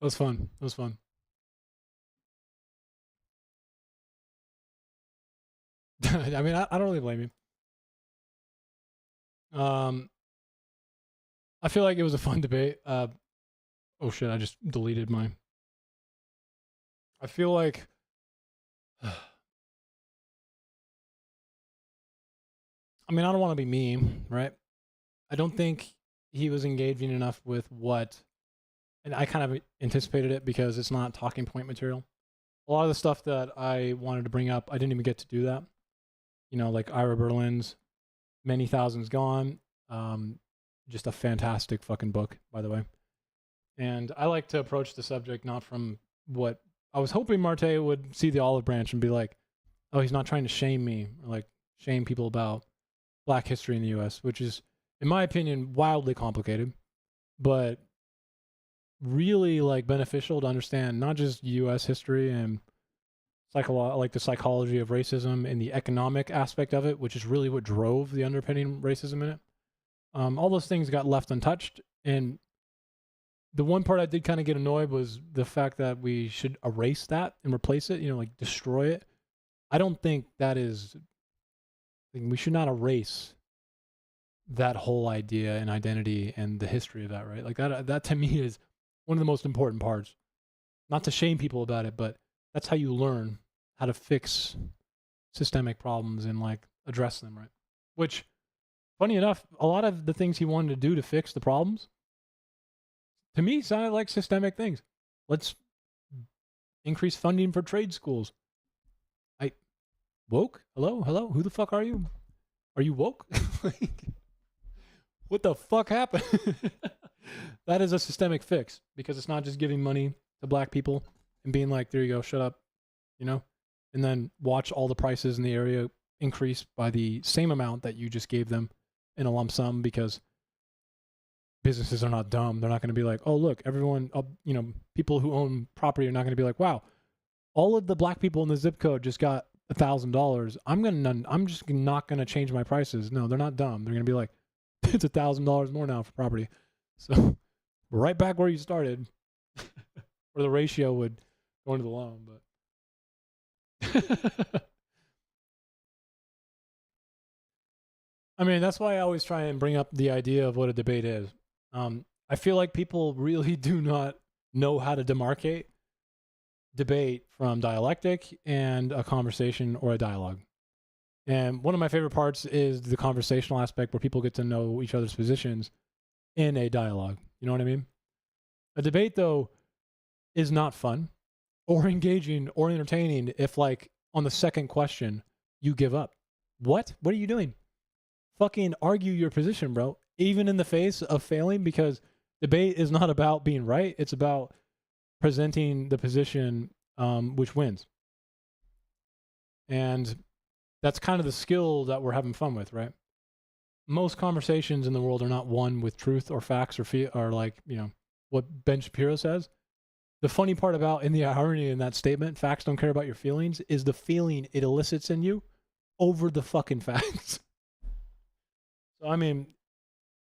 That was fun. That was fun. I mean, I don't really blame you. I feel like it was a fun debate. Oh shit! I just deleted my. I feel like. I mean, I don't want to be mean, right? I don't think he was engaging enough with what, and I kind of anticipated it because it's not talking point material. A lot of the stuff that I wanted to bring up, I didn't even get to do that. You know, like Ira Berlin's Many Thousands Gone. Just a fantastic fucking book, by the way. And I like to approach the subject not from what I was hoping Martae would see the olive branch and be like, oh, he's not trying to shame me or like shame people about Black history in the U.S., which is, in my opinion, wildly complicated, but really like beneficial to understand not just U.S. history and like the psychology of racism and the economic aspect of it, which is really what drove the underpinning racism in it. All those things got left untouched, and the one part I did kind of get annoyed was the fact that we should erase that and replace it, you know, like destroy it. I don't think that is. We should not erase that whole idea and identity and the history of that, right? Like that to me is one of the most important parts. Not to shame people about it, but that's how you learn how to fix systemic problems and like address them, right? Which, funny enough, a lot of the things he wanted to do to fix the problems, to me, sounded like systemic things. Let's increase funding for trade schools. Woke? Hello? Who the fuck are you? Are you woke? Like, what the fuck happened? That is a systemic fix because it's not just giving money to Black people and being like, there you go, shut up, you know? And then watch all the prices in the area increase by the same amount that you just gave them in a lump sum because businesses are not dumb. They're not going to be like, oh, look, everyone, you know, people who own property are not going to be like, wow, all of the Black people in the zip code just got $1,000. I'm just not gonna change my prices. No, they're not dumb. They're gonna be like, it's $1,000 more now for property. So right back where you started, or the ratio would go into the loan. But I mean, that's why I always try and bring up the idea of what a debate is. I feel like people really do not know how to demarcate debate from dialectic and a conversation or a dialogue. And one of my favorite parts is the conversational aspect where people get to know each other's positions in a dialogue. You know what I mean? A debate, though, is not fun or engaging or entertaining if, like, on the second question, you give up. What? What are you doing? Fucking argue your position, bro. Even in the face of failing, because debate is not about being right. It's about presenting the position which wins. And that's kind of the skill that we're having fun with, right? Most conversations in the world are not won with truth or facts or like, you know, what Ben Shapiro says. The funny part about, in the irony in that statement, facts don't care about your feelings, is the feeling it elicits in you over the fucking facts. So, I mean,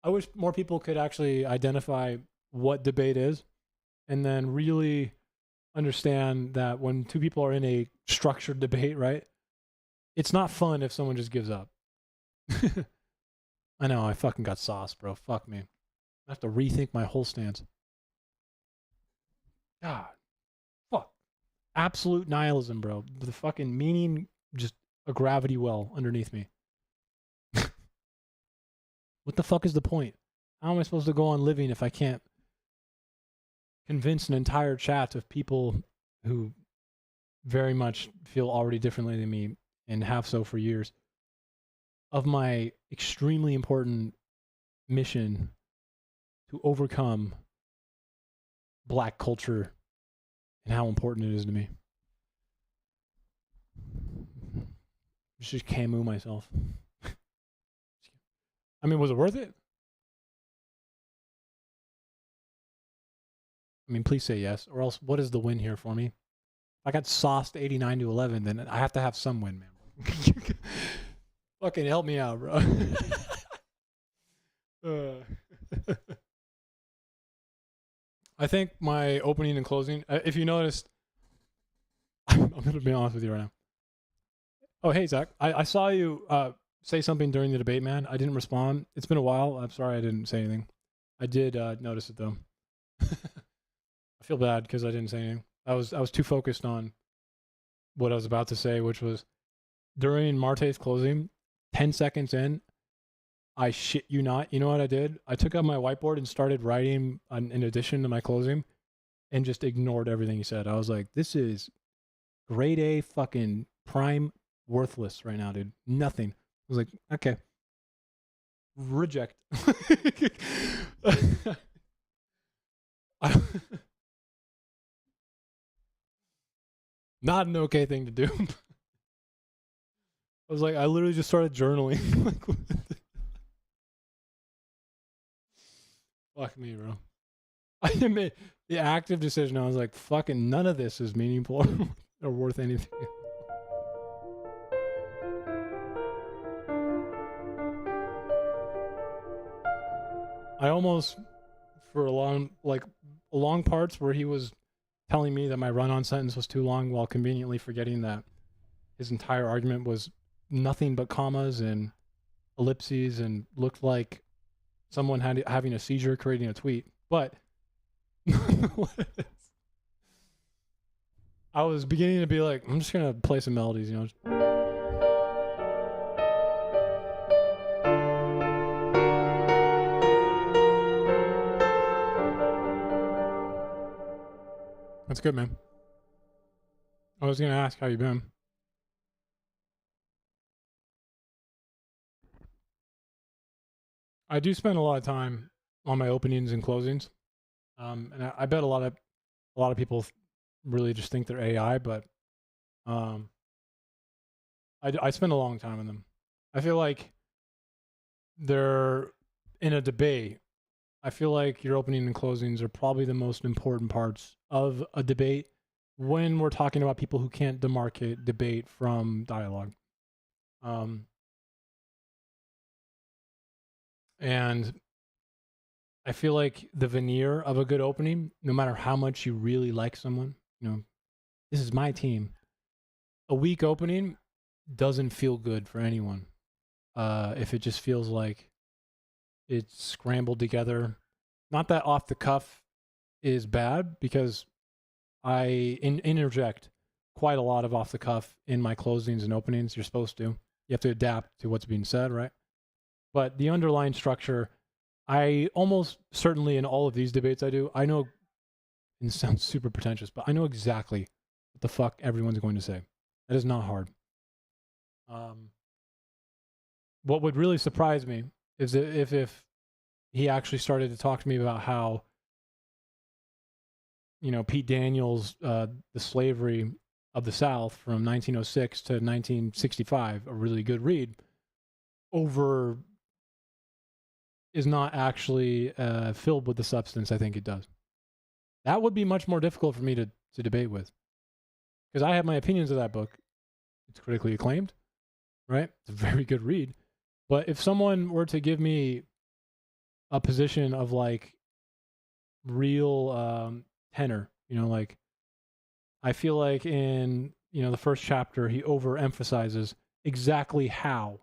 I wish more people could actually identify what debate is and then really understand that when two people are in a structured debate, right? It's not fun if someone just gives up. I know, I fucking got sauce, bro. Fuck me. I have to rethink my whole stance. God. Fuck. Absolute nihilism, bro. The fucking meaning, just a gravity well underneath me. What the fuck is the point? How am I supposed to go on living if I can't convince an entire chat of people who very much feel already differently than me and have so for years of my extremely important mission to overcome Black culture and how important it is to me. Just Camus myself. I mean, was it worth it? I mean, please say yes, or else what is the win here for me? If I got sauced 89-11, then I have to have some win, man. Fucking help me out, bro. I think my opening and closing, if you noticed, I'm going to be honest with you right now. Oh, hey, Zach. I saw you say something during the debate, man. I didn't respond. It's been a while. I'm sorry I didn't say anything. I did notice it, though. I feel bad because I didn't say anything. I was too focused on what I was about to say, which was during Marte's closing, 10 seconds in, I shit you not. You know what I did? I took out my whiteboard and started writing in addition to my closing and just ignored everything he said. I was like, this is grade A fucking prime worthless right now, dude. Nothing. I was like, okay. Reject. Not an okay thing to do. I was like, I literally just started journaling. Like, fuck me, bro. I made the active decision. I was like, fucking none of this is meaningful or worth anything. I almost, for long parts where he was telling me that my run-on sentence was too long while conveniently forgetting that his entire argument was nothing but commas and ellipses and looked like someone having a seizure creating a tweet. But I was beginning to be like, I'm just gonna play some melodies, you know. That's good, man. I was gonna ask how you been. I do spend a lot of time on my openings and closings, and I bet a lot of people really just think they're AI, but I spend a long time on them. I feel like they're in a debate. I feel like your opening and closings are probably the most important parts of a debate when we're talking about people who can't demarcate debate from dialogue. And I feel like the veneer of a good opening, no matter how much you really like someone, you know, this is my team. A weak opening doesn't feel good for anyone. If it just feels like it's scrambled together. Not that off the cuff is bad, because I interject quite a lot of off the cuff in my closings and openings. You're supposed to. You have to adapt to what's being said, right? But the underlying structure, I almost certainly in all of these debates I do, I know, and it sounds super pretentious, but I know exactly what the fuck everyone's going to say. That is not hard. What would really surprise me is if he actually started to talk to me about how, you know, Pete Daniels, the slavery of the South from 1906 to 1965, a really good read, is not actually filled with the substance I think it does. That would be much more difficult for me to debate with, because I have my opinions of that book. It's critically acclaimed, right? It's a very good read. But if someone were to give me a position of like real tenor, you know, like I feel like in, you know, the first chapter, he overemphasizes exactly how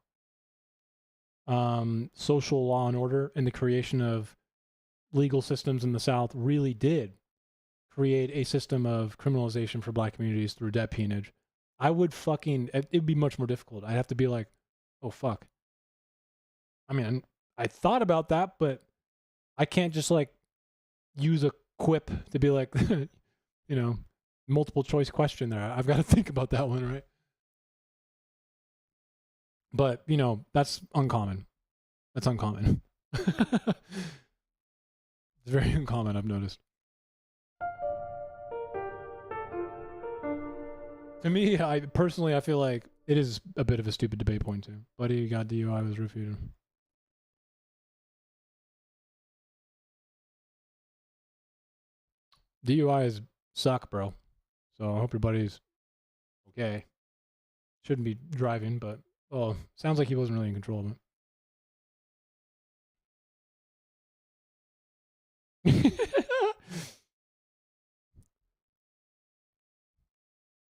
social law and order and the creation of legal systems in the South really did create a system of criminalization for black communities through debt peonage. I would it'd be much more difficult. I'd have to be like, oh, fuck. I mean, I thought about that, but I can't just like use a quip to be like, you know, multiple choice question there. I've got to think about that one, right? But, you know, that's uncommon. That's uncommon. It's very uncommon, I've noticed. To me, I feel like it is a bit of a stupid debate point too. Buddy got DUI, was refuted. DUIs suck, bro. So I hope your buddy's okay. Shouldn't be driving, but sounds like he wasn't really in control of it.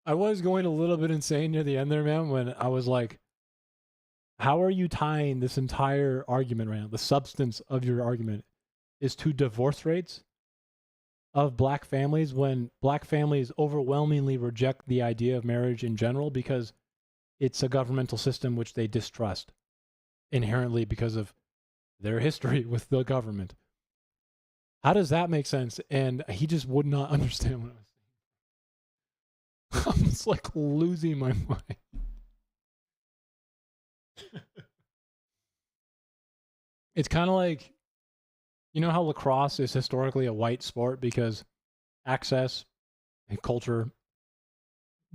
I was going a little bit insane near the end there, man, when I was like, how are you tying this entire argument right now? The substance of your argument is to divorce rates of black families when black families overwhelmingly reject the idea of marriage in general because it's a governmental system which they distrust inherently because of their history with the government. How does that make sense? And he just would not understand what I was saying. I was like losing my mind. It's kind of like, you know how lacrosse is historically a white sport because access and culture,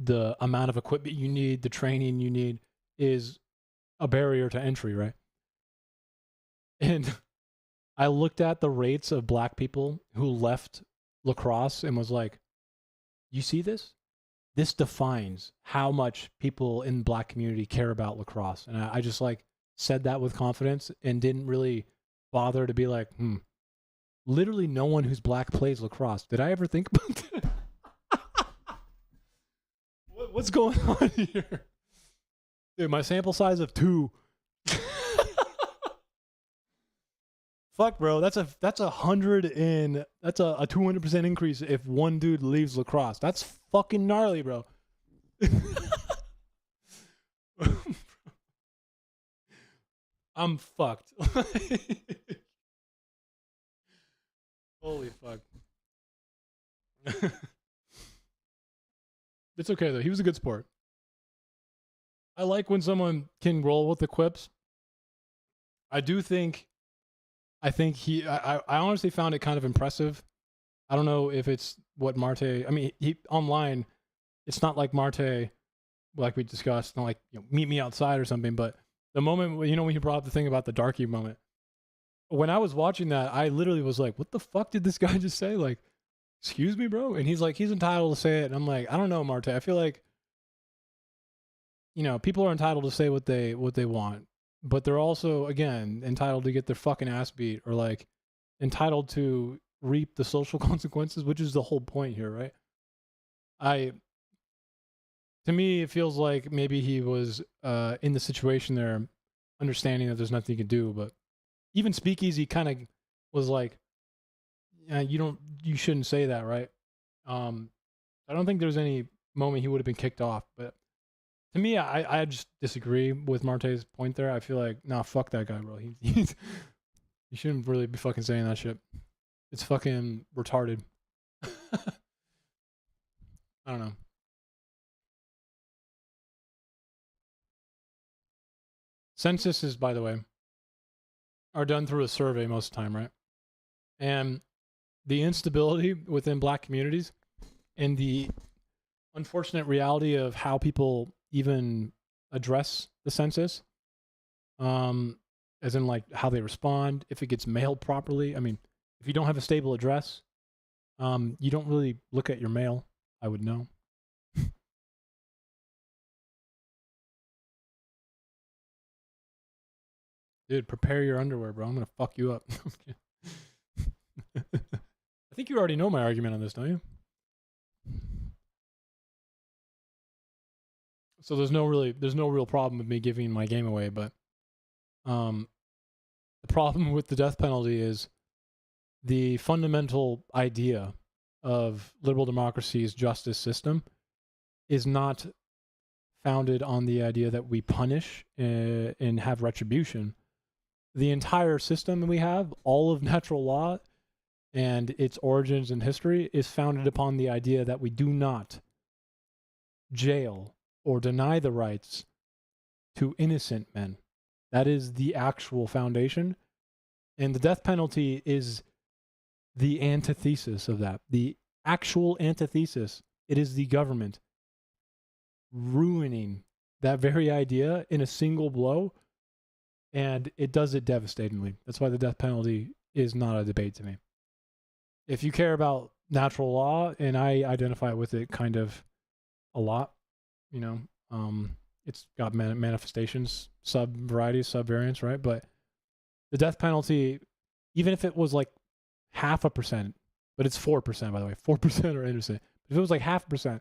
the amount of equipment you need, the training you need is a barrier to entry, right? And I looked at the rates of black people who left lacrosse and was like, you see this? This defines how much people in the black community care about lacrosse. And I just like said that with confidence and didn't really bother to be like, literally no one who's black plays lacrosse. Did I ever think about that? What's going on here? Dude, my sample size of 2. Fuck, bro. That's a 200% increase if one dude leaves lacrosse. That's fucking gnarly, bro. I'm fucked. Holy fuck. It's okay though. He was a good sport. I like when someone can roll with the quips. I think I honestly found it kind of impressive. I don't know if it's what Martae, I mean, he online, it's not like Martae, like we discussed, not like, meet me outside or something, but the moment, when you brought up the thing about the darky moment, when I was watching that, I literally was like, what the fuck did this guy just say? Like, excuse me, bro? And he's like, he's entitled to say it. And I'm like, I don't know, Martae. I feel like, people are entitled to say what they want, but they're also, again, entitled to get their fucking ass beat or like entitled to reap the social consequences, which is the whole point here, right? To me, it feels like maybe he was in the situation there, understanding that there's nothing he can do. But even Speakeasy kind of was like, you shouldn't say that, right? I don't think there's any moment he would have been kicked off. But to me, I just disagree with Martae's point there. I feel like, nah, fuck that guy, bro. You shouldn't really be fucking saying that shit. It's fucking retarded. I don't know. Censuses, by the way, are done through a survey most of the time, right? And the instability within black communities and the unfortunate reality of how people even address the census, as in like how they respond, if it gets mailed properly. I mean, if you don't have a stable address, you don't really look at your mail, I would know. Dude, prepare your underwear, bro. I'm going to fuck you up. I think you already know my argument on this, don't you? So there's no real problem with me giving my game away, but the problem with the death penalty is the fundamental idea of liberal democracy's justice system is not founded on the idea that we punish and have retribution. The entire system we have, all of natural law and its origins and history, is founded upon the idea that we do not jail or deny the rights to innocent men. That is the actual foundation. And the death penalty is the antithesis of that. The actual antithesis. It is the government ruining that very idea in a single blow. And it does it devastatingly. That's why the death penalty is not a debate to me. If you care about natural law, and I identify with it kind of a lot, it's got manifestations, sub-varieties, sub-variants, right? But the death penalty, even if it was like 0.5%, but it's 4%, by the way, 4% are innocent. If it was like 0.5%,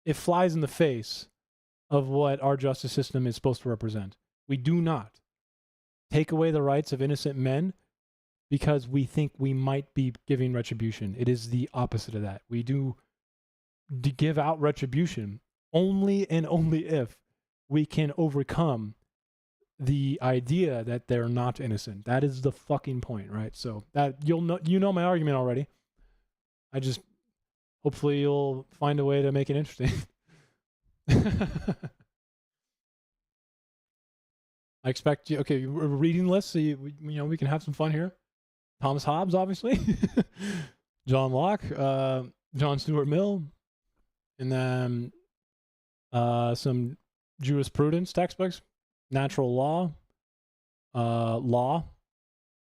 it flies in the face of what our justice system is supposed to represent. We do not take away the rights of innocent men because we think we might be giving retribution. It is the opposite of that. We do give out retribution only and only if we can overcome the idea that they're not innocent. That is the fucking point, right? So that you know my argument already. I just hopefully you'll find a way to make it interesting. I expect you. Okay, we're reading lists, so we can have some fun here. Thomas Hobbes, obviously, John Locke, John Stuart Mill, and then some jurisprudence textbooks, natural law,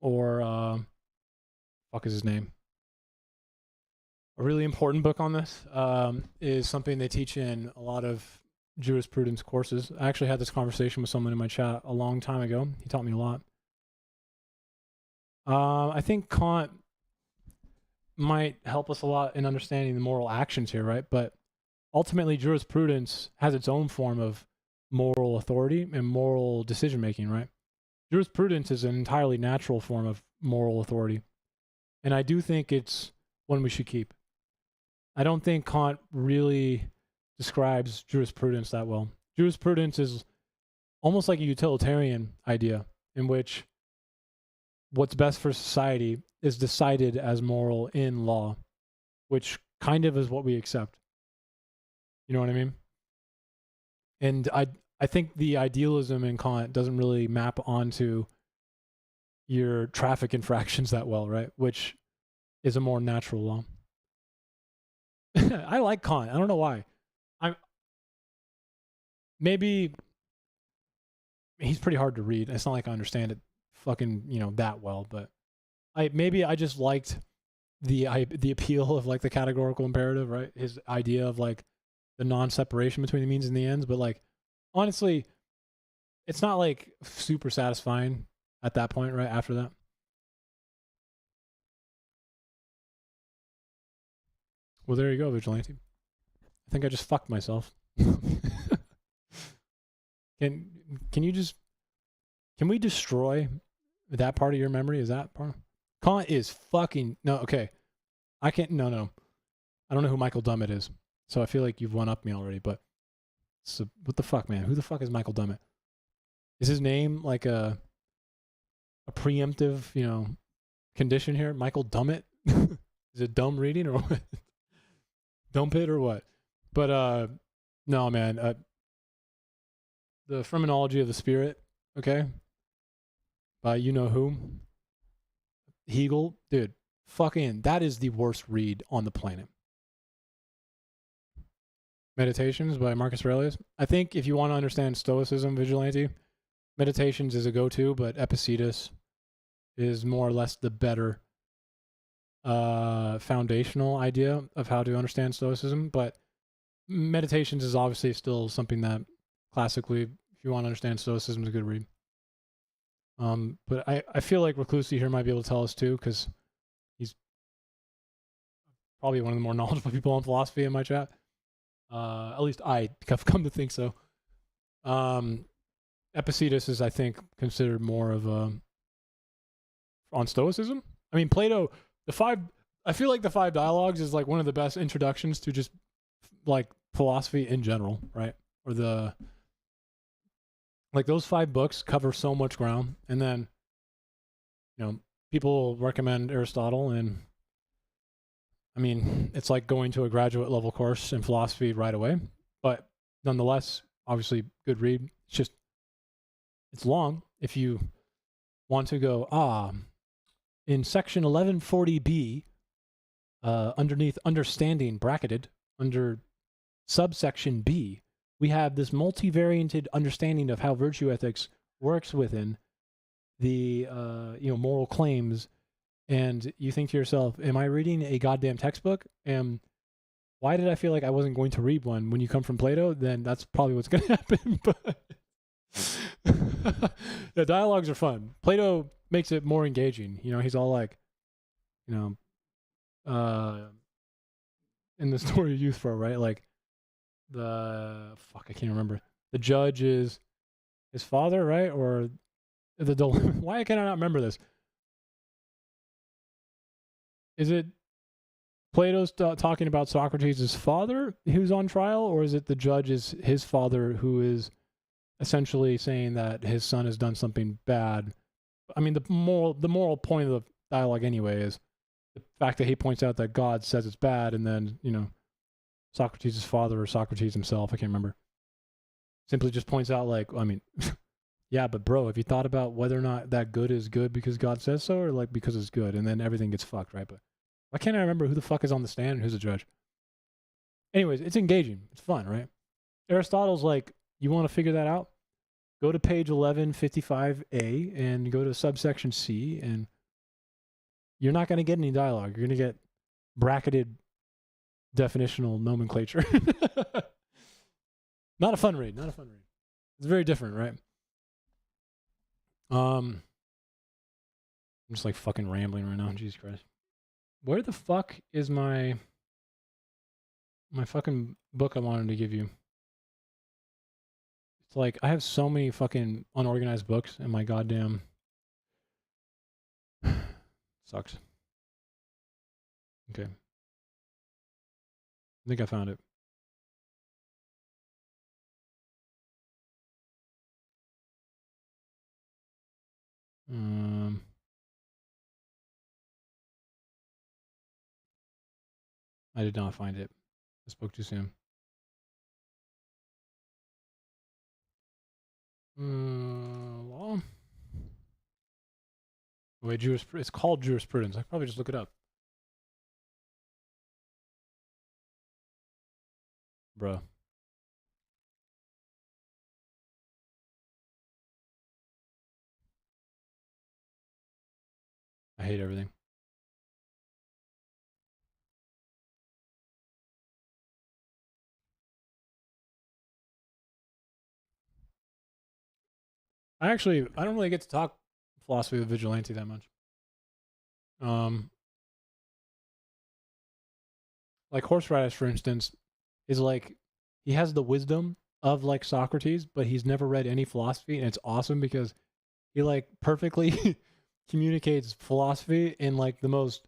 or fuck is his name? A really important book on this is something they teach in a lot of jurisprudence courses. I actually had this conversation with someone in my chat a long time ago. He taught me a lot. I think Kant might help us a lot in understanding the moral actions here, right? But ultimately, jurisprudence has its own form of moral authority and moral decision making, right? Jurisprudence is an entirely natural form of moral authority. And I do think it's one we should keep. I don't think Kant really describes jurisprudence that well. Jurisprudence is almost like a utilitarian idea in which what's best for society is decided as moral in law, which kind of is what we accept. You know what I mean? And I think the idealism in Kant doesn't really map onto your traffic infractions that well, right? Which is a more natural law. I like Kant. I don't know why. Maybe he's pretty hard to read. It's not like I understand it fucking, that well, but I just liked the appeal of like the categorical imperative, right? His idea of like the non-separation between the means and the ends, but like honestly, it's not like super satisfying at that point, right? After that. Well, there you go, Vigilante. I think I just fucked myself. Can we destroy that part of your memory? Is that part? Kant is fucking no. Okay, I can't. No. I don't know who Michael Dummett is, so I feel like you've one upped me already. But so what the fuck, man? Who the fuck is Michael Dummett? Is his name like a preemptive, condition here? Michael Dummett? Is it dumb reading or what? Dump it or what? But no, man. The Phenomenology of the Spirit, okay? By you know who? Hegel, dude. Fucking, that is the worst read on the planet. Meditations by Marcus Aurelius. I think if you want to understand Stoicism, Vigilante, Meditations is a go-to, but Epictetus is more or less the better foundational idea of how to understand Stoicism. But Meditations is obviously still something that classically, if you want to understand Stoicism, is a good read. But I feel like Reclusi here might be able to tell us too, because he's probably one of the more knowledgeable people on philosophy in my chat. At least I have come to think so. Epictetus is, I think, considered more of on Stoicism. I mean, Plato, I feel like the 5 Dialogues is like one of the best introductions to just like philosophy in general, right? Or like those 5 books cover so much ground. And then, people recommend Aristotle, and I mean, it's like going to a graduate level course in philosophy right away. But nonetheless, obviously, good read. It's long. If you want to go, in section 1140b, underneath understanding bracketed, under subsection B, we have this multivariated understanding of how virtue ethics works within the moral claims, and you think to yourself, am I reading a goddamn textbook? And why did I feel like I wasn't going to read one? When you come from Plato, then that's probably what's going to happen. But the dialogues are fun. Plato makes it more engaging. He's all like, in the story of Youthful, right? Like, fuck, I can't remember. The judge is his father, right? Or the why can I not remember this? Is it Plato's talking about Socrates' father who's on trial, or is it the judge is his father who is essentially saying that his son has done something bad? I mean, the moral point of the dialogue anyway is the fact that he points out that God says it's bad, and then, you know, Socrates' father or Socrates himself, I can't remember, simply just points out, like, I mean, yeah, but bro, have you thought about whether or not that good is good because God says so, or like because it's good, and then everything gets fucked, right? But why can't I remember who the fuck is on the stand and who's the judge? Anyways, it's engaging. It's fun, right? Aristotle's like, you want to figure that out? Go to page 1155A and go to subsection C, and you're not going to get any dialogue. You're going to get bracketed definitional nomenclature. Not a fun read. Not a fun read. It's very different, right? I'm just like fucking rambling right now. Jesus Christ. Where the fuck is my fucking book I wanted to give you? It's like I have so many fucking unorganized books in my goddamn sucks. Okay. I think I found it. I did not find it. I spoke too soon. Law. Wait, it's called jurisprudence. I could probably just look it up. Bro. I hate everything. I don't really get to talk philosophy of vigilante that much. Like Horseradish, for instance, is like, he has the wisdom of like Socrates, but he's never read any philosophy, and it's awesome because he like perfectly communicates philosophy in like the most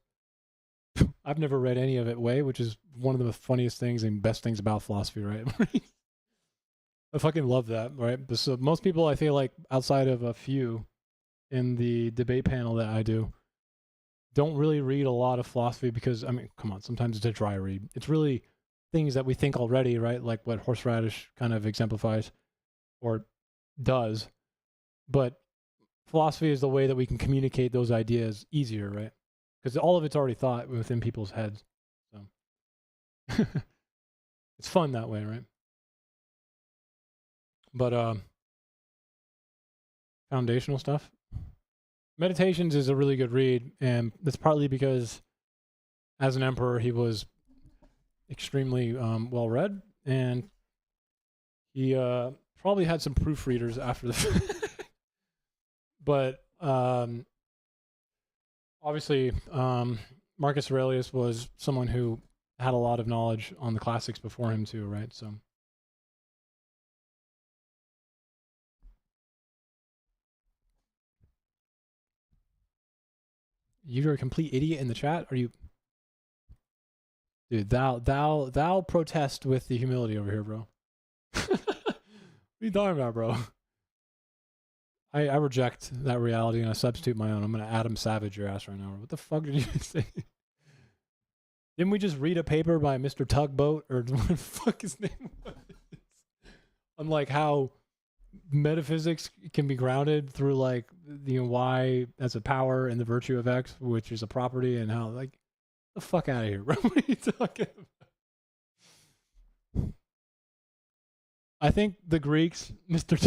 I've never read any of it way, which is one of the funniest things and best things about philosophy, right? I fucking love that, right? So most people, I feel like, outside of a few in the debate panel that I do, don't really read a lot of philosophy because, I mean, come on, sometimes it's a dry read. It's really things that we think already, right? Like what Horseradish kind of exemplifies or does. But philosophy is the way that we can communicate those ideas easier, right? Because all of it's already thought within people's heads. So it's fun that way, right? But foundational stuff. Meditations is a really good read, and that's partly because as an emperor, he was extremely well read, and he probably had some proofreaders after the but obviously Marcus Aurelius was someone who had a lot of knowledge on the classics before him too, right? So you're a complete idiot in the chat? Are you? Dude, thou protest with the humility over here, bro. What are you talking about, bro? I reject that reality and I substitute my own. I'm gonna Adam Savage your ass right now. What the fuck did you say? Didn't we just read a paper by Mr. Tugboat, or what the fuck his name was? On like how metaphysics can be grounded through like, you know, Y as a power and the virtue of X, which is a property, and how, like, the fuck out of here, bro. What are you talking about? I think the Greeks, Mr.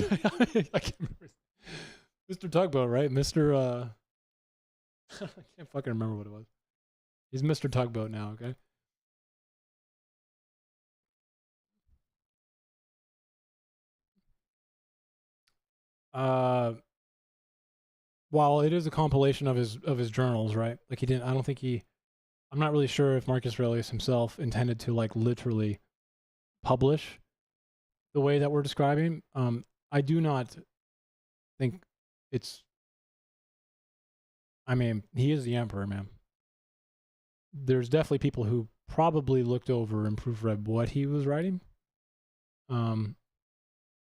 I can't remember. Mr. Tugboat, right? Mr. I can't fucking remember what it was. He's Mr. Tugboat now, okay? While it is a compilation of his journals, right? Like I'm not really sure if Marcus Aurelius himself intended to like literally publish the way that we're describing. I do not think it's. I mean, he is the emperor, man. There's definitely people who probably looked over and proofread what he was writing. I'm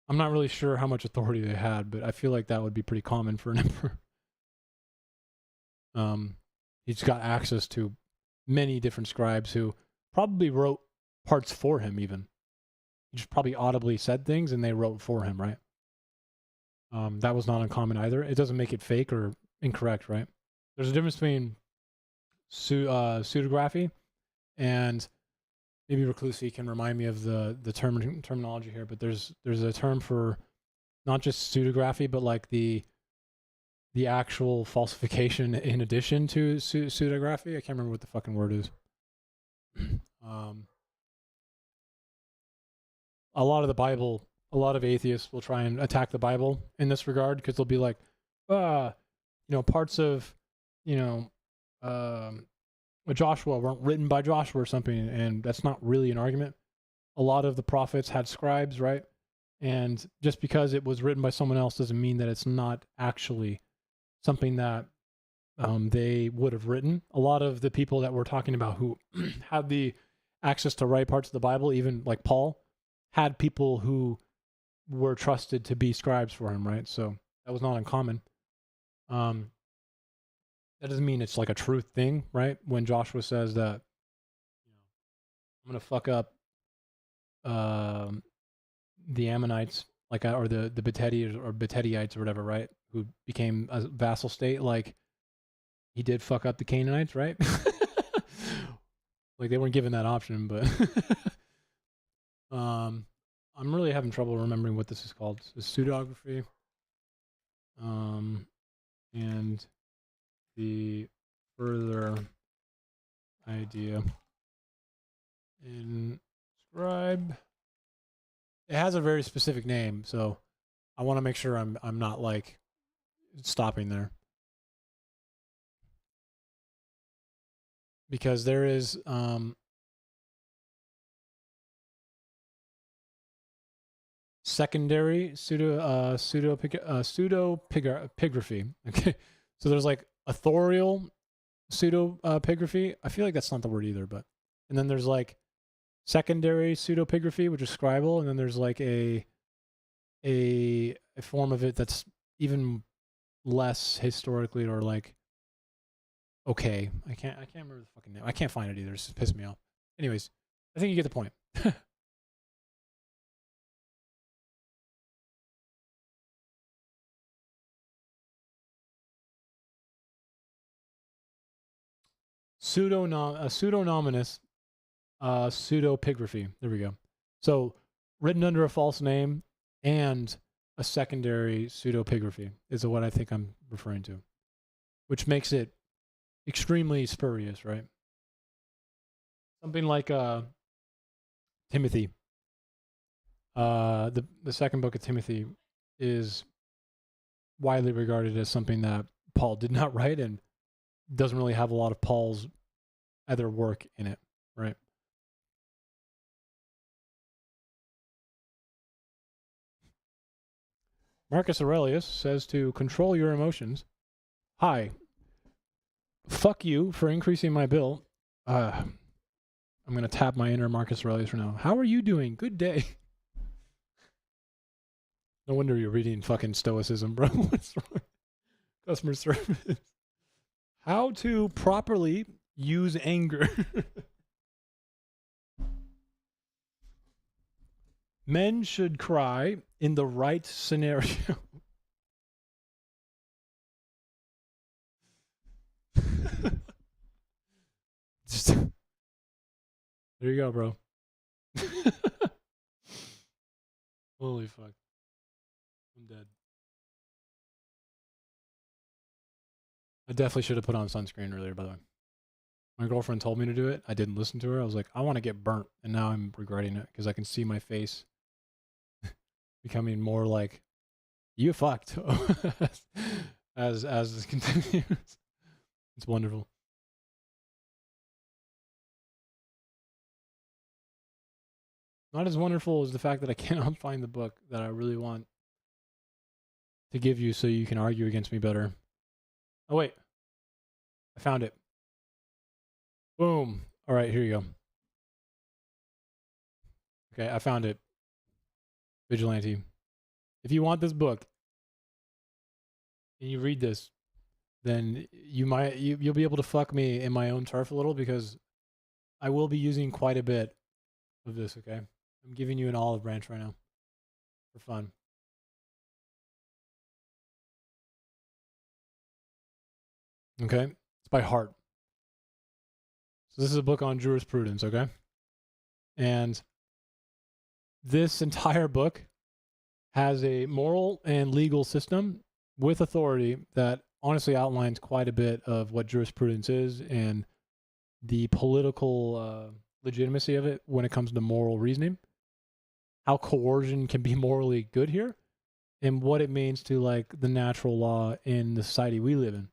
not really sure how much authority they had, but I feel like that would be pretty common for an emperor. He's got access to many different scribes who probably wrote parts for him even. He just probably audibly said things and they wrote for him, right? That was not uncommon either. It doesn't make it fake or incorrect, right? There's a difference between pseudography and maybe Reclusi can remind me of the terminology here, but there's a term for not just pseudography, but like the actual falsification in addition to pseudography. I can't remember what the fucking word is. A lot of the Bible, a lot of atheists will try and attack the Bible in this regard because they'll be like, parts of, Joshua weren't written by Joshua or something, and that's not really an argument. A lot of the prophets had scribes, right? And just because it was written by someone else doesn't mean that it's not actually something that they would have written. A lot of the people that we're talking about who had the access to write parts of the Bible, even like Paul, had people who were trusted to be scribes for him, right? So that was not uncommon. That doesn't mean it's like a truth thing, right? When Joshua says that, I'm going to fuck up the Ammonites, like, or the Betetites or Betetiites or whatever, right? Who became a vassal state, like he did fuck up the Canaanites, right? Like they weren't given that option, but I'm really having trouble remembering what this is called. It's pseudography. And the further idea in scribe. It has a very specific name, so I want to make sure I'm not like stopping there. Because there is secondary pseudopigraphy. Okay, so there's like authorial pseudopigraphy. I feel like that's not the word either, but and then there's like secondary pseudopigraphy, which is scribal, and then there's like a form of it that's even less historically or like okay. I can't remember the fucking name. I can't find it either. It's just pissing me off. Anyways, I think you get the point. Pseudonomous pseudopigraphy. There we go. So written under a false name and a secondary pseudopigraphy is what I think I'm referring to, which makes it extremely spurious, right? Something like Timothy. The second book of Timothy is widely regarded as something that Paul did not write and doesn't really have a lot of Paul's other work in it, right? Marcus Aurelius says to control your emotions. Hi. Fuck you for increasing my bill. I'm going to tap my inner Marcus Aurelius for now. How are you doing? Good day. No wonder you're reading fucking Stoicism, bro. What's wrong? Customer service. How to properly use anger. Men should cry in the right scenario. Just, there you go, bro. Holy fuck. I'm dead. I definitely should have put on sunscreen earlier, by the way. My girlfriend told me to do it. I didn't listen to her. I was like, I want to get burnt. And now I'm regretting it because I can see my face becoming more like, you fucked. as this continues. It's wonderful. Not as wonderful as the fact that I cannot find the book that I really want to give you so you can argue against me better. Oh, wait. I found it. Boom. All right, here you go. Okay, I found it. Vigilante. If you want this book and you read this, then you'll be able to fuck me in my own turf a little, because I will be using quite a bit of this, okay? I'm giving you an olive branch right now for fun. Okay? It's by Hart. So this is a book on jurisprudence, okay? And this entire book has a moral and legal system with authority that honestly outlines quite a bit of what jurisprudence is and the political legitimacy of it when it comes to moral reasoning, how coercion can be morally good here, and what it means to like the natural law in the society we live in.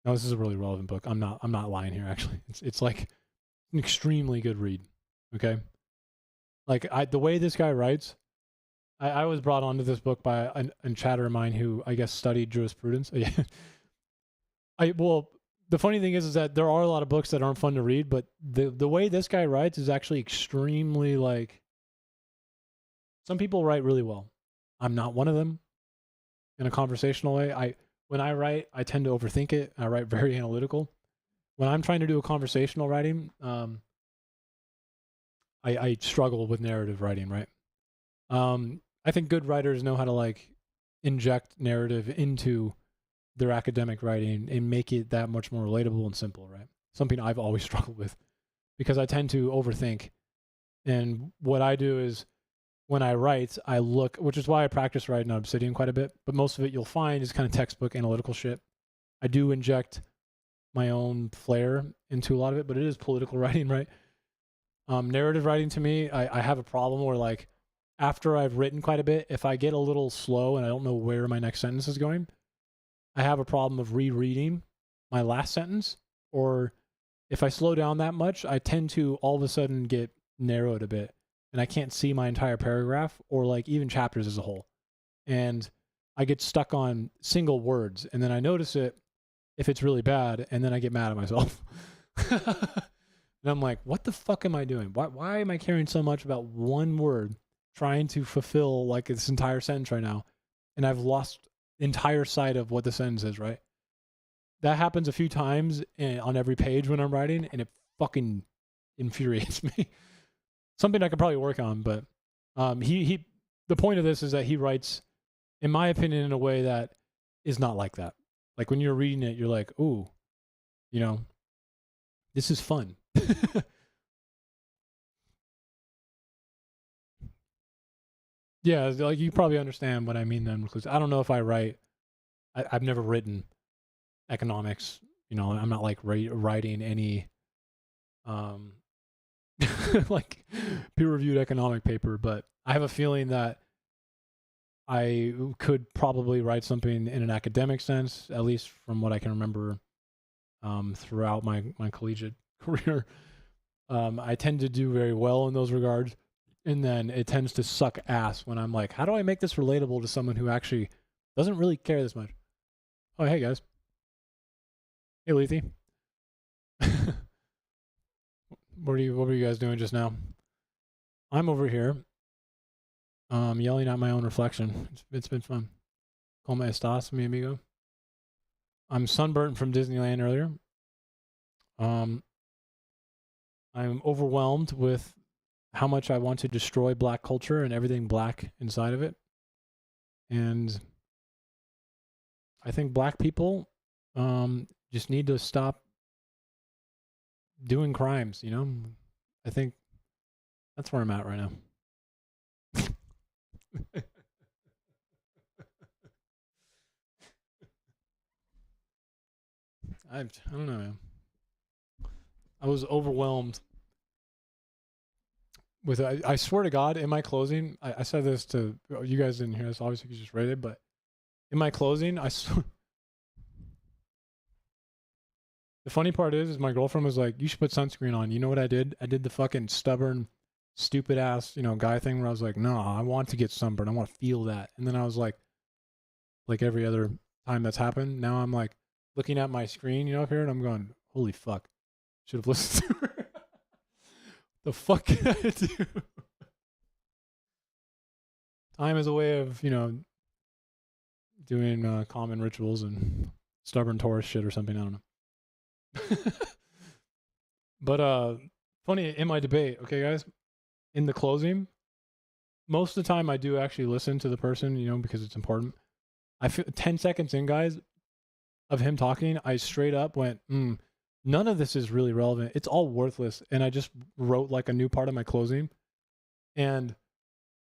Now, this is a really relevant book. I'm not lying here. Actually, it's like an extremely good read. Okay, like the way this guy writes, I was brought onto this book by a chatter of mine who I guess studied jurisprudence. Well, the funny thing is that there are a lot of books that aren't fun to read, but the way this guy writes is actually extremely like. Some people write really well. I'm not one of them. In a conversational way, when I write, I tend to overthink it. I write very analytical. When I'm trying to do a conversational writing, I struggle with narrative writing, right? I think good writers know how to like inject narrative into their academic writing and make it that much more relatable and simple, right? Something I've always struggled with because I tend to overthink. And what I do is when I write, I look, which is why I practice writing on Obsidian quite a bit, but most of it you'll find is kind of textbook analytical shit. I do inject my own flair into a lot of it, but it is political writing, right? Narrative writing to me, I have a problem where like after I've written quite a bit, if I get a little slow and I don't know where my next sentence is going, I have a problem of rereading my last sentence. Or if I slow down that much, I tend to all of a sudden get narrowed a bit and I can't see my entire paragraph or like even chapters as a whole. And I get stuck on single words and then I notice it if it's really bad and then I get mad at myself. And I'm like, what the fuck am I doing? Why am I caring so much about one word trying to fulfill like this entire sentence right now? And I've lost entire sight of what the sentence is, right? That happens a few times on every page when I'm writing, and it fucking infuriates me. Something I could probably work on, but the point of this is that he writes, in my opinion, in a way that is not like that. Like when you're reading it, you're like, ooh, you know, this is fun. Yeah, like you probably understand what I mean then, because I don't know if I write. I've never written economics. You know, I'm not like writing any like peer-reviewed economic paper, but I have a feeling that I could probably write something in an academic sense, at least from what I can remember throughout my collegiate career. I tend to do very well in those regards. And then it tends to suck ass when I'm like, how do I make this relatable to someone who actually doesn't really care this much? Oh, hey, guys. Hey, Lethe. What were you guys doing just now? I'm over here yelling at my own reflection. It's been fun. Como estás, mi amigo? I'm sunburnt from Disneyland earlier. I'm overwhelmed with how much I want to destroy black culture and everything black inside of it. And I think black people just need to stop doing crimes, you know? I think that's where I'm at right now. I don't know, man. I was overwhelmed with I swear to God, in my closing, I said this to you guys didn't hear this, obviously you just read it, but in my closing, the funny part is my girlfriend was like, you should put sunscreen on. You know what I did? I did the fucking stubborn stupid ass, guy thing where I was like, no, I want to get sunburned. I want to feel that. And then I was like every other time that's happened, now I'm like looking at my screen, up here, and I'm going, holy fuck. Should have listened to her. The fuck can I do? Time is a way of, doing common rituals and stubborn Taurus shit or something. I don't know. But funny in my debate, okay, guys, in the closing, most of the time I do actually listen to the person, because it's important. I feel 10 seconds in, guys, of him talking, I straight up went, none of this is really relevant. It's all worthless. And I just wrote like a new part of my closing. And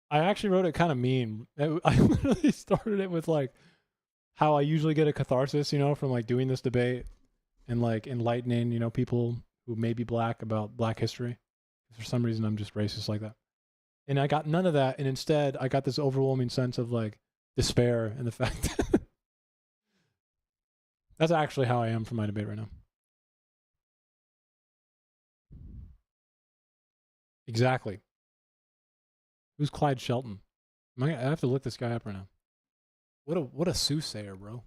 I actually wrote it kind of mean. I literally started it with like how I usually get a catharsis, from like doing this debate and like enlightening, people who may be black about black history. For some reason, I'm just racist like that. And I got none of that. And instead, I got this overwhelming sense of like despair and the fact that that's actually how I am for my debate right now. Exactly. Who's Clyde Shelton? I have to look this guy up right now. What a soothsayer, bro.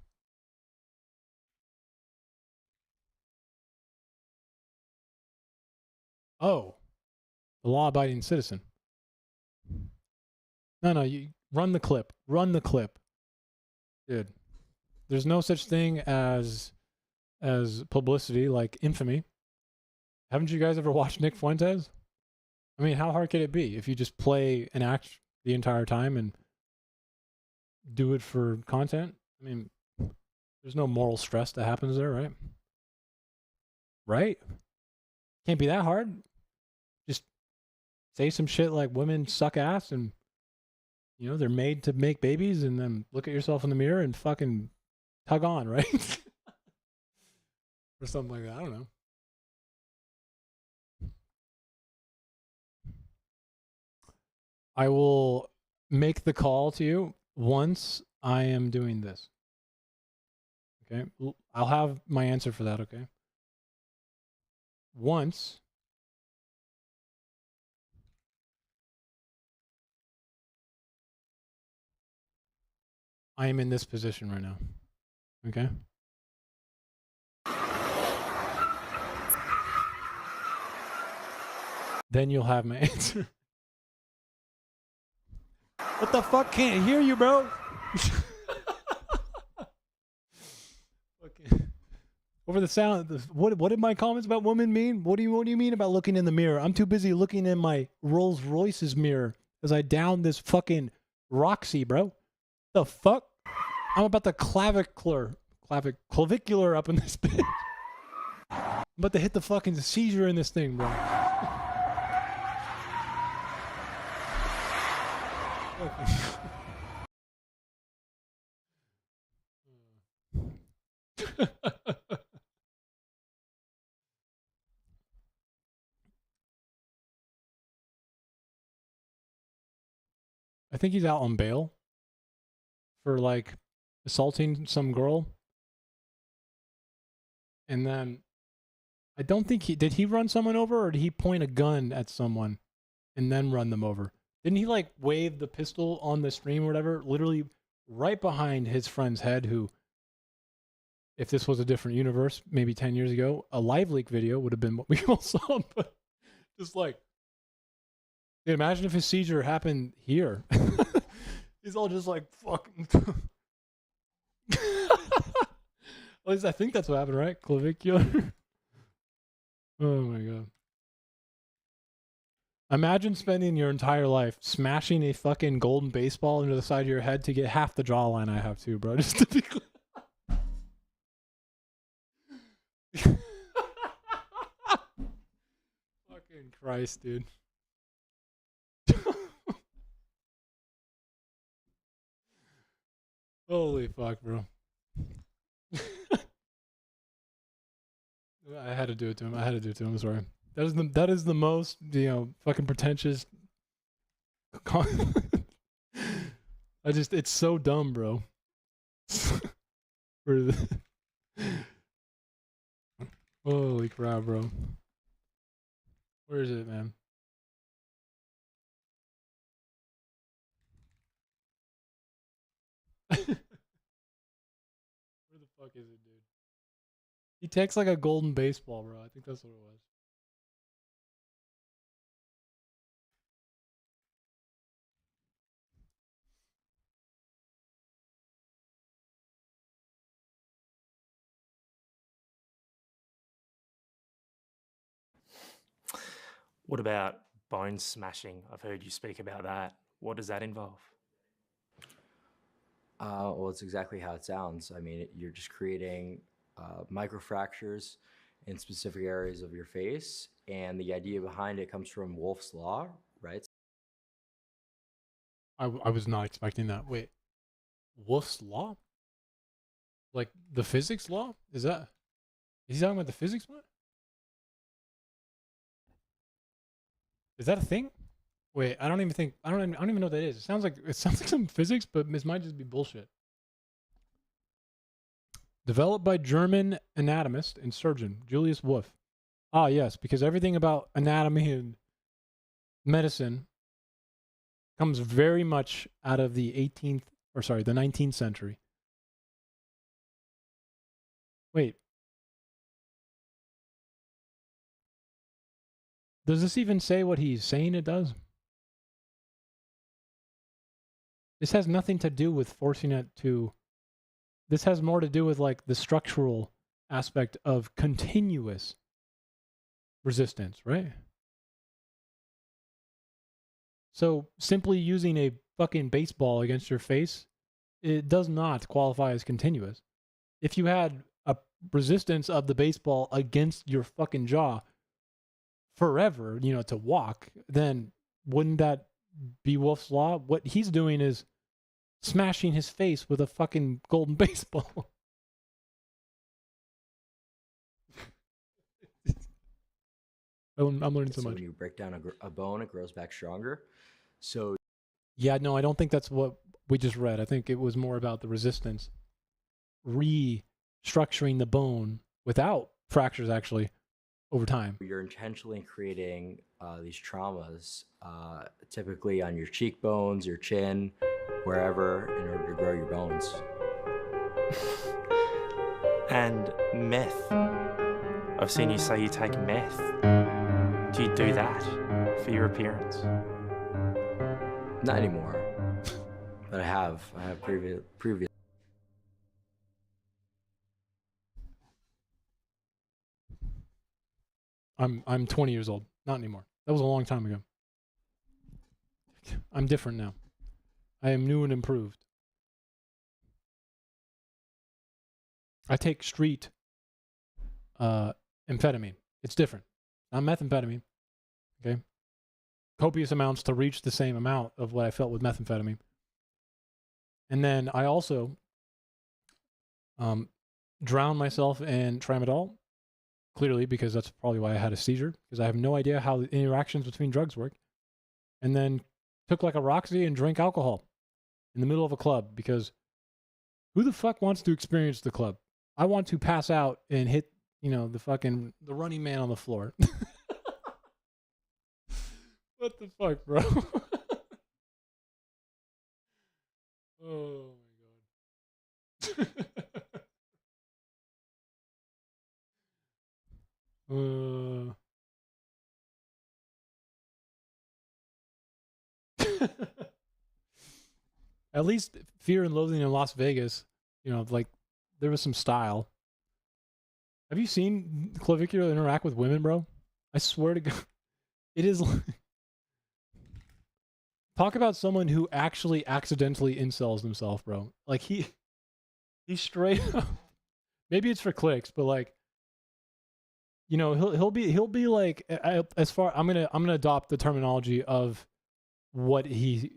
Oh, the law-abiding citizen. No, you run the clip. Run the clip, dude. There's no such thing as publicity like infamy. Haven't you guys ever watched Nick Fuentes? I mean, how hard could it be if you just play an act the entire time and do it for content? I mean, there's no moral stress that happens there, right? Right? Can't be that hard. Just say some shit like women suck ass and, they're made to make babies, and then look at yourself in the mirror and fucking tug on, right? Or something like that. I don't know. I will make the call to you once I am doing this. Okay? I'll have my answer for that, okay? Once I am in this position right now. Okay? Then you'll have my answer. What the fuck? Can't hear you, bro. Okay. Over the sound. What did my comments about women mean? What do you mean about looking in the mirror? I'm too busy looking in my Rolls Royce's mirror as I down this fucking Roxy, bro. The fuck? I'm about to clavicular up in this bitch. I'm about to hit the fucking seizure in this thing, bro. I think he's out on bail for like assaulting some girl. And then I don't think did he run someone over, or did he point a gun at someone and then run them over? Didn't he like wave the pistol on the stream or whatever, literally right behind his friend's head, who, if this was a different universe, maybe 10 years ago, a live leak video would have been what we all saw. But just like, dude, imagine if his seizure happened here. He's all just like, fuck. At least I think that's what happened, right? Clavicular. Oh my god. Imagine spending your entire life smashing a fucking golden baseball into the side of your head to get half the jawline I have too, bro. Just to be clear. Fucking Christ, dude. Holy fuck, bro. I had to do it to him. I'm sorry. That is the most, fucking pretentious. It's so dumb, bro. Holy crap, bro. Where is it, man? Where the fuck is it, dude? He takes like a golden baseball, bro. I think that's what it was. What about bone smashing? I've heard you speak about that. What does that involve? Well, it's exactly how it sounds. I mean, you're just creating microfractures in specific areas of your face, and the idea behind it comes from Wolff's Law, right? I was not expecting that. Wait, Wolff's Law? Like the physics law? Is he talking about the physics one? Is that a thing? Wait, I don't even know what that is. It sounds like some physics, but this might just be bullshit. Developed by German anatomist and surgeon Julius Wolff. Ah, yes, because everything about anatomy and medicine comes very much out of the 19th century. Wait. Does this even say what he's saying it does? This has nothing to do with forcing it to... This has more to do with like the structural aspect of continuous resistance, right? So simply using a fucking baseball against your face, it does not qualify as continuous. If you had a resistance of the baseball against your fucking jaw forever, to walk, then wouldn't that be Wolff's Law? What he's doing is smashing his face with a fucking golden baseball. I'm learning so much. When you break down a bone, it grows back stronger. So yeah, no, I don't think that's what we just read. I think it was more about the resistance restructuring the bone without fractures actually over time. You're intentionally creating these traumas, typically on your cheekbones, your chin, wherever, in order to grow your bones. And meth. I've seen you say you take meth. Do you do that for your appearance? Not anymore, but I have previous. I'm 20 years old. Not anymore. That was a long time ago. I'm different now. I am new and improved. I take street amphetamine. It's different. Not methamphetamine. Okay? Copious amounts to reach the same amount of what I felt with methamphetamine. And then I also drowned myself in tramadol. Clearly, because that's probably why I had a seizure, because I have no idea how the interactions between drugs work. And then took like a Roxy and drank alcohol in the middle of a club, because who the fuck wants to experience the club? I want to pass out and hit, the running man on the floor. What the fuck, bro? Oh my god. At least Fear and Loathing in Las Vegas, there was some style. Have you seen Clavicular interact with women, bro? I swear to God, it is like... Talk about someone who actually accidentally incels himself, bro. Like he straight up... Maybe it's for clicks, but like, he'll be like, I'm gonna adopt the terminology of what he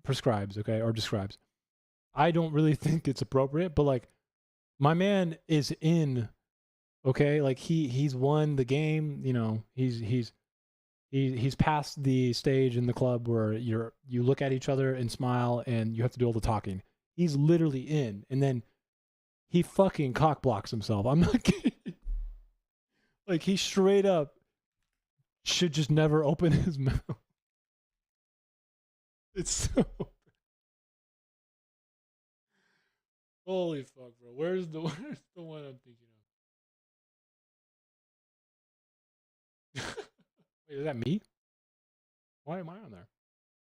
prescribes, okay, or describes. I don't really think it's appropriate, but like, my man is in, okay, like he's won the game. He's past the stage in the club where you look at each other and smile and you have to do all the talking. He's literally in, and then he fucking cock blocks himself. I'm not kidding. Like, he straight up should just never open his mouth. It's so... Holy fuck, bro. Where's the one I'm thinking of? Wait, is that me? Why am I on there?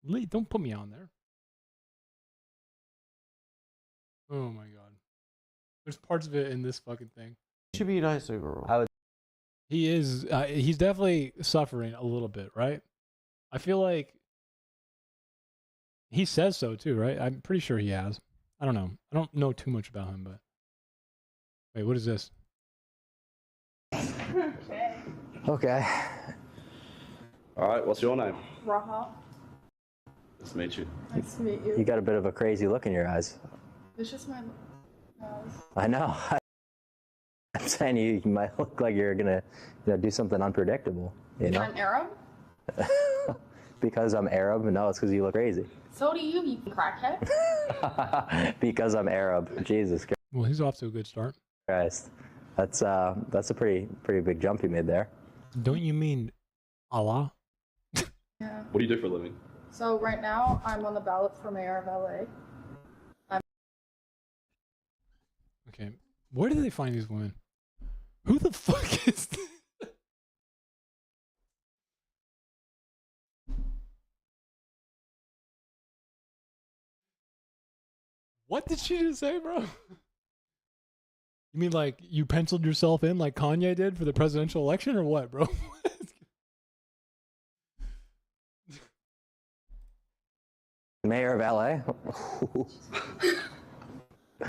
Lee, don't put me on there. Oh my god. There's parts of it in this fucking thing. Should be nicer, girl. He is. He's definitely suffering a little bit, right? I feel like he says so too, right? I'm pretty sure he has. I don't know. I don't know too much about him, but wait, what is this? Okay. All right, what's your name? Raha. Nice to meet you. Nice to meet you. You got a bit of a crazy look in your eyes. It's just my nose. I know. I'm saying you might look like you're gonna do something unpredictable. You know? I'm Arab. Because I'm Arab? No, it's because you look crazy. So do you crackhead. Because I'm Arab. Jesus Well, he's off to a good start. Christ. That's a pretty big jump you made there. Don't you mean Allah? Yeah. What do you do for a living? So right now I'm on the ballot for mayor of LA. Okay. Where do they find these women? Who the fuck is this? What did she just say, bro? You mean like you penciled yourself in like Kanye did for the presidential election or what, bro? Mayor of LA?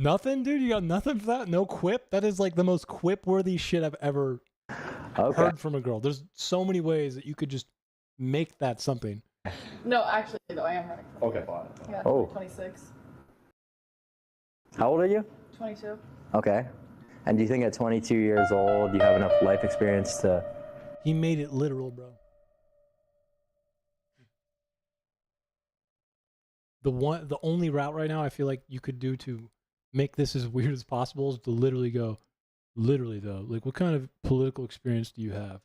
Nothing, dude? You got nothing for that? No quip? That is like the most quip-worthy shit I've ever heard from a girl. There's so many ways that you could just make that something. No, actually, though, I am running. Okay. Yeah, Oh. 26. How old are you? 22. Okay. And do you think at 22 years old you have enough life experience to... He made it literal, bro. The only route right now I feel like you could do to make this as weird as possible is to literally though, like what kind of political experience do you have?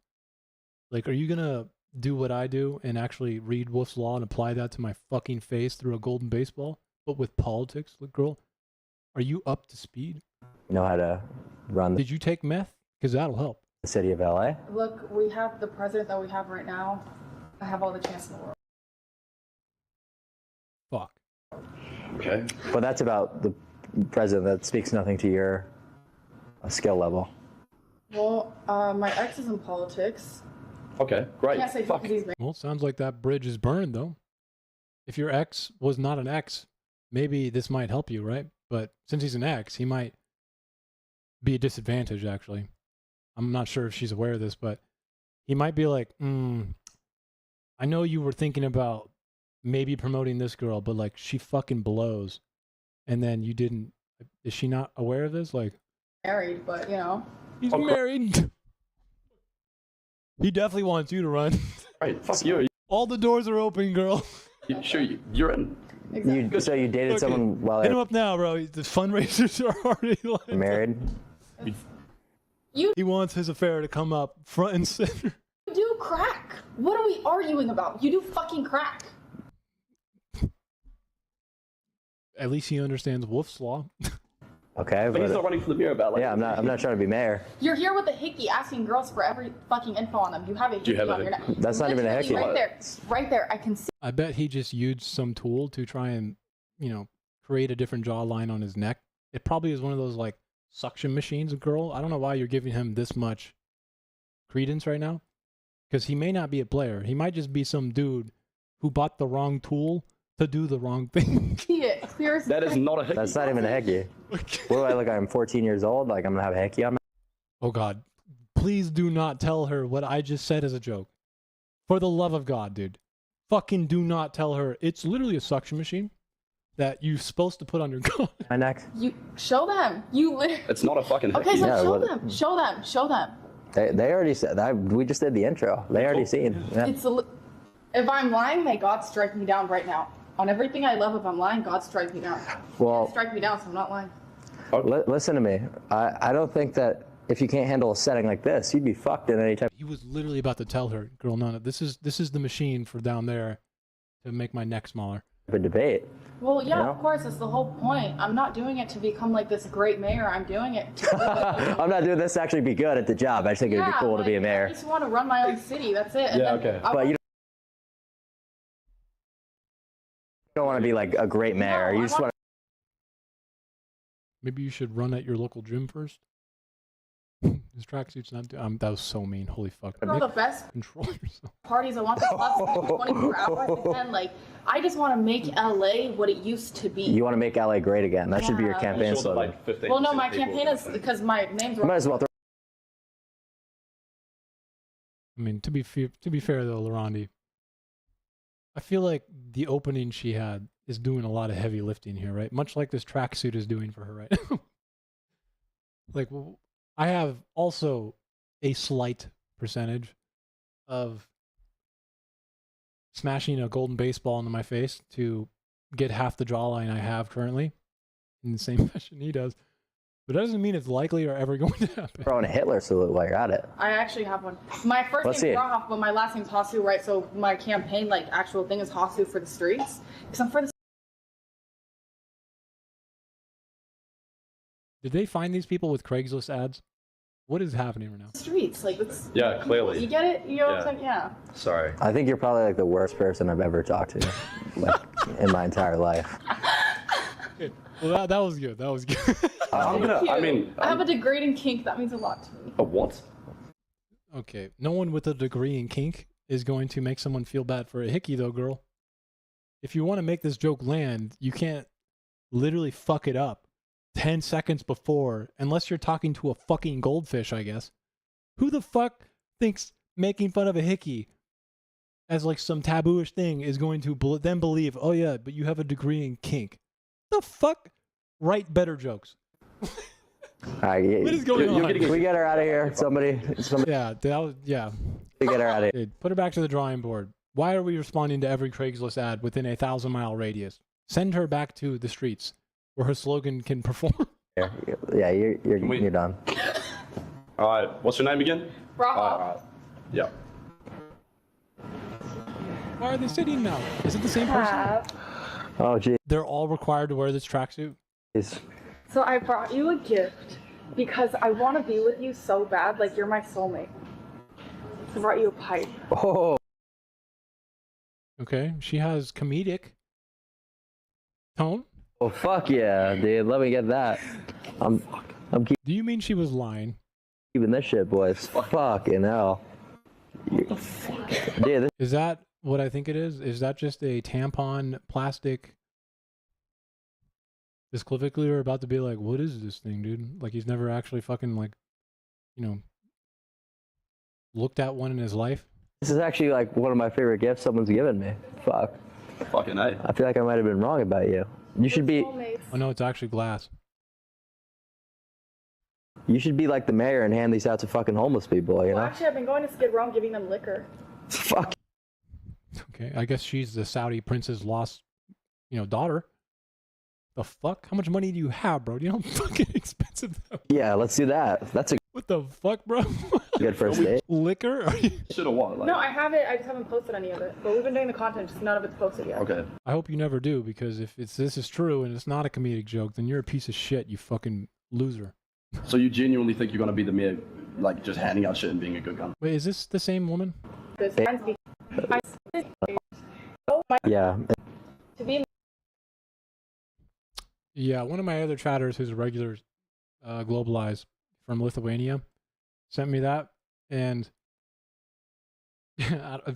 Like, are you gonna do what I do and actually read Wolf's Law and apply that to my fucking face through a golden baseball, but with politics? Like, girl, are you up to speed? know how to run Did you take meth? Because that'll help. the city of LA? Look, we have the president that we have right now. I have all the chance in the world. Fuck. Okay. But that's about the president that speaks nothing to your skill level. Well, my ex is in politics. Okay, great. Can't say Fuck. because he's Well, it sounds like that bridge is burned, though. If your ex was not an ex, maybe this might help you, right? But since he's an ex, he might be a disadvantage, actually. I'm not sure if she's aware of this, but he might be like, I know you were thinking about maybe promoting this girl, but like she fucking blows. And then you didn't. Is she not aware of this? Like, married, but you know. he's married. He definitely wants you to run. Right, fuck you. All the doors are open, girl. Sure, you're in. Exactly. So you dated Okay. someone while Hit him up now, bro. The fundraisers are already lined up. married? He wants his affair to come up front and center. You do crack. What are we arguing about? You do fucking crack. At least he understands Wolf's Law. Okay, But he's not running for the mayor about like. yeah, I'm not trying to be mayor. You're here with a hickey asking girls for every fucking info on them. You have a hickey have a on your neck. That's not even a Literally hickey. Right there, I can see. I bet he just used some tool to try and, create a different jawline on his neck. It probably is one of those like suction machines, girl. I don't know why you're giving him this much credence right now. Because he may not be a player. He might just be some dude who bought the wrong tool to do the wrong thing. See it clear as That is not a hickey. That's not even a hickey. What do I look like? I'm 14 years old. Like I'm gonna have a hickey on my... Oh God, please do not tell her what I just said as a joke. For the love of God, dude. Fucking do not tell her. It's literally a suction machine that you're supposed to put on your gun. my neck. You show them. You literally. It's not a fucking hickey. Okay, so Yeah, show what- them. Show them. Show them. They already said that. We just did the intro. They already seen. Yeah. It's if I'm lying, may God strike me down right now. On everything I love, if I'm lying, God strike me down. Well, Strike me down, so I'm not lying. listen to me. I don't think that if you can't handle a setting like this, you'd be fucked in any type He was literally about to tell her, girl, no, this is the machine for down there to make my neck smaller. of debate. Well, yeah, You know? of course, that's the whole point. I'm not doing it to become like this great mayor. I'm doing it to I'm not doing this to actually be good at the job. I just think it'd be cool to be a I mayor. just want to run my own city. That's it. And Yeah, then okay. But you don't want to be like a great mayor. No, You just want Maybe you should run at your local gym first. His tracksuit's not. That was so mean. Holy fuck. to the best Control yourself. parties. I want the clubs to be 24 hours. And like, I just want to make LA what it used to be. You want to make LA great again. That should be your Yeah. campaign Sure, slogan. like 15% Well, no, my people campaign is because my name's You might as well throw I mean, to be fair though, Larondi, I feel like the opening she had is doing a lot of heavy lifting here, right? Much like this tracksuit is doing for her right now. Like, I have also a slight percentage of smashing a golden baseball into my face to get half the jawline I have currently in the same fashion he does. But that doesn't mean it's likely or ever going to happen. throwing a Hitler salute while you're at it. I actually have one. My first Let's see name's it. Rahoff, but my last name's Hasu, right? So my campaign, like, actual thing is Hasu for the streets. Because I'm for the Did they find these people with Craigslist ads? What is happening right now? streets. Like, it's. Yeah, clearly. You get it? You know what I'm Yeah. saying? Yeah. Sorry. I think you're probably like the worst person I've ever talked to, like in my entire life. Well, that was good. That was good. I'm gonna. I mean, I have a degrading kink. That means a lot to me. a what? Okay, no one with a degree in kink is going to make someone feel bad for a hickey, though, girl. If you want to make this joke land, you can't literally fuck it up 10 seconds before, unless you're talking to a fucking goldfish, I guess. Who the fuck thinks making fun of a hickey as like some tabooish thing is going to then believe, oh yeah, but you have a degree in kink? The fuck? Write better jokes. All right, What is going on? we get her out of here. Somebody Yeah, yeah. get her out of here. Dude, put her back to the drawing board. Why are we responding to every Craigslist ad within a 1,000-mile radius? Send her back to the streets where her slogan can perform. Yeah, you're done. All right. What's your name again? Rahoff. All right. Yeah. Why are they now? Is it the same person? Oh, geez. They're all required to wear this tracksuit? So I brought you a gift because I want to be with you so bad. Like, you're my soulmate. I brought you a pipe. Oh. Okay, she has comedic tone. Oh, fuck yeah, dude. Let me get that. I'm Do you mean she was lying? keeping this shit, boys. Fucking hell. What the fuck? Dude, Is that what I think it is? Is that just a tampon plastic? This clavicular about to be like, what is this thing, dude? Like he's never actually fucking like, you know, looked at one in his life. this is actually like one of my favorite gifts someone's given me. Fuck. Fucking A. I feel like I might have been wrong about you. You should be Oh no, it's actually glass. like the mayor and hand these out to fucking homeless people, you Well, know? actually, I've been going to Skid Row and giving them liquor. Fuck. Okay, I guess she's the Saudi prince's lost, daughter. The fuck? How much money do you have, bro? Do you know how fucking expensive that? Yeah, let's do that. That's a What the fuck, bro? good first date. Liquor? Are you... Should have won. Like, No, I have it. I just haven't posted any of it. But we've been doing the content, just none of it's posted yet. Okay. I hope you never do, because if this is true and it's not a comedic joke, then you're a piece of shit, you fucking loser. So you genuinely think you're gonna be the mayor, like just handing out shit and being a good gun? Wait, is this the same woman? This man's be- I- Oh my- Yeah. To be Yeah, one of my other chatters who's a regular Globalize from Lithuania sent me that, and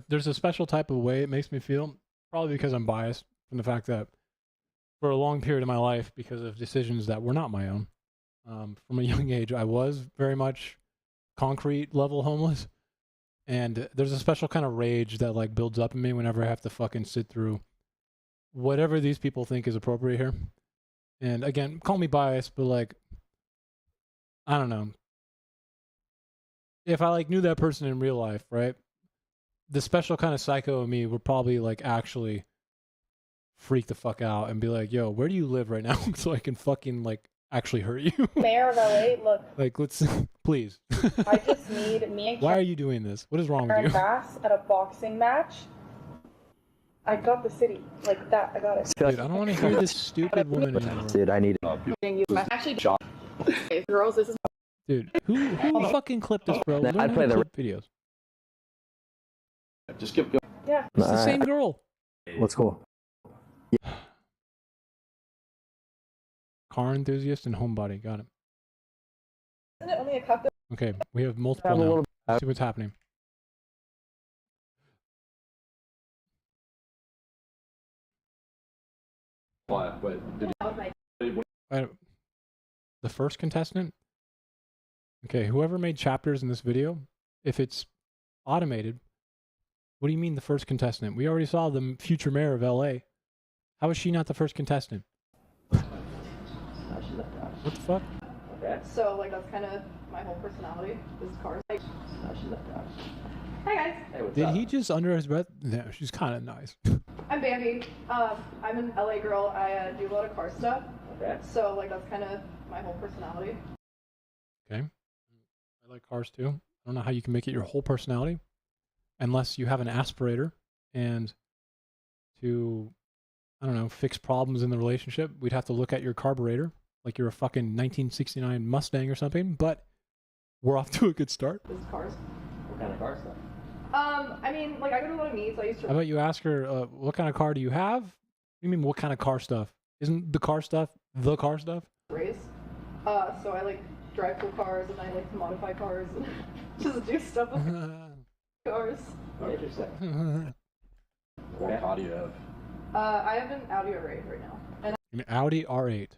there's a special type of way it makes me feel, probably because I'm biased from the fact that for a long period of my life, because of decisions that were not my own, from a young age, I was very much concrete level homeless, and there's a special kind of rage that like builds up in me whenever I have to fucking sit through whatever these people think is appropriate here. And again, call me biased, but like, I don't know. If I like knew that person in real life, right? The special kind of psycho of me would probably like actually freak the fuck out and be like, yo, where do you live right now? So I can fucking like actually hurt you. mayor of LA, look, Like, let's please. I just need me and Why are you doing this? What is wrong with Karen you? Bass at a boxing match. I got the city. Like that, I got it. Dude, I don't want to hear this stupid woman anymore. Dude, I need Actually, girls, this is. Dude, who fucking clipped this, bro? Learn I how play to the clip videos. Just keep going. Yeah. It's the same girl. What's cool? Car enthusiast and homebody. Got it. Isn't it only a cup? Okay, we have multiple now. Let's see what's happening. But did The first contestant? Okay, whoever made chapters in this video, if it's automated, what do you mean the first contestant? We already saw the future mayor of LA. How is she not the first contestant? What the fuck? Okay. So like that's kind of my whole personality. This car. Like, hi guys. Hey, what's Did up? he just under his breath? Yeah, she's kind of nice. I'm Bambi. I'm an LA girl. I do a lot of car stuff. Okay. So like that's kind of my whole personality. Okay. I like cars too. I don't know how you can make it your whole personality unless you have an aspirator and to, I don't know, fix problems in the relationship. We'd have to look at your carburetor like you're a fucking 1969 Mustang or something, but we're off to a good start. This is cars. What kind of car stuff? I mean, like I go to a lot of meets. I used to. How about you ask her, what kind of car do you have? What do you mean, what kind of car stuff? Isn't the car stuff the car stuff? Race. So I like drive cool cars and I like to modify cars and just do stuff with cars. Interesting. what car do you have? I have an Audi R8 right now. And An Audi R8.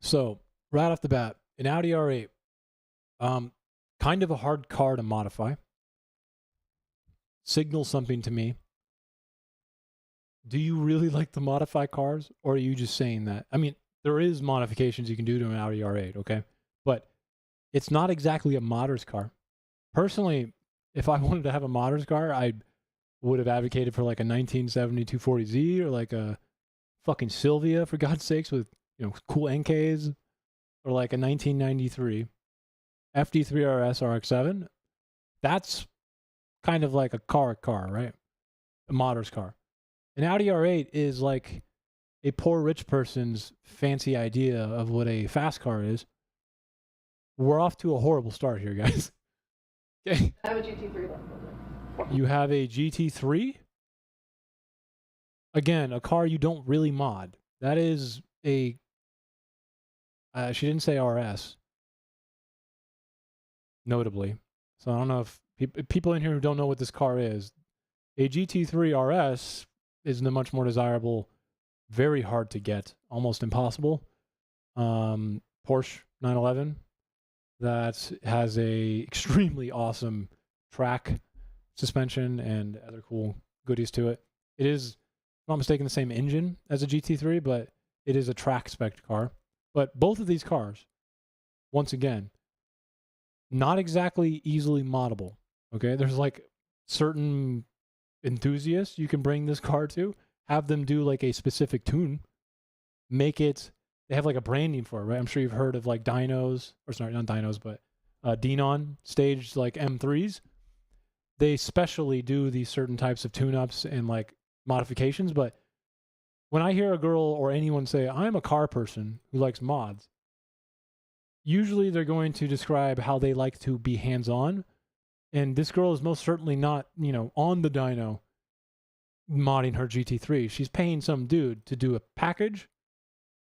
So, right off the bat, an Audi R8, kind of a hard car to modify. Signals something to me. Do you really like to modify cars, or are you just saying that? I mean, there is modifications you can do to an Audi R8, okay? But it's not exactly a modder's car. Personally, if I wanted to have a modder's car, I would have advocated for like a 1970 240Z or like a fucking Sylvia, for God's sakes, with, you know, cool NKs, or like a 1993 FD3 RS RX-7. That's kind of like a car, right? A modder's car. An Audi R8 is like a poor rich person's fancy idea of what a fast car is. We're off to a horrible start here, guys. Okay. I have a GT3 left. You have a GT3? Again, a car you don't really mod. That is a... she didn't say RS. Notably. So I don't know if people in here who don't know what this car is. A GT3 RS is the much more desirable, very hard to get, almost impossible. Porsche 911 that has a extremely awesome track suspension and other cool goodies to it. It is, if I'm not mistaken, the same engine as a GT3, but it is a track spec car. But both of these cars, once again, not exactly easily moddable. Okay, there's like certain enthusiasts you can bring this car to, have them do like a specific tune, make it, they have like a branding for it, right? I'm sure you've heard of like dynos, or sorry, not dynos, but Denon staged like M3s. They specially do these certain types of tune-ups and like modifications, but when I hear a girl or anyone say, I'm a car person who likes mods, usually they're going to describe how they like to be hands-on. And this girl is most certainly not, you know, on the dyno modding her GT3. She's paying some dude to do a package,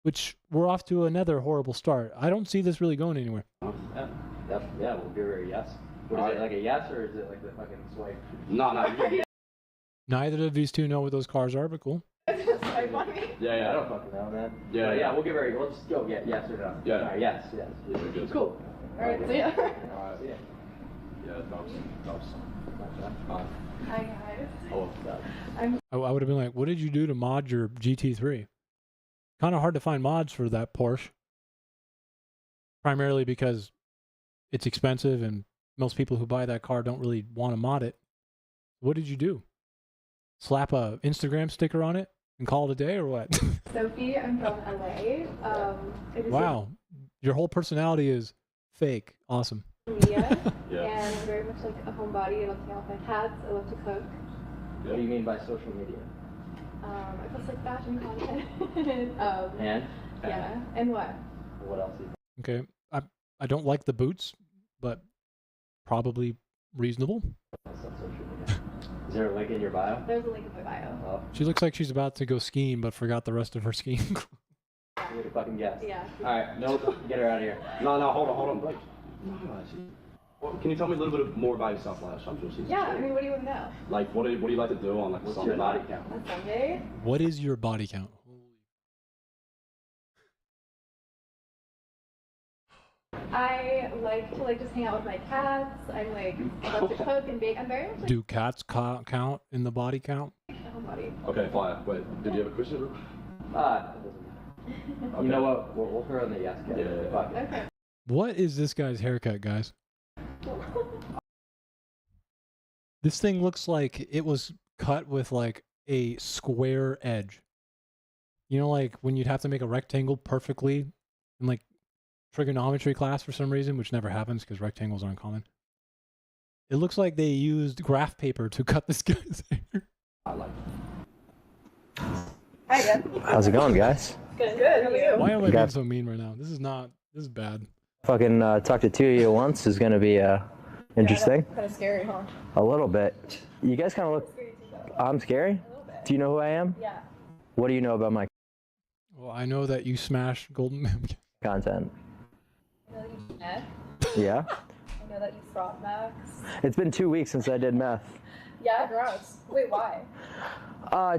which we're off to another horrible start. I don't see this really going anywhere. Yeah, we'll give her a yes. What is it, like a yes, or is it like the fucking swipe? No. Neither of these two know what those cars are, but cool. Yeah. I don't fucking know, man. Yeah, we'll give her. We'll just go get yes or no. Yeah. All right, yes. Cool. All right, see ya. See ya. Yeah, Dobbs. Hi guys. Oh, I would have been like, what did you do to mod your GT3? Kind of hard to find mods for that Porsche. Primarily because it's expensive and most people who buy that car don't really want to mod it. What did you do? Slap a Instagram sticker on it and call it a day, or what? Sophie, I'm from LA. Wow. Your whole personality is fake. Awesome. Media, and I'm very much like a homebody. I love to hang out with my cats. I love to cook. What do you mean by social media? I post like fashion content. And? Yeah. And what? What else do you Okay, I don't like the boots, but probably reasonable. That's not social media. Is there a link in your bio? There's a link in my bio. Oh, She looks like she's about to go skiing, but forgot the rest of her skiing. you need to fucking guess. Yeah. Alright, no, get her out of here. No, hold on. Like, well, can you tell me a little bit more about yourself, Lash? I'm sure she's Yeah, I mean, what do you want to know? like, what do you like to do on like What's Sunday your body night? count? On Sunday? What is your body count? I like to just hang out with my cats. I'm like, I love to cook and bake. I'm very much like Do cats count in the body count? a homebody. Okay, fine. Wait, did you have a question? It doesn't matter. Okay. You know what? We'll throw in the yes category. Yeah. Fuck it. Okay. What is this guy's haircut, guys? This thing looks like it was cut with like a square edge. You know, like when you'd have to make a rectangle perfectly in like trigonometry class for some reason, which never happens because rectangles aren't common. It looks like they used graph paper to cut this guy's hair. I like Hi again. How's it going, guys? Good. Good. How are you? Why am I Okay. being so mean right now? This is bad. Fucking talk to two of you at once is gonna be interesting. Kind of scary, huh? A little bit. You guys kind of look. I'm scary? A little bit. Do you know who I am? Yeah. What do you know about my Well, I know that you smash golden. content? I know that you meth. Yeah? I know that you fraud Max. It's been 2 weeks since I did meth. Yeah. Gross. Wait, why?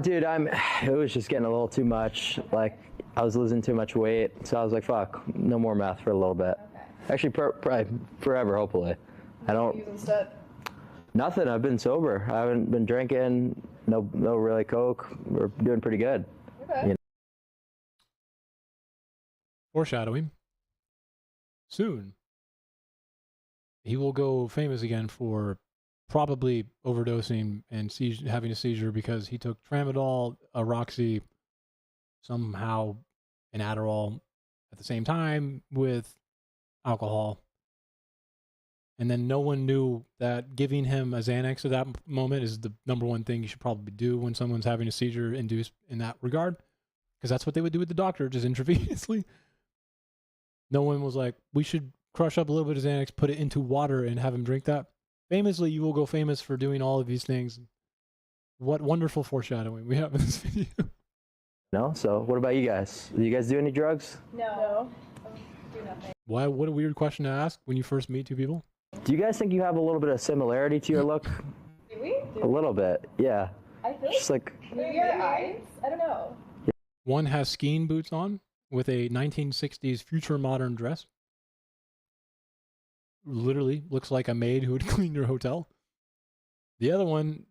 Dude, it was just getting a little too much. Like, I was losing too much weight. So I was like, fuck, no more meth for a little bit. Okay. Actually, probably forever, hopefully. I don't, Use instead. nothing. I've been sober. I haven't been drinking. No really coke. We're doing pretty good. Okay. You Foreshadowing. Soon, he will go famous again for probably overdosing and having a seizure because he took tramadol, a Roxy, somehow an Adderall at the same time with alcohol. And then no one knew that giving him a Xanax at that moment is the number one thing you should probably do when someone's having a seizure induced in that regard. Because that's what they would do with the doctor, just intravenously. No one was like, we should crush up a little bit of Xanax, put it into water, and have him drink that. Famously, you will go famous for doing all of these things. What wonderful foreshadowing we have in this video. know? So what about you guys? Do you guys do any drugs? No. Do nothing. Why? What a weird question to ask when you first meet two people. Do you guys think you have a little bit of similarity to your look? Do we? A little bit, yeah. I feel Just like, maybe your eyes. I don't know. One has skiing boots on with a 1960s future modern dress. Literally looks like a maid who would clean your hotel. The other one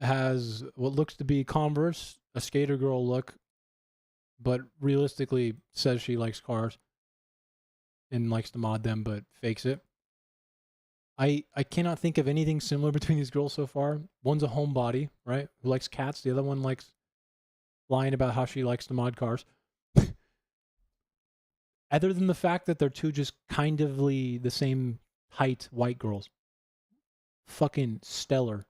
has what looks to be Converse, a skater girl look, but realistically says she likes cars and likes to mod them, but fakes it. I cannot think of anything similar between these girls so far. One's a homebody, right, who likes cats. The other one likes lying about how she likes to mod cars. Other than the fact that they're two just kind of the same height white girls. Fucking stellar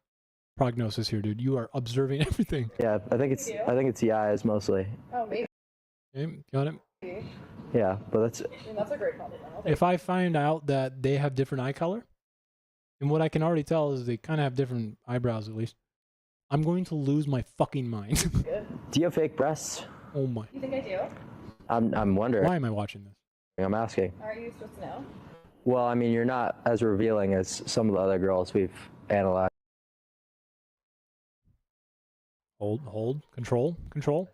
prognosis here, dude. You are observing everything. yeah, I think it's the eyes mostly. Oh, maybe. Okay, got it. Yeah, but that's I mean, that's a great compliment. I'll take If I find out that they have different eye color, and what I can already tell is they kind of have different eyebrows at least, I'm going to lose my fucking mind. it. Good. Do you have fake breasts? Oh my. You think I do? I'm wondering. Why am I watching this? I'm asking. Are you supposed to know? Well, I mean, you're not as revealing as some of the other girls we've analyzed. Hold, control.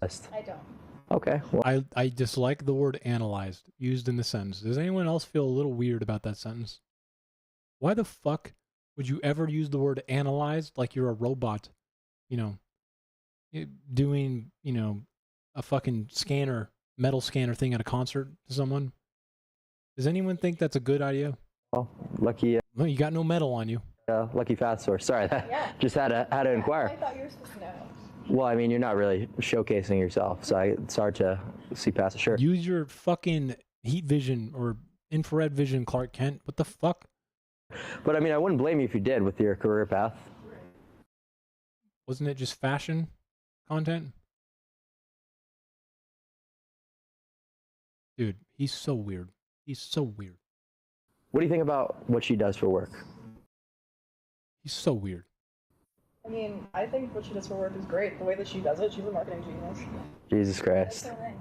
I don't. Okay. Well, I dislike the word analyzed used in the sentence. Does anyone else feel a little weird about that sentence? Why the fuck would you ever use the word analyzed like you're a robot, doing, a fucking metal scanner thing at a concert to someone? Does anyone think that's a good idea? well lucky No, you got no metal on you. lucky fat source. Sorry, Yeah. just had to inquire. I thought you were supposed to know. Well, I mean, you're not really showcasing yourself, so it's hard to see past the shirt. Use your fucking heat vision or infrared vision, Clark Kent. What the fuck? But I mean, I wouldn't blame you if you did with your career path. Wasn't it just fashion content? Dude, he's so weird. He's so weird. What do you think about what she does for work? He's so weird. I mean, I think what she does for work is great. The way that she does it, she's a marketing genius. Jesus Christ. So nice.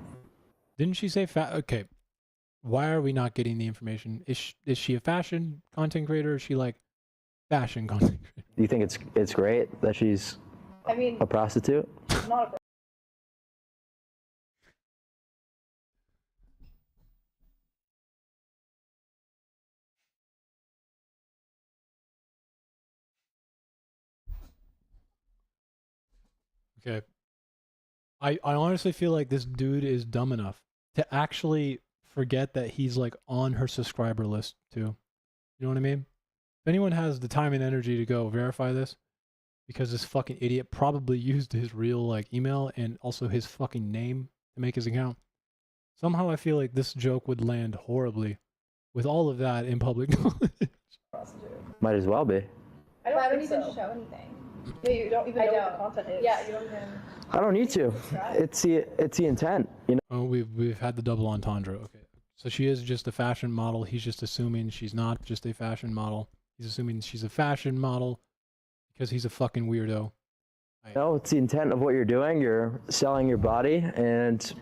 Didn't she say okay, why are we not getting the information? Is she a fashion content creator, or is she like fashion content creator? Do you think it's great that she's I mean, a prostitute? she's not a Okay. I honestly feel like this dude is dumb enough to actually forget that he's like on her subscriber list too. You know what I mean? If anyone has the time and energy to go verify this, because this fucking idiot probably used his real like email and also his fucking name to make his account. Somehow I feel like this joke would land horribly with all of that in public knowledge. Might as well be. I don't even so. show anything. Yeah, you don't even I know don't. what the content is. Yeah, you don't even. I don't need to. It's the intent, you know. Oh, we've had the double entendre. Okay. So she is just a fashion model. He's just assuming she's not just a fashion model. He's assuming she's a fashion model because he's a fucking weirdo. No, it's the intent of what you're doing. You're selling your body and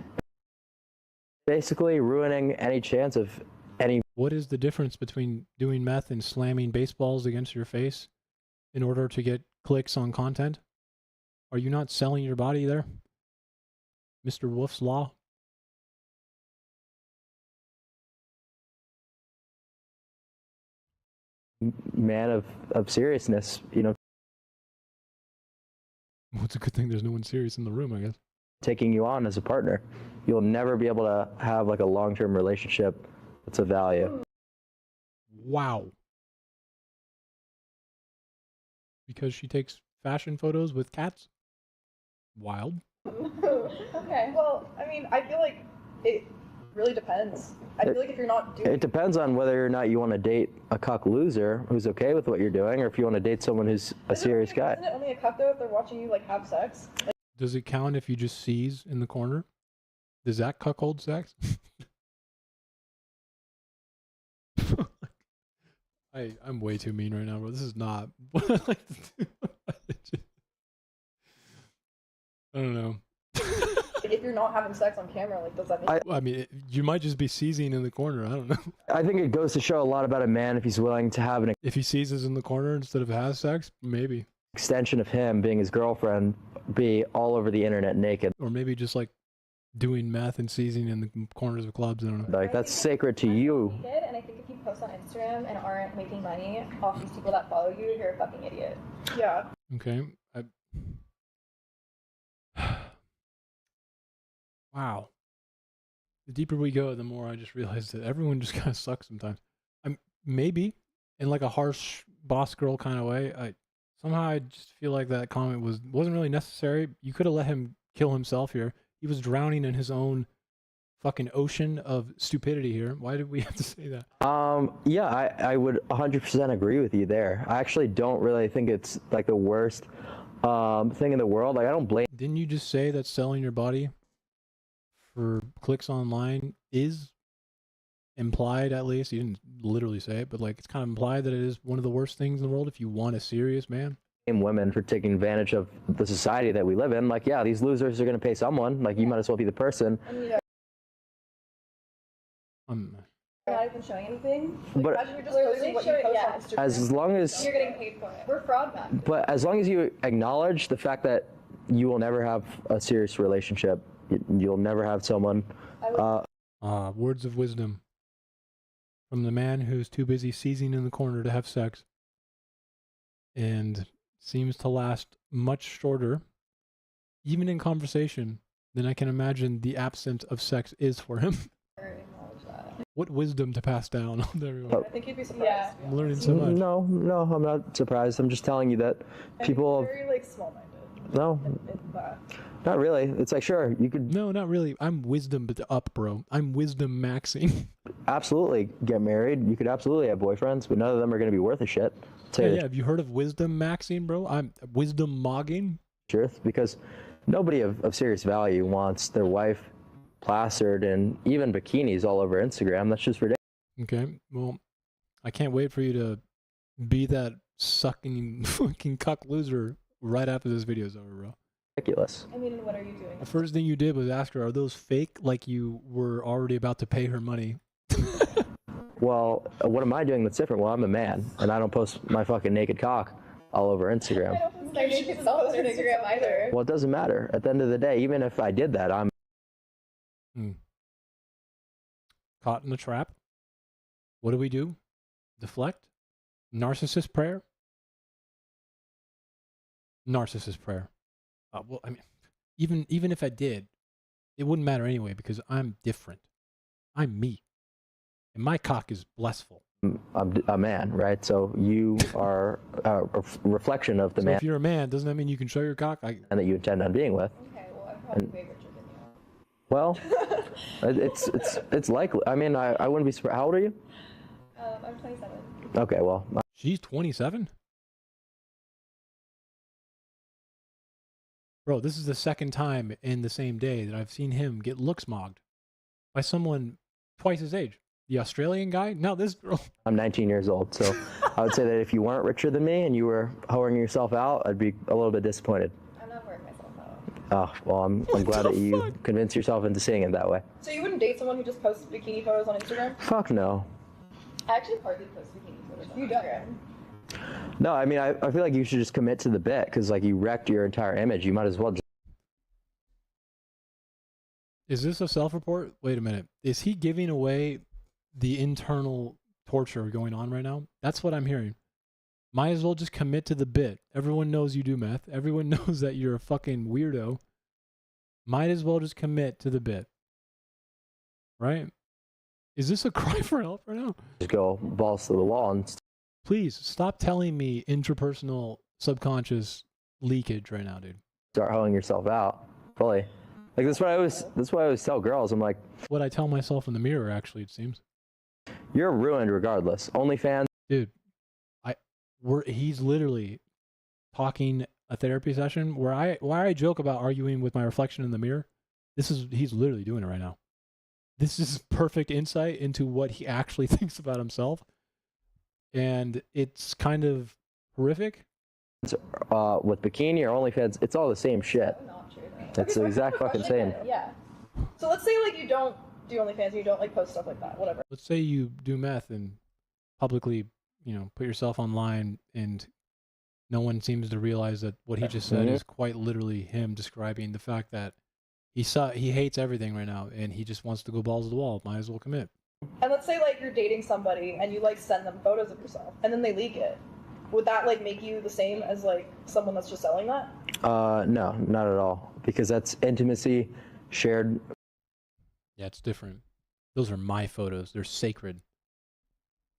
basically ruining any chance of any. What is the difference between doing meth and slamming baseballs against your face in order to get clicks on content? Are you not selling your body there, Mr. Wolf's Law? Man of seriousness, you know. Well, it's a good thing there's no one serious in the room, I guess. Taking you on as a partner, you'll never be able to have like a long-term relationship that's of value. Wow. Because she takes fashion photos with cats? Wild. Okay. Well, I mean, I feel like it really depends. I feel like if you're not doing It depends on whether or not you want to date a cuck loser who's okay with what you're doing, or if you want to date someone who's a serious guy. Isn't it only a cuck though if they're watching you like have sex? Like, Does it count if you just seize in the corner? Does that cuckold sex? I'm way too mean right now, bro. This is not what I like to do. I don't know. if you're not having sex on camera, like does that make I mean, you might just be seizing in the corner. I don't know. I think it goes to show a lot about a man if he's willing to have an If he seizes in the corner instead of has sex, maybe. extension of him being his girlfriend be all over the internet naked. Or maybe just like doing meth and seizing in the corners of clubs. I don't know. Like that's sacred to you. And I think if you post on Instagram and aren't making money off these people that follow you, you're a fucking idiot. Yeah. Okay. Wow. The deeper we go, the more I just realize that everyone just kind of sucks sometimes. I'm maybe in like a harsh boss girl kind of way. Somehow I just feel like that comment wasn't really necessary. You could have let him kill himself here. He was drowning in his own fucking ocean of stupidity here. Why did we have to say that? Yeah, I would 100% agree with you there. I actually don't really think it's like the worst thing in the world. Like I don't blame. Didn't you just say that selling your body for clicks online is implied, at least? You didn't literally say it, but like it's kind of implied that it is one of the worst things in the world if you want a serious man. Women for taking advantage of the society that we live in. Like, yeah, these losers are going to pay someone. Like, you might as well be the person. you're not even showing anything. Like, But- imagine you're just posting what you post on Instagram. As long as, You're getting paid for it. We're fraud men. but as long as you acknowledge the fact that you will never have a serious relationship, you'll never have someone. Words of wisdom from the man who's too busy seizing in the corner to have sex and seems to last much shorter, even in conversation, than I can imagine the absence of sex is for him. What wisdom to pass down on everyone. I think you'd be surprised. I'm learning so much. No, I'm not surprised. I'm just telling you that people. Very like small-minded. No, not really. It's like, sure, you could. No, not really. I'm wisdom up, bro. I'm wisdom maxing. Absolutely get married. You could absolutely have boyfriends, but none of them are going to be worth a shit. Yeah, have you heard of wisdom maxing, bro? I'm wisdom mogging. truth, because nobody of serious value wants their wife plastered and even bikinis all over Instagram. That's just ridiculous. Okay, well, I can't wait for you to be that sucking fucking cuck loser right after this video's over, bro. Ridiculous. I mean, what are you doing? The first thing you did was ask her, are those fake? Like you were already about to pay her money. Well, what am I doing that's different? Well, I'm a man, and I don't post my fucking naked cock all over Instagram. I don't post my naked self on Instagram either. Well, it doesn't matter. At the end of the day, even if I did that, I'm Caught in a trap. What do? Deflect? Narcissist prayer? Narcissist prayer. Well, I mean, even if I did, it wouldn't matter anyway because I'm different. I'm me. And my cock is blissful. I'm a man, right? So you are a reflection of the man. If you're a man, doesn't that mean you can show your cock? And that you intend on being with. Okay, well, I'm probably way richer than you. Well, it's likely. I mean, I wouldn't be surprised. How old are you? I'm 27. Okay, well. She's 27? Bro, this is the second time in the same day that I've seen him get look-smogged by someone twice his age. The Australian guy? No, this girl. I'm 19 years old, so I would say that if you weren't richer than me and you were hoeing yourself out, I'd be a little bit disappointed. I'm not wearing myself out. Oh, well, I'm glad that you convinced yourself into seeing it that way. So you wouldn't date someone who just posts bikini photos on Instagram? Fuck no. I actually hardly post bikini photos on Instagram. No, I mean, I feel like you should just commit to the bit, because, like, you wrecked your entire image. You might as well just... Is this a self-report? Wait a minute. Is he giving away the internal torture going on right now? That's what I'm hearing. Might as well just commit to the bit. Everyone knows you do meth. Everyone knows that you're a fucking weirdo. Might as well just commit to the bit. Right? Is this a cry for help right now? Just go balls to the wall and... Please stop telling me interpersonal subconscious leakage right now, dude. Start hoeing yourself out. Fully. Like, that's why I always tell girls. I'm like... What I tell myself in the mirror, actually, it seems. You're ruined regardless. OnlyFans... Dude, he's literally talking a therapy session where I joke about arguing with my reflection in the mirror. He's literally doing it right now. This is perfect insight into what he actually thinks about himself. And it's kind of horrific. With bikini or OnlyFans, it's all the same shit. Not true, It's the exact fucking same. Yeah. So let's say, like, you don't do OnlyFans and you don't, like, post stuff like that, whatever. Let's say you do meth and publicly, put yourself online and no one seems to realize that what he just said is quite literally him describing the fact that he hates everything right now and he just wants to go balls to the wall. Might as well commit. And let's say, like, you're dating somebody and you, like, send them photos of yourself and then they leak it. Would that, like, make you the same as, like, someone that's just selling that? No, not at all. Because that's intimacy, shared... Yeah, it's different. Those are my photos. They're sacred.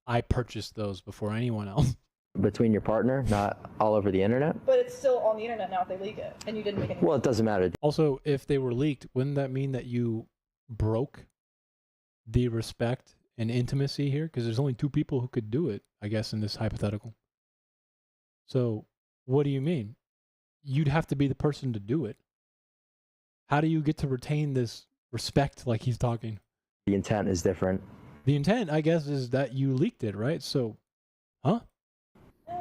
I purchased those before anyone else. Between your partner, not all over the internet. But it's still on the internet now if they leak it, and you didn't make any... Well, it doesn't matter. Also, if they were leaked, wouldn't that mean that you broke the respect and intimacy here? Because there's only two people who could do it, I guess, in this hypothetical. So, what do you mean? You'd have to be the person to do it. How do you get to retain this respect like he's talking? The intent is different. The intent, I guess, is that you leaked it, right? So, huh? I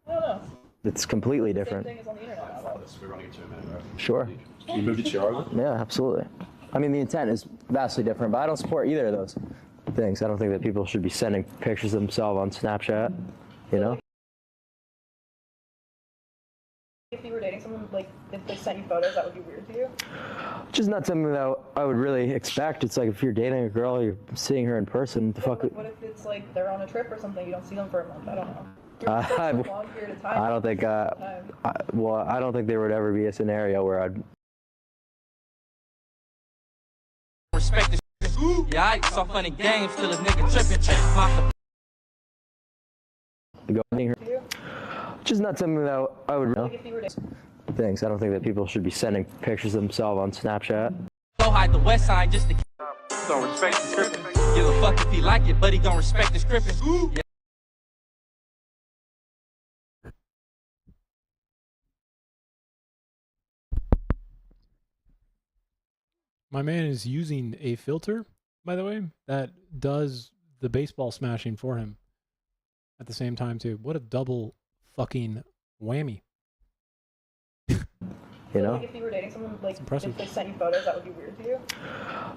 don't know. It's completely different. Same thing as on the internet now. We're running into a minute, right? Sure. Can you move your chair over? Yeah, absolutely. I mean, the intent is vastly different, but I don't support either of those things. I don't think that people should be sending pictures of themselves on Snapchat, you know? If you were dating someone, like, if they sent you photos, that would be weird to you? Just not something that I would really expect. It's like if you're dating a girl, you're seeing her in person, the fuck... What if it's like they're on a trip or something, you don't see them for a month? I don't know. I don't think, well, I don't think there would ever be a scenario where I'd... Respect the yeah, I saw funny games till a nigga tripping. Going her. Just not something that I would know. Thanks. I don't think that people should be sending pictures of themselves on Snapchat. Go hide the west side just to don't respect the stripping. Give a fuck if he like it, but he gon' respect the stripping. Yeah. My man is using a filter, by the way, that does the baseball smashing for him at the same time too. What a double fucking whammy. You know, like if you were dating someone, like if they sent you photos, that would be weird to you.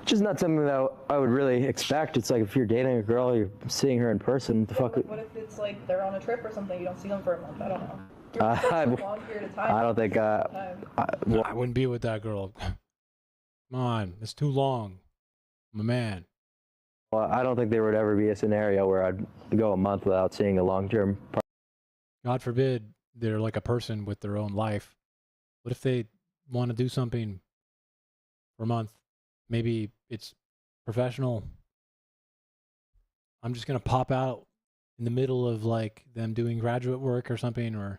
Just not something that I would really expect. It's like if you're dating a girl, you're seeing her in person. The fuck? What if it's like they're on a trip or something? You don't see them for a month. I don't know. I don't think. I wouldn't be with that girl. Come on, it's too long. I'm a man. Well, I don't think there would ever be a scenario where I'd go a month without seeing a long-term partner. God forbid they're like a person with their own life. What if they want to do something for a month? Maybe it's professional. I'm just going to pop out in the middle of like them doing graduate work or something, or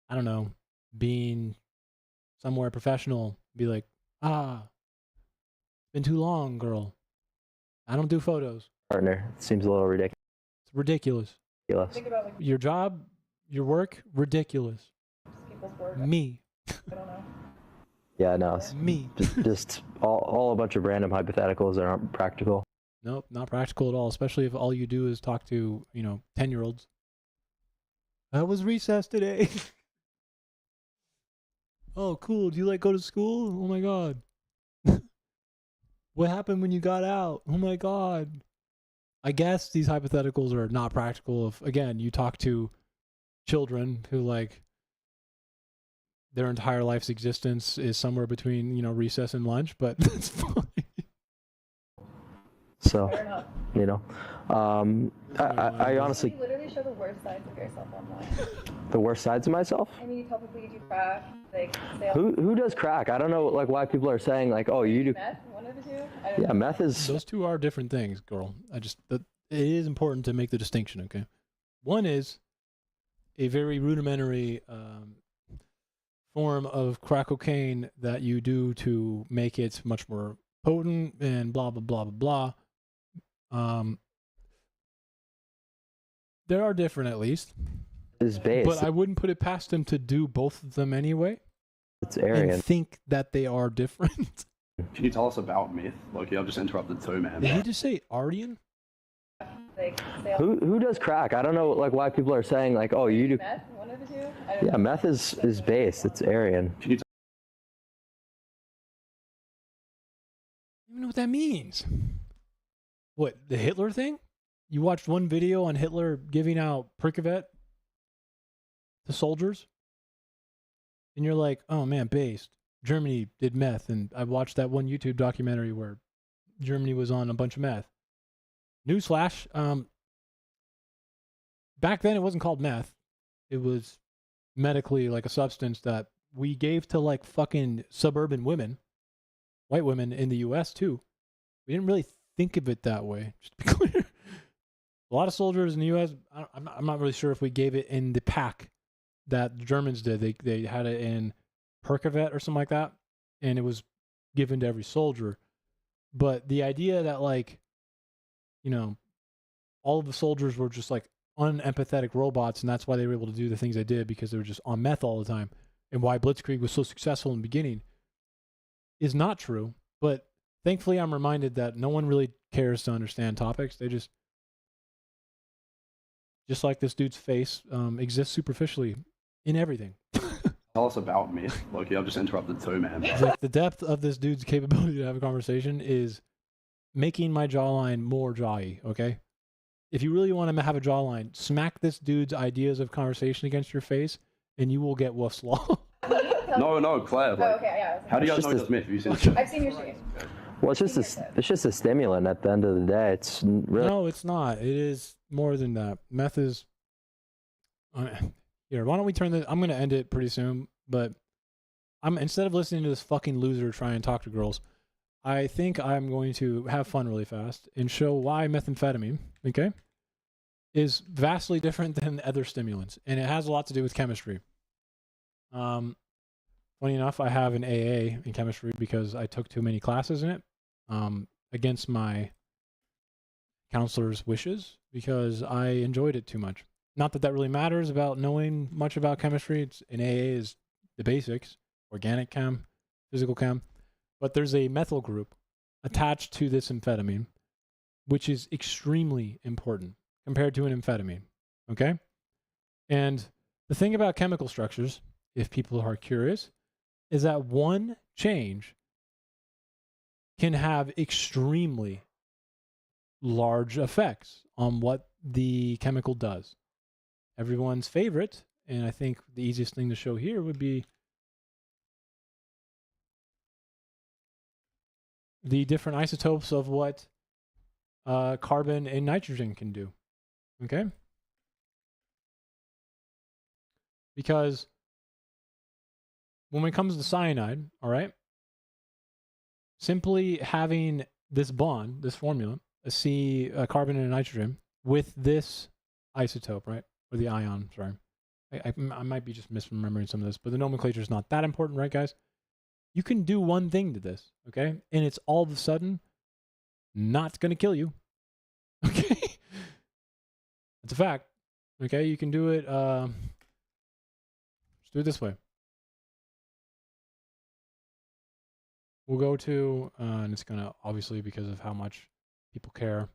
I don't know, being somewhere professional. Be like, it's been too long, girl. I don't do photos. Partner. It seems a little ridiculous. It's ridiculous. Think about like Your job, your work, ridiculous. people's work. Me. I don't know. Yeah, no. It's Me. Just all a bunch of random hypotheticals that aren't practical. Nope, not practical at all, especially if all you do is talk to, 10-year-olds. How was recess today? Oh, cool. Do you go to school? Oh my God. What happened when you got out? Oh my God. I guess these hypotheticals are not practical if, again, you talk to children who their entire life's existence is somewhere between, recess and lunch, but that's fine. So, I honestly. You literally show the worst sides of yourself online. The worst sides of myself? I mean, you tell people you do crack. Who does crack? I don't know why people are saying oh, you do. Meth, one of the two. Yeah, meth is. Those two are different things, girl. It is important to make the distinction. Okay, one is a very rudimentary form of crack cocaine that you do to make it much more potent and blah blah blah blah blah. There are different, at least. Is base. But I wouldn't put it past them to do both of them anyway. It's Aryan. And think that they are different. Can you tell us about myth? Loki, I've just interrupted too, man. Did he just say Aryan? Who does crack? I don't know why people are saying oh, you do. Meth, one of the two. Yeah, meth is base. It's Aryan. I don't even know what that means. What, the Hitler thing? You watched one video on Hitler giving out Percocet to soldiers? And you're like, oh man, based. Germany did meth. And I watched that one YouTube documentary where Germany was on a bunch of meth. Newsflash, back then it wasn't called meth. It was medically a substance that we gave to fucking suburban women, white women in the US too. We didn't really think of it that way, just to be clear. A lot of soldiers in the US, I'm not really sure if we gave it in the pack that the Germans did. They had it in Percocet or something like that, and it was given to every soldier. But the idea that all of the soldiers were just unempathetic robots, and that's why they were able to do the things they did, because they were just on meth all the time, and why Blitzkrieg was so successful in the beginning is not true. But thankfully, I'm reminded that no one really cares to understand topics. They just like this dude's face exists superficially in everything. Tell us about myth, Loki. I've just interrupted too, man. The depth of this dude's capability to have a conversation is making my jawline more jawy, okay? If you really want to have a jawline, smack this dude's ideas of conversation against your face, and you will get Wolf's Law. No, Claire. Okay, yeah. How do you guys know this myth? Have you seen it? I've seen your stream. Well, it's just a stimulant at the end of the day. It's really. No, it's not. It is more than that. Meth is. Here, why don't we turn this? I'm going to end it pretty soon, but instead of listening to this fucking loser try and talk to girls, I think I'm going to have fun really fast and show why methamphetamine, okay, is vastly different than other stimulants, and it has a lot to do with chemistry. Funny enough, I have an AA in chemistry because I took too many classes in it, against my counselor's wishes, because I enjoyed it too much. Not that really matters about knowing much about chemistry. An AA is the basics, organic chem, physical chem. but there's a methyl group attached to this amphetamine, which is extremely important compared to an amphetamine. Okay? And the thing about chemical structures, if people are curious, is that one change can have extremely large effects on what the chemical does. Everyone's favorite, and I think the easiest thing to show here would be the different isotopes of what carbon and nitrogen can do. Okay? Because when it comes to cyanide, all right, simply having this bond, this formula, a carbon and a nitrogen, with this isotope, right, or the ion, sorry. I might be just misremembering some of this, but the nomenclature is not that important, right, guys? You can do one thing to this, okay? And it's all of a sudden not going to kill you, okay? It's a fact, okay? You can do it, just do it this way. We'll go to, and it's going to, obviously, because of how much people care,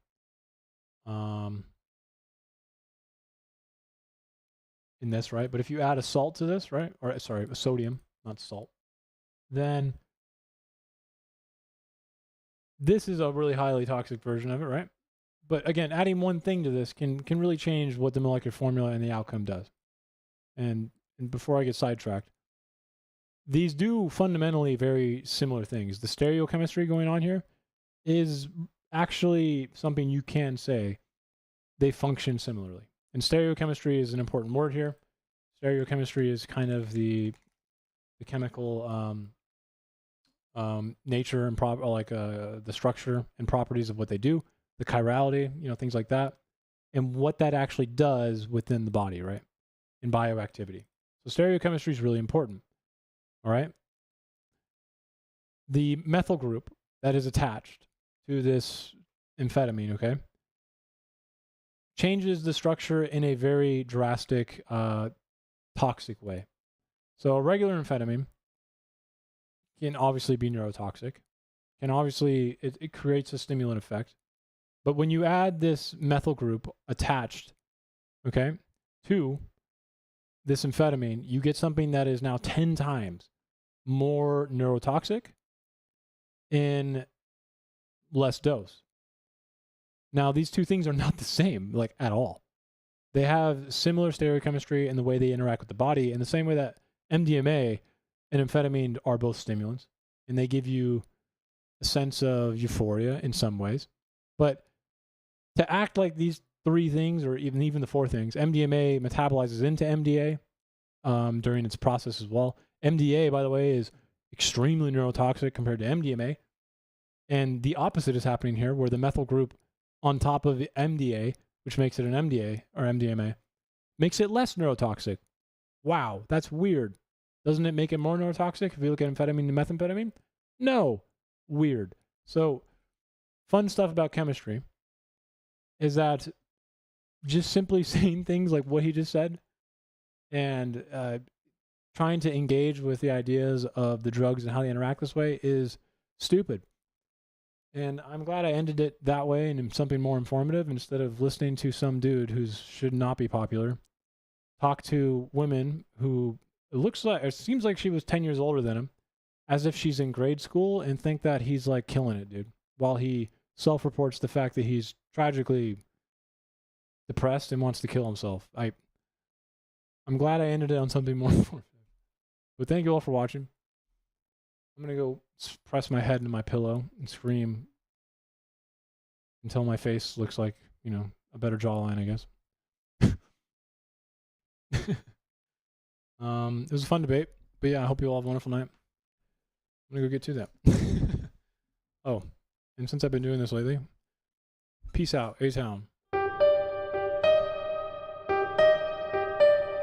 in this, right? But if you add a salt to this, right? Or, sorry, a sodium, not salt, then this is a really highly toxic version of it, right? But again, adding one thing to this can really change what the molecular formula and the outcome does. And before I get sidetracked, these do fundamentally very similar things. The stereochemistry going on here is actually something you can say they function similarly. And stereochemistry is an important word here. Stereochemistry is kind of the chemical nature and the structure and properties of what they do, the chirality, things like that, and what that actually does within the body, right? In bioactivity. So stereochemistry is really important. All right. The methyl group that is attached to this amphetamine, okay, changes the structure in a very drastic, toxic way. So a regular amphetamine can obviously be neurotoxic. It creates a stimulant effect. But when you add this methyl group attached, okay, to this amphetamine, you get something that is now 10 times more neurotoxic in less dose. Now, these two things are not the same, at all. They have similar stereochemistry in the way they interact with the body, in the same way that MDMA and amphetamine are both stimulants, and they give you a sense of euphoria in some ways. But to act like these three things, or even the four things, MDMA metabolizes into MDA during its process as well. MDA, by the way, is extremely neurotoxic compared to MDMA. And the opposite is happening here, where the methyl group on top of MDA, which makes it an MDA or MDMA, makes it less neurotoxic. Wow, that's weird. Doesn't it make it more neurotoxic if you look at amphetamine and methamphetamine? No. Weird. So, fun stuff about chemistry is that just simply saying things like what he just said and trying to engage with the ideas of the drugs and how they interact this way is stupid. And I'm glad I ended it that way and in something more informative instead of listening to some dude who should not be popular talk to women who it seems like she was 10 years older than him, as if she's in grade school, and think that he's killing it, dude, while he self-reports the fact that he's tragically depressed and wants to kill himself. I'm glad I ended it on something more informative. But thank you all for watching. I'm going to go press my head into my pillow and scream until my face looks like, a better jawline, I guess. It was a fun debate. But yeah, I hope you all have a wonderful night. I'm going to go get to that. Oh, and since I've been doing this lately, peace out, A-Town.